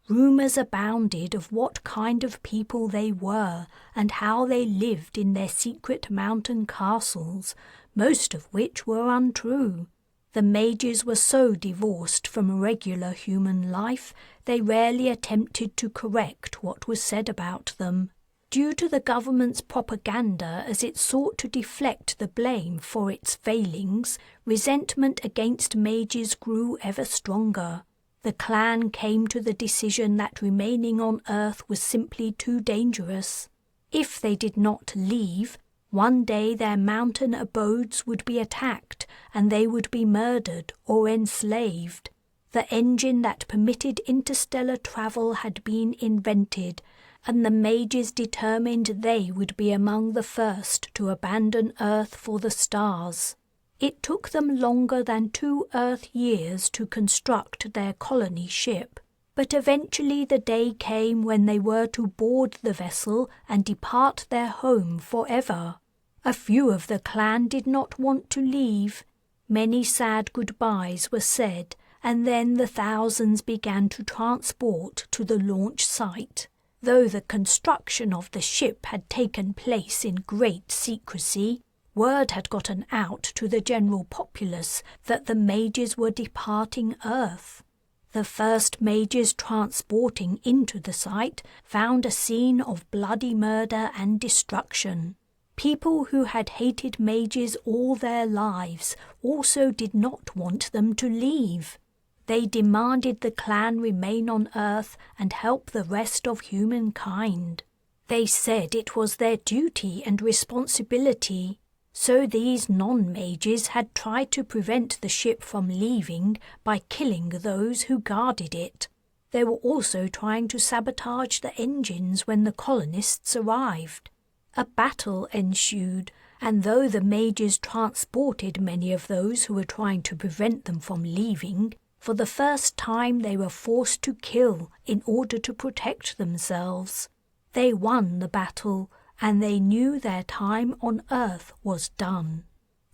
Rumours abounded of what kind of people they were and how they lived in their secret mountain castles, most of which were untrue. The mages were so divorced from regular human life, they rarely attempted to correct what was said about them. Due to the government's propaganda as it sought to deflect the blame for its failings, resentment against mages grew ever stronger. The clan came to the decision that remaining on Earth was simply too dangerous. If they did not leave, one day their mountain abodes would be attacked and they would be murdered or enslaved. The engine that permitted interstellar travel had been invented, and the mages determined they would be among the first to abandon Earth for the stars. It took them longer than 2 Earth years to construct their colony ship, but eventually the day came when they were to board the vessel and depart their home forever. A few of the clan did not want to leave. Many sad goodbyes were said, and then the thousands began to transport to the launch site. Though the construction of the ship had taken place in great secrecy, word had gotten out to the general populace that the mages were departing Earth. The first mages transporting into the site found a scene of bloody murder and destruction. People who had hated mages all their lives also did not want them to leave. They demanded the clan remain on Earth and help the rest of humankind. They said it was their duty and responsibility. So these non-mages had tried to prevent the ship from leaving by killing those who guarded it. They were also trying to sabotage the engines when the colonists arrived. A battle ensued, and though the mages transported many of those who were trying to prevent them from leaving, for the first time they were forced to kill in order to protect themselves. They won the battle, and they knew their time on Earth was done.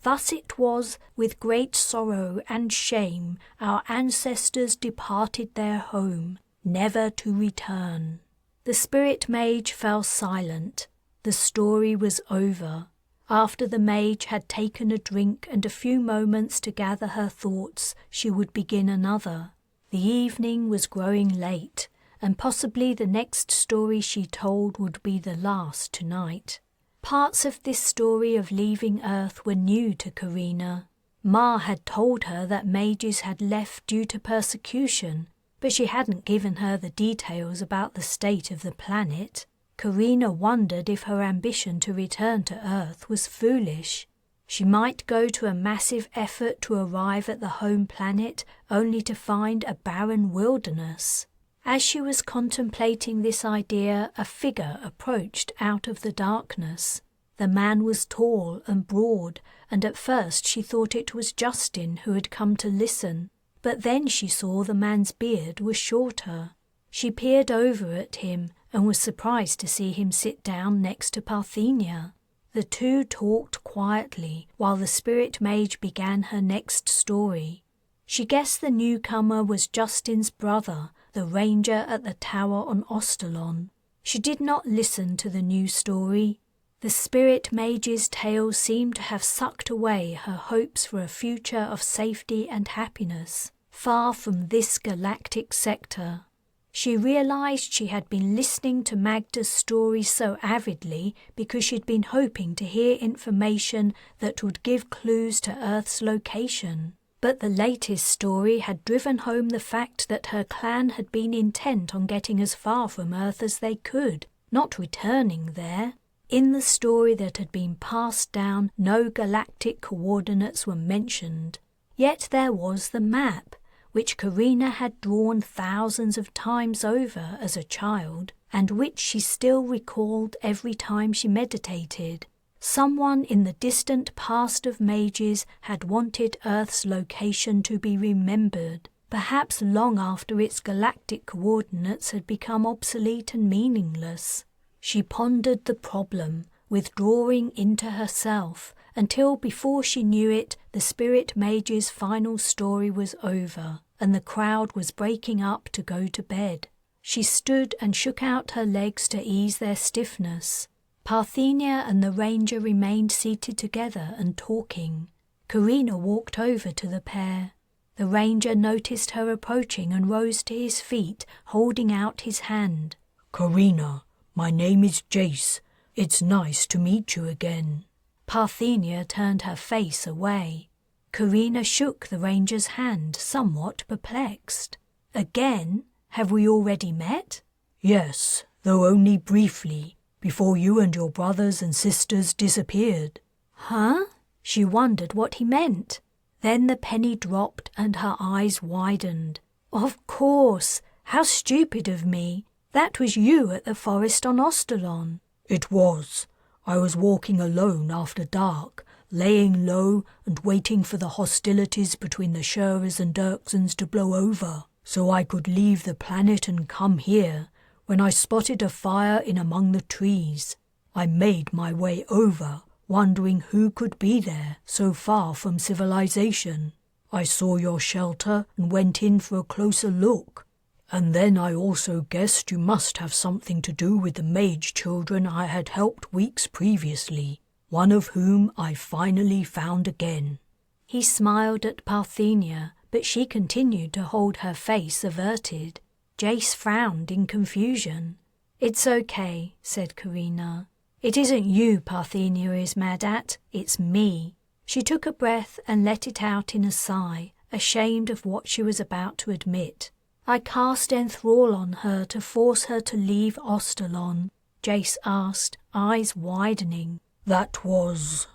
Thus it was, with great sorrow and shame, our ancestors departed their home, never to return. The spirit mage fell silent. The story was over. After the mage had taken a drink and a few moments to gather her thoughts, she would begin another. The evening was growing late, and possibly the next story she told would be the last tonight. Parts of this story of leaving Earth were new to Carina. Ma had told her that mages had left due to persecution, but she hadn't given her the details about the state of the planet. Carina wondered if her ambition to return to Earth was foolish. She might go to a massive effort to arrive at the home planet only to find a barren wilderness. As she was contemplating this idea, a figure approached out of the darkness. The man was tall and broad, and at first she thought it was Justin who had come to listen. But then she saw the man's beard was shorter. She peered over at him and was surprised to see him sit down next to Parthenia. The two talked quietly while the spirit mage began her next story. She guessed the newcomer was Justin's brother, the ranger at the tower on Ostalon. She did not listen to the new story. The spirit mage's tale seemed to have sucked away her hopes for a future of safety and happiness, far from this galactic sector. She realized she had been listening to Magda's story so avidly because she'd been hoping to hear information that would give clues to Earth's location. But the latest story had driven home the fact that her clan had been intent on getting as far from Earth as they could, not returning there. In the story that had been passed down, no galactic coordinates were mentioned. Yet there was the map, which Carina had drawn thousands of times over as a child, and which she still recalled every time she meditated. Someone in the distant past of mages had wanted Earth's location to be remembered, perhaps long after its galactic coordinates had become obsolete and meaningless. She pondered the problem, withdrawing into herself, until before she knew it, the spirit mage's final story was over, and the crowd was breaking up to go to bed. She stood and shook out her legs to ease their stiffness. Parthenia and the ranger remained seated together and talking. Carina walked over to the pair. The ranger noticed her approaching and rose to his feet, holding out his hand. Carina, my name is Jace. It's nice to meet you again. Parthenia turned her face away. Carina shook the ranger's hand, somewhat perplexed. Again? Have we already met? Yes, though only briefly, before you and your brothers and sisters disappeared. Huh? She wondered what he meant. Then the penny dropped and her eyes widened. Of course! How stupid of me! That was you at the forest on Ostalon. It was. I was walking alone after dark, laying low and waiting for the hostilities between the Shurers and Dirksons to blow over, so I could leave the planet and come here, when I spotted a fire in among the trees. I made my way over, wondering who could be there so far from civilization. I saw your shelter and went in for a closer look. And then I also guessed you must have something to do with the mage children I had helped weeks previously, one of whom I finally found again. He smiled at Parthenia, but she continued to hold her face averted. Jace frowned in confusion. It's okay, said Carina. It isn't you Parthenia is mad at, it's me. She took a breath and let it out in a sigh, ashamed of what she was about to admit. I cast enthrall on her to force her to leave Ostalon, Jace asked, eyes widening. That was...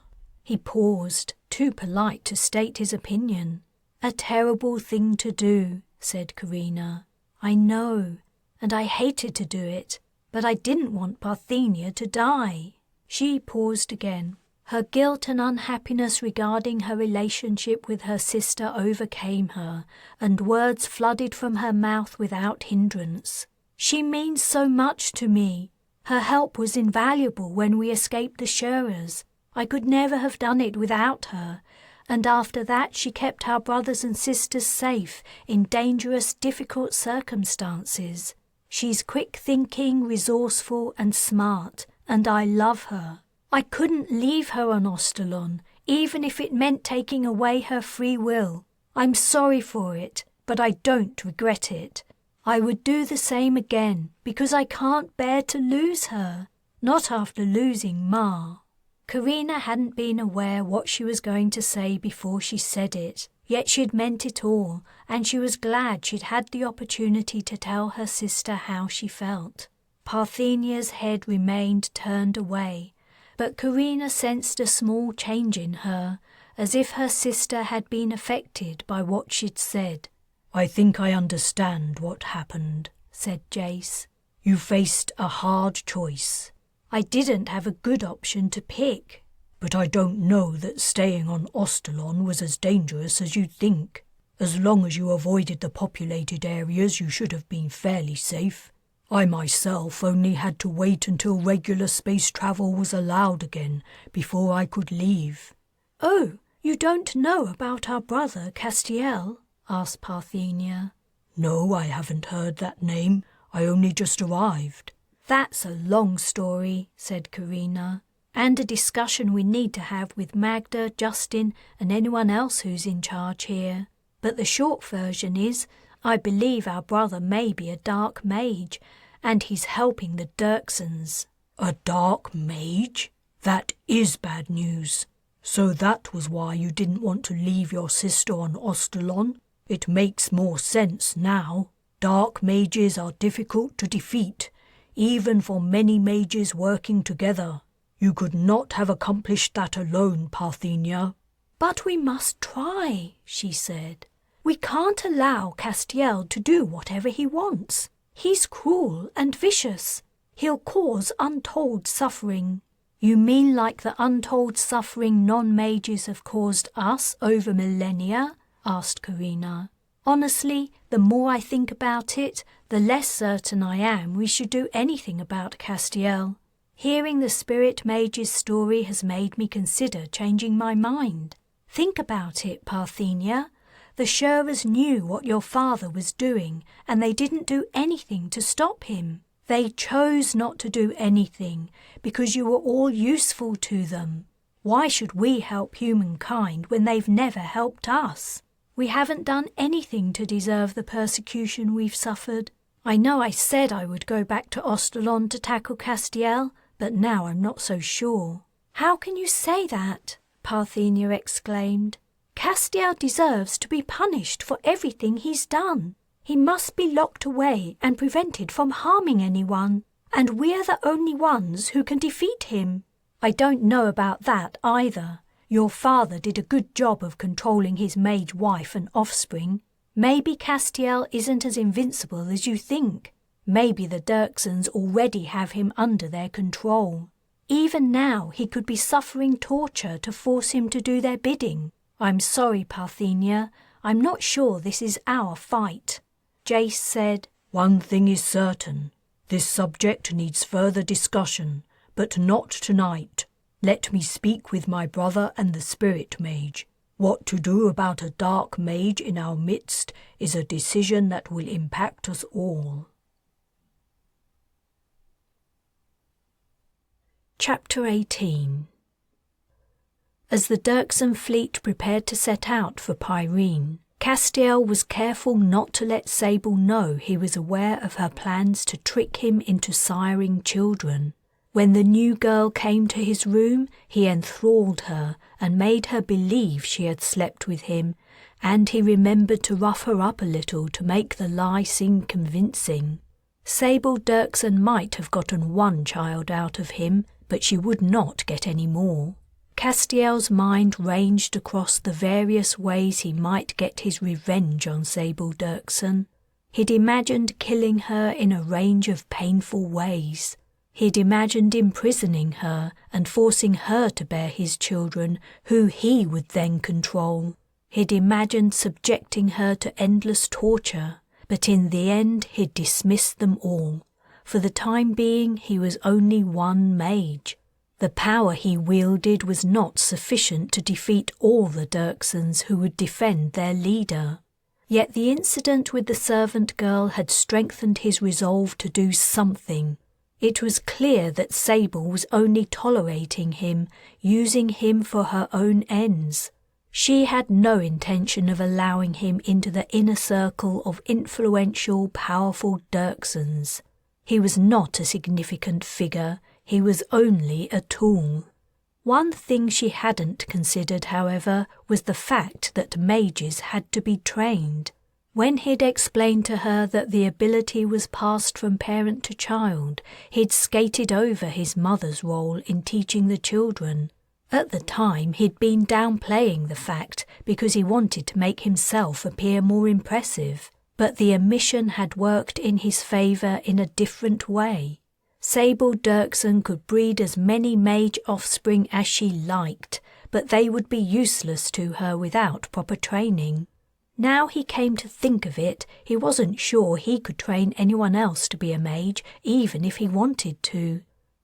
He paused, too polite to state his opinion. A terrible thing to do, said Carina. I know, and I hated to do it, but I didn't want Parthenia to die. She paused again. Her guilt and unhappiness regarding her relationship with her sister overcame her, and words flooded from her mouth without hindrance. She means so much to me. Her help was invaluable when we escaped the Shurers. I could never have done it without her, and after that she kept our brothers and sisters safe in dangerous, difficult circumstances. She's quick-thinking, resourceful and smart, and I love her. I couldn't leave her on Ostalon, even if it meant taking away her free will. I'm sorry for it, but I don't regret it. I would do the same again, because I can't bear to lose her. Not after losing Ma. Carina hadn't been aware what she was going to say before she said it. Yet she'd meant it all, and she was glad she'd had the opportunity to tell her sister how she felt. Parthenia's head remained turned away, but Carina sensed a small change in her, as if her sister had been affected by what she'd said. "I think I understand what happened," said Jace. "You faced a hard choice." "I didn't have a good option to pick." "But I don't know that staying on Ostalon was as dangerous as you'd think. As long as you avoided the populated areas, you should have been fairly safe. I myself only had to wait until regular space travel was allowed again before I could leave." "Oh, you don't know about our brother Castiel?" asked Parthenia. "No, I haven't heard that name. I only just arrived." "That's a long story," said Carina, "and a discussion we need to have with Magda, Justin, and anyone else who's in charge here. But the short version is, I believe our brother may be a dark mage, and he's helping the Dirksons." "A dark mage? That is bad news. So that was why you didn't want to leave your sister on Ostalon? It makes more sense now. Dark mages are difficult to defeat, even for many mages working together. You could not have accomplished that alone, Parthenia." "But we must try," she said. "We can't allow Castiel to do whatever he wants. He's cruel and vicious. He'll cause untold suffering." "You mean like the untold suffering non-mages have caused us over millennia?" asked Carina. "Honestly, the more I think about it, the less certain I am we should do anything about Castiel. Hearing the spirit mage's story has made me consider changing my mind. Think about it, Parthenia. The Shurras knew what your father was doing, and they didn't do anything to stop him. They chose not to do anything because you were all useful to them. Why should we help humankind when they've never helped us? We haven't done anything to deserve the persecution we've suffered. I know I said I would go back to Ostalon to tackle Castiel, but now I'm not so sure." "How can you say that?" Parthenia exclaimed. "Castiel deserves to be punished for everything he's done. He must be locked away and prevented from harming anyone, and we're the only ones who can defeat him." "I don't know about that either. Your father did a good job of controlling his mage wife and offspring. Maybe Castiel isn't as invincible as you think. Maybe the Dirksons already have him under their control. Even now he could be suffering torture to force him to do their bidding. I'm sorry, Parthenia. I'm not sure this is our fight." Jace said, "One thing is certain. This subject needs further discussion, but not tonight. Let me speak with my brother and the spirit mage. What to do about a dark mage in our midst is a decision that will impact us all." Chapter 18. As the Dirkson fleet prepared to set out for Pyrene, Castiel was careful not to let Sable know he was aware of her plans to trick him into siring children. When the new girl came to his room, he enthralled her and made her believe she had slept with him, and he remembered to rough her up a little to make the lie seem convincing. Sable Dirkson might have gotten one child out of him, but she would not get any more. Castiel's mind ranged across the various ways he might get his revenge on Sable Dirkson. He'd imagined killing her in a range of painful ways. He'd imagined imprisoning her and forcing her to bear his children, who he would then control. He'd imagined subjecting her to endless torture, but in the end he'd dismissed them all. For the time being he was only one mage. The power he wielded was not sufficient to defeat all the Dirksons who would defend their leader. Yet the incident with the servant girl had strengthened his resolve to do something. It was clear that Sable was only tolerating him, using him for her own ends. She had no intention of allowing him into the inner circle of influential, powerful Dirksons. He was not a significant figure, he was only a tool. One thing she hadn't considered, however, was the fact that mages had to be trained. When he'd explained to her that the ability was passed from parent to child, he'd skated over his mother's role in teaching the children. At the time, he'd been downplaying the fact because he wanted to make himself appear more impressive, but the omission had worked in his favour in a different way. Sable Dirksen could breed as many mage offspring as she liked, but they would be useless to her without proper training. Now he came to think of it, he wasn't sure he could train anyone else to be a mage, even if he wanted to.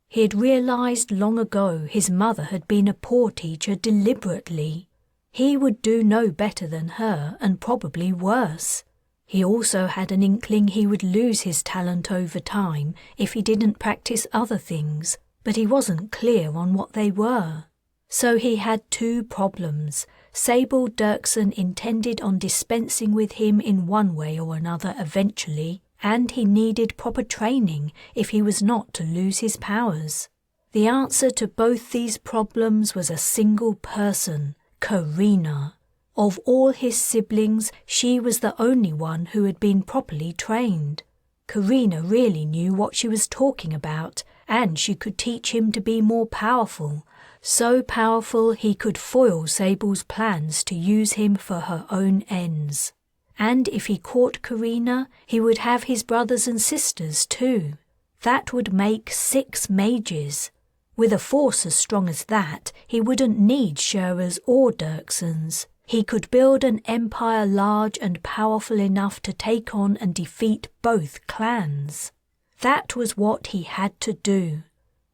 He had realised long ago his mother had been a poor teacher deliberately. He would do no better than her, and probably worse. He also had an inkling he would lose his talent over time if he didn't practice other things, but he wasn't clear on what they were. So he had two problems. Sable Dirksen intended on dispensing with him in one way or another eventually, and he needed proper training if he was not to lose his powers. The answer to both these problems was a single person, Carina. Of all his siblings, she was the only one who had been properly trained. Carina really knew what she was talking about, and she could teach him to be more powerful, so powerful he could foil Sable's plans to use him for her own ends. And if he caught Carina, he would have his brothers and sisters too. That would make 6 mages. With a force as strong as that, he wouldn't need Sherers or Dirksens. He could build an empire large and powerful enough to take on and defeat both clans. That was what he had to do.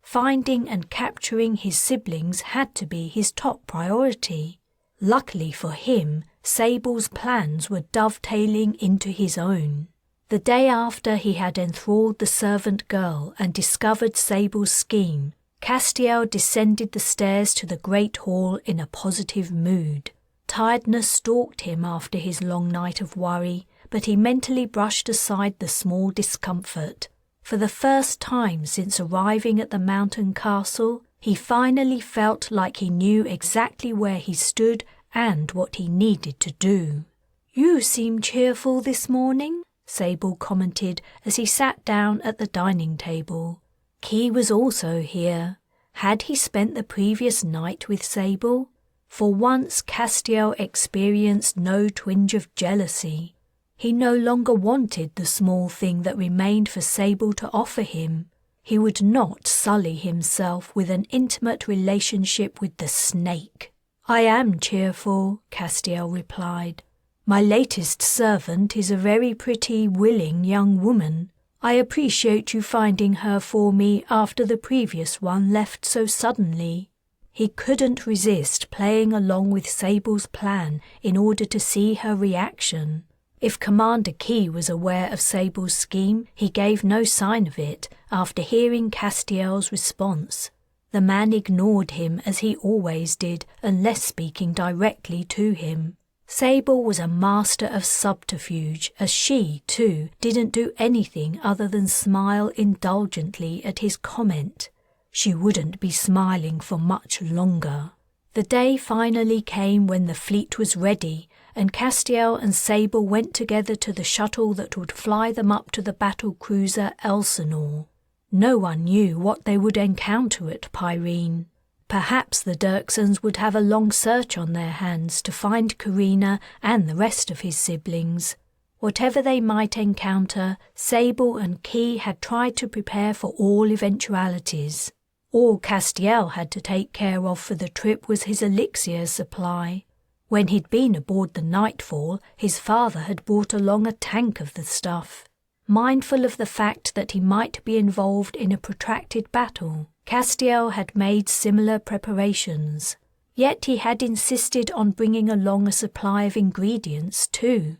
Finding and capturing his siblings had to be his top priority. Luckily for him, Sable's plans were dovetailing into his own. The day after he had enthralled the servant girl and discovered Sable's scheme, Castiel descended the stairs to the great hall in a positive mood. Tiredness stalked him after his long night of worry, but he mentally brushed aside the small discomfort. For the first time since arriving at the mountain castle, he finally felt like he knew exactly where he stood and what he needed to do. "You seem cheerful this morning," Sable commented as he sat down at the dining table. Key was also here. Had he spent the previous night with Sable? For once, Castiel experienced no twinge of jealousy. He no longer wanted the small thing that remained for Sable to offer him. He would not sully himself with an intimate relationship with the snake. "I am cheerful," Castiel replied. "My latest servant is a very pretty, willing young woman. I appreciate you finding her for me after the previous one left so suddenly." He couldn't resist playing along with Sable's plan in order to see her reaction. If Commander Key was aware of Sable's scheme, he gave no sign of it after hearing Castiel's response. The man ignored him as he always did, unless speaking directly to him. Sable was a master of subterfuge, as she, too, didn't do anything other than smile indulgently at his comment. She wouldn't be smiling for much longer. The day finally came when the fleet was ready, and Castiel and Sable went together to the shuttle that would fly them up to the battle cruiser Elsinore. No one knew what they would encounter at Pyrene. Perhaps the Dirksens would have a long search on their hands to find Carina and the rest of his siblings. Whatever they might encounter, Sable and Key had tried to prepare for all eventualities. All Castiel had to take care of for the trip was his elixir supply. When he'd been aboard the Nightfall, his father had brought along a tank of the stuff. Mindful of the fact that he might be involved in a protracted battle, Castiel had made similar preparations. Yet he had insisted on bringing along a supply of ingredients too.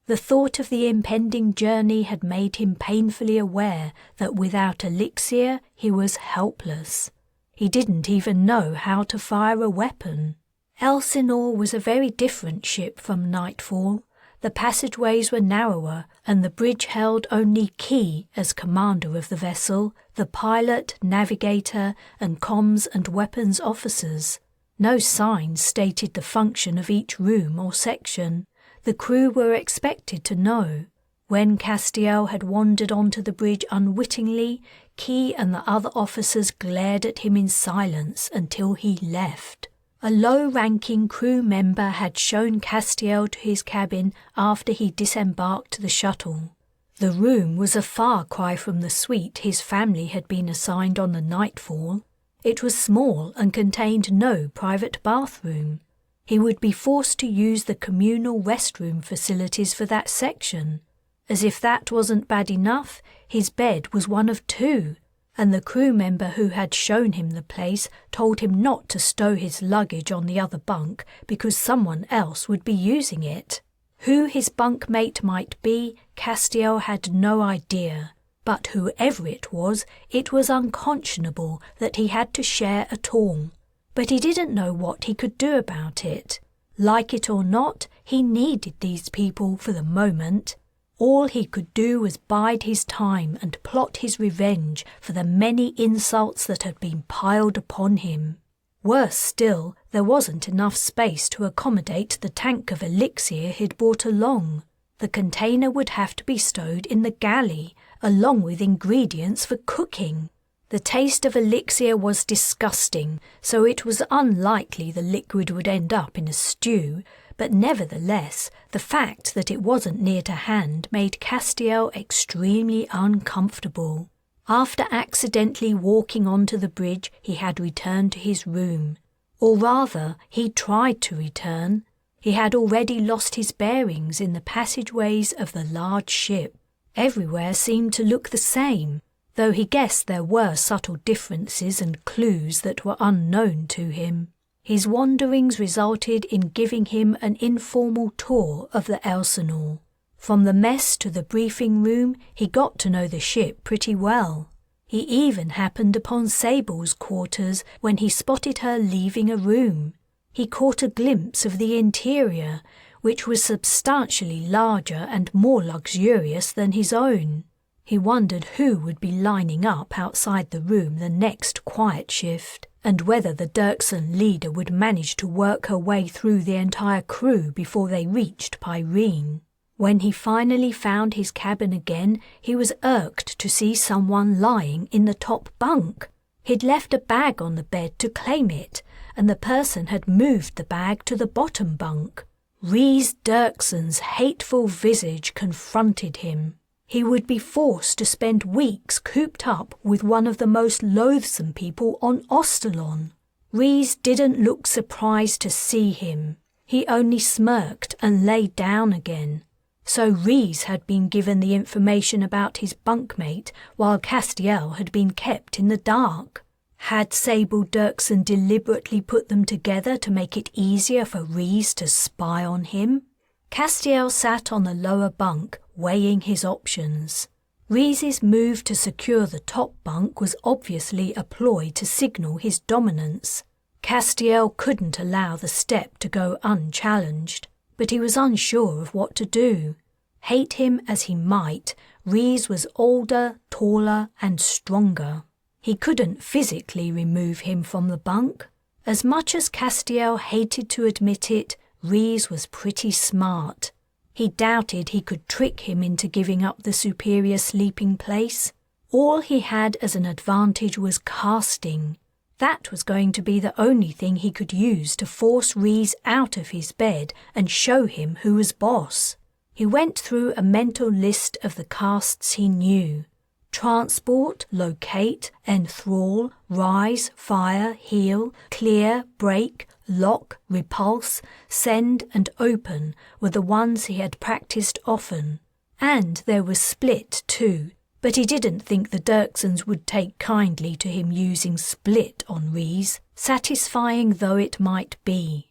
The thought of the impending journey had made him painfully aware that without elixir he was helpless. He didn't even know how to fire a weapon. Elsinore was a very different ship from Nightfall. The passageways were narrower, and the bridge held only Key as commander of the vessel, the pilot, navigator, and comms and weapons officers. No signs stated the function of each room or section. The crew were expected to know. When Castiel had wandered onto the bridge unwittingly, Key and the other officers glared at him in silence until he left. A low-ranking crew member had shown Castiel to his cabin after he disembarked the shuttle. The room was a far cry from the suite his family had been assigned on the Nightfall. It was small and contained no private bathroom. He would be forced to use the communal restroom facilities for that section. As if that wasn't bad enough, his bed was one of two, and the crew member who had shown him the place told him not to stow his luggage on the other bunk because someone else would be using it. Who his bunkmate might be, Castiel had no idea, but whoever it was unconscionable that he had to share at all. But he didn't know what he could do about it. Like it or not, he needed these people for the moment. All he could do was bide his time and plot his revenge for the many insults that had been piled upon him. Worse still, there wasn't enough space to accommodate the tank of elixir he'd brought along. The container would have to be stowed in the galley, along with ingredients for cooking. The taste of elixir was disgusting, so it was unlikely the liquid would end up in a stew, but nevertheless, the fact that it wasn't near to hand made Castiel extremely uncomfortable. After accidentally walking onto the bridge, he had returned to his room. Or rather, he tried to return. He had already lost his bearings in the passageways of the large ship. Everywhere seemed to look the same, though he guessed there were subtle differences and clues that were unknown to him. His wanderings resulted in giving him an informal tour of the Elsinore. From the mess to the briefing room, he got to know the ship pretty well. He even happened upon Sable's quarters when he spotted her leaving a room. He caught a glimpse of the interior, which was substantially larger and more luxurious than his own. He wondered who would be lining up outside the room the next quiet shift, and whether the Dirksen leader would manage to work her way through the entire crew before they reached Pyrene. When he finally found his cabin again, he was irked to see someone lying in the top bunk. He'd left a bag on the bed to claim it, and the person had moved the bag to the bottom bunk. Rhys Dirksen's hateful visage confronted him. He would be forced to spend weeks cooped up with one of the most loathsome people on Ostalon. Rhys didn't look surprised to see him. He only smirked and lay down again. So Rhys had been given the information about his bunkmate while Castiel had been kept in the dark. Had Sable Dirksen deliberately put them together to make it easier for Rhys to spy on him? Castiel sat on the lower bunk, weighing his options. Rhys's move to secure the top bunk was obviously a ploy to signal his dominance. Castiel couldn't allow the step to go unchallenged, but he was unsure of what to do. Hate him as he might, Rhys was older, taller, and stronger. He couldn't physically remove him from the bunk. As much as Castiel hated to admit it, Rhys was pretty smart. He doubted he could trick him into giving up the superior sleeping place. All he had as an advantage was casting. That was going to be the only thing he could use to force Rhys out of his bed and show him who was boss. He went through a mental list of the casts he knew. Transport, locate, enthrall, rise, fire, heal, clear, break, lock, repulse, send and open were the ones he had practiced often. And there was split too, but he didn't think the Dirksens would take kindly to him using split on Rhys, satisfying though it might be.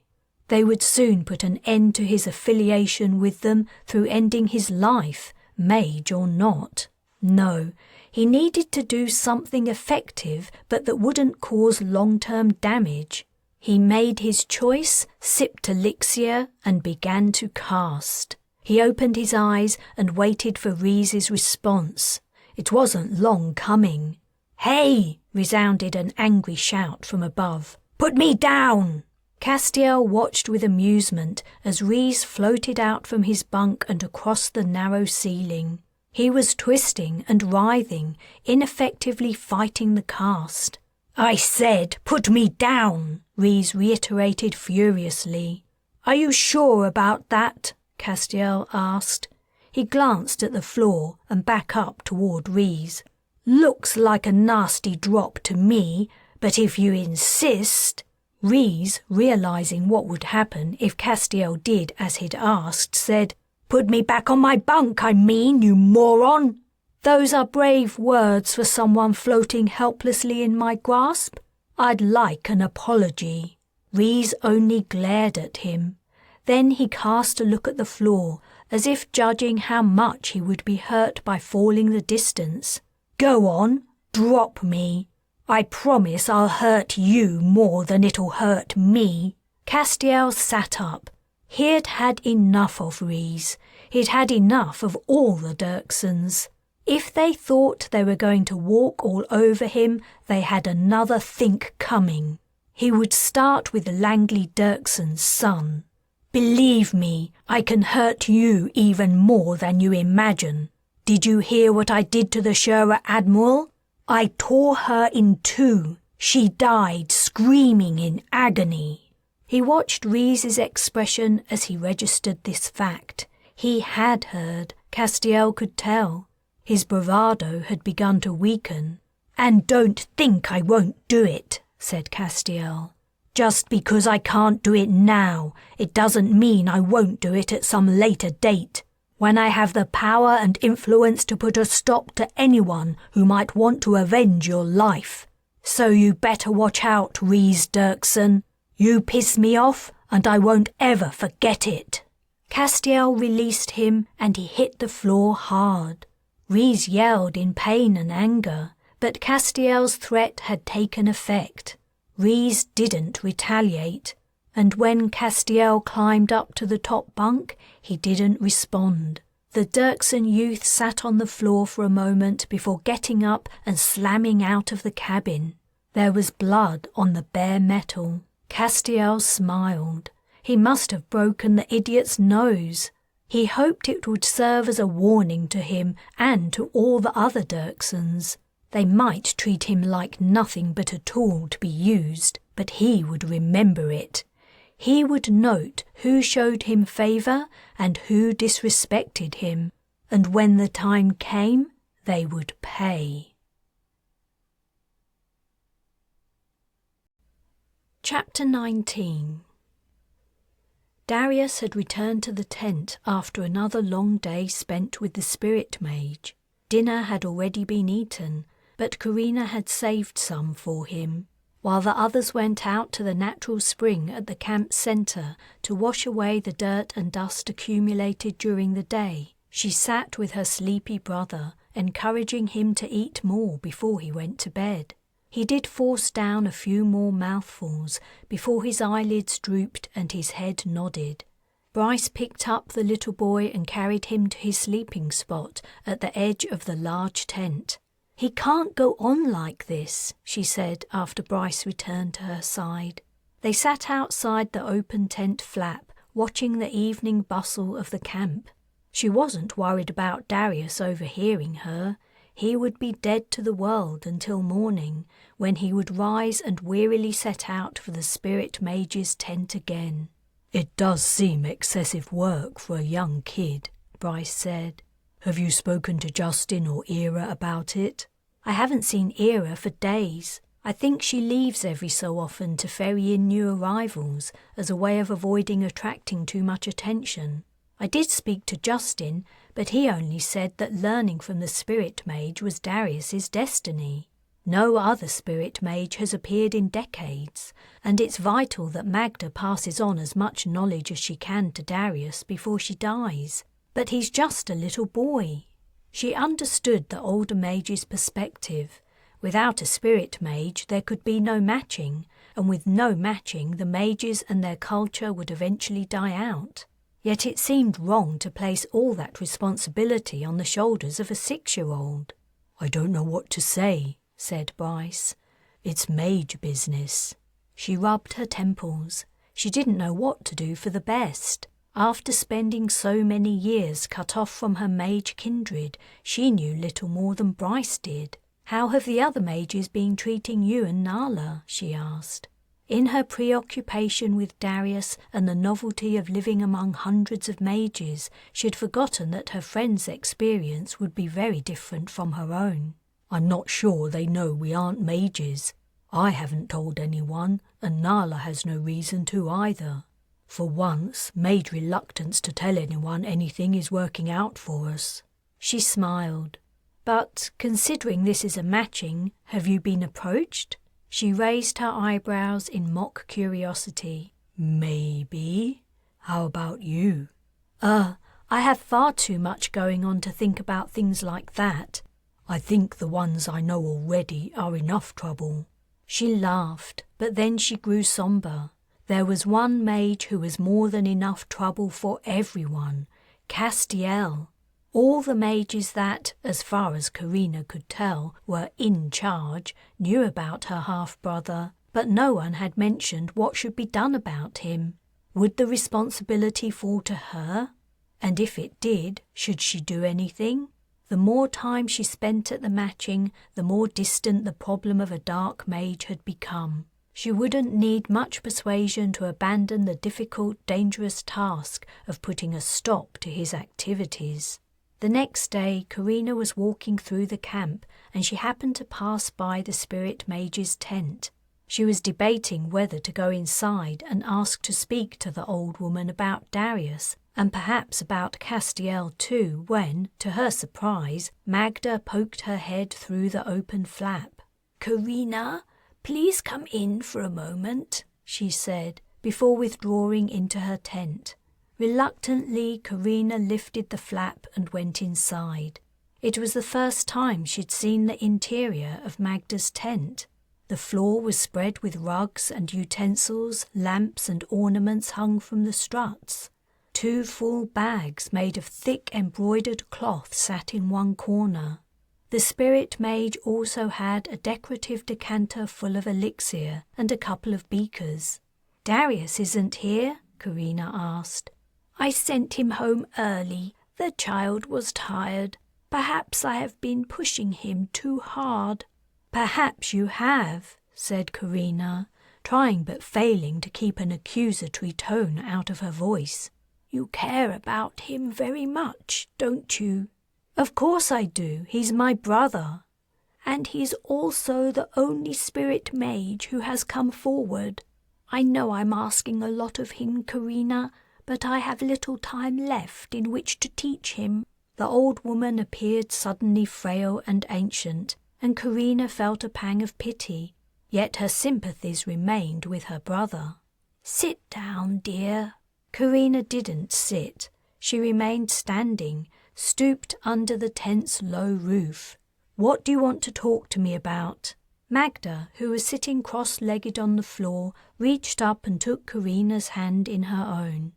They would soon put an end to his affiliation with them through ending his life, mage or not. No, he needed to do something effective but that wouldn't cause long-term damage. He made his choice, sipped elixir, and began to cast. He opened his eyes and waited for Rhys's response. It wasn't long coming. "Hey!" resounded an angry shout from above. "Put me down!" Castiel watched with amusement as Rhys floated out from his bunk and across the narrow ceiling. He was twisting and writhing, ineffectively fighting the cast. "I said, put me down!" Rhys reiterated furiously. "Are you sure about that?" Castiel asked. He glanced at the floor and back up toward Rhys. "Looks like a nasty drop to me, but if you insist—" Rhys, realizing what would happen if Castiel did as he'd asked, said, "Put me back on my bunk, I mean, you moron!" "Those are brave words for someone floating helplessly in my grasp. I'd like an apology." Rhys only glared at him. Then he cast a look at the floor, as if judging how much he would be hurt by falling the distance. "Go on, drop me. I promise I'll hurt you more than it'll hurt me." Castiel sat up. He'd had enough of Rhys. He'd had enough of all the Dirksons. If they thought they were going to walk all over him, they had another think coming. He would start with Langley Dirkson's son. "Believe me, I can hurt you even more than you imagine. Did you hear what I did to the Shura Admiral? I tore her in two. She died screaming in agony." He watched Rhys's expression as he registered this fact. He had heard, Castiel could tell. His bravado had begun to weaken. "And don't think I won't do it," said Castiel. "Just because I can't do it now, it doesn't mean I won't do it at some later date, when I have the power and influence to put a stop to anyone who might want to avenge your life. So you better watch out, Rhys Dirkson. You piss me off, and I won't ever forget it." Castiel released him, and he hit the floor hard. Rhys yelled in pain and anger, but Castiel's threat had taken effect. Rhys didn't retaliate, and when Castiel climbed up to the top bunk, he didn't respond. The Dirkson youth sat on the floor for a moment before getting up and slamming out of the cabin. There was blood on the bare metal. Castiel smiled. He must have broken the idiot's nose. He hoped it would serve as a warning to him and to all the other Dirksons. They might treat him like nothing but a tool to be used, but he would remember it. He would note who showed him favour and who disrespected him, and when the time came, they would pay. Chapter 19. Darius had returned to the tent after another long day spent with the spirit mage. Dinner had already been eaten, but Carina had saved some for him. While the others went out to the natural spring at the camp centre to wash away the dirt and dust accumulated during the day, she sat with her sleepy brother, encouraging him to eat more before he went to bed. He did force down a few more mouthfuls before his eyelids drooped and his head nodded. Bryce picked up the little boy and carried him to his sleeping spot at the edge of the large tent. "He can't go on like this," she said after Bryce returned to her side. They sat outside the open tent flap, watching the evening bustle of the camp. She wasn't worried about Darius overhearing her. He would be dead to the world until morning, when he would rise and wearily set out for the spirit mage's tent again. "It does seem excessive work for a young kid," Bryce said. "Have you spoken to Justin or Ira about it?" "I haven't seen Ira for days. I think she leaves every so often to ferry in new arrivals as a way of avoiding attracting too much attention. I did speak to Justin, but he only said that learning from the spirit mage was Darius's destiny. No other spirit mage has appeared in decades, and it's vital that Magda passes on as much knowledge as she can to Darius before she dies. But he's just a little boy." She understood the older mage's perspective. Without a spirit mage there could be no matching, and with no matching the mages and their culture would eventually die out. Yet it seemed wrong to place all that responsibility on the shoulders of a 6-year-old. "I don't know what to say," said Bryce. "It's mage business." She rubbed her temples. She didn't know what to do for the best. After spending so many years cut off from her mage kindred, she knew little more than Bryce did. "How have the other mages been treating you and Nala?" she asked. In her preoccupation with Darius and the novelty of living among hundreds of mages, she had forgotten that her friend's experience would be very different from her own. "I'm not sure they know we aren't mages. I haven't told anyone, and Nala has no reason to either. For once, mage reluctance to tell anyone anything is working out for us." She smiled. "But, considering this is a matching, have you been approached?" She raised her eyebrows in mock curiosity. "Maybe. How about you?" I have far too much going on to think about things like that." "I think the ones I know already are enough trouble." She laughed, but then she grew somber. There was one mage who was more than enough trouble for everyone, Castiel. All the mages that, as far as Carina could tell, were in charge, knew about her half-brother, but no one had mentioned what should be done about him. Would the responsibility fall to her? And if it did, should she do anything? The more time she spent at the matching, the more distant the problem of a dark mage had become. She wouldn't need much persuasion to abandon the difficult, dangerous task of putting a stop to his activities. The next day, Carina was walking through the camp and she happened to pass by the spirit mage's tent. She was debating whether to go inside and ask to speak to the old woman about Darius, and perhaps about Castiel too, when, to her surprise, Magda poked her head through the open flap. "Carina, please come in for a moment," she said, before withdrawing into her tent. Reluctantly, Carina lifted the flap and went inside. It was the first time she'd seen the interior of Magda's tent. The floor was spread with rugs and utensils, lamps and ornaments hung from the struts. 2 full bags made of thick embroidered cloth sat in one corner. The spirit mage also had a decorative decanter full of elixir and a couple of beakers. "Darius isn't here?" Carina asked. "I sent him home early. The child was tired. Perhaps I have been pushing him too hard." "Perhaps you have," said Carina, trying but failing to keep an accusatory tone out of her voice. "You care about him very much, don't you?" "Of course I do. He's my brother." "And he's also the only spirit mage who has come forward. I know I'm asking a lot of him, Carina, but I have little time left in which to teach him." The old woman appeared suddenly frail and ancient, and Carina felt a pang of pity, yet her sympathies remained with her brother. "Sit down, dear." Carina didn't sit. She remained standing, stooped under the tent's low roof. "What do you want to talk to me about?" Magda, who was sitting cross-legged on the floor, reached up and took Carina's hand in her own.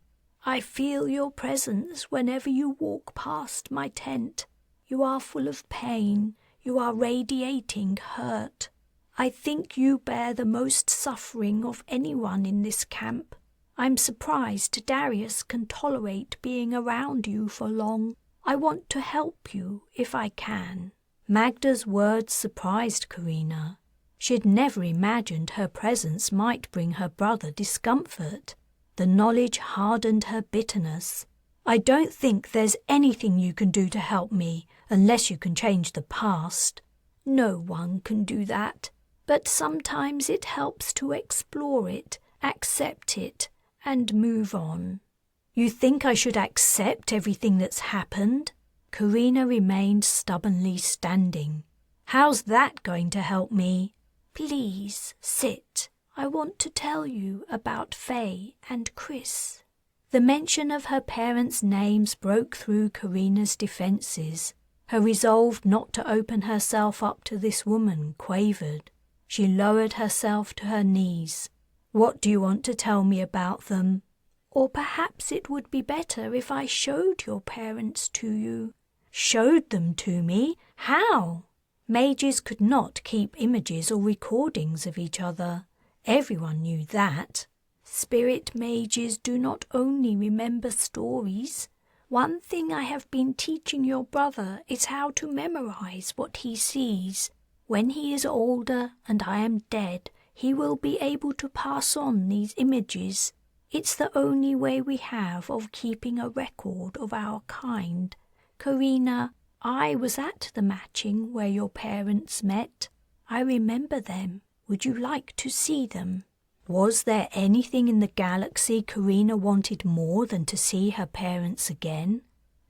"I feel your presence whenever you walk past my tent. You are full of pain. You are radiating hurt. I think you bear the most suffering of anyone in this camp. I'm surprised Darius can tolerate being around you for long. I want to help you if I can." Magda's words surprised Carina. She'd never imagined her presence might bring her brother discomfort. The knowledge hardened her bitterness. "I don't think there's anything you can do to help me, unless you can change the past." "No one can do that, but sometimes it helps to explore it, accept it, and move on." "You think I should accept everything that's happened?" Carina remained stubbornly standing. "How's that going to help me?" "Please, sit. I want to tell you about Faye and Chris." The mention of her parents' names broke through Carina's defences. Her resolve not to open herself up to this woman quavered. She lowered herself to her knees. "What do you want to tell me about them?" Or perhaps it would be better if I showed your parents to you. Showed them to me? How? Mages could not keep images or recordings of each other. Everyone knew that. Spirit mages do not only remember stories. One thing I have been teaching your brother is how to memorize what he sees. When he is older and I am dead, he will be able to pass on these images. It's the only way we have of keeping a record of our kind. Carina, I was at the matching where your parents met. I remember them. Would you like to see them? Was there anything in the galaxy Carina wanted more than to see her parents again?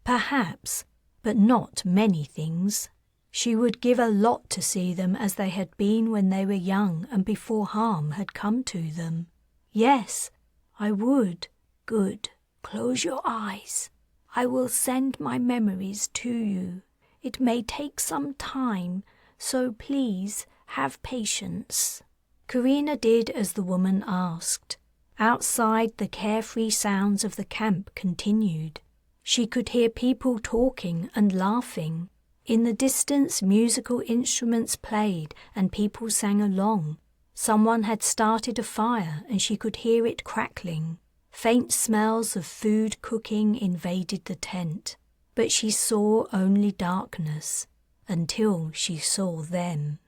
Perhaps, but not many things. She would give a lot to see them as they had been when they were young and before harm had come to them. Yes, I would. Good. Close your eyes. I will send my memories to you. It may take some time, so please have patience. Carina did as the woman asked. Outside, the carefree sounds of the camp continued. She could hear people talking and laughing. In the distance, musical instruments played and people sang along. Someone had started a fire and she could hear it crackling. Faint smells of food cooking invaded the tent, but she saw only darkness until she saw them.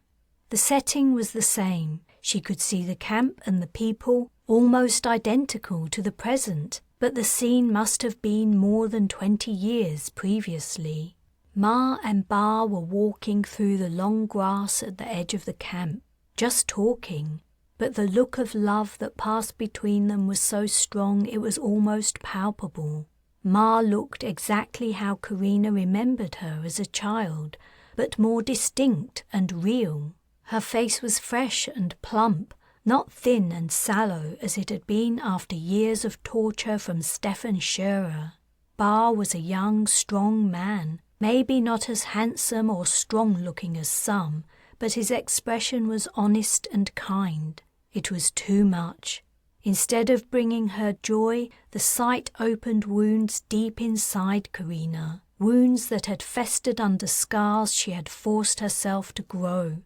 The setting was the same. She could see the camp and the people, almost identical to the present, but the scene must have been more than 20 years previously. Ma and Ba were walking through the long grass at the edge of the camp, just talking, but the look of love that passed between them was so strong it was almost palpable. Ma looked exactly how Carina remembered her as a child, but more distinct and real. Her face was fresh and plump, not thin and sallow as it had been after years of torture from Stefan Scherer. Ba was a young, strong man, maybe not as handsome or strong-looking as some, but his expression was honest and kind. It was too much. Instead of bringing her joy, the sight opened wounds deep inside Carina, wounds that had festered under scars she had forced herself to grow.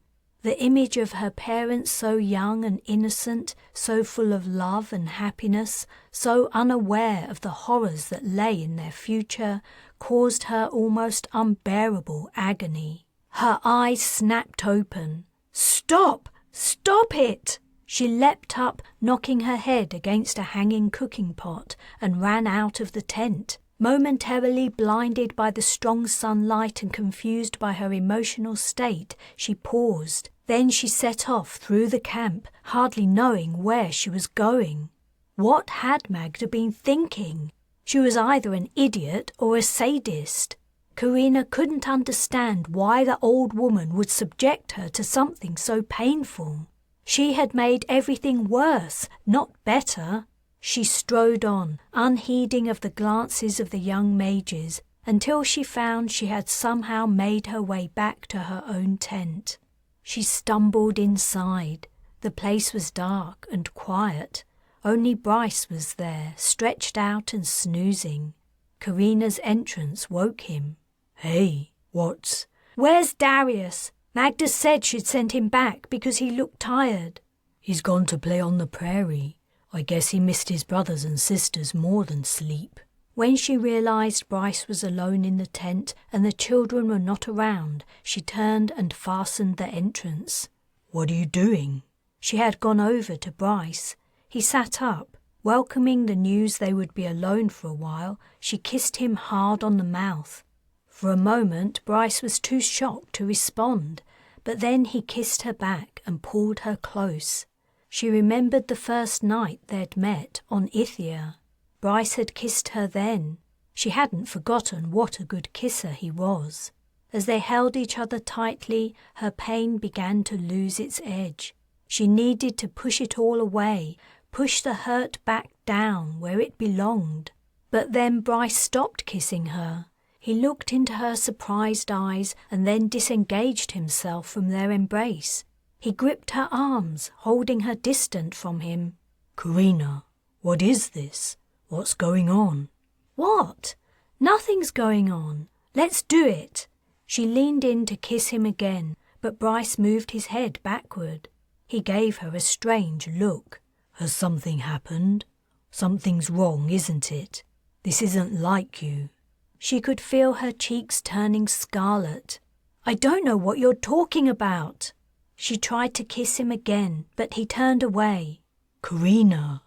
The image of her parents so young and innocent, so full of love and happiness, so unaware of the horrors that lay in their future, caused her almost unbearable agony. Her eyes snapped open. "Stop! Stop it!" She leapt up, knocking her head against a hanging cooking pot, and ran out of the tent. Momentarily blinded by the strong sunlight and confused by her emotional state, she paused. Then she set off through the camp, hardly knowing where she was going. What had Magda been thinking? She was either an idiot or a sadist. Carina couldn't understand why the old woman would subject her to something so painful. She had made everything worse, not better. She strode on, unheeding of the glances of the young mages, until she found she had somehow made her way back to her own tent. She stumbled inside. The place was dark and quiet. Only Bryce was there, stretched out and snoozing. Carina's entrance woke him. "Hey, what's—" "Where's Darius? Magda said she'd send him back because he looked tired." "He's gone to play on the prairie. I guess he missed his brothers and sisters more than sleep." When she realized Bryce was alone in the tent and the children were not around, she turned and fastened the entrance. "What are you doing?" She had gone over to Bryce. He sat up. Welcoming the news they would be alone for a while, she kissed him hard on the mouth. For a moment, Bryce was too shocked to respond, but then he kissed her back and pulled her close. She remembered the first night they'd met on Ithia. Bryce had kissed her then. She hadn't forgotten what a good kisser he was. As they held each other tightly, her pain began to lose its edge. She needed to push it all away, push the hurt back down where it belonged. But then Bryce stopped kissing her. He looked into her surprised eyes and then disengaged himself from their embrace. He gripped her arms, holding her distant from him. "Carina, what is this? What's going on? What? Nothing's going on. Let's do it. She leaned in to kiss him again, but Bryce moved his head backward. He gave her a strange look. Has something happened? Something's wrong, isn't it? This isn't like you. She could feel her cheeks turning scarlet. I don't know what you're talking about. She tried to kiss him again, but he turned away. Carina,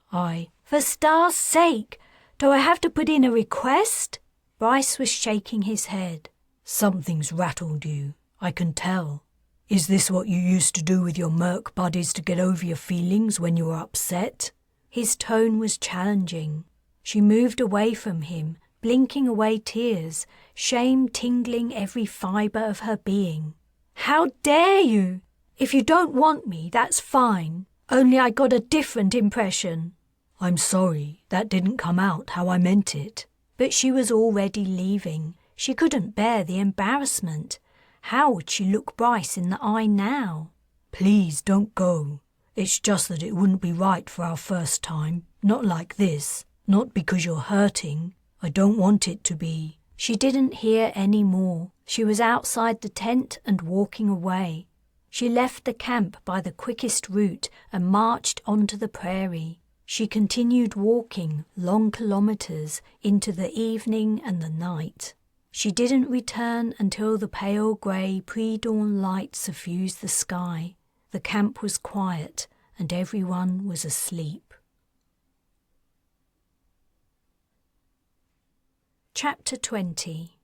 For star's sake, do I have to put in a request? Bryce was shaking his head. Something's rattled you, I can tell. Is this what you used to do with your merc buddies to get over your feelings when you were upset? His tone was challenging. She moved away from him, blinking away tears, shame tingling every fibre of her being. How dare you? If you don't want me, that's fine. Only I got a different impression. I'm sorry, that didn't come out how I meant it. But she was already leaving. She couldn't bear the embarrassment. How would she look Bryce in the eye now? Please don't go. It's just that it wouldn't be right for our first time. Not like this. Not because you're hurting. I don't want it to be. She didn't hear any more. She was outside the tent and walking away. She left the camp by the quickest route and marched onto the prairie. She continued walking long kilometers into the evening and the night. She didn't return until the pale grey pre-dawn light suffused the sky. The camp was quiet and everyone was asleep. Chapter 20.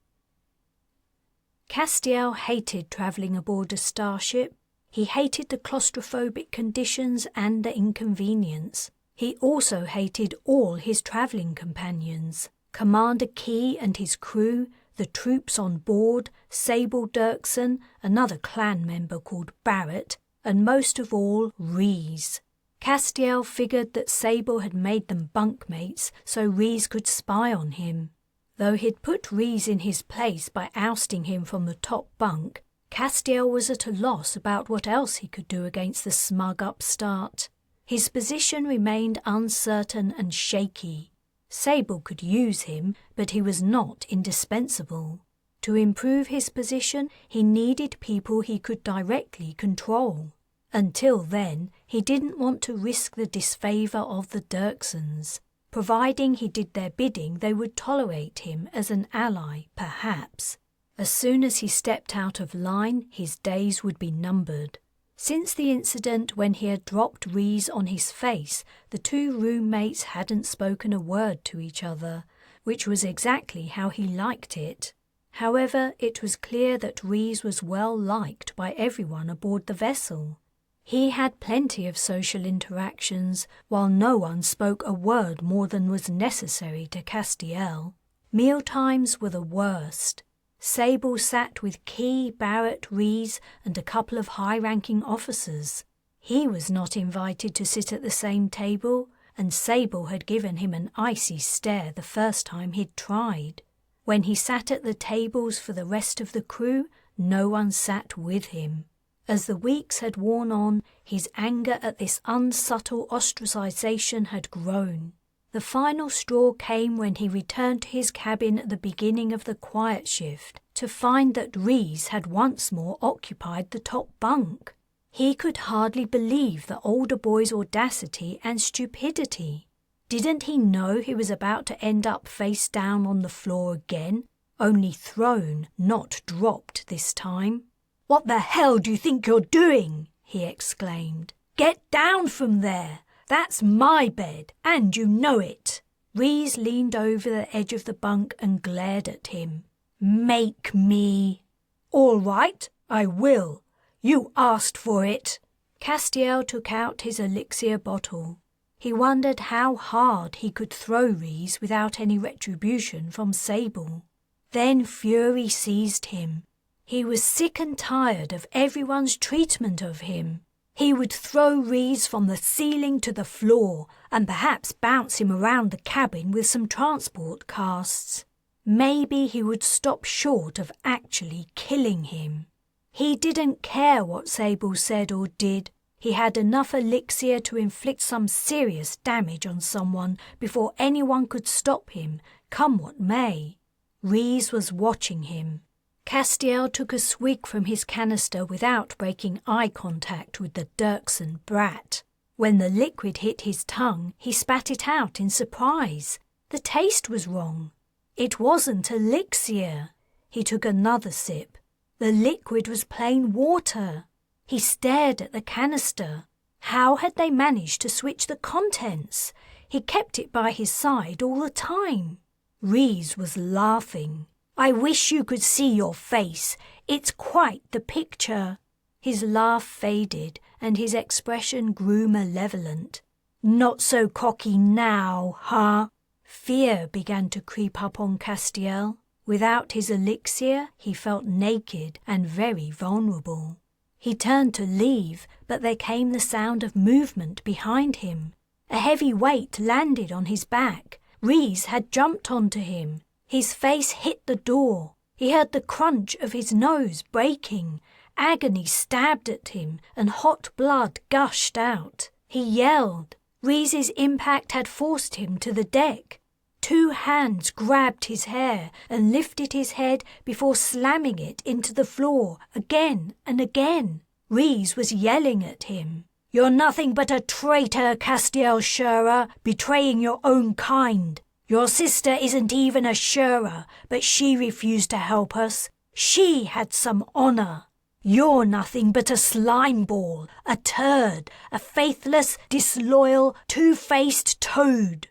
Castiel hated travelling aboard a starship. He hated the claustrophobic conditions and the inconvenience. He also hated all his travelling companions, Commander Key and his crew, the troops on board, Sable Dirksen, another clan member called Barrett, and most of all, Rees. Castiel figured that Sable had made them bunkmates so Rees could spy on him. Though he'd put Rees in his place by ousting him from the top bunk, Castiel was at a loss about what else he could do against the smug upstart. His position remained uncertain and shaky. Sable could use him, but he was not indispensable. To improve his position, he needed people he could directly control. Until then, he didn't want to risk the disfavour of the Dirksens. Providing he did their bidding, they would tolerate him as an ally, perhaps. As soon as he stepped out of line, his days would be numbered. Since the incident when he had dropped Rees on his face, the two roommates hadn't spoken a word to each other, which was exactly how he liked it. However, it was clear that Rees was well liked by everyone aboard the vessel. He had plenty of social interactions, while no one spoke a word more than was necessary to Castiel. Mealtimes were the worst. Sable sat with Key, Barrett, Rees, and a couple of high-ranking officers. He was not invited to sit at the same table, and Sable had given him an icy stare the first time he'd tried. When he sat at the tables for the rest of the crew, no one sat with him. As the weeks had worn on, his anger at this unsubtle ostracization had grown. The final straw came when he returned to his cabin at the beginning of the quiet shift to find that Rees had once more occupied the top bunk. He could hardly believe the older boy's audacity and stupidity. Didn't he know he was about to end up face down on the floor again, only thrown, not dropped this time? "What the hell do you think you're doing?" he exclaimed. "Get down from there! That's my bed, and you know it." Rees leaned over the edge of the bunk and glared at him. "Make me." "All right, I will. You asked for it." Castiel took out his elixir bottle. He wondered how hard he could throw Rees without any retribution from Sable. Then fury seized him. He was sick and tired of everyone's treatment of him. He would throw Rees from the ceiling to the floor and perhaps bounce him around the cabin with some transport casts. Maybe he would stop short of actually killing him. He didn't care what Sable said or did. He had enough elixir to inflict some serious damage on someone before anyone could stop him, come what may. Rhys was watching him. Castiel took a swig from his canister without breaking eye contact with the Dirksen brat. When the liquid hit his tongue, he spat it out in surprise. The taste was wrong. It wasn't elixir. He took another sip. The liquid was plain water. He stared at the canister. How had they managed to switch the contents? He kept it by his side all the time. Rhys was laughing. I wish you could see your face. It's quite the picture. His laugh faded and his expression grew malevolent. Not so cocky now, huh? Fear began to creep up on Castiel. Without his elixir, he felt naked and very vulnerable. He turned to leave, but there came the sound of movement behind him. A heavy weight landed on his back. Rhys had jumped onto him. His face hit the door. He heard the crunch of his nose breaking. Agony stabbed at him, and hot blood gushed out. He yelled. Rhys's impact had forced him to the deck. 2 hands grabbed his hair and lifted his head before slamming it into the floor again and again. Rhys was yelling at him. You're nothing but a traitor, Castiel Shura, betraying your own kind. Your sister isn't even a Shura, but she refused to help us. She had some honor. You're nothing but a slime ball, a turd, a faithless, disloyal, two-faced toad.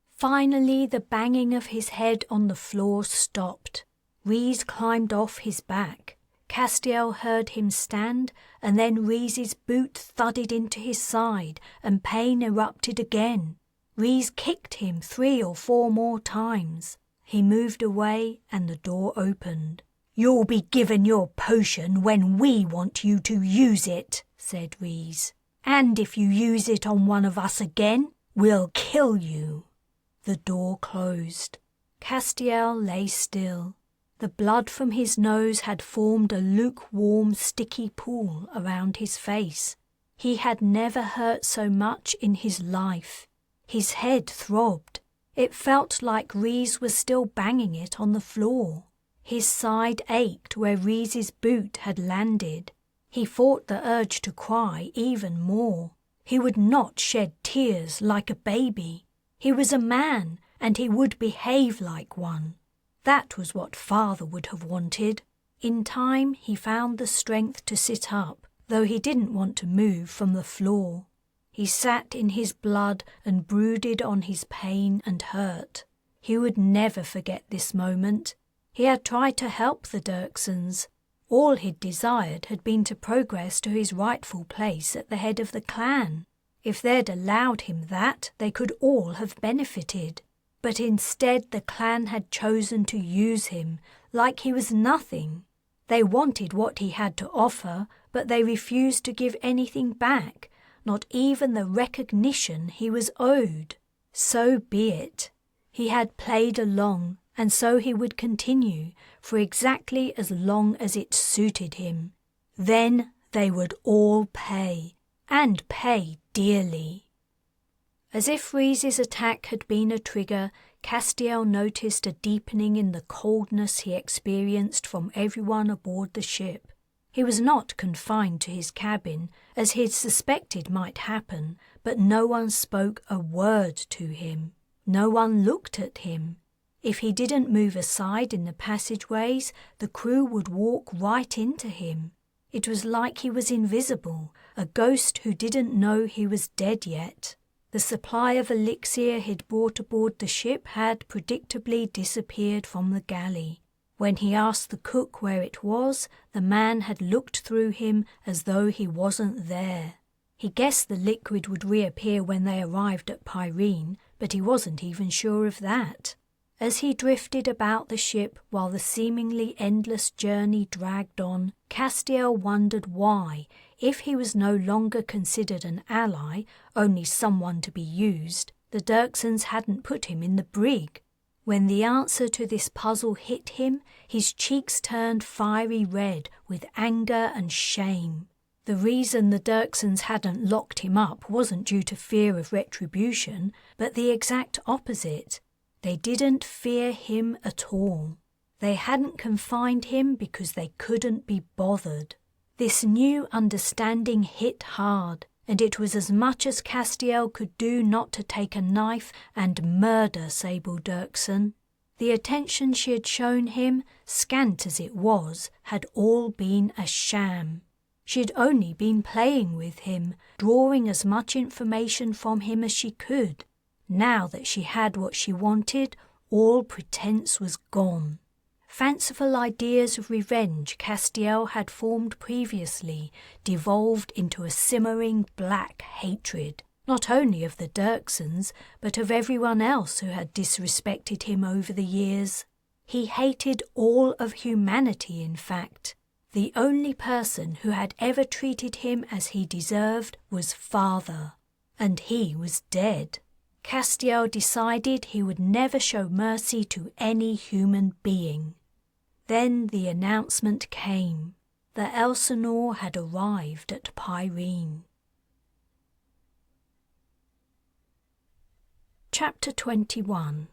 Finally, the banging of his head on the floor stopped. Rhys climbed off his back. Castiel heard him stand, and then Rhys's boot thudded into his side, and pain erupted again. Rhys kicked him 3 or 4 more times. He moved away, and the door opened. You'll be given your potion when we want you to use it, said Rhys. And if you use it on one of us again, we'll kill you. The door closed. Castiel lay still. The blood from his nose had formed a lukewarm, sticky pool around his face. He had never hurt so much in his life. His head throbbed. It felt like Rhys was still banging it on the floor. His side ached where Rhys's boot had landed. He fought the urge to cry even more. He would not shed tears like a baby. He was a man, and he would behave like one. That was what Father would have wanted. In time, he found the strength to sit up, though he didn't want to move from the floor. He sat in his blood and brooded on his pain and hurt. He would never forget this moment. He had tried to help the Dirksens. All he'd desired had been to progress to his rightful place at the head of the clan. If they'd allowed him that, they could all have benefited. But instead the clan had chosen to use him, like he was nothing. They wanted what he had to offer, but they refused to give anything back, not even the recognition he was owed. So be it. He had played along, and so he would continue, for exactly as long as it suited him. Then they would all pay, and pay dearly. As if Rhys's attack had been a trigger, Castiel noticed a deepening in the coldness he experienced from everyone aboard the ship. He was not confined to his cabin, as he'd suspected might happen, but no one spoke a word to him. No one looked at him. If he didn't move aside in the passageways, the crew would walk right into him. It was like he was invisible, a ghost who didn't know he was dead yet. The supply of elixir he'd brought aboard the ship had predictably disappeared from the galley. When he asked the cook where it was, the man had looked through him as though he wasn't there. He guessed the liquid would reappear when they arrived at Pyrene, but he wasn't even sure of that. As he drifted about the ship while the seemingly endless journey dragged on, Castiel wondered why, if he was no longer considered an ally, only someone to be used, the Dirksens hadn't put him in the brig. When the answer to this puzzle hit him, his cheeks turned fiery red with anger and shame. The reason the Dirksons hadn't locked him up wasn't due to fear of retribution, but the exact opposite. They didn't fear him at all. They hadn't confined him because they couldn't be bothered. This new understanding hit hard, and it was as much as Castiel could do not to take a knife and murder Sable Dirkson. The attention she had shown him, scant as it was, had all been a sham. She had only been playing with him, drawing as much information from him as she could. Now that she had what she wanted, all pretense was gone. Fanciful ideas of revenge Castiel had formed previously devolved into a simmering black hatred, not only of the Dirksons, but of everyone else who had disrespected him over the years. He hated all of humanity, in fact. The only person who had ever treated him as he deserved was Father, and he was dead. Castiel decided he would never show mercy to any human being. Then the announcement came. The Elsinore had arrived at Pyrene. Chapter 21.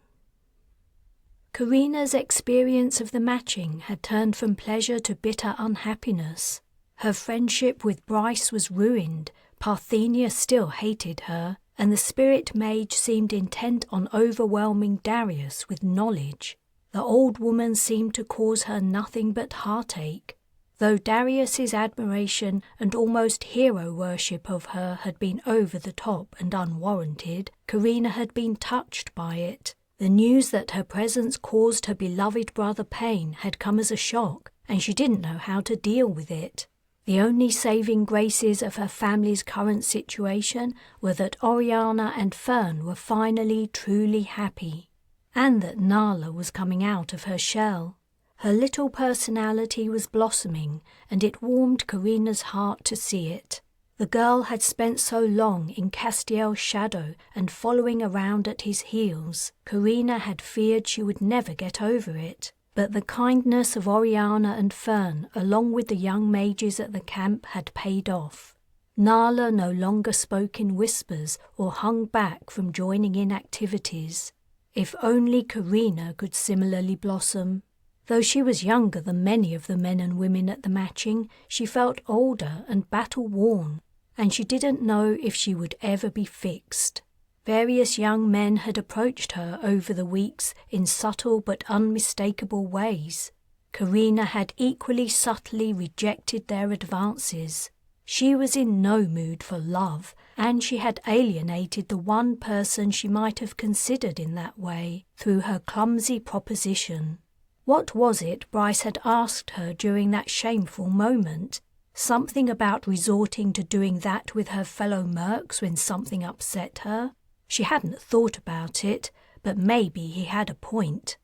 Carina's experience of the matching had turned from pleasure to bitter unhappiness. Her friendship with Bryce was ruined, Parthenia still hated her, and the spirit mage seemed intent on overwhelming Darius with knowledge. The old woman seemed to cause her nothing but heartache. Though Darius's admiration and almost hero worship of her had been over the top and unwarranted, Carina had been touched by it. The news that her presence caused her beloved brother pain had come as a shock, and she didn't know how to deal with it. The only saving graces of her family's current situation were that Oriana and Fern were finally truly happy, and that Nala was coming out of her shell. Her little personality was blossoming, and it warmed Carina's heart to see it. The girl had spent so long in Castiel's shadow and following around at his heels, Carina had feared she would never get over it. But the kindness of Oriana and Fern, along with the young mages at the camp, had paid off. Nala no longer spoke in whispers or hung back from joining in activities. If only Carina could similarly blossom. Though she was younger than many of the men and women at the matching, she felt older and battle-worn, and she didn't know if she would ever be fixed. Various young men had approached her over the weeks in subtle but unmistakable ways. Carina had equally subtly rejected their advances. She was in no mood for love, and she had alienated the one person she might have considered in that way through her clumsy proposition. What was it Bryce had asked her during that shameful moment? Something about resorting to doing that with her fellow mercs when something upset her? She hadn't thought about it, but maybe he had a point.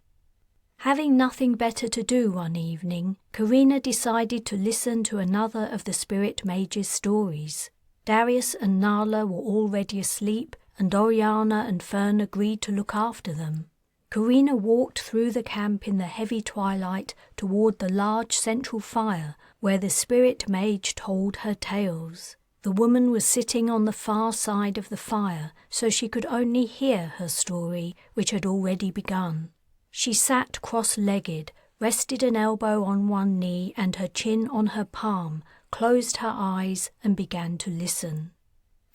Having nothing better to do one evening, Carina decided to listen to another of the spirit mage's stories. Darius and Nala were already asleep, and Oriana and Fern agreed to look after them. Carina walked through the camp in the heavy twilight toward the large central fire where the spirit mage told her tales. The woman was sitting on the far side of the fire, so she could only hear her story, which had already begun. She sat cross-legged, rested an elbow on one knee and her chin on her palm, closed her eyes and began to listen.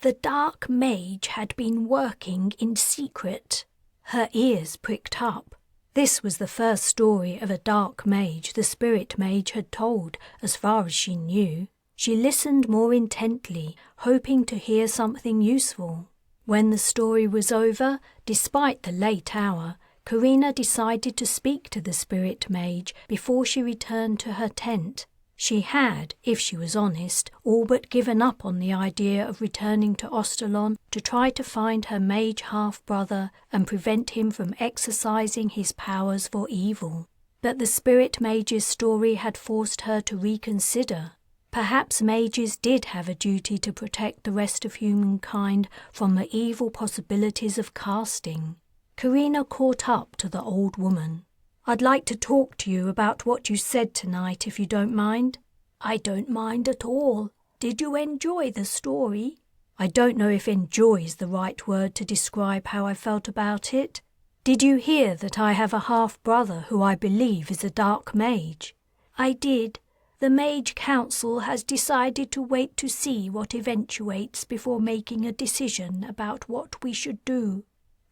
The dark mage had been working in secret. Her ears pricked up. This was the first story of a dark mage the spirit mage had told, as far as she knew. She listened more intently, hoping to hear something useful. When the story was over, despite the late hour, Carina decided to speak to the spirit mage before she returned to her tent. She had, if she was honest, all but given up on the idea of returning to Ostalon to try to find her mage half-brother and prevent him from exercising his powers for evil. But the spirit mage's story had forced her to reconsider. Perhaps mages did have a duty to protect the rest of humankind from the evil possibilities of casting. Carina caught up to the old woman. "I'd like to talk to you about what you said tonight, if you don't mind." "I don't mind at all. Did you enjoy the story? I don't know if enjoy is the right word to describe how I felt about it. Did you hear that I have a half-brother who I believe is a dark mage? I did. The Mage Council has decided to wait to see what eventuates before making a decision about what we should do.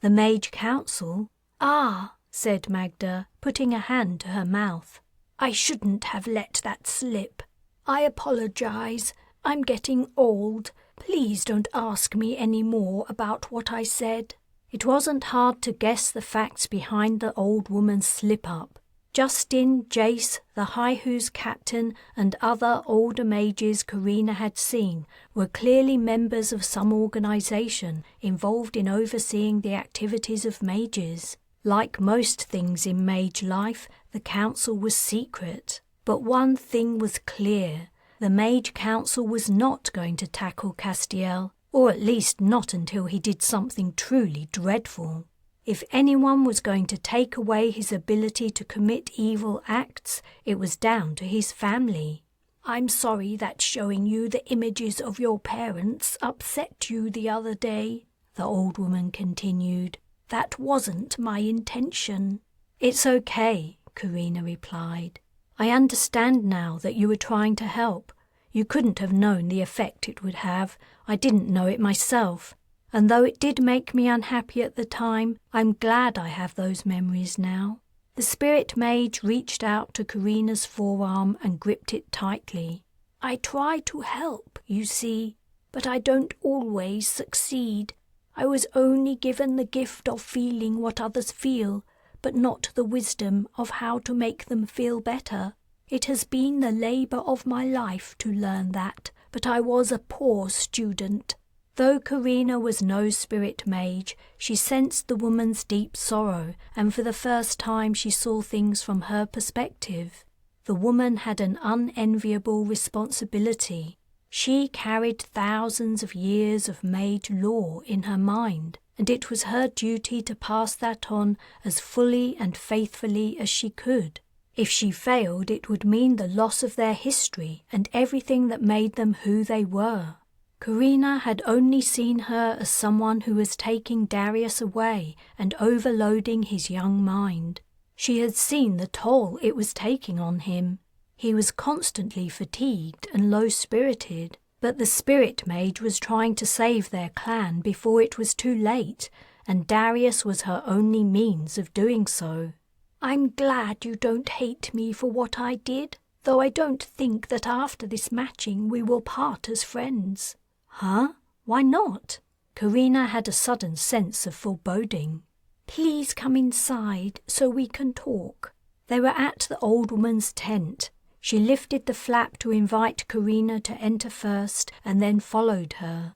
The Mage Council? Ah, said Magda, putting a hand to her mouth. I shouldn't have let that slip. I apologize. I'm getting old. Please don't ask me any more about what I said. It wasn't hard to guess the facts behind the old woman's slip-up. Justin, Jace, the Haihu's captain, and other older mages Carina had seen were clearly members of some organization involved in overseeing the activities of mages. Like most things in mage life, the council was secret. But one thing was clear. The Mage Council was not going to tackle Castiel, or at least not until he did something truly dreadful. If anyone was going to take away his ability to commit evil acts, it was down to his family. I'm sorry that showing you the images of your parents upset you the other day, the old woman continued. That wasn't my intention. It's okay, Carina replied. I understand now that you were trying to help. You couldn't have known the effect it would have. I didn't know it myself. And though it did make me unhappy at the time, I'm glad I have those memories now. The spirit mage reached out to Carina's forearm and gripped it tightly. I try to help, you see, but I don't always succeed. I was only given the gift of feeling what others feel, but not the wisdom of how to make them feel better. It has been the labour of my life to learn that, but I was a poor student. Though Carina was no spirit mage, she sensed the woman's deep sorrow, and for the first time she saw things from her perspective. The woman had an unenviable responsibility. She carried thousands of years of mage lore in her mind, and it was her duty to pass that on as fully and faithfully as she could. If she failed, it would mean the loss of their history and everything that made them who they were. Carina had only seen her as someone who was taking Darius away and overloading his young mind. She had seen the toll it was taking on him. He was constantly fatigued and low-spirited, but the spirit mage was trying to save their clan before it was too late, and Darius was her only means of doing so. I'm glad you don't hate me for what I did, though I don't think that after this matching we will part as friends. Huh? Why not? Carina had a sudden sense of foreboding. Please come inside so we can talk. They were at the old woman's tent. She lifted the flap to invite Carina to enter first and then followed her.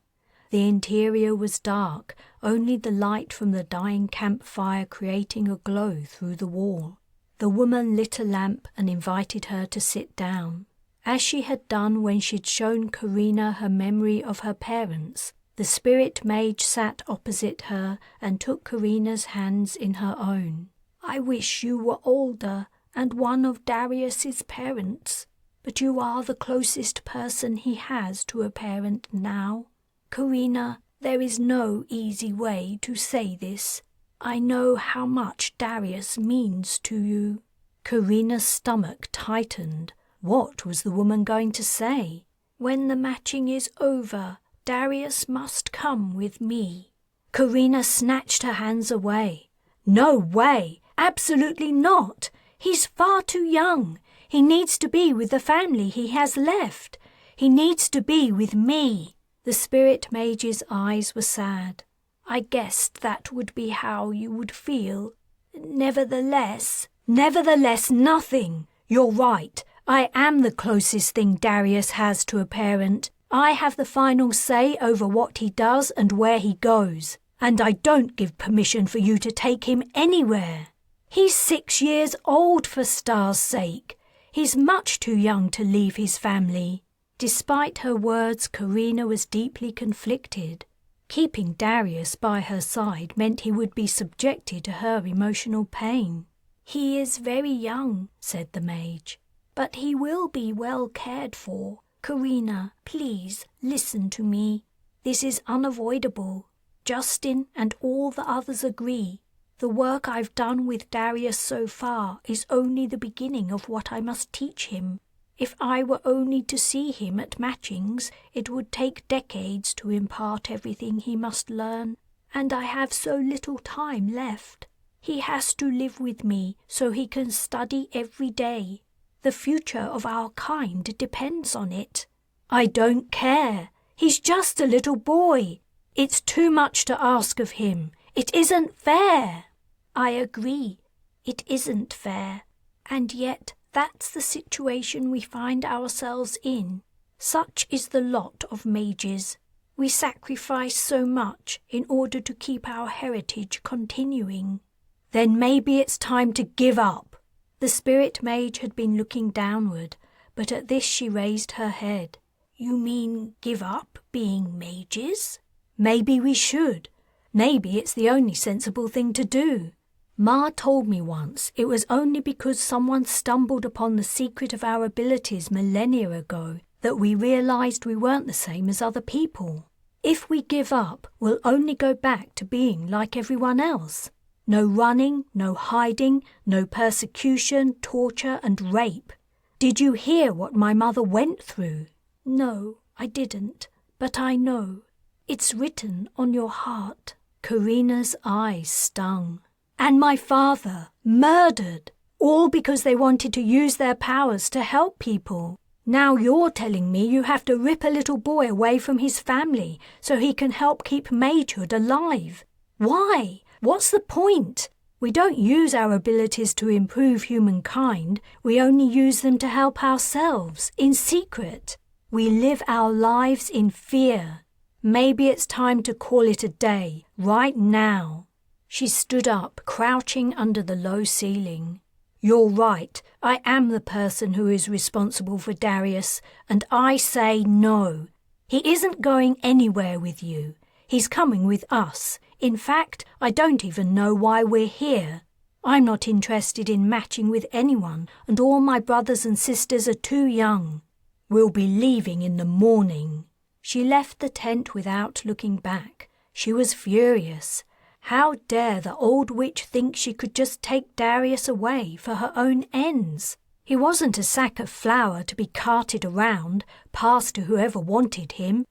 The interior was dark, only the light from the dying campfire creating a glow through the wall. The woman lit a lamp and invited her to sit down. As she had done when she'd shown Carina her memory of her parents, the spirit mage sat opposite her and took Carina's hands in her own. I wish you were older and one of Darius's parents, but you are the closest person he has to a parent now. Carina, there is no easy way to say this. I know how much Darius means to you. Carina's stomach tightened. What was the woman going to say? When the matching is over, Darius must come with me. Carina snatched her hands away. No way! Absolutely not! He's far too young. He needs to be with the family he has left. He needs to be with me. The spirit mage's eyes were sad. I guessed that would be how you would feel. Nevertheless nothing. You're right. I am the closest thing Darius has to a parent. I have the final say over what he does and where he goes. And I don't give permission for you to take him anywhere. He's 6 years old, for Star's sake. He's much too young to leave his family. Despite her words, Carina was deeply conflicted. Keeping Darius by her side meant he would be subjected to her emotional pain. He is very young, said the mage, but he will be well cared for. Carina, please listen to me. This is unavoidable. Justin and all the others agree. The work I've done with Darius so far is only the beginning of what I must teach him. If I were only to see him at matchings, it would take decades to impart everything he must learn, and I have so little time left. He has to live with me so he can study every day. The future of our kind depends on it. I don't care. He's just a little boy. It's too much to ask of him. It isn't fair. I agree. It isn't fair. And yet that's the situation we find ourselves in. Such is the lot of mages. We sacrifice so much in order to keep our heritage continuing. Then maybe it's time to give up. The spirit mage had been looking downward, but at this she raised her head. You mean give up being mages? Maybe we should. Maybe it's the only sensible thing to do. Ma told me once it was only because someone stumbled upon the secret of our abilities millennia ago that we realized we weren't the same as other people. If we give up, we'll only go back to being like everyone else. No running, no hiding, no persecution, torture and rape. Did you hear what my mother went through? No, I didn't, but I know. It's written on your heart. Carina's eyes stung. And my father, murdered, all because they wanted to use their powers to help people. Now you're telling me you have to rip a little boy away from his family so he can help keep magehood alive. Why? What's the point? We don't use our abilities to improve humankind. We only use them to help ourselves, in secret. We live our lives in fear. Maybe it's time to call it a day, right now. She stood up, crouching under the low ceiling. You're right. I am the person who is responsible for Darius, and I say no. He isn't going anywhere with you. He's coming with us. In fact, I don't even know why we're here. I'm not interested in matching with anyone, and all my brothers and sisters are too young. We'll be leaving in the morning. She left the tent without looking back. She was furious. How dare the old witch think she could just take Darius away for her own ends? He wasn't a sack of flour to be carted around, passed to whoever wanted him.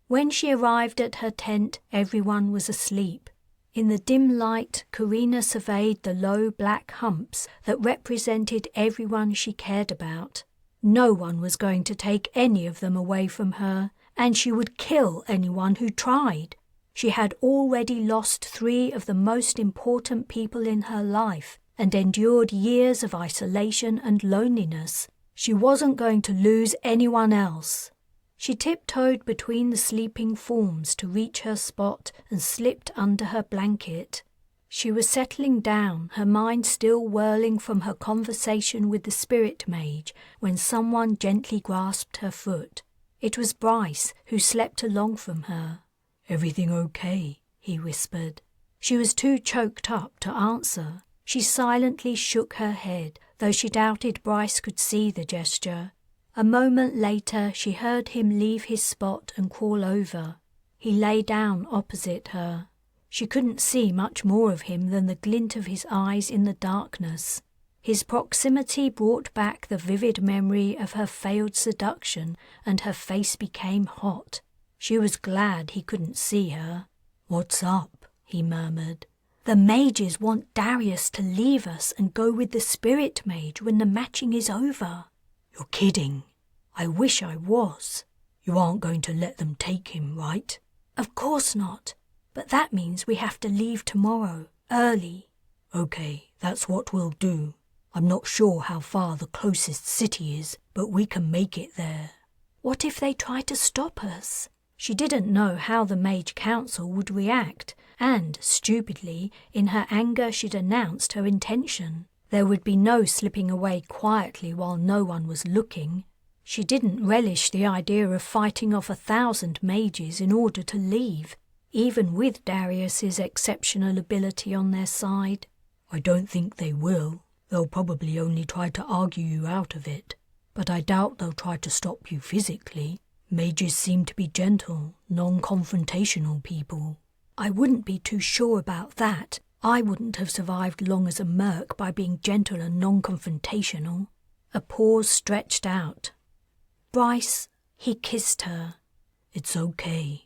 When she arrived at her tent, everyone was asleep. In the dim light, Carina surveyed the low black humps that represented everyone she cared about. No one was going to take any of them away from her, and she would kill anyone who tried. She had already lost 3 of the most important people in her life and endured years of isolation and loneliness. She wasn't going to lose anyone else. She tiptoed between the sleeping forms to reach her spot and slipped under her blanket. She was settling down, her mind still whirling from her conversation with the spirit mage, when someone gently grasped her foot. It was Bryce, who slept along from her. "Everything okay?" he whispered. She was too choked up to answer. She silently shook her head, though she doubted Bryce could see the gesture. A moment later she heard him leave his spot and crawl over. He lay down opposite her. She couldn't see much more of him than the glint of his eyes in the darkness. His proximity brought back the vivid memory of her failed seduction, and her face became hot. She was glad he couldn't see her. "What's up?" he murmured. "The mages want Darius to leave us and go with the spirit mage when the matching is over." "You're kidding." "I wish I was." "You aren't going to let them take him, right?" "Of course not. But that means we have to leave tomorrow, early." "Okay, that's what we'll do. I'm not sure how far the closest city is, but we can make it there." "What if they try to stop us?" She didn't know how the Mage Council would react, and, stupidly, in her anger she'd announced her intention. There would be no slipping away quietly while no one was looking. She didn't relish the idea of fighting off 1,000 mages in order to leave, even with Darius's exceptional ability on their side. "I don't think they will. They'll probably only try to argue you out of it. but I doubt they'll try to stop you physically. Mages seem to be gentle, non-confrontational people. I wouldn't be too sure about that. I wouldn't have survived long as a merc by being gentle and non-confrontational. A pause stretched out. Bryce, he kissed her. It's okay.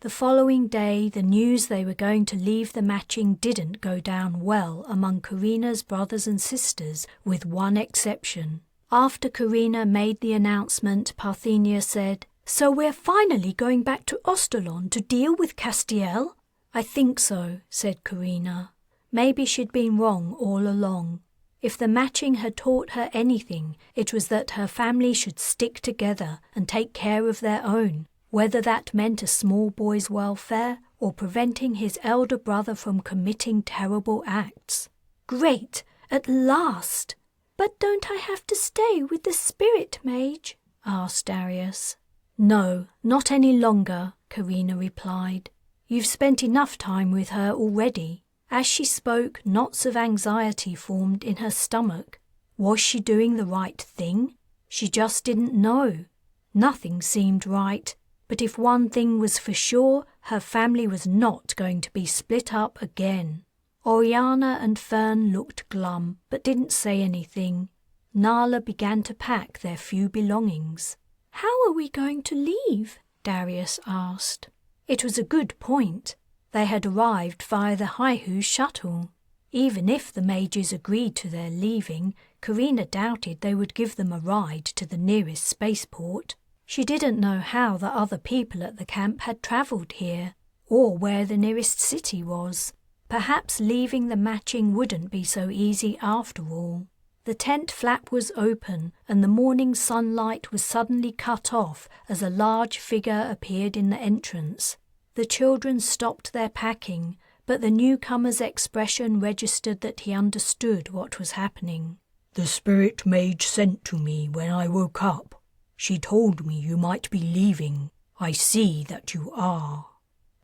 The following day, the news they were going to leave the matching didn't go down well among Carina's brothers and sisters, with one exception. After Carina made the announcement, Parthenia said, "So we're finally going back to Ostalon to deal with Castiel?" "I think so," said Carina. Maybe she'd been wrong all along. If the matching had taught her anything, it was that her family should stick together and take care of their own, whether that meant a small boy's welfare or preventing his elder brother from committing terrible acts. Great! At last! "But don't I have to stay with the spirit mage?" asked Darius. "No, not any longer," Carina replied. "You've spent enough time with her already." As she spoke, knots of anxiety formed in her stomach. Was she doing the right thing? She just didn't know. Nothing seemed right, but if one thing was for sure, her family was not going to be split up again. Oriana and Fern looked glum, but didn't say anything. Nala began to pack their few belongings. "How are we going to leave?" Darius asked. It was a good point. They had arrived via the Haihu shuttle. Even if the mages agreed to their leaving, Carina doubted they would give them a ride to the nearest spaceport. She didn't know how the other people at the camp had travelled here, or where the nearest city was. Perhaps leaving the matching wouldn't be so easy after all. The tent flap was open, and the morning sunlight was suddenly cut off as a large figure appeared in the entrance. The children stopped their packing, but the newcomer's expression registered that he understood what was happening. "The spirit mage sent to me when I woke up. She told me you might be leaving. I see that you are."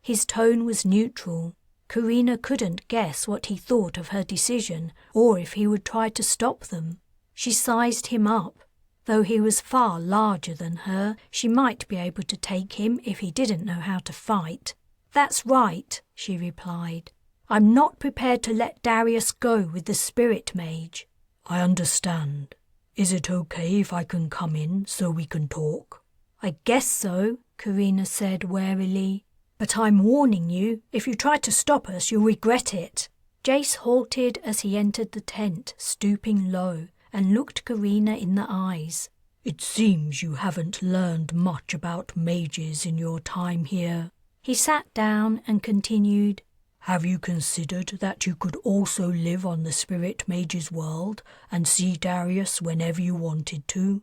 His tone was neutral. Carina couldn't guess what he thought of her decision, or if he would try to stop them. She sized him up. Though he was far larger than her, she might be able to take him if he didn't know how to fight. "That's right," she replied. "I'm not prepared to let Darius go with the spirit mage." "I understand. Is it okay if I can come in so we can talk?" "I guess so," Carina said warily. "But I'm warning you, if you try to stop us, you'll regret it." Jace halted as he entered the tent, stooping low, and looked Carina in the eyes. "It seems you haven't learned much about mages in your time here." He sat down and continued, "Have you considered that you could also live on the spirit mage's world and see Darius whenever you wanted to?"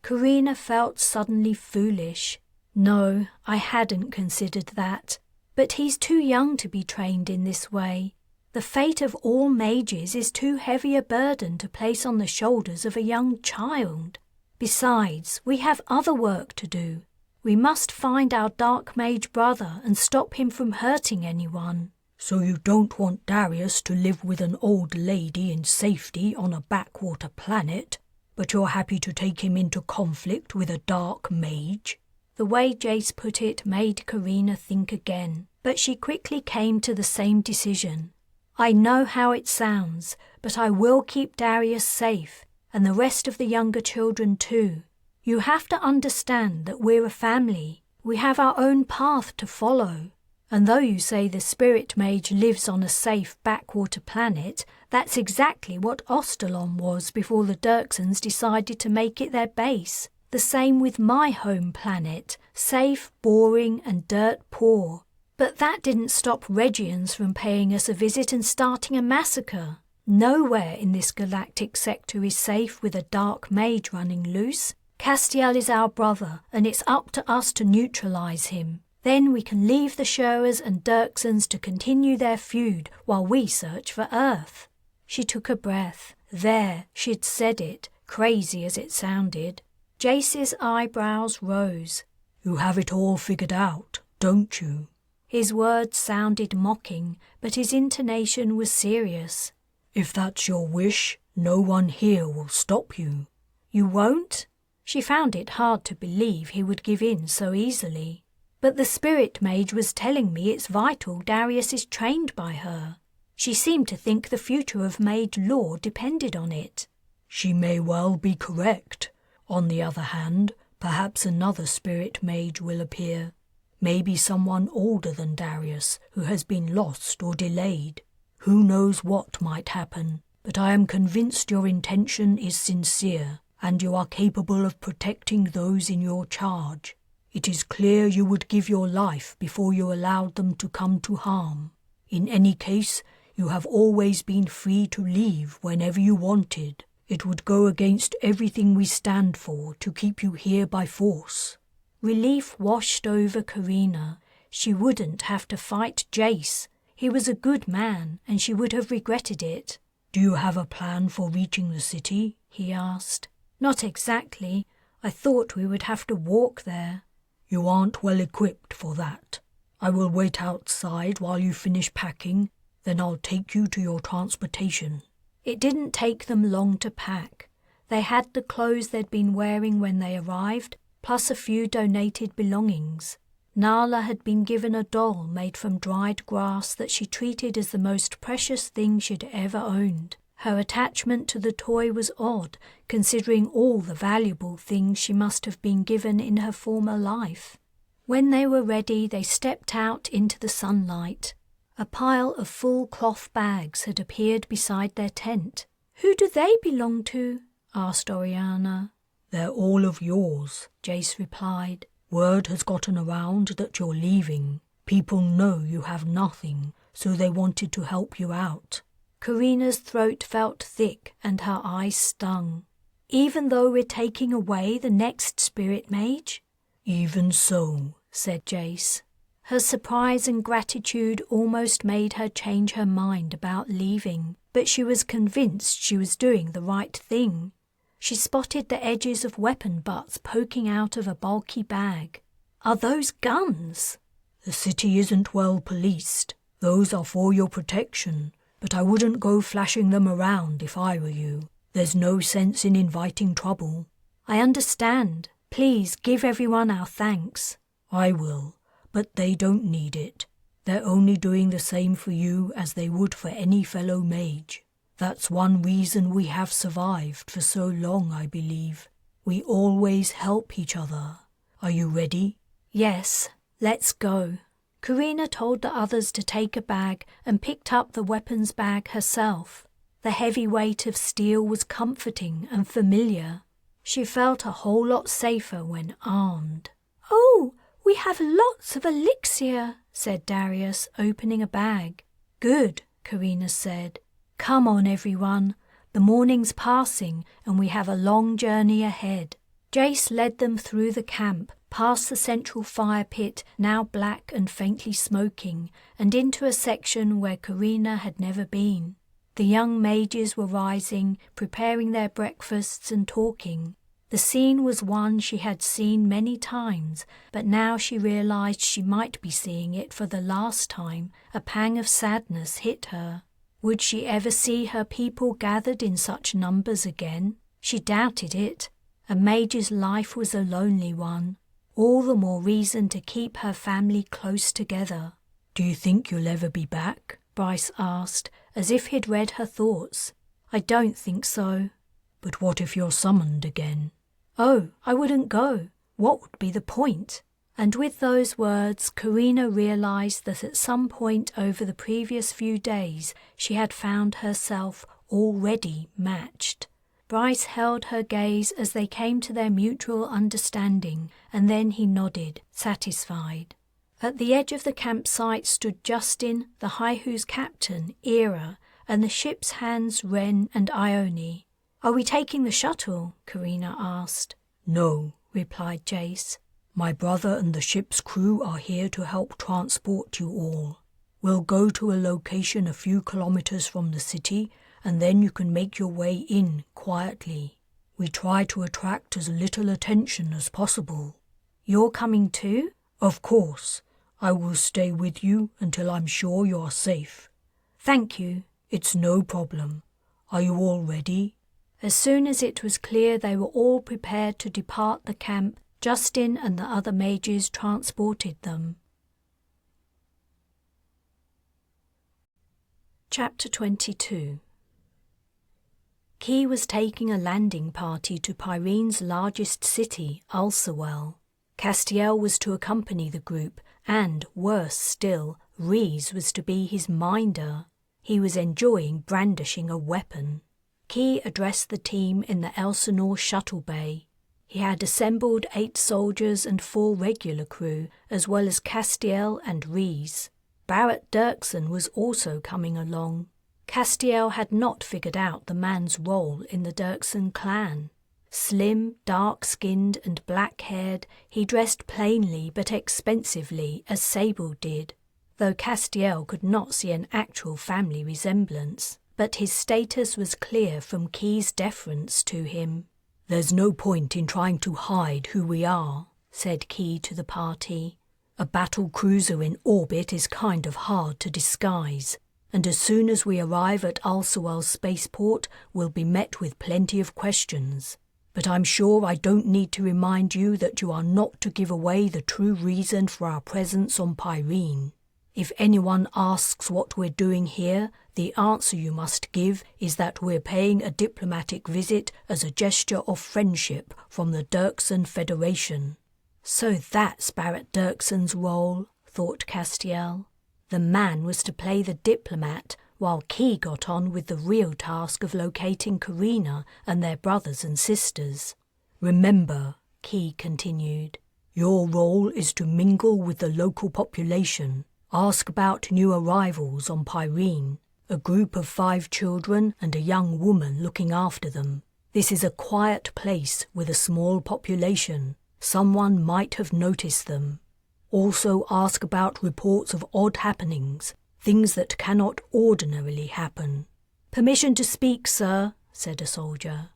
Carina felt suddenly foolish. No, I hadn't considered that. But he's too young to be trained in this way. The fate of all mages is too heavy a burden to place on the shoulders of a young child. Besides, we have other work to do. We must find our dark mage brother and stop him from hurting anyone. "So you don't want Darius to live with an old lady in safety on a backwater planet, but you're happy to take him into conflict with a dark mage?" The way Jace put it made Carina think again, but she quickly came to the same decision. "I know how it sounds, but I will keep Darius safe, and the rest of the younger children too. You have to understand that we're a family. We have our own path to follow. And though you say the spirit mage lives on a safe backwater planet, that's exactly what Ostalon was before the Dirksons decided to make it their base. The same with my home planet, safe, boring and dirt poor. But that didn't stop Regians from paying us a visit and starting a massacre. Nowhere in this galactic sector is safe with a dark mage running loose. Castiel is our brother, and it's up to us to neutralize him. Then we can leave the Sherras and Dirksons to continue their feud while we search for Earth." She took a breath. There, she'd said it, crazy as it sounded. Jace's eyebrows rose. "You have it all figured out, don't you?" His words sounded mocking, but his intonation was serious. "If that's your wish, no one here will stop you." You won't? She found it hard to believe he would give in so easily. But the spirit mage was telling me it's vital Darius is trained by her. She seemed to think the future of mage law depended on it. She may well be correct. On the other hand, perhaps another spirit mage will appear. Maybe someone older than Darius who has been lost or delayed. Who knows what might happen, but I am convinced your intention is sincere, and you are capable of protecting those in your charge. It is clear you would give your life before you allowed them to come to harm. In any case, you have always been free to leave whenever you wanted. It would go against everything we stand for to keep you here by force. Relief washed over Carina. She wouldn't have to fight Jace. He was a good man, and she would have regretted it. Do you have a plan for reaching the city? He asked. Not exactly. I thought we would have to walk there. You aren't well equipped for that. I will wait outside while you finish packing, then I'll take you to your transportation. It didn't take them long to pack. They had the clothes they'd been wearing when they arrived, plus a few donated belongings. Nala had been given a doll made from dried grass that she treated as the most precious thing she'd ever owned. Her attachment to the toy was odd, considering all the valuable things she must have been given in her former life. When they were ready, they stepped out into the sunlight. A pile of full cloth bags had appeared beside their tent. "Who do they belong to?" asked Oriana. "They're all of yours," Jace replied. "Word has gotten around that you're leaving. People know you have nothing, so they wanted to help you out." Carina's throat felt thick and her eyes stung. "Even though we're taking away the next spirit mage?" "Even so," said Jace. Her surprise and gratitude almost made her change her mind about leaving, but she was convinced she was doing the right thing. She spotted the edges of weapon butts poking out of a bulky bag. "Are those guns?" "The city isn't well policed. Those are for your protection, but I wouldn't go flashing them around if I were you. There's no sense in inviting trouble." "I understand. Please give everyone our thanks." "I will, but they don't need it. They're only doing the same for you as they would for any fellow mage. That's one reason we have survived for so long, I believe. We always help each other. Are you ready?" "Yes, let's go." Carina told the others to take a bag and picked up the weapons bag herself. The heavy weight of steel was comforting and familiar. She felt a whole lot safer when armed. "Oh, we have lots of elixir," said Darius, opening a bag. "Good," Carina said. "Come on, everyone. The morning's passing and we have a long journey ahead." Jace led them through the camp, past the central fire pit, now black and faintly smoking, and into a section where Carina had never been. The young mages were rising, preparing their breakfasts and talking. The scene was one she had seen many times, but now she realized she might be seeing it for the last time. A pang of sadness hit her. Would she ever see her people gathered in such numbers again? She doubted it. A mage's life was a lonely one. All the more reason to keep her family close together. "Do you think you'll ever be back?" Bryce asked, as if he'd read her thoughts. "I don't think so." "But what if you're summoned again?" "Oh, I wouldn't go. What would be the point?" And with those words, Carina realized that at some point over the previous few days, she had found herself already matched. Bryce held her gaze as they came to their mutual understanding, and then he nodded, satisfied. At the edge of the campsite stood Justin, the Haihu's captain, Ira, and the ship's hands Ren and Ione. "Are we taking the shuttle?" Carina asked. "No," replied Jace. "My brother and the ship's crew are here to help transport you all. We'll go to a location a few kilometers from the city, and then you can make your way in quietly. We try to attract as little attention as possible." "You're coming too?" "Of course. I will stay with you until I'm sure you are safe." "Thank you." "It's no problem. Are you all ready?" As soon as it was clear they were all prepared to depart the camp, Justin and the other mages transported them. Chapter 22. Key was taking a landing party to Pyrene's largest city, Ulcerwell. Castiel was to accompany the group, and, worse still, Rhys was to be his minder. He was enjoying brandishing a weapon. Key addressed the team in the Elsinore shuttle bay. He had assembled 8 soldiers and 4 regular crew, as well as Castiel and Rhys. Barrett Dirksen was also coming along. Castiel had not figured out the man's role in the Dirksen clan. Slim, dark-skinned and black-haired, he dressed plainly but expensively as Sable did, though Castiel could not see an actual family resemblance, but his status was clear from Key's deference to him. "There's no point in trying to hide who we are," said Key to the party. "A battle cruiser in orbit is kind of hard to disguise, and as soon as we arrive at Ulcerwell's spaceport, we'll be met with plenty of questions. But I'm sure I don't need to remind you that you are not to give away the true reason for our presence on Pyrene. If anyone asks what we're doing here, the answer you must give is that we're paying a diplomatic visit as a gesture of friendship from the Dirksen Federation." So that's Barrett Dirksen's role, thought Castiel. The man was to play the diplomat, while Key got on with the real task of locating Carina and their brothers and sisters. "Remember," Key continued, "your role is to mingle with the local population, ask about new arrivals on Pyrene, a group of 5 children and a young woman looking after them. This is a quiet place with a small population. Someone might have noticed them. Also ask about reports of odd happenings, things that cannot ordinarily happen." "Permission to speak, sir," said a soldier.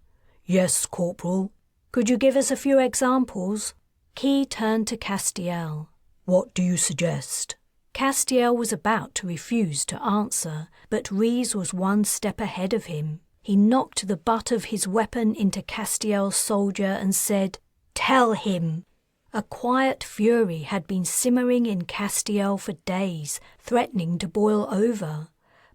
"Yes, Corporal." "Could you give us a few examples?" Key turned to Castiel. "What do you suggest?" Castiel was about to refuse to answer, but Rhys was one step ahead of him. He knocked the butt of his weapon into Castiel's soldier and said, "Tell him." A quiet fury had been simmering in Castiel for days, threatening to boil over,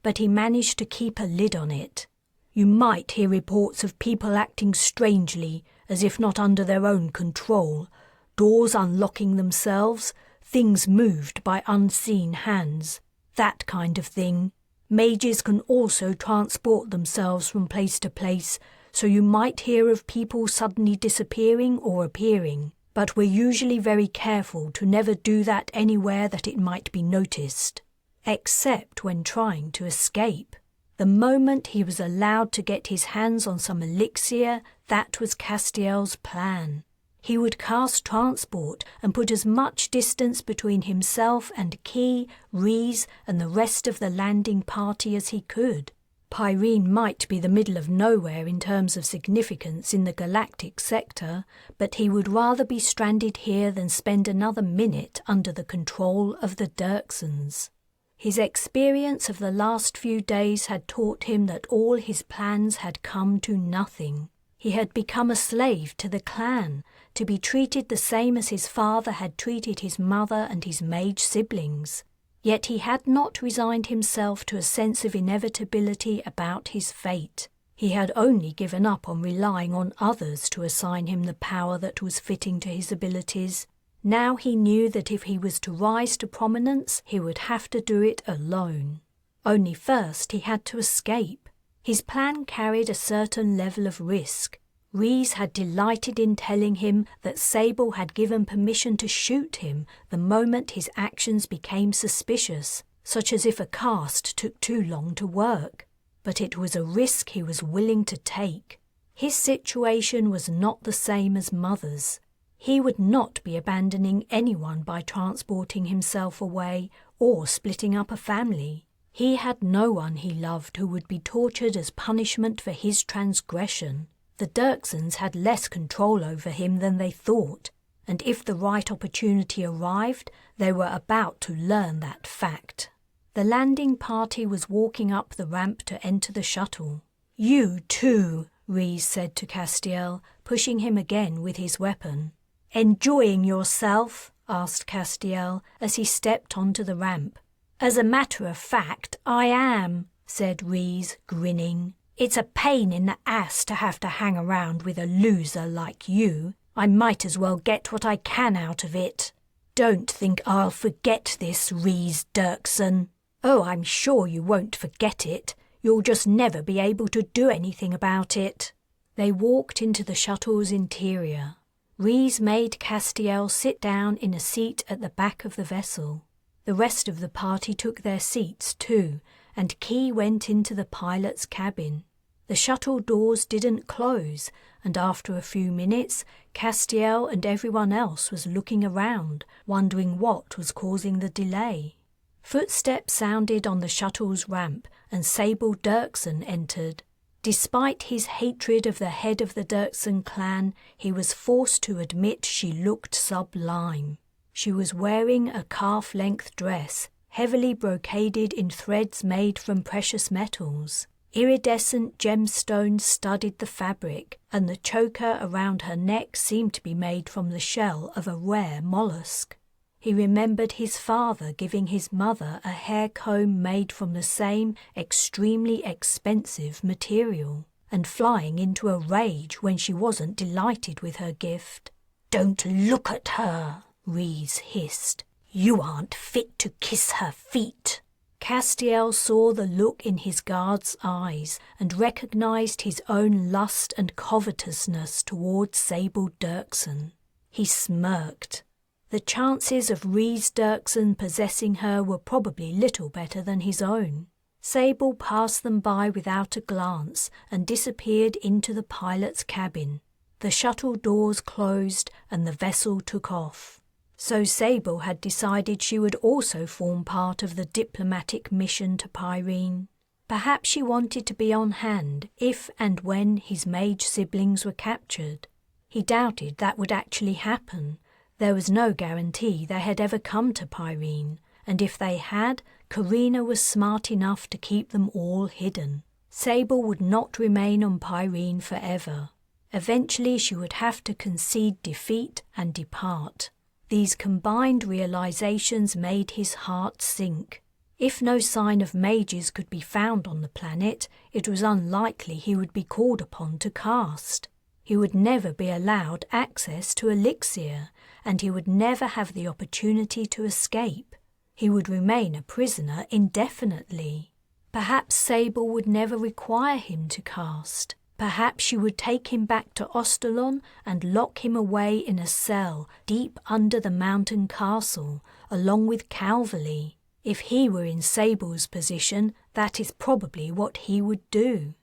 but he managed to keep a lid on it. You might hear reports of people acting strangely, as if not under their own control, doors unlocking themselves, things moved by unseen hands, that kind of thing. Mages can also transport themselves from place to place, so you might hear of people suddenly disappearing or appearing, but we're usually very careful to never do that anywhere that it might be noticed, except when trying to escape. The moment he was allowed to get his hands on some elixir, that was Castiel's plan. He would cast transport and put as much distance between himself and Key, Rhys, and the rest of the landing party as he could. Pyrene might be the middle of nowhere in terms of significance in the galactic sector, but he would rather be stranded here than spend another minute under the control of the Dirksens. His experience of the last few days had taught him that all his plans had come to nothing. He had become a slave to the clan, to be treated the same as his father had treated his mother and his mage siblings. Yet he had not resigned himself to a sense of inevitability about his fate. He had only given up on relying on others to assign him the power that was fitting to his abilities. Now he knew that if he was to rise to prominence, he would have to do it alone. Only first he had to escape. His plan carried a certain level of risk. Rhys had delighted in telling him that Sable had given permission to shoot him the moment his actions became suspicious, such as if a cast took too long to work. But it was a risk he was willing to take. His situation was not the same as Mother's. He would not be abandoning anyone by transporting himself away or splitting up a family. He had no one he loved who would be tortured as punishment for his transgression. The Dirksens had less control over him than they thought, and if the right opportunity arrived, they were about to learn that fact. The landing party was walking up the ramp to enter the shuttle. "You too," Rhys said to Castiel, pushing him again with his weapon. "Enjoying yourself?" asked Castiel as he stepped onto the ramp. "As a matter of fact, I am," said Rhys, grinning. "It's a pain in the ass to have to hang around with a loser like you. I might as well get what I can out of it. Don't think I'll forget this, Rhys Dirksen." "Oh, I'm sure you won't forget it. You'll just never be able to do anything about it." They walked into the shuttle's interior. Rhys made Castiel sit down in a seat at the back of the vessel. The rest of the party took their seats too, and Key went into the pilot's cabin. The shuttle doors didn't close, and after a few minutes, Castiel and everyone else was looking around, wondering what was causing the delay. Footsteps sounded on the shuttle's ramp, and Sable Dirksen entered. Despite his hatred of the head of the Dirksen clan, he was forced to admit she looked sublime. She was wearing a calf-length dress, heavily brocaded in threads made from precious metals. Iridescent gemstones studded the fabric, and the choker around her neck seemed to be made from the shell of a rare mollusk. He remembered his father giving his mother a hair comb made from the same extremely expensive material, and flying into a rage when she wasn't delighted with her gift. "Don't look at her," Rhys hissed. "You aren't fit to kiss her feet." Castiel saw the look in his guard's eyes and recognized his own lust and covetousness towards Sable Dirksen. He smirked. The chances of Rhys Dirksen possessing her were probably little better than his own. Sable passed them by without a glance and disappeared into the pilot's cabin. The shuttle doors closed and the vessel took off. So Sable had decided she would also form part of the diplomatic mission to Pyrene. Perhaps she wanted to be on hand if and when his mage siblings were captured. He doubted that would actually happen. There was no guarantee they had ever come to Pyrene, and if they had, Carina was smart enough to keep them all hidden. Sable would not remain on Pyrene forever. Eventually she would have to concede defeat and depart. These combined realizations made his heart sink. If no sign of mages could be found on the planet, it was unlikely he would be called upon to cast. He would never be allowed access to elixir, and he would never have the opportunity to escape. He would remain a prisoner indefinitely. Perhaps Sable would never require him to cast. Perhaps she would take him back to Ostalon and lock him away in a cell deep under the mountain castle, along with Calverley. If he were in Sable's position, that is probably what he would do.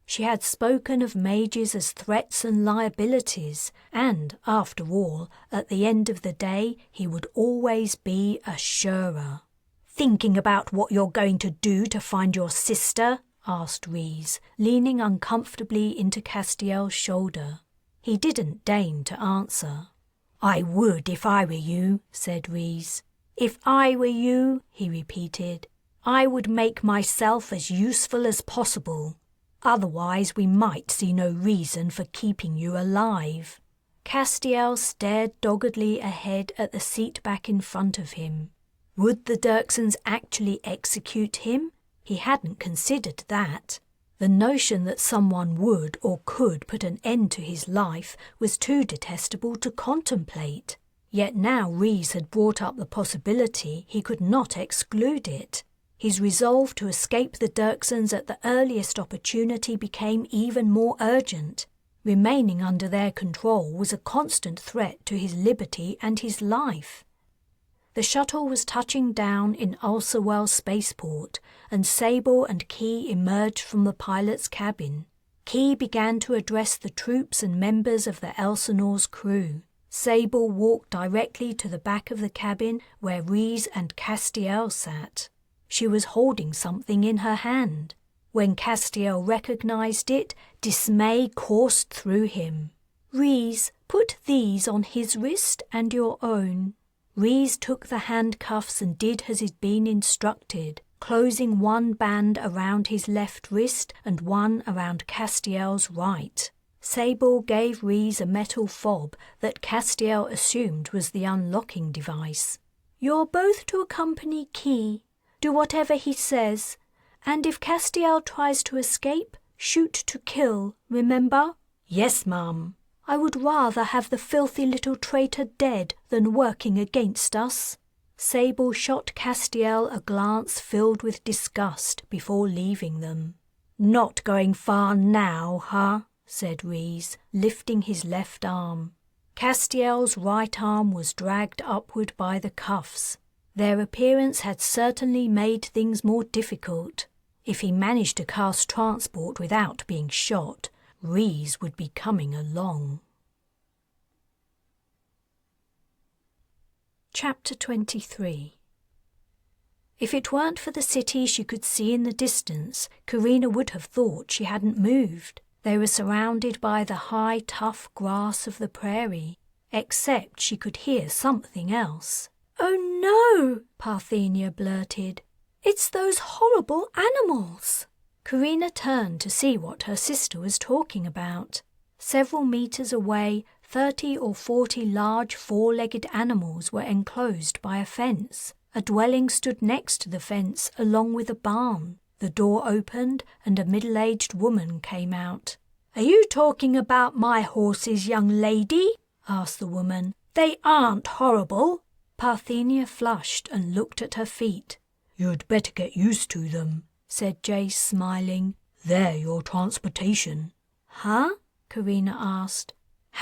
She had spoken of mages as threats and liabilities, and, after all, at the end of the day, he would always be a Shura. "Thinking about what you're going to do to find your sister?" asked Rhys, leaning uncomfortably into Castiel's shoulder. He didn't deign to answer. "I would if I were you," said Rhys. "If I were you," he repeated, "I would make myself as useful as possible. Otherwise we might see no reason for keeping you alive." Castiel stared doggedly ahead at the seat back in front of him. Would the Dirksens actually execute him? He hadn't considered that. The notion that someone would or could put an end to his life was too detestable to contemplate. Yet now Rhys had brought up the possibility he could not exclude it. His resolve to escape the Dirksens at the earliest opportunity became even more urgent. Remaining under their control was a constant threat to his liberty and his life. The shuttle was touching down in Ulcerwell spaceport, and Sable and Key emerged from the pilot's cabin. Key began to address the troops and members of the Elsinore's crew. Sable walked directly to the back of the cabin where Rhys and Castiel sat. She was holding something in her hand. When Castiel recognized it, dismay coursed through him. "Rhys, put these on his wrist and your own." Rhys took the handcuffs and did as he'd been instructed. closing one band around his left wrist and one around Castiel's right. Sable gave Rhys a metal fob that Castiel assumed was the unlocking device. "You're both to accompany Key. Do whatever he says. And if Castiel tries to escape, shoot to kill, remember?" "Yes, ma'am." "I would rather have the filthy little traitor dead than working against us." Sable shot Castiel a glance filled with disgust before leaving them. "Not going far now, huh?" said Rhys, lifting his left arm. Castiel's right arm was dragged upward by the cuffs. Their appearance had certainly made things more difficult. If he managed to cast transport without being shot, Rhys would be coming along. Chapter 23. If it weren't for the city she could see in the distance, Carina would have thought she hadn't moved. They were surrounded by the high, tough grass of the prairie, except she could hear something else. "Oh no!" Parthenia blurted. "It's those horrible animals!" Carina turned to see what her sister was talking about. Several meters away, 30 or 40 large four-legged animals were enclosed by a fence. A dwelling stood next to the fence along with a barn. The door opened and a middle-aged woman came out. "Are you talking about my horses, young lady?" asked the woman. "They aren't horrible." Parthenia flushed and looked at her feet. "You'd better get used to them," said Jace, smiling. "They're your transportation." "Huh?" Carina asked.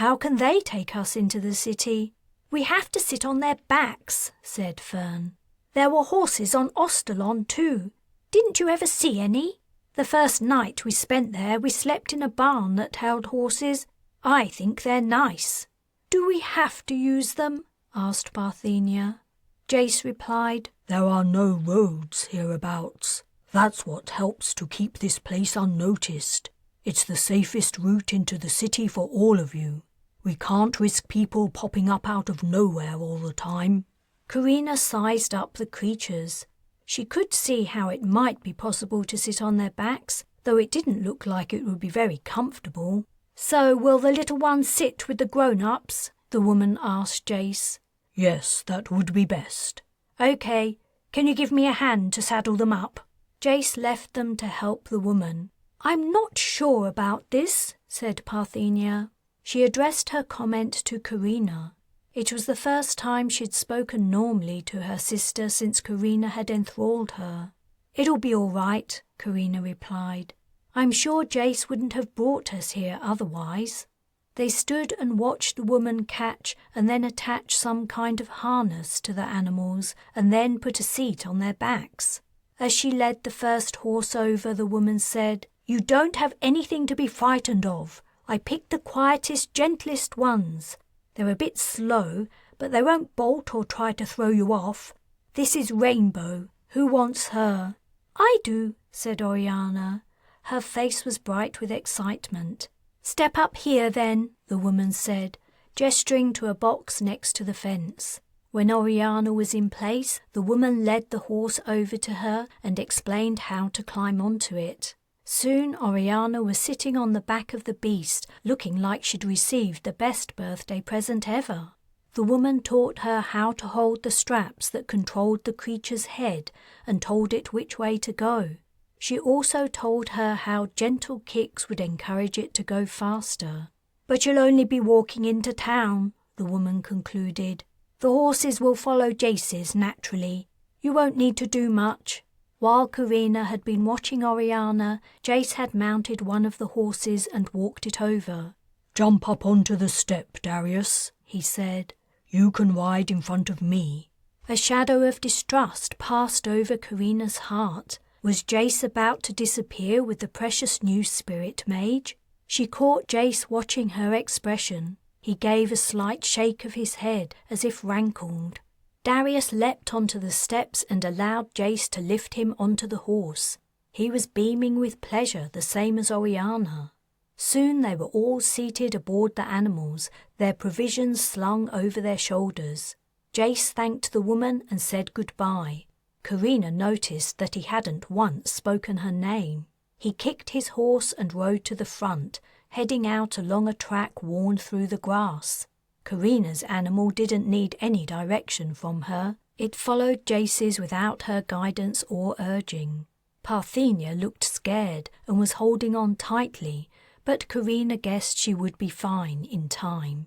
"How can they take us into the city?" "We have to sit on their backs," said Fern. "There were horses on Ostalon too. Didn't you ever see any? The first night we spent there, we slept in a barn that held horses. I think they're nice." "Do we have to use them?" asked Parthenia. Jace replied, "There are no roads hereabouts. That's what helps to keep this place unnoticed. It's the safest route into the city for all of you. We can't risk people popping up out of nowhere all the time." Carina sized up the creatures. She could see how it might be possible to sit on their backs, though it didn't look like it would be very comfortable. "So will the little ones sit with the grown-ups?" the woman asked Jace. "Yes, that would be best." "Okay. Can you give me a hand to saddle them up?" Jace left them to help the woman. "I'm not sure about this," said Parthenia. She addressed her comment to Carina. It was the first time she'd spoken normally to her sister since Carina had enthralled her. "It'll be all right," Carina replied. "I'm sure Jace wouldn't have brought us here otherwise." They stood and watched the woman catch and then attach some kind of harness to the animals and then put a seat on their backs. As she led the first horse over, the woman said, "You don't have anything to be frightened of. I picked the quietest, gentlest ones. They're a bit slow, but they won't bolt or try to throw you off. This is Rainbow. Who wants her?" "I do," said Oriana. Her face was bright with excitement. "Step up here, then," the woman said, gesturing to a box next to the fence. When Oriana was in place, the woman led the horse over to her and explained how to climb onto it. Soon Oriana was sitting on the back of the beast, looking like she'd received the best birthday present ever. The woman taught her how to hold the straps that controlled the creature's head and told it which way to go. She also told her how gentle kicks would encourage it to go faster. "But you'll only be walking into town," the woman concluded. "The horses will follow Jace's naturally. You won't need to do much." While Carina had been watching Oriana, Jace had mounted one of the horses and walked it over. "Jump up onto the step, Darius," he said. "You can ride in front of me." A shadow of distrust passed over Carina's heart. Was Jace about to disappear with the precious new spirit mage? She caught Jace watching her expression. He gave a slight shake of his head as if rankled. Darius leapt onto the steps and allowed Jace to lift him onto the horse. He was beaming with pleasure, the same as Oriana. Soon they were all seated aboard the animals, their provisions slung over their shoulders. Jace thanked the woman and said goodbye. Carina noticed that he hadn't once spoken her name. He kicked his horse and rode to the front, heading out along a track worn through the grass. Carina's animal didn't need any direction from her. It followed Jace's without her guidance or urging. Parthenia looked scared and was holding on tightly, but Carina guessed she would be fine in time.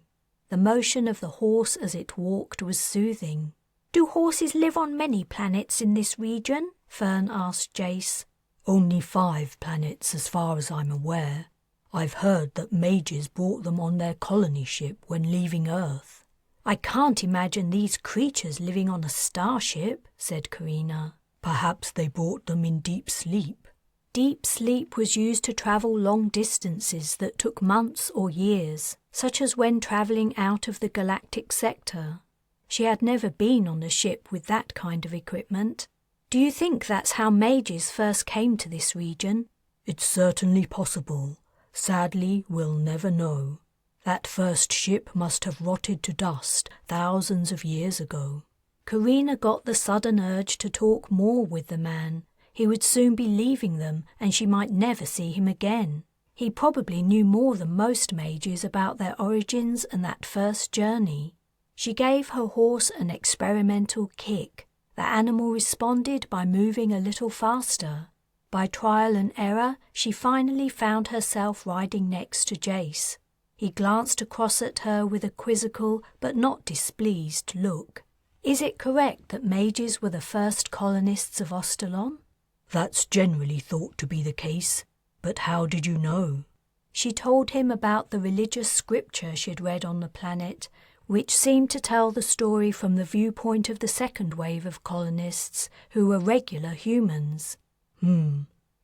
The motion of the horse as it walked was soothing. "Do horses live on many planets in this region?" Fern asked Jace. Only 5 planets as far as I'm aware. I've heard that mages brought them on their colony ship when leaving Earth. "I can't imagine these creatures living on a starship," said Carina. Perhaps they brought them in deep sleep. Deep sleep was used to travel long distances that took months or years, such as when travelling out of the galactic sector. She had never been on a ship with that kind of equipment. "Do you think that's how mages first came to this region?" It's certainly possible. Sadly, we'll never know. That first ship must have rotted to dust thousands of years ago. Carina got the sudden urge to talk more with the man. He would soon be leaving them, and she might never see him again. He probably knew more than most mages about their origins and that first journey. She gave her horse an experimental kick. The animal responded by moving a little faster. By trial and error, she finally found herself riding next to Jace. He glanced across at her with a quizzical but not displeased look. "Is it correct that mages were the first colonists of Ostalon?" That's generally thought to be the case, but how did you know? She told him about the religious scripture she'd read on the planet, which seemed to tell the story from the viewpoint of the second wave of colonists, who were regular humans.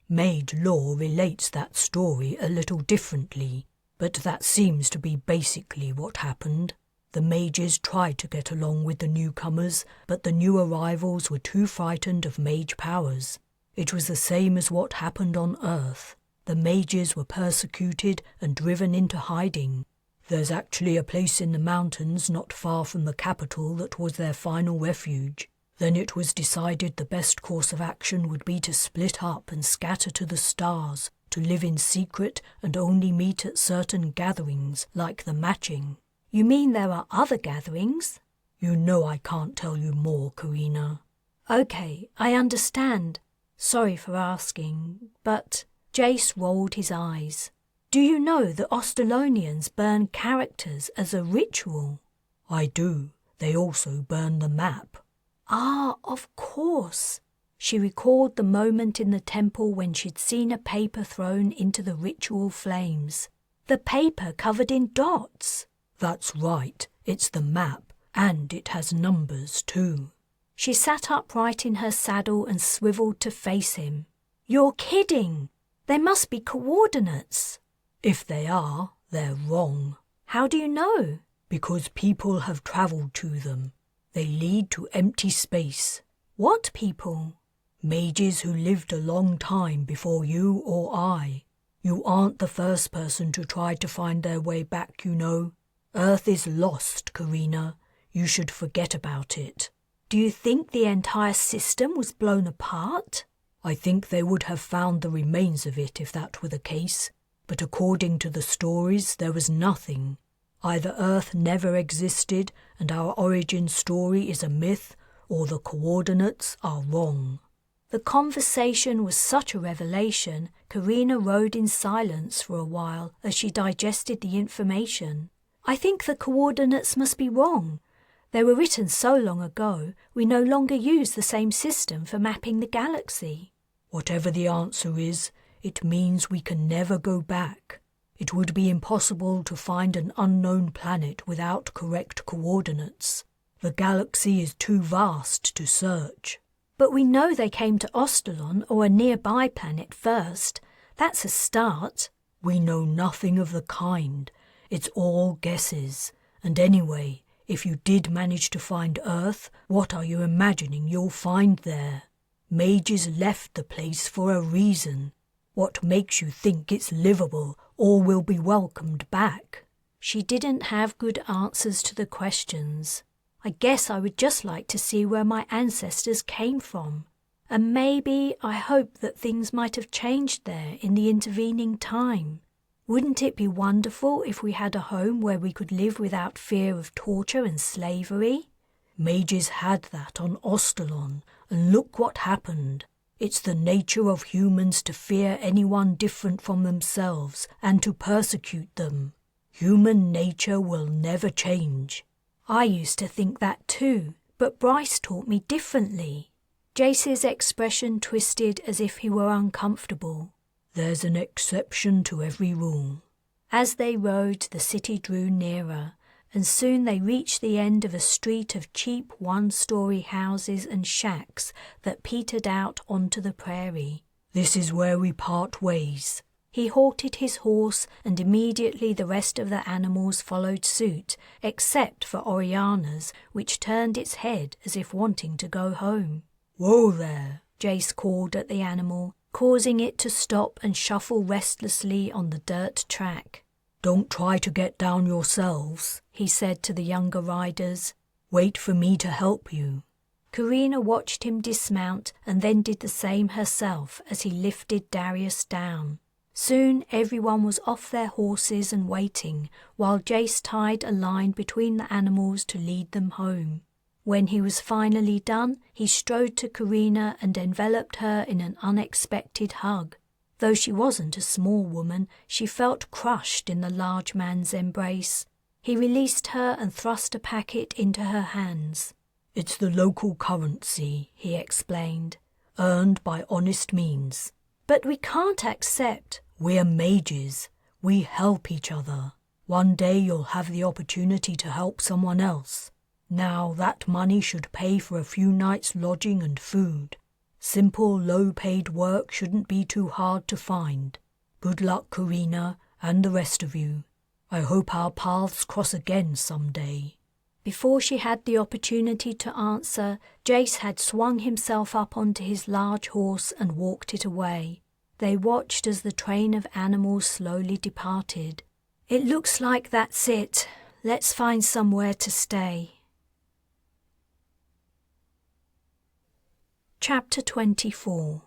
Mage lore relates that story a little differently, but that seems to be basically what happened. The mages tried to get along with the newcomers, but the new arrivals were too frightened of mage powers. It was the same as what happened on Earth. The mages were persecuted and driven into hiding. There's actually a place in the mountains not far from the capital that was their final refuge. Then it was decided the best course of action would be to split up and scatter to the stars, to live in secret and only meet at certain gatherings like the matching. "You mean there are other gatherings?" You know I can't tell you more, Carina. "Okay, I understand. Sorry for asking, but..." Jace rolled his eyes. "Do you know the Ostalonians burn characters as a ritual?" I do. They also burn the map. "Ah, of course." She recalled the moment in the temple when she'd seen a paper thrown into the ritual flames. The paper covered in dots. That's right. It's the map, and it has numbers too. She sat upright in her saddle and swiveled to face him. "You're kidding! They must be coordinates." If they are, they're wrong. "How do you know?" Because people have travelled to them. They lead to empty space. "What people?" Mages who lived a long time before you or I. You aren't the first person to try to find their way back, you know. Earth is lost, Carina. You should forget about it. "Do you think the entire system was blown apart?" I think they would have found the remains of it if that were the case. But according to the stories, there was nothing. Either Earth never existed and our origin story is a myth, or the coordinates are wrong. The conversation was such a revelation, Carina rode in silence for a while as she digested the information. "I think the coordinates must be wrong. They were written so long ago, we no longer use the same system for mapping the galaxy." Whatever the answer is, it means we can never go back. It would be impossible to find an unknown planet without correct coordinates. The galaxy is too vast to search. "But we know they came to Ostalon or a nearby planet first. That's a start." We know nothing of the kind. It's all guesses. And anyway, if you did manage to find Earth, what are you imagining you'll find there? Mages left the place for a reason. What makes you think it's livable or will be welcomed back? She didn't have good answers to the questions. I guess I would just like to see where my ancestors came from. And maybe I hope that things might have changed there in the intervening time. Wouldn't it be wonderful if we had a home where we could live without fear of torture and slavery? Mages had that on Ostalon, and look what happened. It's the nature of humans to fear anyone different from themselves and to persecute them. Human nature will never change. I used to think that too, but Bryce taught me differently. Jace's expression twisted as if he were uncomfortable. There's an exception to every rule. As they rode, the city drew nearer, and soon they reached the end of a street of cheap one-story houses and shacks that petered out onto the prairie. This is where we part ways. He halted his horse, and immediately the rest of the animals followed suit, except for Oriana's, which turned its head as if wanting to go home. Whoa there, Jace called at the animal, causing it to stop and shuffle restlessly on the dirt track. Don't try to get down yourselves, he said to the younger riders. Wait for me to help you. Carina watched him dismount and then did the same herself as he lifted Darius down. Soon everyone was off their horses and waiting, while Jace tied a line between the animals to lead them home. When he was finally done, he strode to Carina and enveloped her in an unexpected hug. Though she wasn't a small woman, she felt crushed in the large man's embrace. He released her and thrust a packet into her hands. It's the local currency, he explained, earned by honest means. But we can't accept. We're mages. We help each other. One day you'll have the opportunity to help someone else. Now that money should pay for a few nights' lodging and food. Simple, low-paid work shouldn't be too hard to find. Good luck, Carina, and the rest of you. I hope our paths cross again someday. Before she had the opportunity to answer, Jace had swung himself up onto his large horse and walked it away. They watched as the train of animals slowly departed. It looks like that's it. Let's find somewhere to stay. Chapter 24.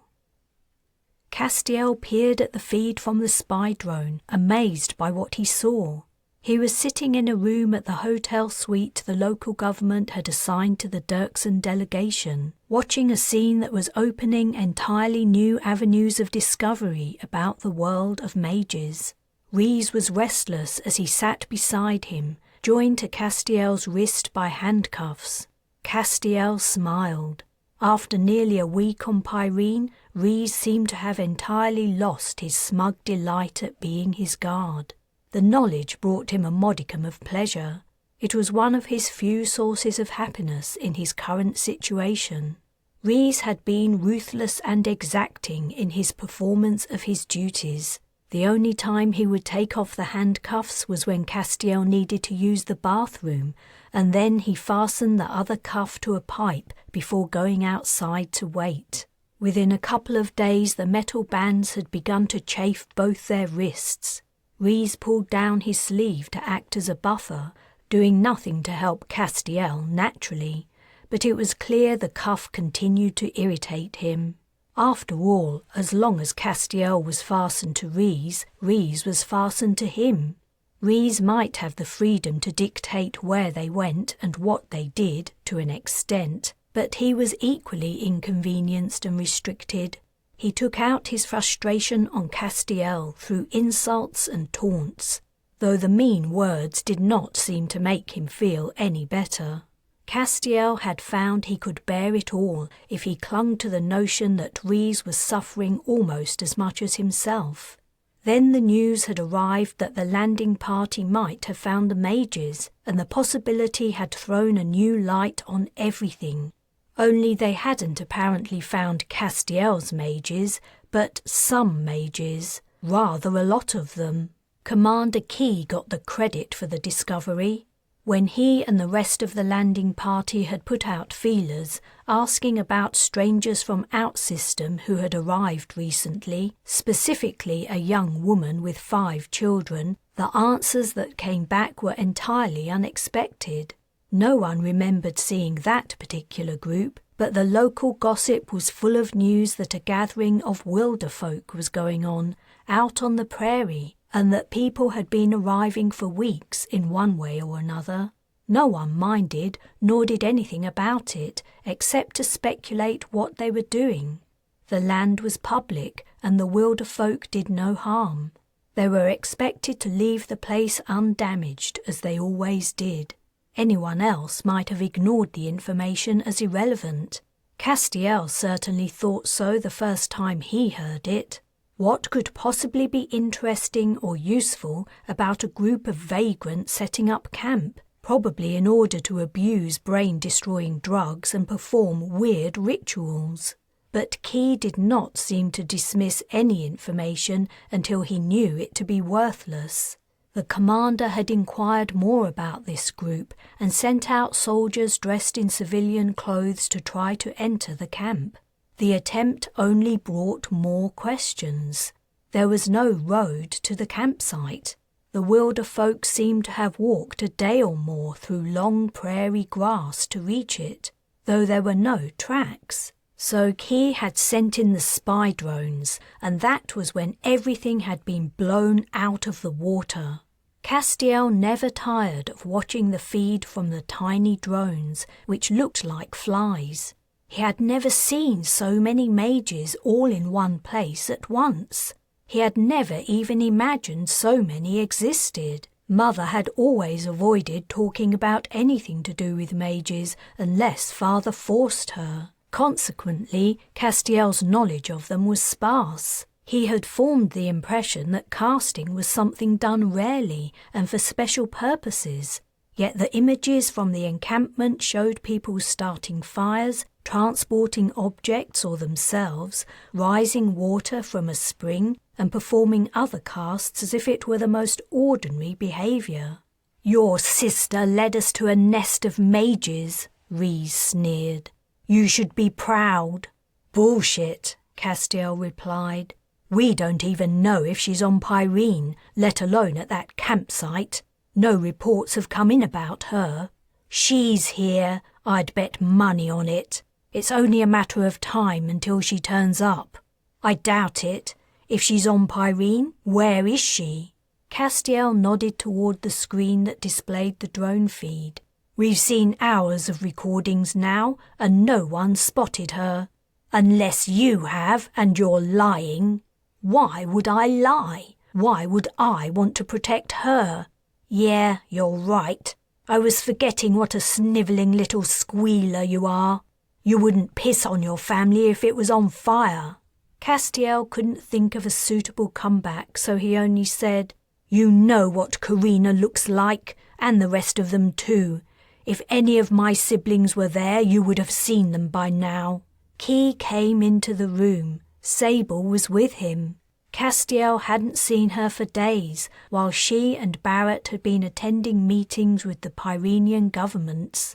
Castiel peered at the feed from the spy drone, amazed by what he saw. He was sitting in a room at the hotel suite the local government had assigned to the Dirksen delegation, watching a scene that was opening entirely new avenues of discovery about the world of mages. Rhys was restless as he sat beside him, joined to Castiel's wrist by handcuffs. Castiel smiled. After nearly a week on Pyrene, Rhys seemed to have entirely lost his smug delight at being his guard. The knowledge brought him a modicum of pleasure. It was one of his few sources of happiness in his current situation. Rhys had been ruthless and exacting in his performance of his duties. The only time he would take off the handcuffs was when Castiel needed to use the bathroom, and then he fastened the other cuff to a pipe before going outside to wait. Within a couple of days the metal bands had begun to chafe both their wrists. Rhys pulled down his sleeve to act as a buffer, doing nothing to help Castiel naturally, but it was clear the cuff continued to irritate him. After all, as long as Castiel was fastened to Rhys, Rhys was fastened to him. Rhys might have the freedom to dictate where they went and what they did, to an extent, but he was equally inconvenienced and restricted. He took out his frustration on Castiel through insults and taunts, though the mean words did not seem to make him feel any better. Castiel had found he could bear it all if he clung to the notion that Rhys was suffering almost as much as himself. Then the news had arrived that the landing party might have found the mages, and the possibility had thrown a new light on everything. Only they hadn't apparently found Castiel's mages, but some mages, rather a lot of them. Commander Key got the credit for the discovery. When he and the rest of the landing party had put out feelers, asking about strangers from Outsystem who had arrived recently, specifically a young woman with 5 children, the answers that came back were entirely unexpected. No one remembered seeing that particular group, but the local gossip was full of news that a gathering of wilder folk was going on out on the prairie, and that people had been arriving for weeks in one way or another. No one minded nor did anything about it except to speculate what they were doing. The land was public and the wilder folk did no harm. They were expected to leave the place undamaged, as they always did. Anyone else might have ignored the information as irrelevant. Castiel certainly thought so the first time he heard it. What could possibly be interesting or useful about a group of vagrants setting up camp, probably in order to abuse brain-destroying drugs and perform weird rituals? But Key did not seem to dismiss any information until he knew it to be worthless. The commander had inquired more about this group and sent out soldiers dressed in civilian clothes to try to enter the camp. The attempt only brought more questions. There was no road to the campsite. The wilder folk seemed to have walked a day or more through long prairie grass to reach it, though there were no tracks. So Key had sent in the spy drones, and that was when everything had been blown out of the water. Castiel never tired of watching the feed from the tiny drones, which looked like flies. He had never seen so many mages all in one place at once. He had never even imagined so many existed. Mother had always avoided talking about anything to do with mages unless father forced her. Consequently, Castiel's knowledge of them was sparse. He had formed the impression that casting was something done rarely and for special purposes, yet the images from the encampment showed people starting fires, transporting objects or themselves, rising water from a spring, and performing other casts as if it were the most ordinary behaviour. "Your sister led us to a nest of mages," Rhys sneered. "You should be proud." "Bullshit," Castiel replied. "We don't even know if she's on Pyrene, let alone at that campsite. No reports have come in about her." "She's here. I'd bet money on it. It's only a matter of time until she turns up." "I doubt it. If she's on Pyrene, where is she?" Castiel nodded toward the screen that displayed the drone feed. "We've seen hours of recordings now, and no one spotted her." "Unless you have, and you're lying." "Why would I lie? Why would I want to protect her?" "Yeah, you're right. I was forgetting what a snivelling little squealer you are. You wouldn't piss on your family if it was on fire." Castiel couldn't think of a suitable comeback, so he only said, "You know what Carina looks like, and the rest of them too. If any of my siblings were there, you would have seen them by now." Key came into the room. Sable was with him. Castiel hadn't seen her for days, while she and Barrett had been attending meetings with the Pyrenian governments.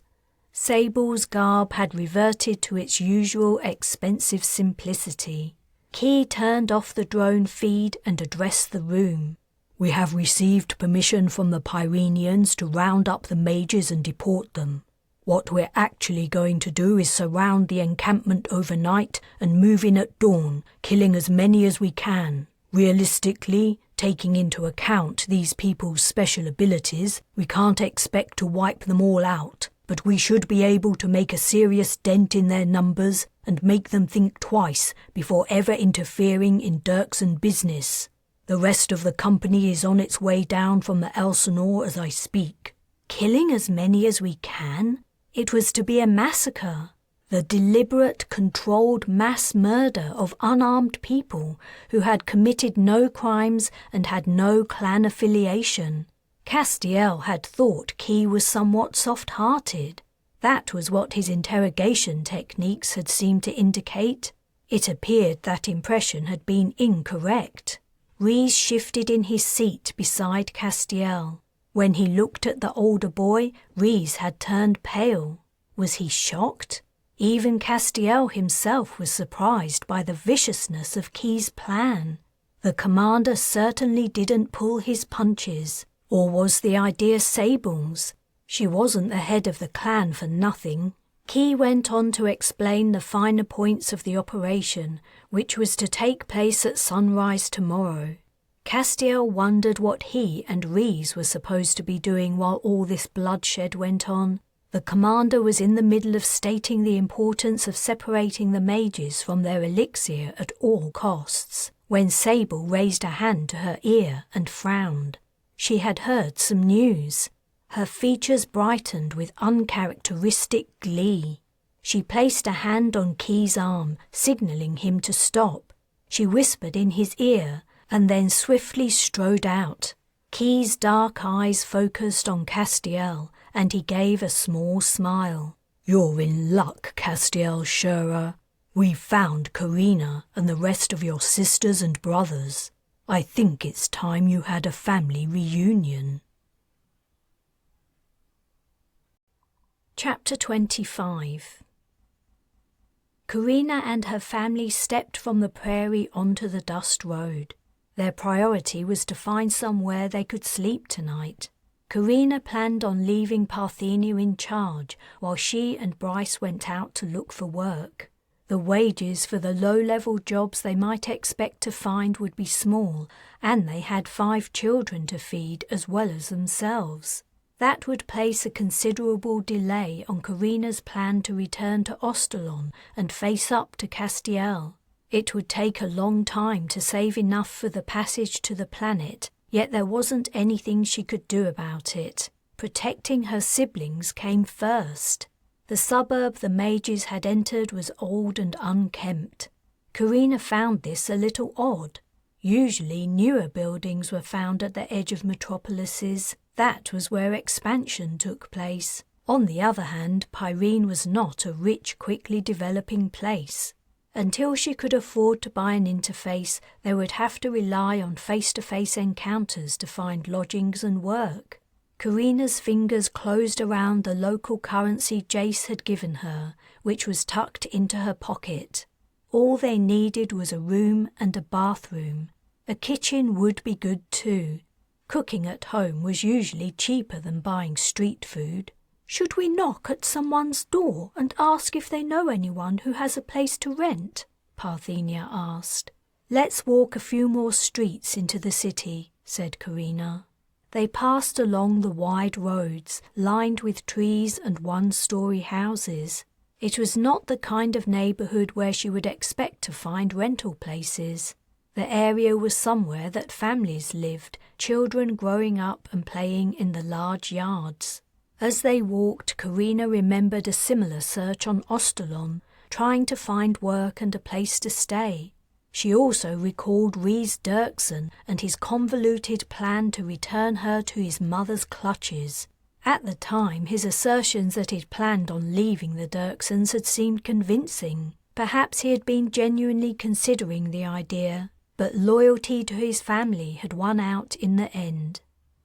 Sable's garb had reverted to its usual expensive simplicity. Key turned off the drone feed and addressed the room. "We have received permission from the Pyrenians to round up the mages and deport them. What we're actually going to do is surround the encampment overnight and move in at dawn, killing as many as we can. Realistically, taking into account these people's special abilities, we can't expect to wipe them all out, but we should be able to make a serious dent in their numbers and make them think twice before ever interfering in Dirksen business. The rest of the company is on its way down from the Elsinore as I speak." Killing as many as we can? It was to be a massacre. The deliberate, controlled mass murder of unarmed people who had committed no crimes and had no clan affiliation. Castiel had thought Key was somewhat soft-hearted. That was what his interrogation techniques had seemed to indicate. It appeared that impression had been incorrect. Rhys shifted in his seat beside Castiel. When he looked at the older boy, Rhys had turned pale. Was he shocked? Even Castiel himself was surprised by the viciousness of Key's plan. The commander certainly didn't pull his punches. Or was the idea Sable's? She wasn't the head of the clan for nothing. Key went on to explain the finer points of the operation, which was to take place at sunrise tomorrow. Castiel wondered what he and Rhys were supposed to be doing while all this bloodshed went on. The commander was in the middle of stating the importance of separating the mages from their elixir at all costs, when Sable raised a hand to her ear and frowned. She had heard some news. Her features brightened with uncharacteristic glee. She placed a hand on Key's arm, signalling him to stop. She whispered in his ear and then swiftly strode out. Key's dark eyes focused on Castiel, and he gave a small smile. "You're in luck, Castiel Shearer. We've found Carina and the rest of your sisters and brothers. I think it's time you had a family reunion." Chapter 25. Carina and her family stepped from the prairie onto the dust road. Their priority was to find somewhere they could sleep tonight. Carina planned on leaving Parthenia in charge while she and Bryce went out to look for work. The wages for the low-level jobs they might expect to find would be small, and they had 5 children to feed as well as themselves. That would place a considerable delay on Carina's plan to return to Ostalon and face up to Castiel. It would take a long time to save enough for the passage to the planet, yet there wasn't anything she could do about it. Protecting her siblings came first. The suburb the mages had entered was old and unkempt. Carina found this a little odd. Usually newer buildings were found at the edge of metropolises. That was where expansion took place. On the other hand, Pyrene was not a rich, quickly developing place. Until she could afford to buy an interface, they would have to rely on face-to-face encounters to find lodgings and work. Carina's fingers closed around the local currency Jace had given her, which was tucked into her pocket. All they needed was a room and a bathroom. A kitchen would be good too. Cooking at home was usually cheaper than buying street food. "Should we knock at someone's door and ask if they know anyone who has a place to rent?" Parthenia asked. "Let's walk a few more streets into the city," said Carina. They passed along the wide roads, lined with trees and one-story houses. It was not the kind of neighborhood where she would expect to find rental places. The area was somewhere that families lived, children growing up and playing in the large yards. As they walked, Carina remembered a similar search on Ostalon, trying to find work and a place to stay. She also recalled Rhys Dirksen and his convoluted plan to return her to his mother's clutches. At the time, his assertions that he'd planned on leaving the Dirksens had seemed convincing. Perhaps he had been genuinely considering the idea, but loyalty to his family had won out in the end.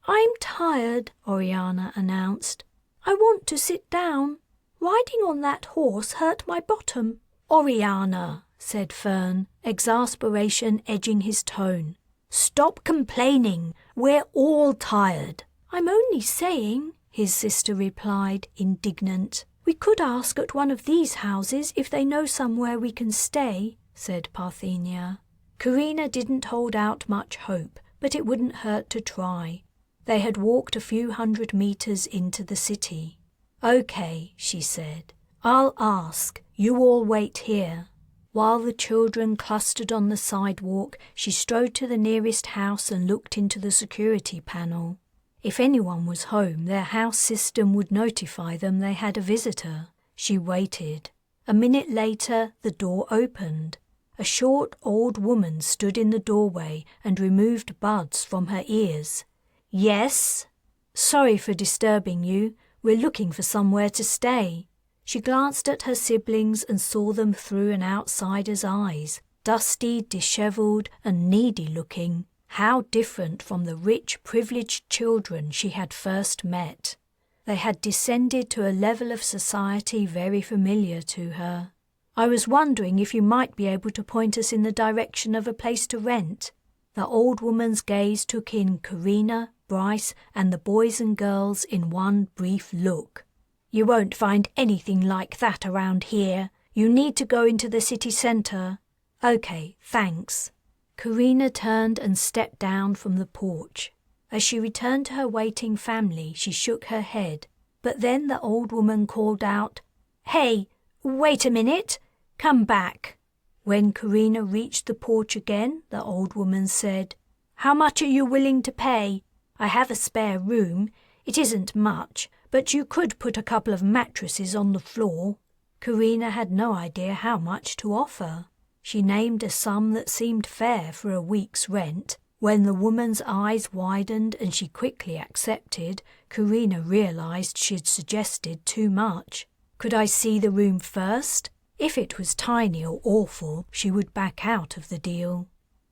"I'm tired," Oriana announced. "I want to sit down. Riding on that horse hurt my bottom." "Oriana," said Fern, exasperation edging his tone. "Stop complaining. We're all tired." "I'm only saying," his sister replied, indignant. "We could ask at one of these houses if they know somewhere we can stay," said Parthenia. Carina didn't hold out much hope, but it wouldn't hurt to try. They had walked a few hundred meters into the city. "Okay," she said. "I'll ask. You all wait here." While the children clustered on the sidewalk, she strode to the nearest house and looked into the security panel. If anyone was home, their house system would notify them they had a visitor. She waited. A minute later, the door opened. A short old woman stood in the doorway and removed buds from her ears. "Yes?" "Sorry for disturbing you. We're looking for somewhere to stay." She glanced at her siblings and saw them through an outsider's eyes, dusty, dishevelled, and needy-looking. How different from the rich, privileged children she had first met. They had descended to a level of society very familiar to her. "I was wondering if you might be able to point us in the direction of a place to rent." The old woman's gaze took in Carina, Bryce and the boys and girls in one brief look. "You won't find anything like that around here. You need to go into the city centre." "Okay, thanks." Carina turned and stepped down from the porch. As she returned to her waiting family, she shook her head. But then the old woman called out, "Hey, wait a minute. Come back." When Carina reached the porch again, the old woman said, "How much are you willing to pay? I have a spare room. It isn't much, but you could put a couple of mattresses on the floor." Carina had no idea how much to offer. She named a sum that seemed fair for a week's rent. When the woman's eyes widened and she quickly accepted, Carina realized she'd suggested too much. "Could I see the room first?" If it was tiny or awful, she would back out of the deal.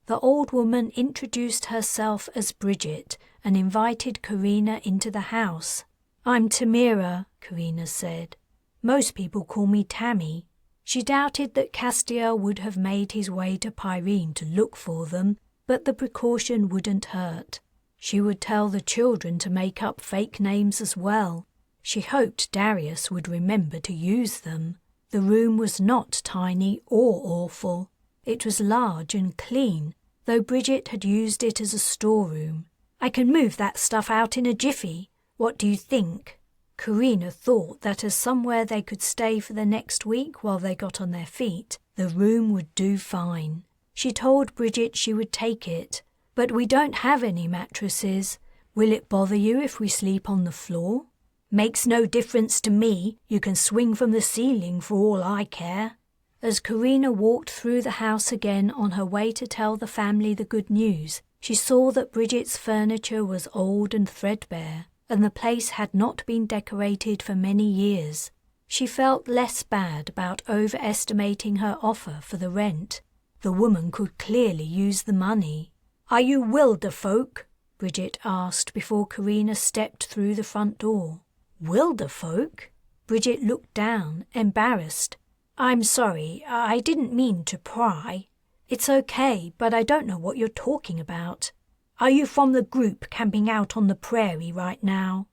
The old woman introduced herself as Bridget and invited Carina into the house. "I'm Tamira," Carina said. "Most people call me Tammy." She doubted that Castiel would have made his way to Pyrene to look for them, but the precaution wouldn't hurt. She would tell the children to make up fake names as well. She hoped Darius would remember to use them. The room was not tiny or awful. It was large and clean, though Bridget had used it as a storeroom. "I can move that stuff out in a jiffy. What do you think?" Carina thought that as somewhere they could stay for the next week while they got on their feet, the room would do fine. She told Bridget she would take it. "But we don't have any mattresses. Will it bother you if we sleep on the floor?" "Makes no difference to me. You can swing from the ceiling for all I care." As Carina walked through the house again on her way to tell the family the good news, she saw that Bridget's furniture was old and threadbare, and the place had not been decorated for many years. She felt less bad about overestimating her offer for the rent. The woman could clearly use the money. "Are you Wilderfolk?" Bridget asked before Carina stepped through the front door. "Wilderfolk?" Bridget looked down, embarrassed. "I'm sorry, I didn't mean to pry." "It's okay, but I don't know what you're talking about." "Are you from the group camping out on the prairie right now?"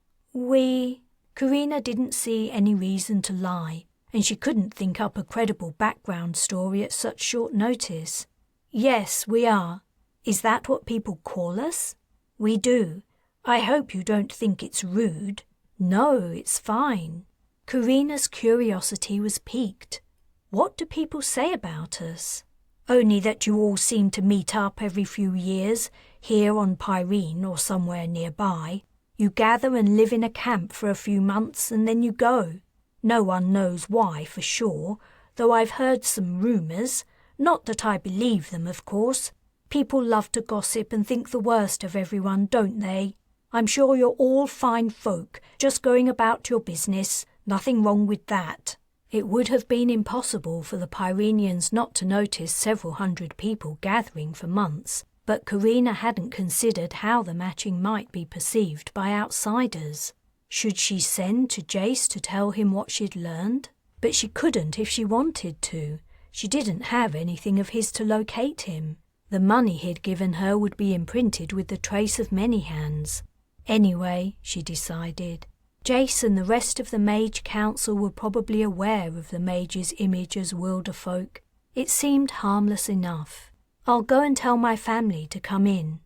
Carina didn't see any reason to lie, and she couldn't think up a credible background story at such short notice. "Yes, we are." "Is that what people call us?" "We do. I hope you don't think it's rude." "No, it's fine." Carina's curiosity was piqued. "What do people say about us?" "Only that you all seem to meet up every few years, here on Pyrene or somewhere nearby. You gather and live in a camp for a few months and then you go. No one knows why for sure, though I've heard some rumors. Not that I believe them, of course. People love to gossip and think the worst of everyone, don't they? I'm sure you're all fine folk, just going about your business. Nothing wrong with that." It would have been impossible for the Pyrenians not to notice several hundred people gathering for months, but Carina hadn't considered how the matching might be perceived by outsiders. Should she send to Jace to tell him what she'd learned? But she couldn't if she wanted to. She didn't have anything of his to locate him. The money he'd given her would be imprinted with the trace of many hands. Anyway, she decided, Jace and the rest of the Mage Council were probably aware of the mage's image as Wilderfolk. It seemed harmless enough. "I'll go and tell my family to come in."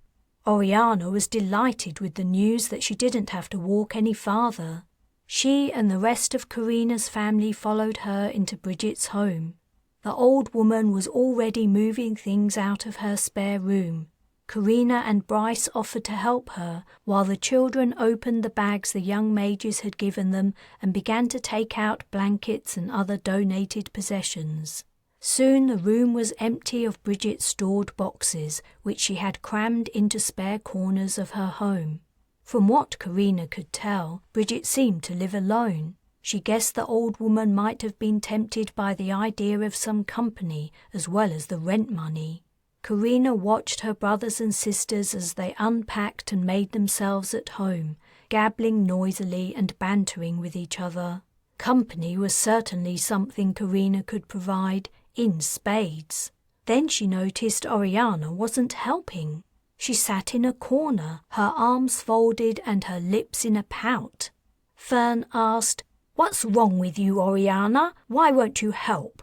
Oriana was delighted with the news that she didn't have to walk any farther. She and the rest of Carina's family followed her into Bridget's home. The old woman was already moving things out of her spare room. Carina and Bryce offered to help her while the children opened the bags the young mages had given them and began to take out blankets and other donated possessions. Soon the room was empty of Bridget's stored boxes, which she had crammed into spare corners of her home. From what Carina could tell, Bridget seemed to live alone. She guessed the old woman might have been tempted by the idea of some company as well as the rent money. Carina watched her brothers and sisters as they unpacked and made themselves at home, gabbling noisily and bantering with each other. Company was certainly something Carina could provide, in spades. Then she noticed Oriana wasn't helping. She sat in a corner, her arms folded and her lips in a pout. Fern asked, "What's wrong with you, Oriana? Why won't you help?"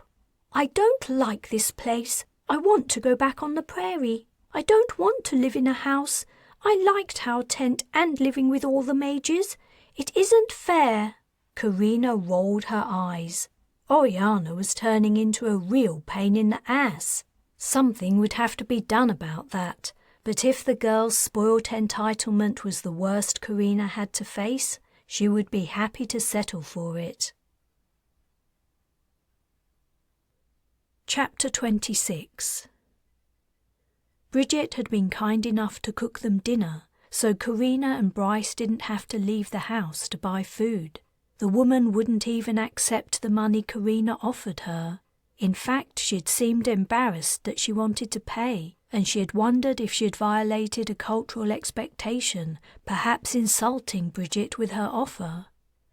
"I don't like this place. I want to go back on the prairie. I don't want to live in a house. I liked our tent and living with all the mages. It isn't fair." Carina rolled her eyes. Oriana was turning into a real pain in the ass. Something would have to be done about that, but if the girl's spoilt entitlement was the worst Carina had to face, she would be happy to settle for it. Chapter 26. Bridget had been kind enough to cook them dinner, so Carina and Bryce didn't have to leave the house to buy food. The woman wouldn't even accept the money Carina offered her. In fact, she'd seemed embarrassed that she wanted to pay, and she had wondered if she had violated a cultural expectation, perhaps insulting Bridget with her offer.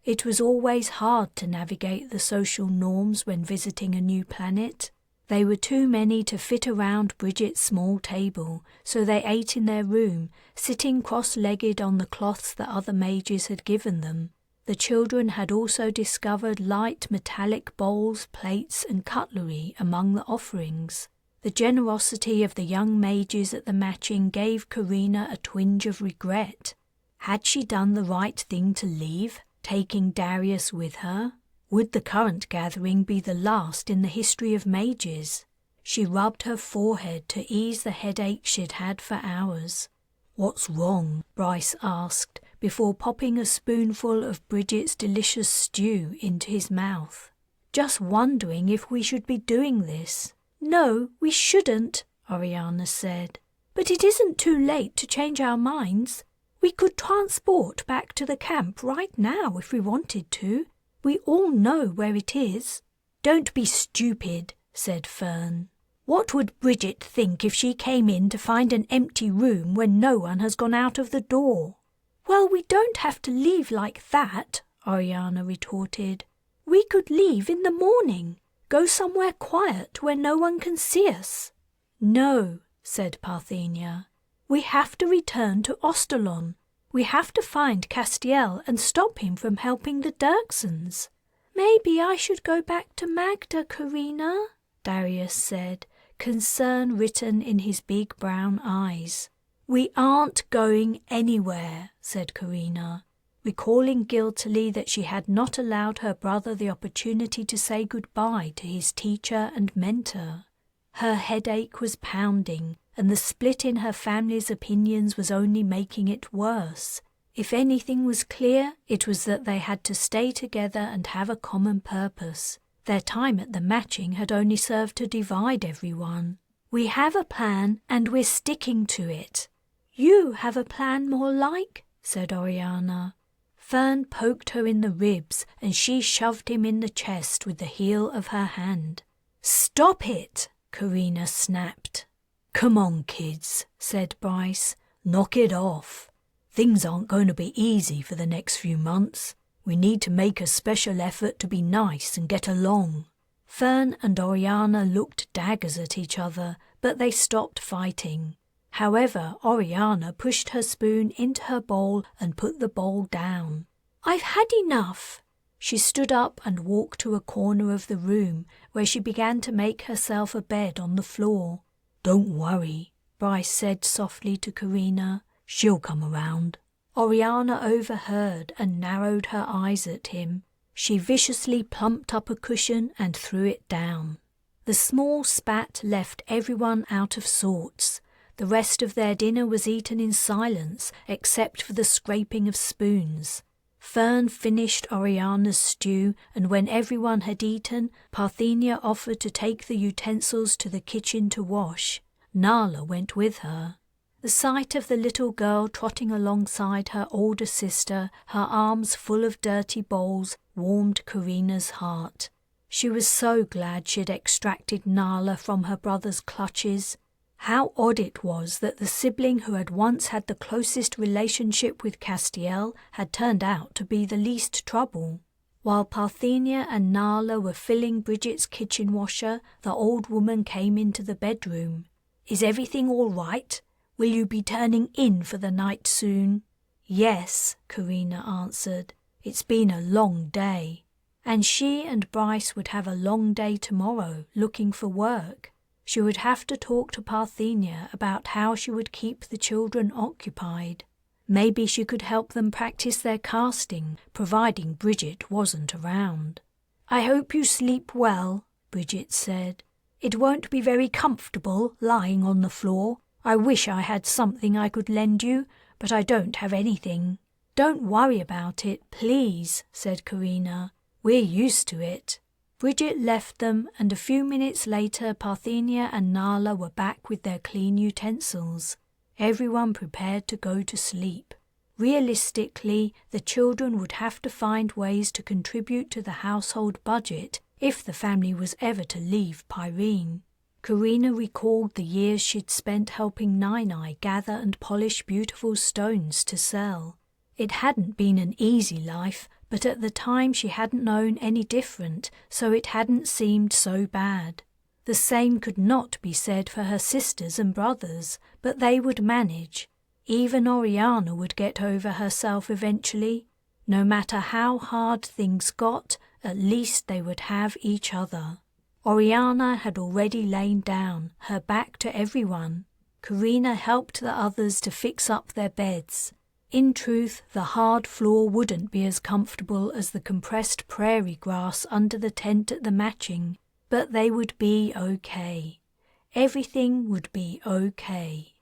It was always hard to navigate the social norms when visiting a new planet. They were too many to fit around Bridget's small table, so they ate in their room, sitting cross-legged on the cloths that other mages had given them. The children had also discovered light metallic bowls, plates and cutlery among the offerings. The generosity of the young mages at the matching gave Carina a twinge of regret. Had she done the right thing to leave, taking Darius with her? Would the current gathering be the last in the history of mages? She rubbed her forehead to ease the headache she'd had for hours. "What's wrong?" Bryce asked, before popping a spoonful of Bridget's delicious stew into his mouth. "Just wondering if we should be doing this." "No, we shouldn't," Oriana said. "But it isn't too late to change our minds. We could transport back to the camp right now if we wanted to. We all know where it is." "Don't be stupid," said Fern. "What would Bridget think if she came in to find an empty room when no one has gone out of the door?" "Well, we don't have to leave like that," Oriana retorted. "We could leave in the morning, go somewhere quiet where no one can see us." "No," said Parthenia. "We have to return to Ostalon. We have to find Castiel and stop him from helping the Dirksons." "Maybe I should go back to Magda, Carina," Darius said, concern written in his big brown eyes. "We aren't going anywhere," said Carina, recalling guiltily that she had not allowed her brother the opportunity to say goodbye to his teacher and mentor. Her headache was pounding, and the split in her family's opinions was only making it worse. If anything was clear, it was that they had to stay together and have a common purpose. Their time at the matching had only served to divide everyone. "We have a plan, and we're sticking to it." "You have a plan more like," said Oriana. Fern poked her in the ribs, and she shoved him in the chest with the heel of her hand. "Stop it!" Carina snapped. "Come on, kids," said Bryce. "Knock it off. Things aren't going to be easy for the next few months. We need to make a special effort to be nice and get along." Fern and Oriana looked daggers at each other, but they stopped fighting. However, Oriana pushed her spoon into her bowl and put the bowl down. "I've had enough." She stood up and walked to a corner of the room, where she began to make herself a bed on the floor. "Don't worry," Bryce said softly to Carina. "She'll come around." Oriana overheard and narrowed her eyes at him. She viciously plumped up a cushion and threw it down. The small spat left everyone out of sorts. The rest of their dinner was eaten in silence, except for the scraping of spoons. Fern finished Oriana's stew, and when everyone had eaten, Parthenia offered to take the utensils to the kitchen to wash. Nala went with her. The sight of the little girl trotting alongside her older sister, her arms full of dirty bowls, warmed Carina's heart. She was so glad she had extracted Nala from her brother's clutches. How odd it was that the sibling who had once had the closest relationship with Castiel had turned out to be the least trouble. While Parthenia and Nala were filling Bridget's kitchen washer, the old woman came into the bedroom. "Is everything all right? Will you be turning in for the night soon?" "Yes," Carina answered. "It's been a long day." And she and Bryce would have a long day tomorrow looking for work. She would have to talk to Parthenia about how she would keep the children occupied. Maybe she could help them practice their casting, providing Bridget wasn't around. "I hope you sleep well," Bridget said. "It won't be very comfortable lying on the floor. I wish I had something I could lend you, but I don't have anything." "Don't worry about it, please," said Carina. "We're used to it." Bridget left them, and a few minutes later Parthenia and Nala were back with their clean utensils. Everyone prepared to go to sleep. Realistically, the children would have to find ways to contribute to the household budget if the family was ever to leave Pyrene. Carina recalled the years she'd spent helping Nine-Eye gather and polish beautiful stones to sell. It hadn't been an easy life, but at the time she hadn't known any different, so it hadn't seemed so bad. The same could not be said for her sisters and brothers, but they would manage. Even Oriana would get over herself eventually. No matter how hard things got, at least they would have each other. Oriana had already lain down, her back to everyone. Carina helped the others to fix up their beds. In truth, the hard floor wouldn't be as comfortable as the compressed prairie grass under the tent at the matching, but they would be okay. Everything would be okay.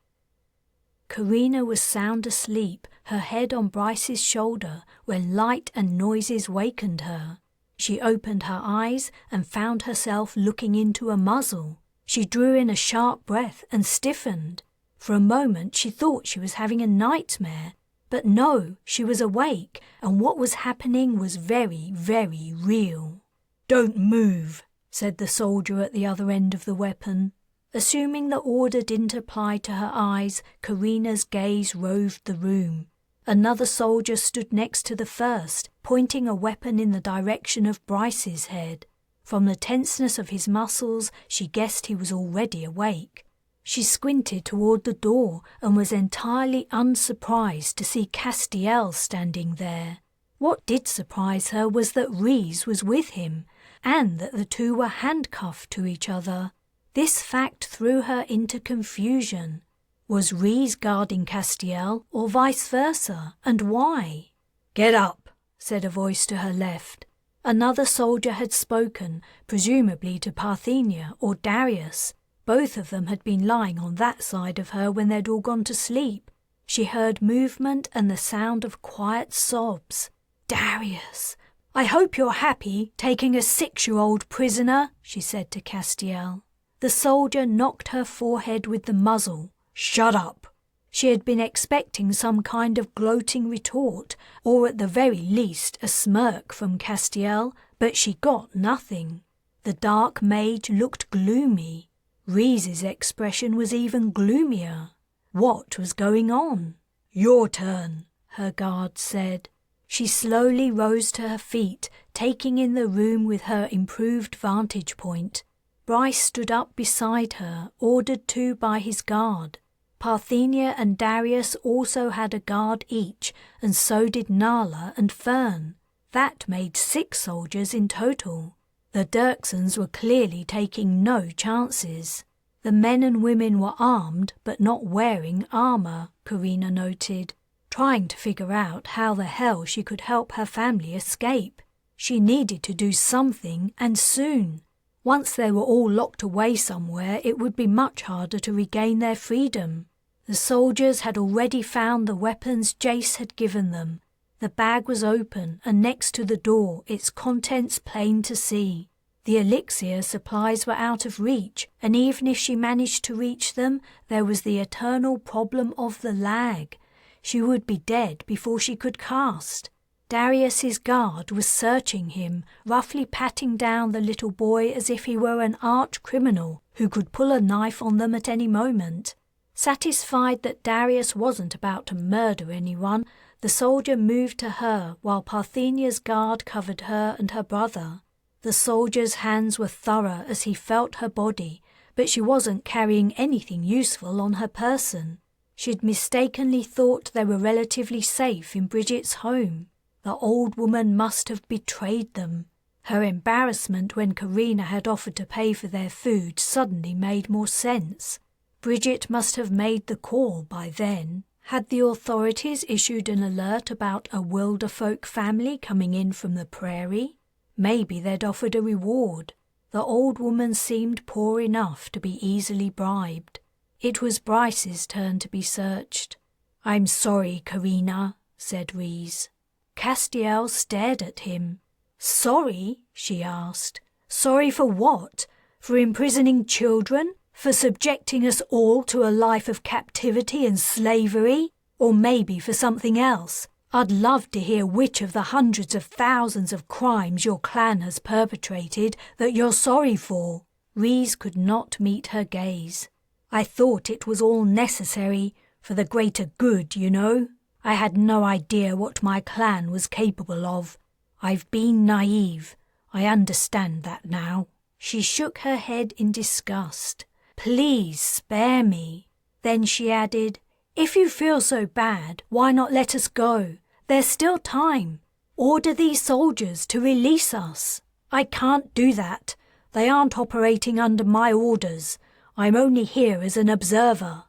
Carina was sound asleep, her head on Bryce's shoulder, when light and noises wakened her. She opened her eyes and found herself looking into a muzzle. She drew in a sharp breath and stiffened. For a moment she thought she was having a nightmare, but no, she was awake, and what was happening was very, very real. "Don't move," said the soldier at the other end of the weapon. Assuming the order didn't apply to her eyes, Carina's gaze roved the room. Another soldier stood next to the first, pointing a weapon in the direction of Bryce's head. From the tenseness of his muscles, she guessed he was already awake. She squinted toward the door and was entirely unsurprised to see Castiel standing there. What did surprise her was that Rhys was with him, and that the two were handcuffed to each other. This fact threw her into confusion. Was Rhys guarding Castiel, or vice versa, and why? "Get up," said a voice to her left. Another soldier had spoken, presumably to Parthenia or Darius. Both of them had been lying on that side of her when they'd all gone to sleep. She heard movement and the sound of quiet sobs. "Darius, I hope you're happy taking a 6-year-old prisoner," she said to Castiel. The soldier knocked her forehead with the muzzle. "Shut up." She had been expecting some kind of gloating retort, or at the very least a smirk from Castiel, but she got nothing. The dark mage looked gloomy. Rhys's expression was even gloomier. What was going on? "Your turn," her guard said. She slowly rose to her feet, taking in the room with her improved vantage point. Bryce stood up beside her, ordered to by his guard. Parthenia and Darius also had a guard each, and so did Nala and Fern. That made 6 soldiers in total. The Dirksons were clearly taking no chances. The men and women were armed, but not wearing armor, Carina noted, trying to figure out how the hell she could help her family escape. She needed to do something, and soon. Once they were all locked away somewhere, it would be much harder to regain their freedom. The soldiers had already found the weapons Jace had given them. The bag was open, and next to the door, its contents plain to see. The elixir supplies were out of reach, and even if she managed to reach them, there was the eternal problem of the lag. She would be dead before she could cast. Darius's guard was searching him, roughly patting down the little boy as if he were an arch criminal who could pull a knife on them at any moment. Satisfied that Darius wasn't about to murder anyone, the soldier moved to her while Parthenia's guard covered her and her brother. The soldier's hands were thorough as he felt her body, but she wasn't carrying anything useful on her person. She'd mistakenly thought they were relatively safe in Bridget's home. The old woman must have betrayed them. Her embarrassment when Carina had offered to pay for their food suddenly made more sense. Bridget must have made the call by then. Had the authorities issued an alert about a wilderfolk family coming in from the prairie? Maybe they'd offered a reward. The old woman seemed poor enough to be easily bribed. It was Bryce's turn to be searched. "I'm sorry, Carina," said Rhys. Castiel stared at him. "Sorry?" she asked. "Sorry for what? For imprisoning children? For subjecting us all to a life of captivity and slavery? Or maybe for something else? I'd love to hear which of the hundreds of thousands of crimes your clan has perpetrated that you're sorry for." Rhys could not meet her gaze. "I thought it was all necessary, for the greater good, you know. I had no idea what my clan was capable of. I've been naive. I understand that now." She shook her head in disgust. "Please spare me." Then she added, "If you feel so bad, why not let us go? There's still time. Order these soldiers to release us." "I can't do that. They aren't operating under my orders. I'm only here as an observer."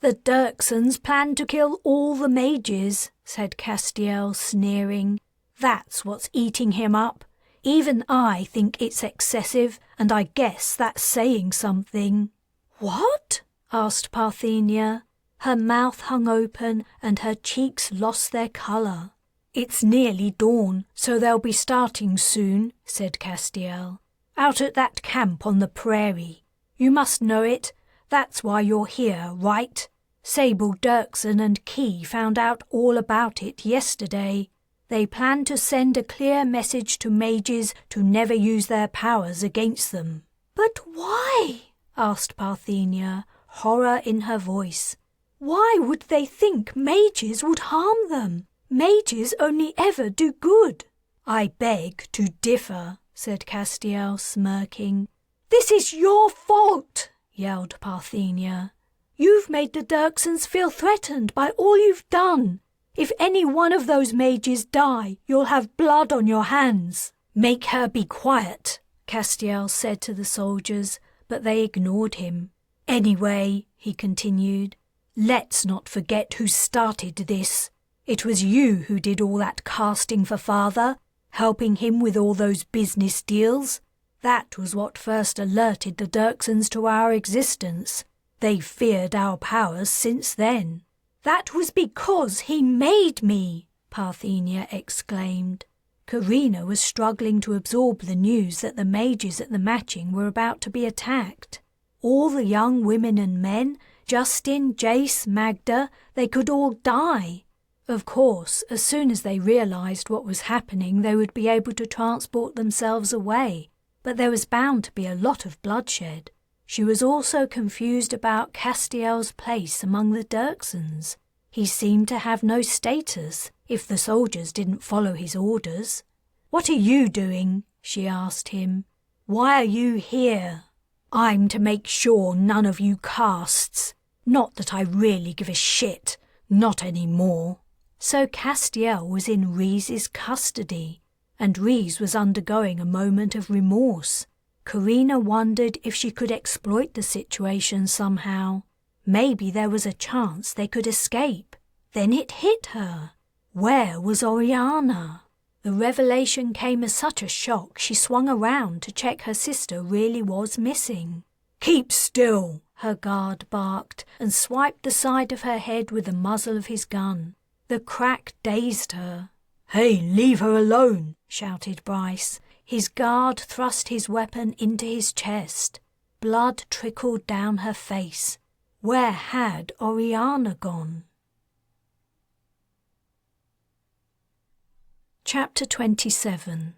"The Dirksons plan to kill all the mages," said Castiel, sneering. "That's what's eating him up. Even I think it's excessive, and I guess that's saying something." "What?" asked Parthenia. Her mouth hung open and her cheeks lost their colour. "It's nearly dawn, so they'll be starting soon," said Castiel. "Out at that camp on the prairie. You must know it. That's why you're here, right? Sable, Dirkson and Key found out all about it yesterday. They plan to send a clear message to mages to never use their powers against them." "But why?" asked Parthenia, horror in her voice. "Why would they think mages would harm them? Mages only ever do good." "I beg to differ," said Castiel, smirking. "This is your fault," yelled Parthenia. "You've made the Dirksons feel threatened by all you've done. If any one of those mages die, you'll have blood on your hands." "Make her be quiet," Castiel said to the soldiers, but they ignored him. "Anyway," he continued, "let's not forget who started this. It was you who did all that casting for Father, helping him with all those business deals. That was what first alerted the Dirksons to our existence. They've feared our powers since then." "That was because he made me," Parthenia exclaimed. Carina was struggling to absorb the news that the mages at the matching were about to be attacked. All the young women and men, Justin, Jace, Magda, they could all die. Of course, as soon as they realized what was happening, they would be able to transport themselves away, but there was bound to be a lot of bloodshed. She was also confused about Castiel's place among the Dirksons. He seemed to have no status if the soldiers didn't follow his orders. "What are you doing?" she asked him. "Why are you here?" "I'm to make sure none of you casts. Not that I really give a shit. Not anymore." So Castiel was in Rhys's custody, and Rhys was undergoing a moment of remorse. Carina wondered if she could exploit the situation somehow. Maybe there was a chance they could escape. Then it hit her. Where was Oriana? The revelation came as such a shock she swung around to check her sister really was missing. "Keep still," her guard barked, and swiped the side of her head with the muzzle of his gun. The crack dazed her. "Hey, leave her alone," shouted Bryce. His guard thrust his weapon into his chest. Blood trickled down her face. Where had Oriana gone? Chapter 27.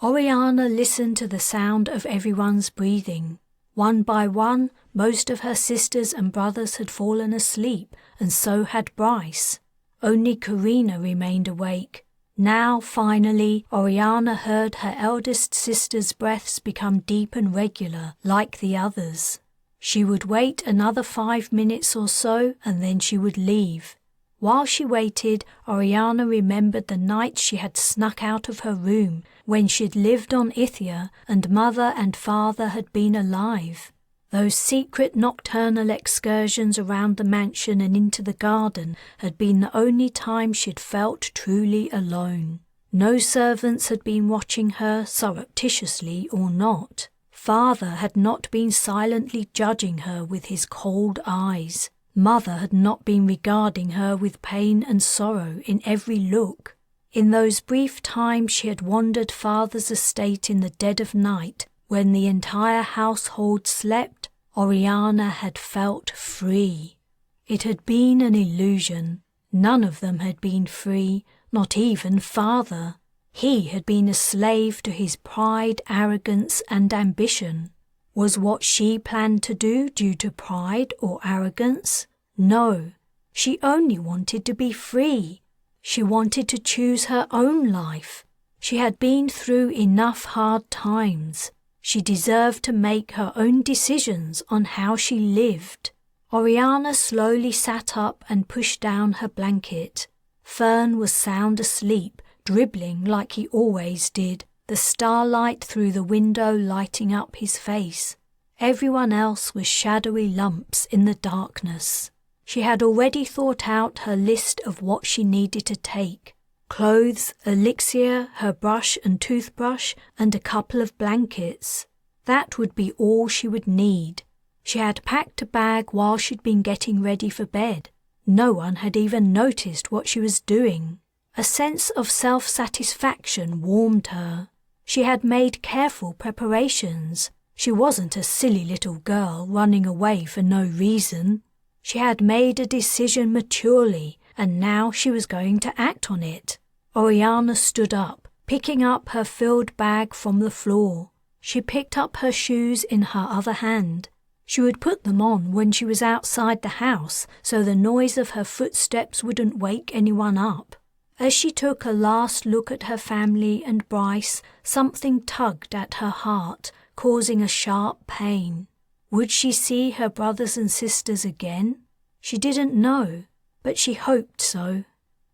Oriana listened to the sound of everyone's breathing. One by one, most of her sisters and brothers had fallen asleep, and so had Bryce. Only Carina remained awake. Now, finally, Oriana heard her eldest sister's breaths become deep and regular, like the others. She would wait another 5 minutes or so and then she would leave. While she waited, Oriana remembered the night she had snuck out of her room when she'd lived on Ithia and mother and father had been alive. Those secret nocturnal excursions around the mansion and into the garden had been the only time she'd felt truly alone. No servants had been watching her, surreptitiously or not. Father had not been silently judging her with his cold eyes. Mother had not been regarding her with pain and sorrow in every look. In those brief times she had wandered Father's estate in the dead of night, when the entire household slept, Oriana had felt free. It had been an illusion. None of them had been free, not even Father. He had been a slave to his pride, arrogance, and ambition. Was what she planned to do due to pride or arrogance? No, she only wanted to be free. She wanted to choose her own life. She had been through enough hard times. She deserved to make her own decisions on how she lived. Oriana slowly sat up and pushed down her blanket. Fern was sound asleep, dribbling like he always did, the starlight through the window lighting up his face. Everyone else was shadowy lumps in the darkness. She had already thought out her list of what she needed to take. Clothes, elixir, her brush and toothbrush, and a couple of blankets. That would be all she would need. She had packed a bag while she'd been getting ready for bed. No one had even noticed what she was doing. A sense of self-satisfaction warmed her. She had made careful preparations. She wasn't a silly little girl running away for no reason. She had made a decision maturely, and now she was going to act on it. Oriana stood up, picking up her filled bag from the floor. She picked up her shoes in her other hand. She would put them on when she was outside the house so the noise of her footsteps wouldn't wake anyone up. As she took a last look at her family and Bryce, something tugged at her heart, causing a sharp pain. Would she see her brothers and sisters again? She didn't know, but she hoped so.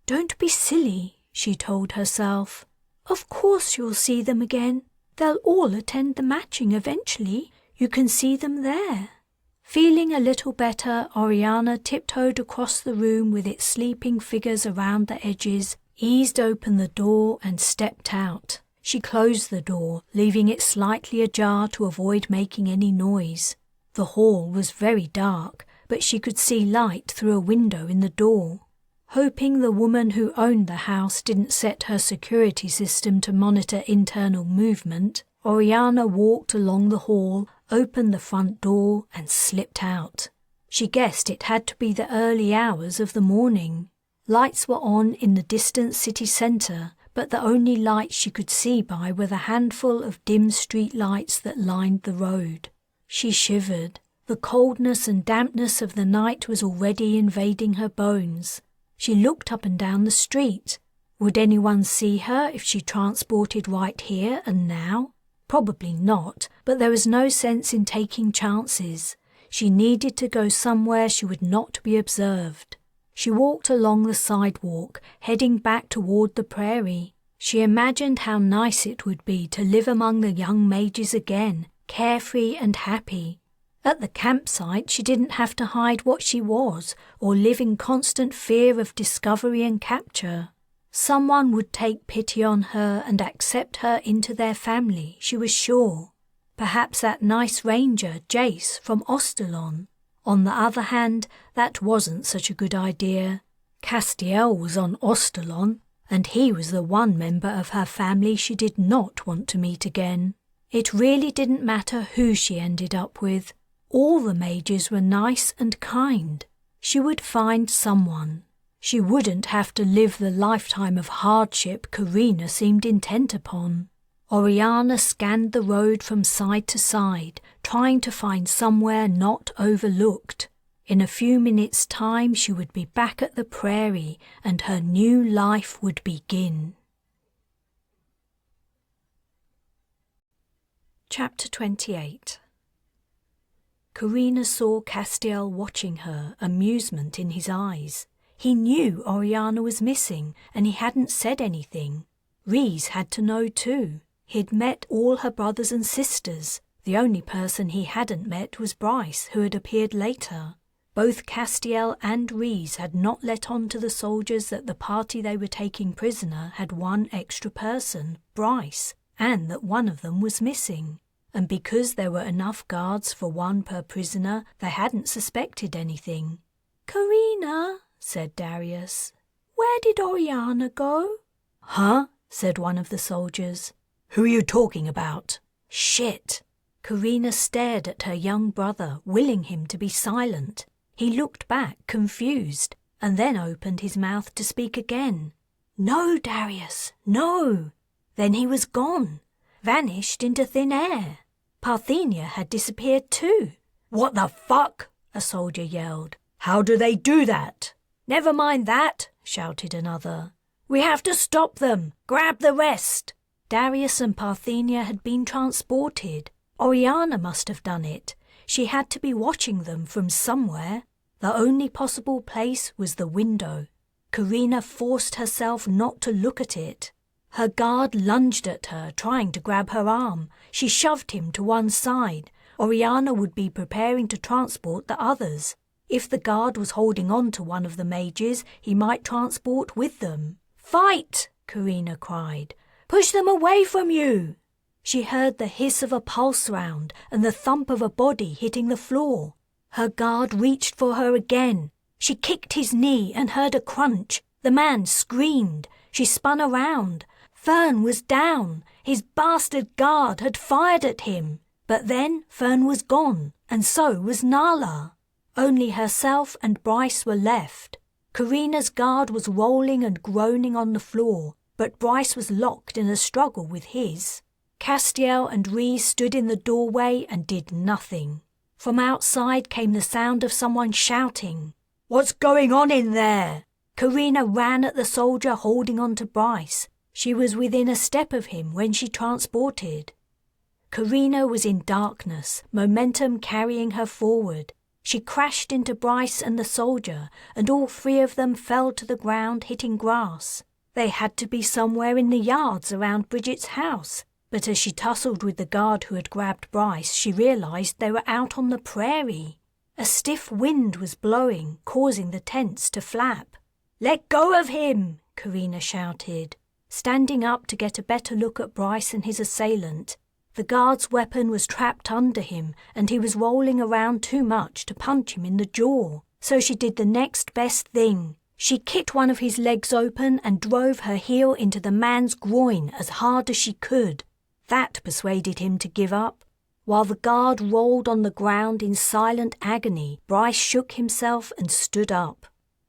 "Don't be silly," she told herself. "Of course you'll see them again. They'll all attend the matching eventually. You can see them there." Feeling a little better, Oriana tiptoed across the room with its sleeping figures around the edges, eased open the door and stepped out. She closed the door, leaving it slightly ajar to avoid making any noise. The hall was very dark, but she could see light through a window in the door. Hoping the woman who owned the house didn't set her security system to monitor internal movement, Oriana walked along the hall, opened the front door and slipped out. She guessed it had to be the early hours of the morning. Lights were on in the distant city centre, but the only lights she could see by were the handful of dim street lights that lined the road. She shivered. The coldness and dampness of the night was already invading her bones. She looked up and down the street. Would anyone see her if she transported right here and now? Probably not, but there was no sense in taking chances. She needed to go somewhere she would not be observed. She walked along the sidewalk, heading back toward the prairie. She imagined how nice it would be to live among the young mages again, carefree and happy. At the campsite, she didn't have to hide what she was or live in constant fear of discovery and capture. Someone would take pity on her and accept her into their family, she was sure. Perhaps that nice ranger, Jace, from Ostalon. On the other hand, that wasn't such a good idea. Castiel was on Ostalon, and he was the one member of her family she did not want to meet again. It really didn't matter who she ended up with. All the mages were nice and kind. She would find someone. She wouldn't have to live the lifetime of hardship Carina seemed intent upon. Oriana scanned the road from side to side, trying to find somewhere not overlooked. In a few minutes' time she would be back at the prairie, and her new life would begin. Chapter 28. Carina saw Castiel watching her, amusement in his eyes. He knew Oriana was missing, and he hadn't said anything. Rhys had to know too. He'd met all her brothers and sisters. The only person he hadn't met was Bryce, who had appeared later. Both Castiel and Rhys had not let on to the soldiers that the party they were taking prisoner had one extra person, Bryce, and that one of them was missing. And because there were enough guards for one per prisoner, they hadn't suspected anything. "Carina," said Darius, "where did Oriana go?" "Huh?" said one of the soldiers. "Who are you talking about?" "Shit." Carina stared at her young brother, willing him to be silent. He looked back, confused, and then opened his mouth to speak again. "No, Darius, no." Then he was gone, vanished into thin air. Parthenia had disappeared too. "What the fuck?" a soldier yelled. "How do they do that?" "Never mind that," shouted another. "We have to stop them. Grab the rest." Darius and Parthenia had been transported. Oriana must have done it. She had to be watching them from somewhere. The only possible place was the window. Carina forced herself not to look at it. Her guard lunged at her, trying to grab her arm. She shoved him to one side. Oriana would be preparing to transport the others. If the guard was holding on to one of the mages, he might transport with them. "Fight!" Carina cried. "Push them away from you!" She heard the hiss of a pulse round and the thump of a body hitting the floor. Her guard reached for her again. She kicked his knee and heard a crunch. The man screamed. She spun around. Fern was down. His bastard guard had fired at him. But then Fern was gone, and so was Nala. Only herself and Bryce were left. Carina's guard was rolling and groaning on the floor, but Bryce was locked in a struggle with his. Castiel and Rhys stood in the doorway and did nothing. From outside came the sound of someone shouting. "What's going on in there?" Carina ran at the soldier holding on to Bryce. She was within a step of him when she transported. Carina was in darkness, momentum carrying her forward. She crashed into Bryce and the soldier, and all three of them fell to the ground, hitting grass. They had to be somewhere in the yards around Bridget's house. But as she tussled with the guard who had grabbed Bryce, she realized they were out on the prairie. A stiff wind was blowing, causing the tents to flap. "Let go of him!" Carina shouted, standing up to get a better look at Bryce and his assailant. The guard's weapon was trapped under him, and he was rolling around too much to punch him in the jaw. So she did the next best thing. She kicked one of his legs open and drove her heel into the man's groin as hard as she could. That persuaded him to give up. While the guard rolled on the ground in silent agony, Bryce shook himself and stood up.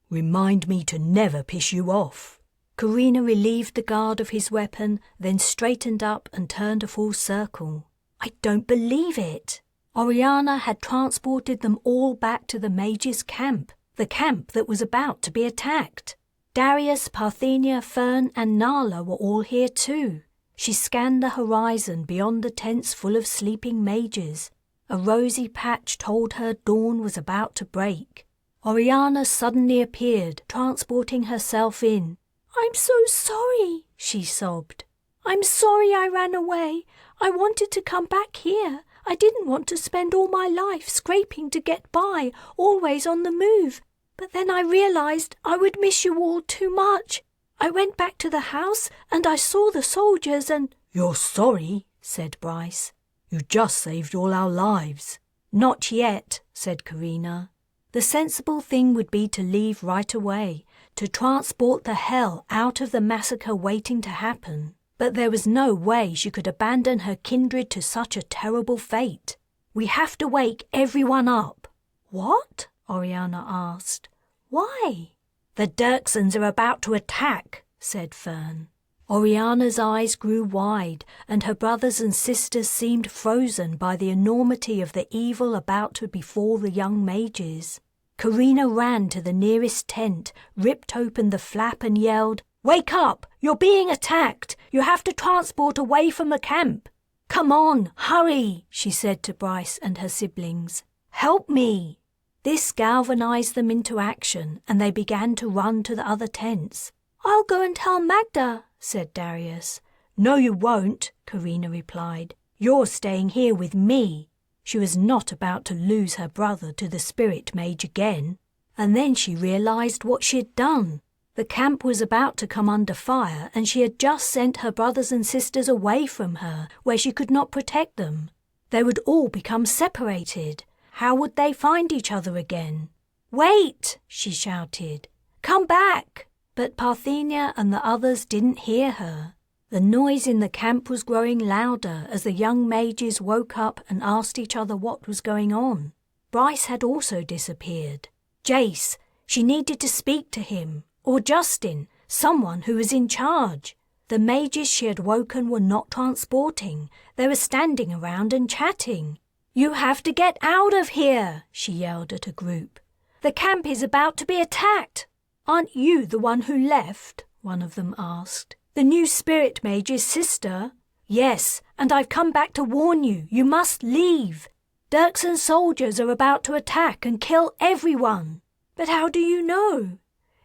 "Remind me to never piss you off." Carina relieved the guard of his weapon, then straightened up and turned a full circle. "I don't believe it." Oriana had transported them all back to the mage's camp, the camp that was about to be attacked. Darius, Parthenia, Fern and Nala were all here too. She scanned the horizon beyond the tents full of sleeping mages. A rosy patch told her dawn was about to break. Oriana suddenly appeared, transporting herself in. "I'm so sorry," she sobbed. "I'm sorry I ran away. I wanted to come back here. I didn't want to spend all my life scraping to get by, always on the move. But then I realized I would miss you all too much. I went back to the house and I saw the soldiers and—" "You're sorry," said Bryce. "You just saved all our lives." "Not yet," said Carina. The sensible thing would be to leave right away, to transport the hell out of the massacre waiting to happen. But there was no way she could abandon her kindred to such a terrible fate. "We have to wake everyone up." "What?" Oriana asked. "Why?" "The Dirksons are about to attack," said Fern. Oriana's eyes grew wide, and her brothers and sisters seemed frozen by the enormity of the evil about to befall the young mages. Carina ran to the nearest tent, ripped open the flap and yelled, "Wake up! You're being attacked! You have to transport away from the camp!" "Come on, hurry," she said to Bryce and her siblings. Help me! This galvanized them into action, and they began to run to the other tents. I'll go and tell Magda, said Darius. No, you won't, Carina replied. You're staying here with me. She was not about to lose her brother to the spirit mage again. And then she realized what she had done. The camp was about to come under fire, and she had just sent her brothers and sisters away from her, where she could not protect them. They would all become separated. How would they find each other again? Wait, she shouted. Come back! But Parthenia and the others didn't hear her. The noise in the camp was growing louder as the young mages woke up and asked each other what was going on. Bryce had also disappeared. Jace, she needed to speak to him, or Justin, someone who was in charge. The mages she had woken were not transporting. They were standing around and chatting. You have to get out of here, she yelled at a group. The camp is about to be attacked. Aren't you the one who left? One of them asked. The new spirit mage's sister? Yes, and I've come back to warn you. You must leave. Dirkson's soldiers are about to attack and kill everyone. But how do you know?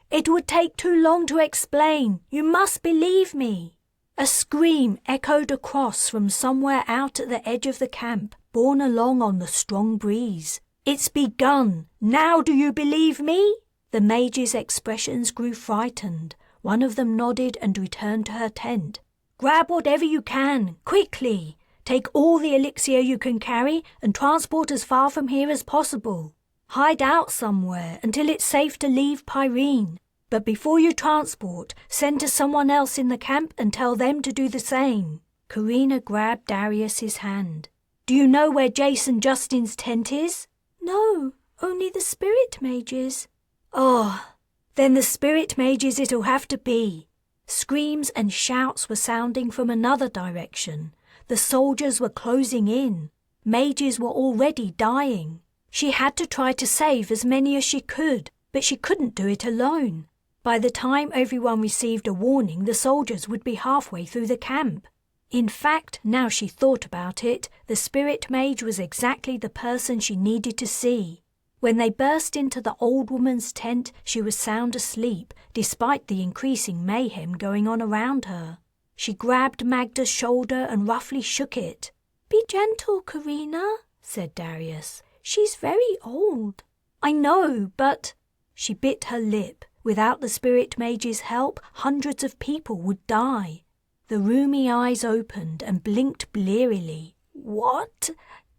It would take too long to explain. You must believe me. A scream echoed across from somewhere out at the edge of the camp, borne along on the strong breeze. It's begun. Now do you believe me? The mage's expressions grew frightened. One of them nodded and returned to her tent. Grab whatever you can, quickly. Take all the elixir you can carry and transport as far from here as possible. Hide out somewhere until it's safe to leave Pyrene. But before you transport, send to someone else in the camp and tell them to do the same. Carina grabbed Darius's hand. Do you know where Jason Justin's tent is? No, only the spirit mages. Oh, then the spirit mages it'll have to be. Screams and shouts were sounding from another direction. The soldiers were closing in. Mages were already dying. She had to try to save as many as she could, but she couldn't do it alone. By the time everyone received a warning, the soldiers would be halfway through the camp. In fact, now she thought about it, the spirit mage was exactly the person she needed to see. When they burst into the old woman's tent, she was sound asleep, despite the increasing mayhem going on around her. She grabbed Magda's shoulder and roughly shook it. Be gentle, Carina, said Darius. She's very old. I know, but... She bit her lip. Without the spirit mage's help, hundreds of people would die. The rheumy eyes opened and blinked blearily. What?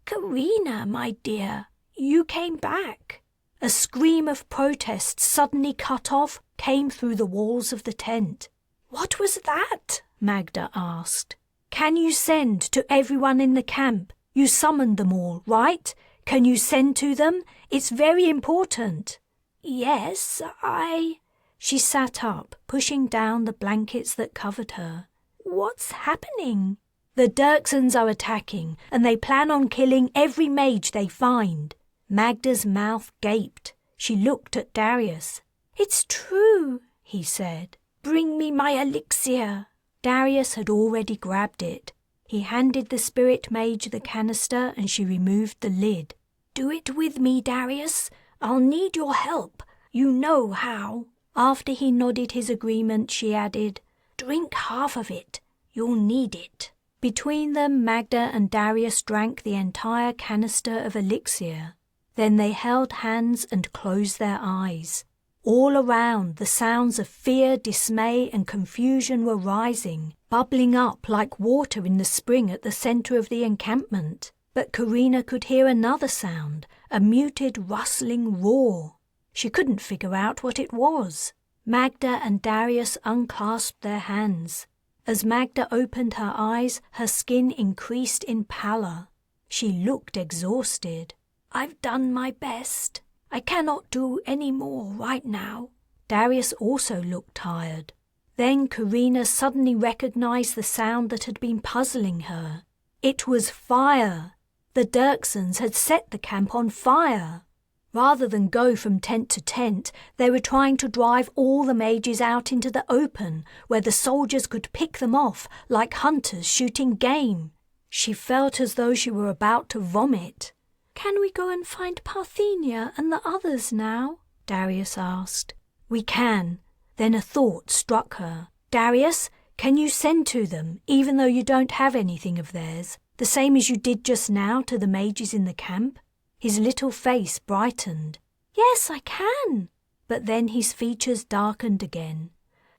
Carina, my dear, you came back. A scream of protest suddenly cut off came through the walls of the tent. What was that? Magda asked. Can you send to everyone in the camp? You summoned them all, right? Can you send to them? It's very important. Yes, She sat up, pushing down the blankets that covered her. What's happening? The Dirksons are attacking, and they plan on killing every mage they find. Magda's mouth gaped. She looked at Darius. It's true, he said. Bring me my elixir. Darius had already grabbed it. He handed the spirit mage the canister and she removed the lid. Do it with me, Darius. I'll need your help. You know how. After he nodded his agreement, she added, Drink half of it. You'll need it. Between them, Magda and Darius drank the entire canister of elixir. Then they held hands and closed their eyes. All around, the sounds of fear, dismay, and confusion were rising, bubbling up like water in the spring at the centre of the encampment. But Carina could hear another sound, a muted, rustling roar. She couldn't figure out what it was. Magda and Darius unclasped their hands. As Magda opened her eyes, her skin increased in pallor. She looked exhausted. I've done my best. I cannot do any more right now. Darius also looked tired. Then Carina suddenly recognized the sound that had been puzzling her. It was fire. The Dirksons had set the camp on fire. Rather than go from tent to tent, they were trying to drive all the mages out into the open, where the soldiers could pick them off like hunters shooting game. She felt as though she were about to vomit. "Can we go and find Parthenia and the others now?" Darius asked. "We can." Then a thought struck her. "Darius, can you send to them, even though you don't have anything of theirs, the same as you did just now to the mages in the camp?" His little face brightened. "Yes, I can." But then his features darkened again.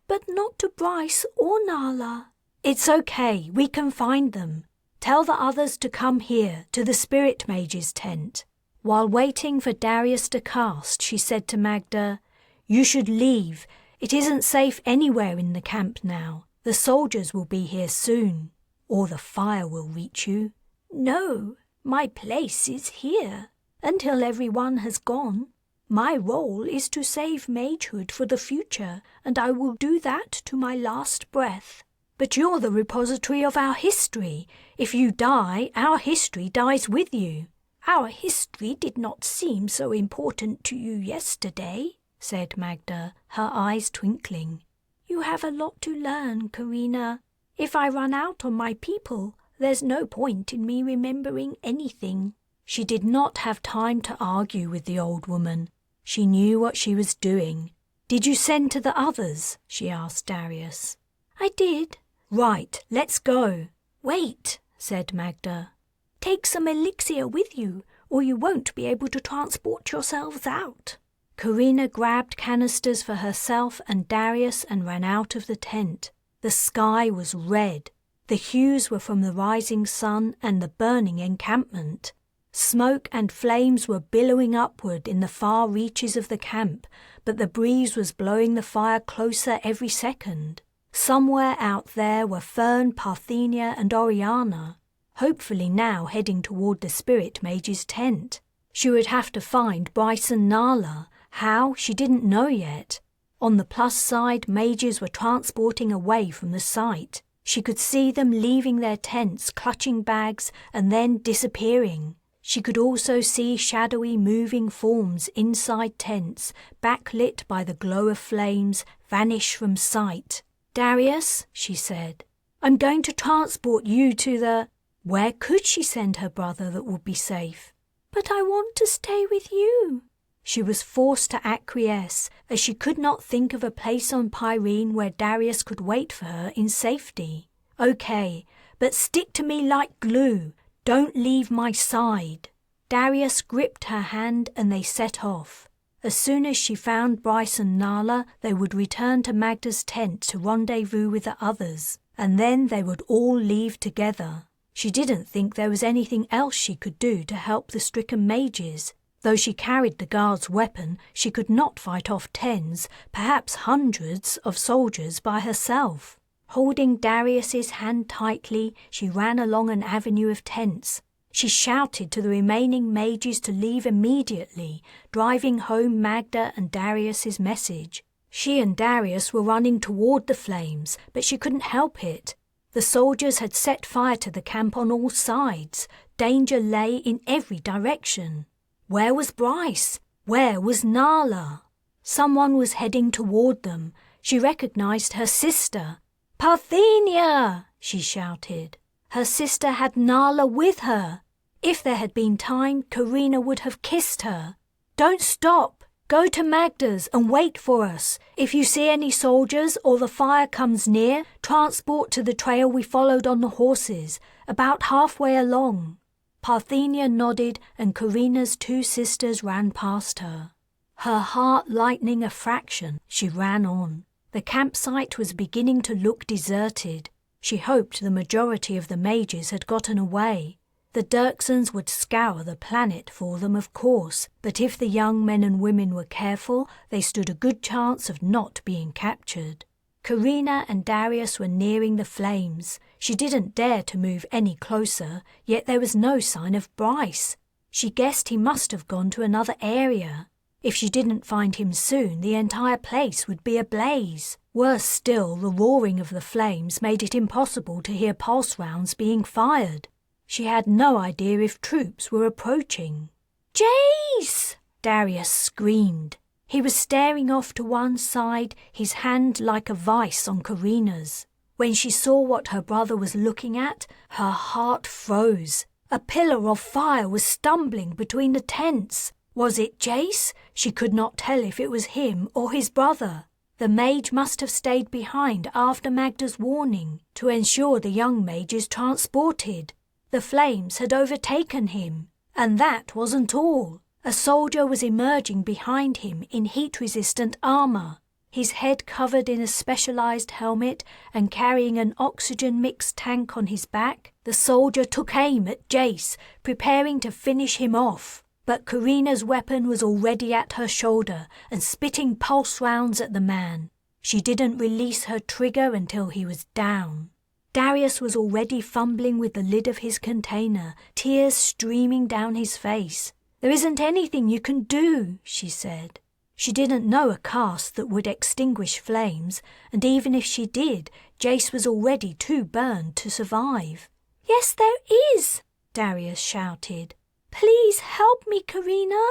"But not to Bryce or Nala." "It's okay, we can find them. Tell the others to come here, to the spirit mage's tent." While waiting for Darius to cast, she said to Magda, "You should leave. It isn't safe anywhere in the camp now. The soldiers will be here soon. Or the fire will reach you." "No, my place is here, until everyone has gone. My role is to save magehood for the future, and I will do that to my last breath." "But you're the repository of our history. If you die, our history dies with you." "Our history did not seem so important to you yesterday," said Magda, her eyes twinkling. "You have a lot to learn, Carina. If I run out on my people, there's no point in me remembering anything." She did not have time to argue with the old woman. She knew what she was doing. "Did you send to the others?" she asked Darius. "I did." "Right, let's go." "Wait," said Magda. "Take some elixir with you, or you won't be able to transport yourselves out." Carina grabbed canisters for herself and Darius and ran out of the tent. The sky was red. The hues were from the rising sun and the burning encampment. Smoke and flames were billowing upward in the far reaches of the camp, but the breeze was blowing the fire closer every second. Somewhere out there were Fern, Parthenia, and Oriana, hopefully now heading toward the spirit mage's tent. She would have to find Bryce and Nala. How, she didn't know yet. On the plus side, mages were transporting away from the site. She could see them leaving their tents, clutching bags, and then disappearing. She could also see shadowy moving forms inside tents, backlit by the glow of flames, vanish from sight. "Darius," she said, "I'm going to transport you to the—" Where could she send her brother that would be safe? "But I want to stay with you." She was forced to acquiesce, as she could not think of a place on Pyrene where Darius could wait for her in safety. "Okay, but stick to me like glue. Don't leave my side." Darius gripped her hand and they set off. As soon as she found Bryce and Nala, they would return to Magda's tent to rendezvous with the others, and then they would all leave together. She didn't think there was anything else she could do to help the stricken mages. Though she carried the guard's weapon, she could not fight off tens, perhaps hundreds of soldiers by herself. Holding Darius's hand tightly, she ran along an avenue of tents. She shouted to the remaining mages to leave immediately, driving home Magda and Darius's message. She and Darius were running toward the flames, but she couldn't help it. The soldiers had set fire to the camp on all sides. Danger lay in every direction. Where was Bryce? Where was Nala? Someone was heading toward them. She recognized her sister. "Parthenia!" she shouted. Her sister had Nala with her. If there had been time, Carina would have kissed her. "Don't stop. Go to Magda's and wait for us. If you see any soldiers or the fire comes near, transport to the trail we followed on the horses, about halfway along." Parthenia nodded and Carina's two sisters ran past her. Her heart lightening a fraction, she ran on. The campsite was beginning to look deserted. She hoped the majority of the mages had gotten away. The Dirksons would scour the planet for them, of course, but if the young men and women were careful, they stood a good chance of not being captured. Carina and Darius were nearing the flames. She didn't dare to move any closer, yet there was no sign of Bryce. She guessed he must have gone to another area. If she didn't find him soon, the entire place would be ablaze. Worse still, the roaring of the flames made it impossible to hear pulse rounds being fired. She had no idea if troops were approaching. "Jace!" Darius screamed. He was staring off to one side, his hand like a vice on Carina's. When she saw what her brother was looking at, her heart froze. A pillar of fire was stumbling between the tents. Was it Jace? She could not tell if it was him or his brother. The mage must have stayed behind after Magda's warning to ensure the young mage is transported. The flames had overtaken him, and that wasn't all. A soldier was emerging behind him in heat-resistant armour, his head covered in a specialised helmet and carrying an oxygen-mixed tank on his back. The soldier took aim at Jace, preparing to finish him off. But Carina's weapon was already at her shoulder and spitting pulse rounds at the man. She didn't release her trigger until he was down. Darius was already fumbling with the lid of his container, tears streaming down his face. "There isn't anything you can do," she said. She didn't know a cast that would extinguish flames, and even if she did, Jace was already too burned to survive. "Yes, there is," Darius shouted. "Please help me, Carina."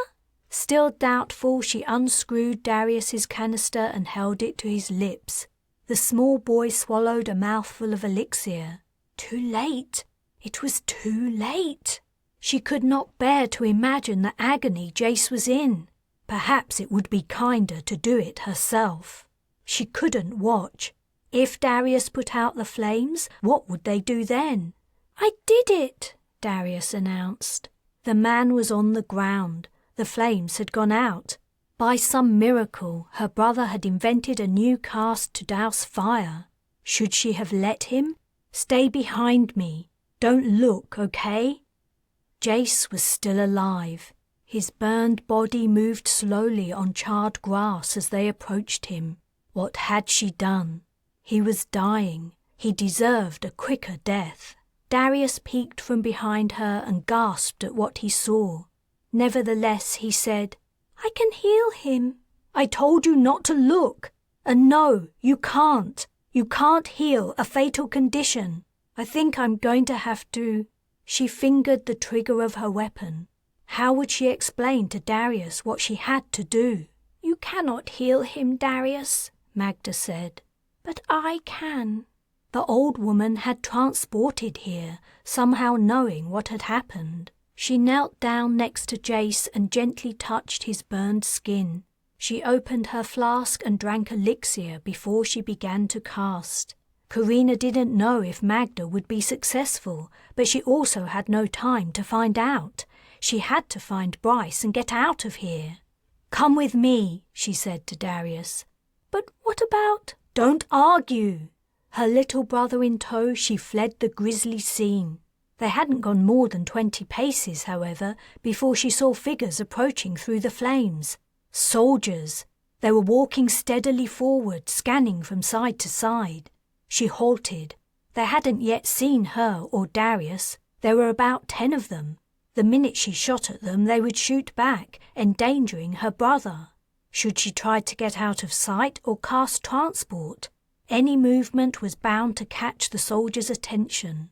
Still doubtful, she unscrewed Darius's canister and held it to his lips. The small boy swallowed a mouthful of elixir. Too late. It was too late. She could not bear to imagine the agony Jace was in. Perhaps it would be kinder to do it herself. She couldn't watch. If Darius put out the flames, what would they do then? "I did it," Darius announced. The man was on the ground. The flames had gone out. By some miracle, her brother had invented a new cast to douse fire. Should she have let him? "Stay behind me. Don't look, okay?" Jace was still alive. His burned body moved slowly on charred grass as they approached him. What had she done? He was dying. He deserved a quicker death. Darius peeked from behind her and gasped at what he saw. Nevertheless, he said, "I can heal him." "I told you not to look. And no, you can't. You can't heal a fatal condition. I think I'm going to have to." She fingered the trigger of her weapon. How would she explain to Darius what she had to do? "You cannot heal him, Darius," Magda said. "But I can." The old woman had transported here, somehow knowing what had happened. She knelt down next to Jace and gently touched his burned skin. She opened her flask and drank elixir before she began to cast. Carina didn't know if Magda would be successful, but she also had no time to find out. She had to find Bryce and get out of here. "Come with me," she said to Darius. "But what about—" "Don't argue." Her little brother in tow, she fled the grisly scene. They hadn't gone more than 20 paces, however, before she saw figures approaching through the flames. Soldiers. They were walking steadily forward, scanning from side to side. She halted. They hadn't yet seen her or Darius. There were about 10 of them. The minute she shot at them, they would shoot back, endangering her brother. Should she try to get out of sight or cast transport? Any movement was bound to catch the soldiers' attention.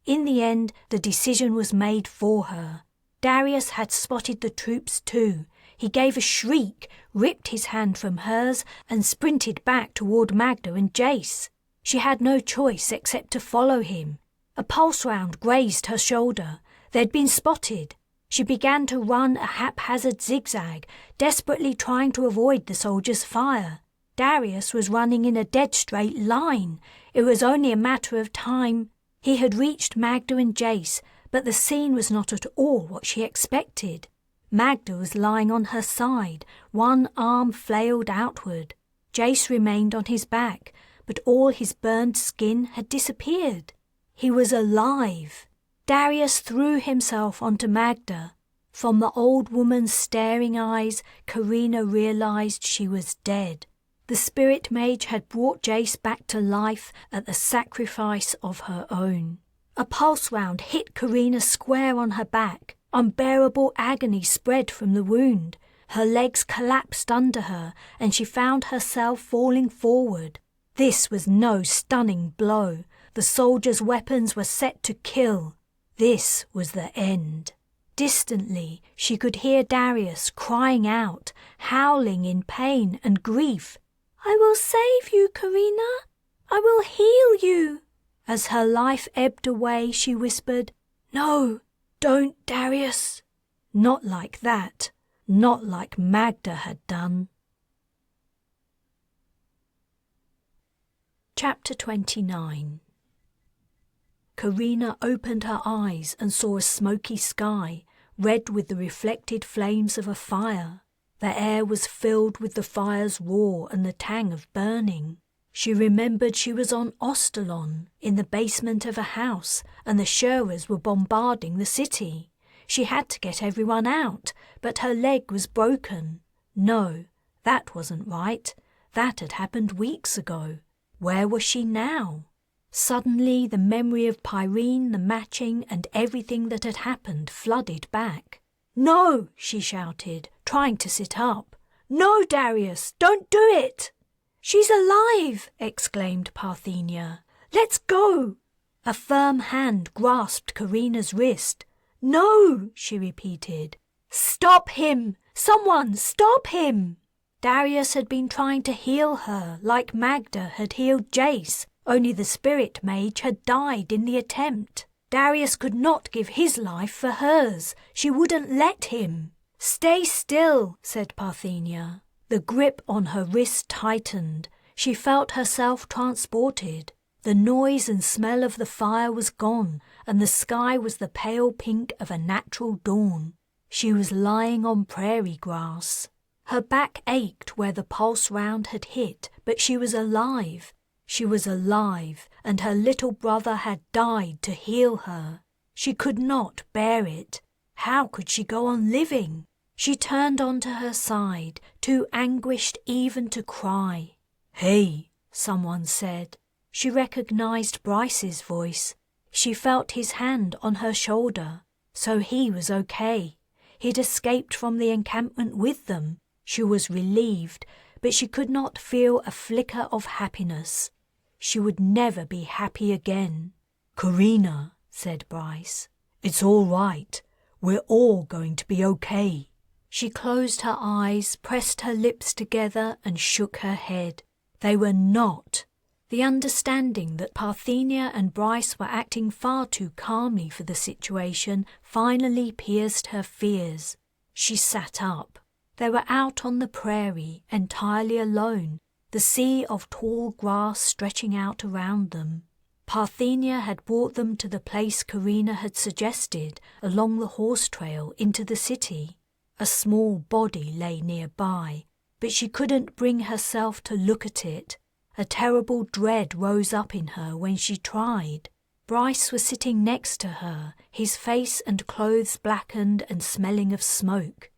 In the end, the decision was made for her. Darius had spotted the troops too. He gave a shriek, ripped his hand from hers, and sprinted back toward Magda and Jace. She had no choice except to follow him. A pulse round grazed her shoulder. They'd been spotted. She began to run a haphazard zigzag, desperately trying to avoid the soldiers' fire. Darius was running in a dead straight line. It was only a matter of time. He had reached Magda and Jace, but the scene was not at all what she expected. Magda was lying on her side, one arm flailed outward. Jace remained on his back, but all his burned skin had disappeared. He was alive. Darius threw himself onto Magda. From the old woman's staring eyes, Carina realized she was dead. The spirit mage had brought Jace back to life at the sacrifice of her own. A pulse round hit Carina square on her back. Unbearable agony spread from the wound. Her legs collapsed under her, and she found herself falling forward. This was no stunning blow. The soldiers' weapons were set to kill. This was the end. Distantly, she could hear Darius crying out, howling in pain and grief. "I will save you, Carina. I will heal you." As her life ebbed away, she whispered, "No, Don't, Darius. Not like that. Not like Magda had done. Chapter 29. Carina opened her eyes and saw a smoky sky, red with the reflected flames of a fire. The air was filled with the fire's roar and the tang of burning. She remembered she was on Ostalon, in the basement of a house, and the Shurers were bombarding the city. She had to get everyone out, but her leg was broken. No, that wasn't right. That had happened weeks ago. Where was she now? Suddenly the memory of Pyrene, the matching, and everything that had happened flooded back. "No!" she shouted, trying to sit up. "No, Darius, don't do it!" "She's alive!" exclaimed Parthenia. "Let's go!" A firm hand grasped Carina's wrist. "No!" she repeated. "Stop him! Someone stop him!" Darius had been trying to heal her like Magda had healed Jace, only the spirit mage had died in the attempt. Darius could not give his life for hers. She wouldn't let him. "Stay still," said Parthenia. The grip on her wrist tightened. She felt herself transported. The noise and smell of the fire was gone, and the sky was the pale pink of a natural dawn. She was lying on prairie grass. Her back ached where the pulse round had hit, but she was alive. She was alive, and her little brother had died to heal her. She could not bear it. How could she go on living? She turned onto her side, too anguished even to cry. "Hey," someone said. She recognized Bryce's voice. She felt his hand on her shoulder. So he was okay. He'd escaped from the encampment with them. She was relieved, but she could not feel a flicker of happiness. She would never be happy again. "Carina," said Bryce, "it's all right. We're all going to be okay." She closed her eyes, pressed her lips together, and shook her head. They were not. The understanding that Parthenia and Bryce were acting far too calmly for the situation finally pierced her fears. She sat up. They were out on the prairie, entirely alone, the sea of tall grass stretching out around them. Parthenia had brought them to the place Carina had suggested, along the horse trail into the city. A small body lay nearby, but she couldn't bring herself to look at it. A terrible dread rose up in her when she tried. Bryce was sitting next to her, his face and clothes blackened and smelling of smoke.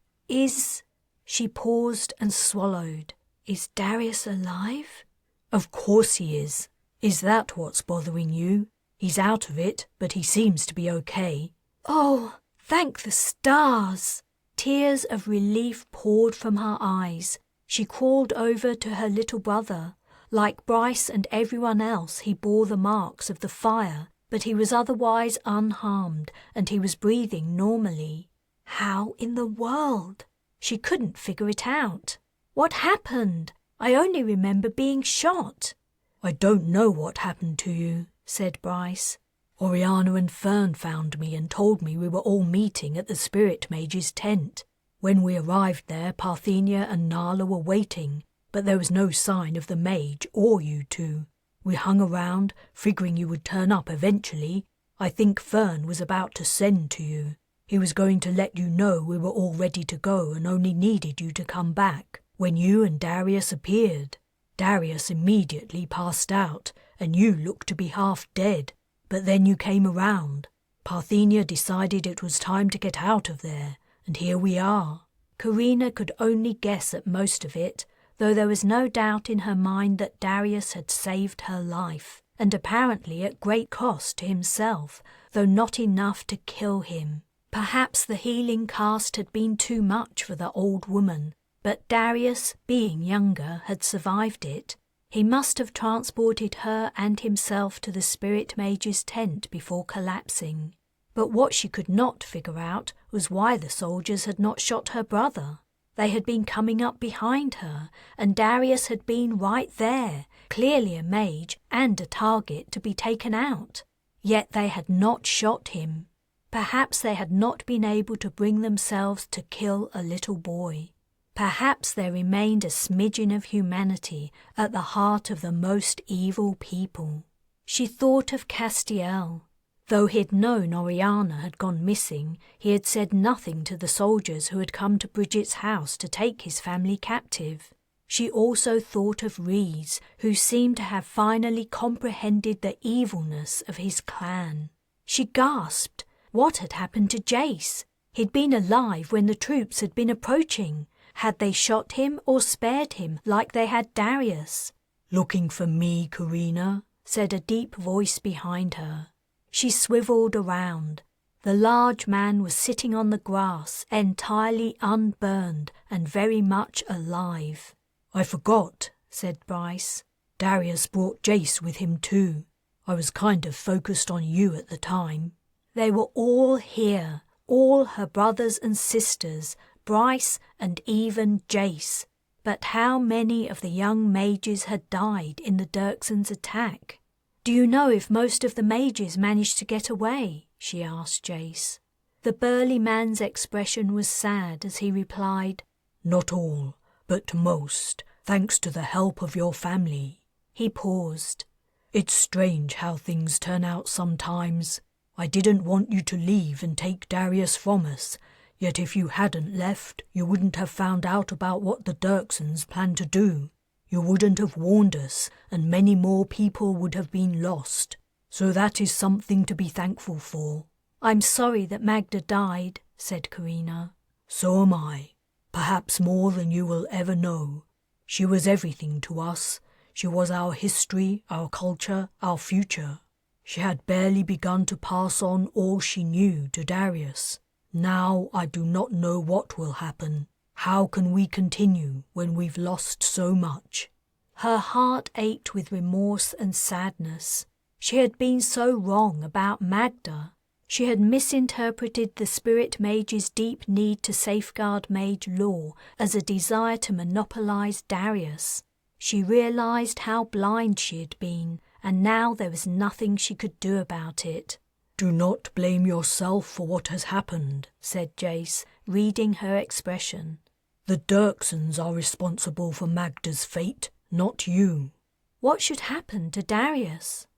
She paused and swallowed. "Is Darius alive?" "Of course he is. Is that what's bothering you? He's out of it, but he seems to be okay." "Oh, thank the stars!" Tears of relief poured from her eyes. She crawled over to her little brother. Like Bryce and everyone else, he bore the marks of the fire, but he was otherwise unharmed, and he was breathing normally. How in the world? She couldn't figure it out. What happened? I only remember being shot. "I don't know what happened to you," said Bryce. "Oriana and Fern found me and told me we were all meeting at the Spirit Mage's tent. When we arrived there, Parthenia and Nala were waiting, but there was no sign of the mage or you two. We hung around, figuring you would turn up eventually. I think Fern was about to send to you. He was going to let you know we were all ready to go and only needed you to come back, when you and Darius appeared. Darius immediately passed out, and you looked to be half dead. But then you came around. Parthenia decided it was time to get out of there, and here we are." Carina could only guess at most of it, though there was no doubt in her mind that Darius had saved her life, and apparently at great cost to himself, though not enough to kill him. Perhaps the healing cast had been too much for the old woman, but Darius, being younger, had survived it. He must have transported her and himself to the Spirit Mage's tent before collapsing. But what she could not figure out was why the soldiers had not shot her brother. They had been coming up behind her, and Darius had been right there, clearly a mage and a target to be taken out. Yet they had not shot him. Perhaps they had not been able to bring themselves to kill a little boy. Perhaps there remained a smidgen of humanity at the heart of the most evil people. She thought of Castiel. Though he'd known Oriana had gone missing, he had said nothing to the soldiers who had come to Bridget's house to take his family captive. She also thought of Rhys, who seemed to have finally comprehended the evilness of his clan. She gasped. What had happened to Jace? He'd been alive when the troops had been approaching. Had they shot him or spared him like they had Darius? "Looking for me, Carina?" said a deep voice behind her. She swiveled around. The large man was sitting on the grass, entirely unburned and very much alive. "I forgot," said Bryce. "Darius brought Jace with him too. I was kind of focused on you at the time." They were all here, all her brothers and sisters, Bryce and even Jace. But how many of the young mages had died in the Dirksons' attack? "Do you know if most of the mages managed to get away?" she asked Jace. The burly man's expression was sad as he replied, "Not all, but most, thanks to the help of your family." He paused. "It's strange how things turn out sometimes. I didn't want you to leave and take Darius from us, yet if you hadn't left, you wouldn't have found out about what the Dirksons planned to do. You wouldn't have warned us, and many more people would have been lost. So that is something to be thankful for." "I'm sorry that Magda died," said Carina. "So am I. Perhaps more than you will ever know. She was everything to us. She was our history, our culture, our future. She had barely begun to pass on all she knew to Darius. Now I do not know what will happen. How can we continue when we've lost so much?" Her heart ached with remorse and sadness. She had been so wrong about Magda. She had misinterpreted the spirit mage's deep need to safeguard mage law as a desire to monopolize Darius. She realized how blind she had been, and now there was nothing she could do about it. "Do not blame yourself for what has happened," said Jace, reading her expression. "The Dirksons are responsible for Magda's fate, not you." "What should happen to Darius?"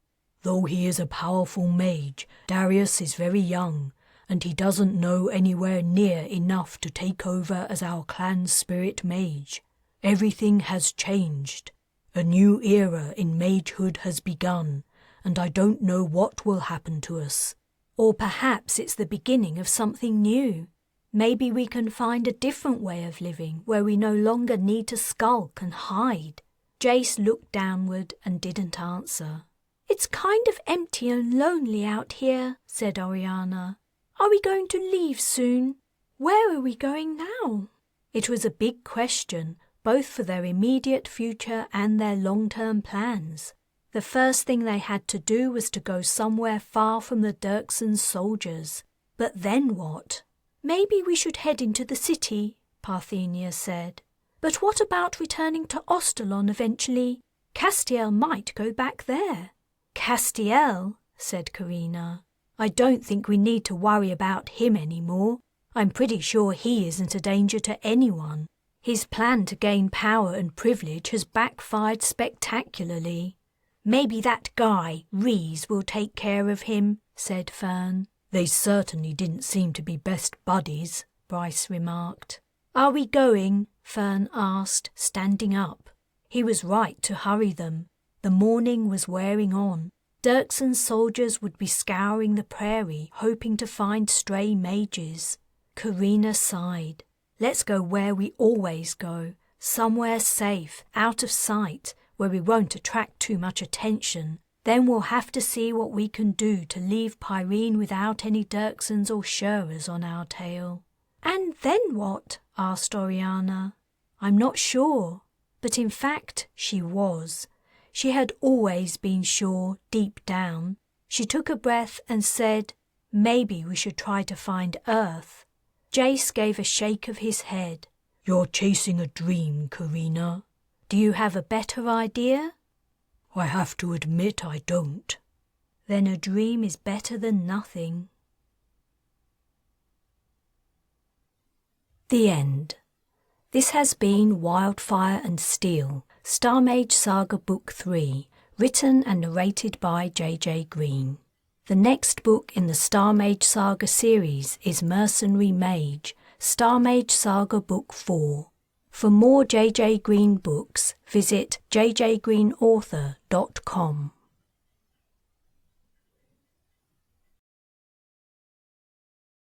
"Though he is a powerful mage, Darius is very young, and he doesn't know anywhere near enough to take over as our clan's spirit mage. Everything has changed. A new era in magehood has begun, and I don't know what will happen to us." "Or perhaps it's the beginning of something new. Maybe we can find a different way of living where we no longer need to skulk and hide." Jace looked downward and didn't answer. "It's kind of empty and lonely out here," said Oriana. "Are we going to leave soon? Where are we going now?" It was a big question, both for their immediate future and their long-term plans. The first thing they had to do was to go somewhere far from the Dirksons' soldiers. But then what? "Maybe we should head into the city," Parthenia said. "But what about returning to Ostalon eventually? Castiel might go back there." "Castiel," said Carina. "I don't think we need to worry about him anymore. I'm pretty sure he isn't a danger to anyone. His plan to gain power and privilege has backfired spectacularly." "Maybe that guy, Rhys, will take care of him," said Fern. "They certainly didn't seem to be best buddies," Bryce remarked. "Are we going?" Fern asked, standing up. He was right to hurry them. The morning was wearing on. Dirkson's soldiers would be scouring the prairie, hoping to find stray mages. Carina sighed. "Let's go where we always go, somewhere safe, out of sight, where we won't attract too much attention. Then we'll have to see what we can do to leave Pyrene without any Dirksons or Shurers on our tail." "And then what?" asked Oriana. "I'm not sure." But in fact, she was. She had always been sure, deep down. She took a breath and said, "Maybe we should try to find Earth." Jace gave a shake of his head. "You're chasing a dream, Carina." "Do you have a better idea?" "I have to admit I don't." "Then a dream is better than nothing." The end. This has been Wildfire and Steel, Mage Saga Book 3, written and narrated by J.J. Green. The next book in the Mage Saga series is Mercenary Mage, Mage Saga Book 4. For more J.J. Green books, visit jjgreenauthor.com.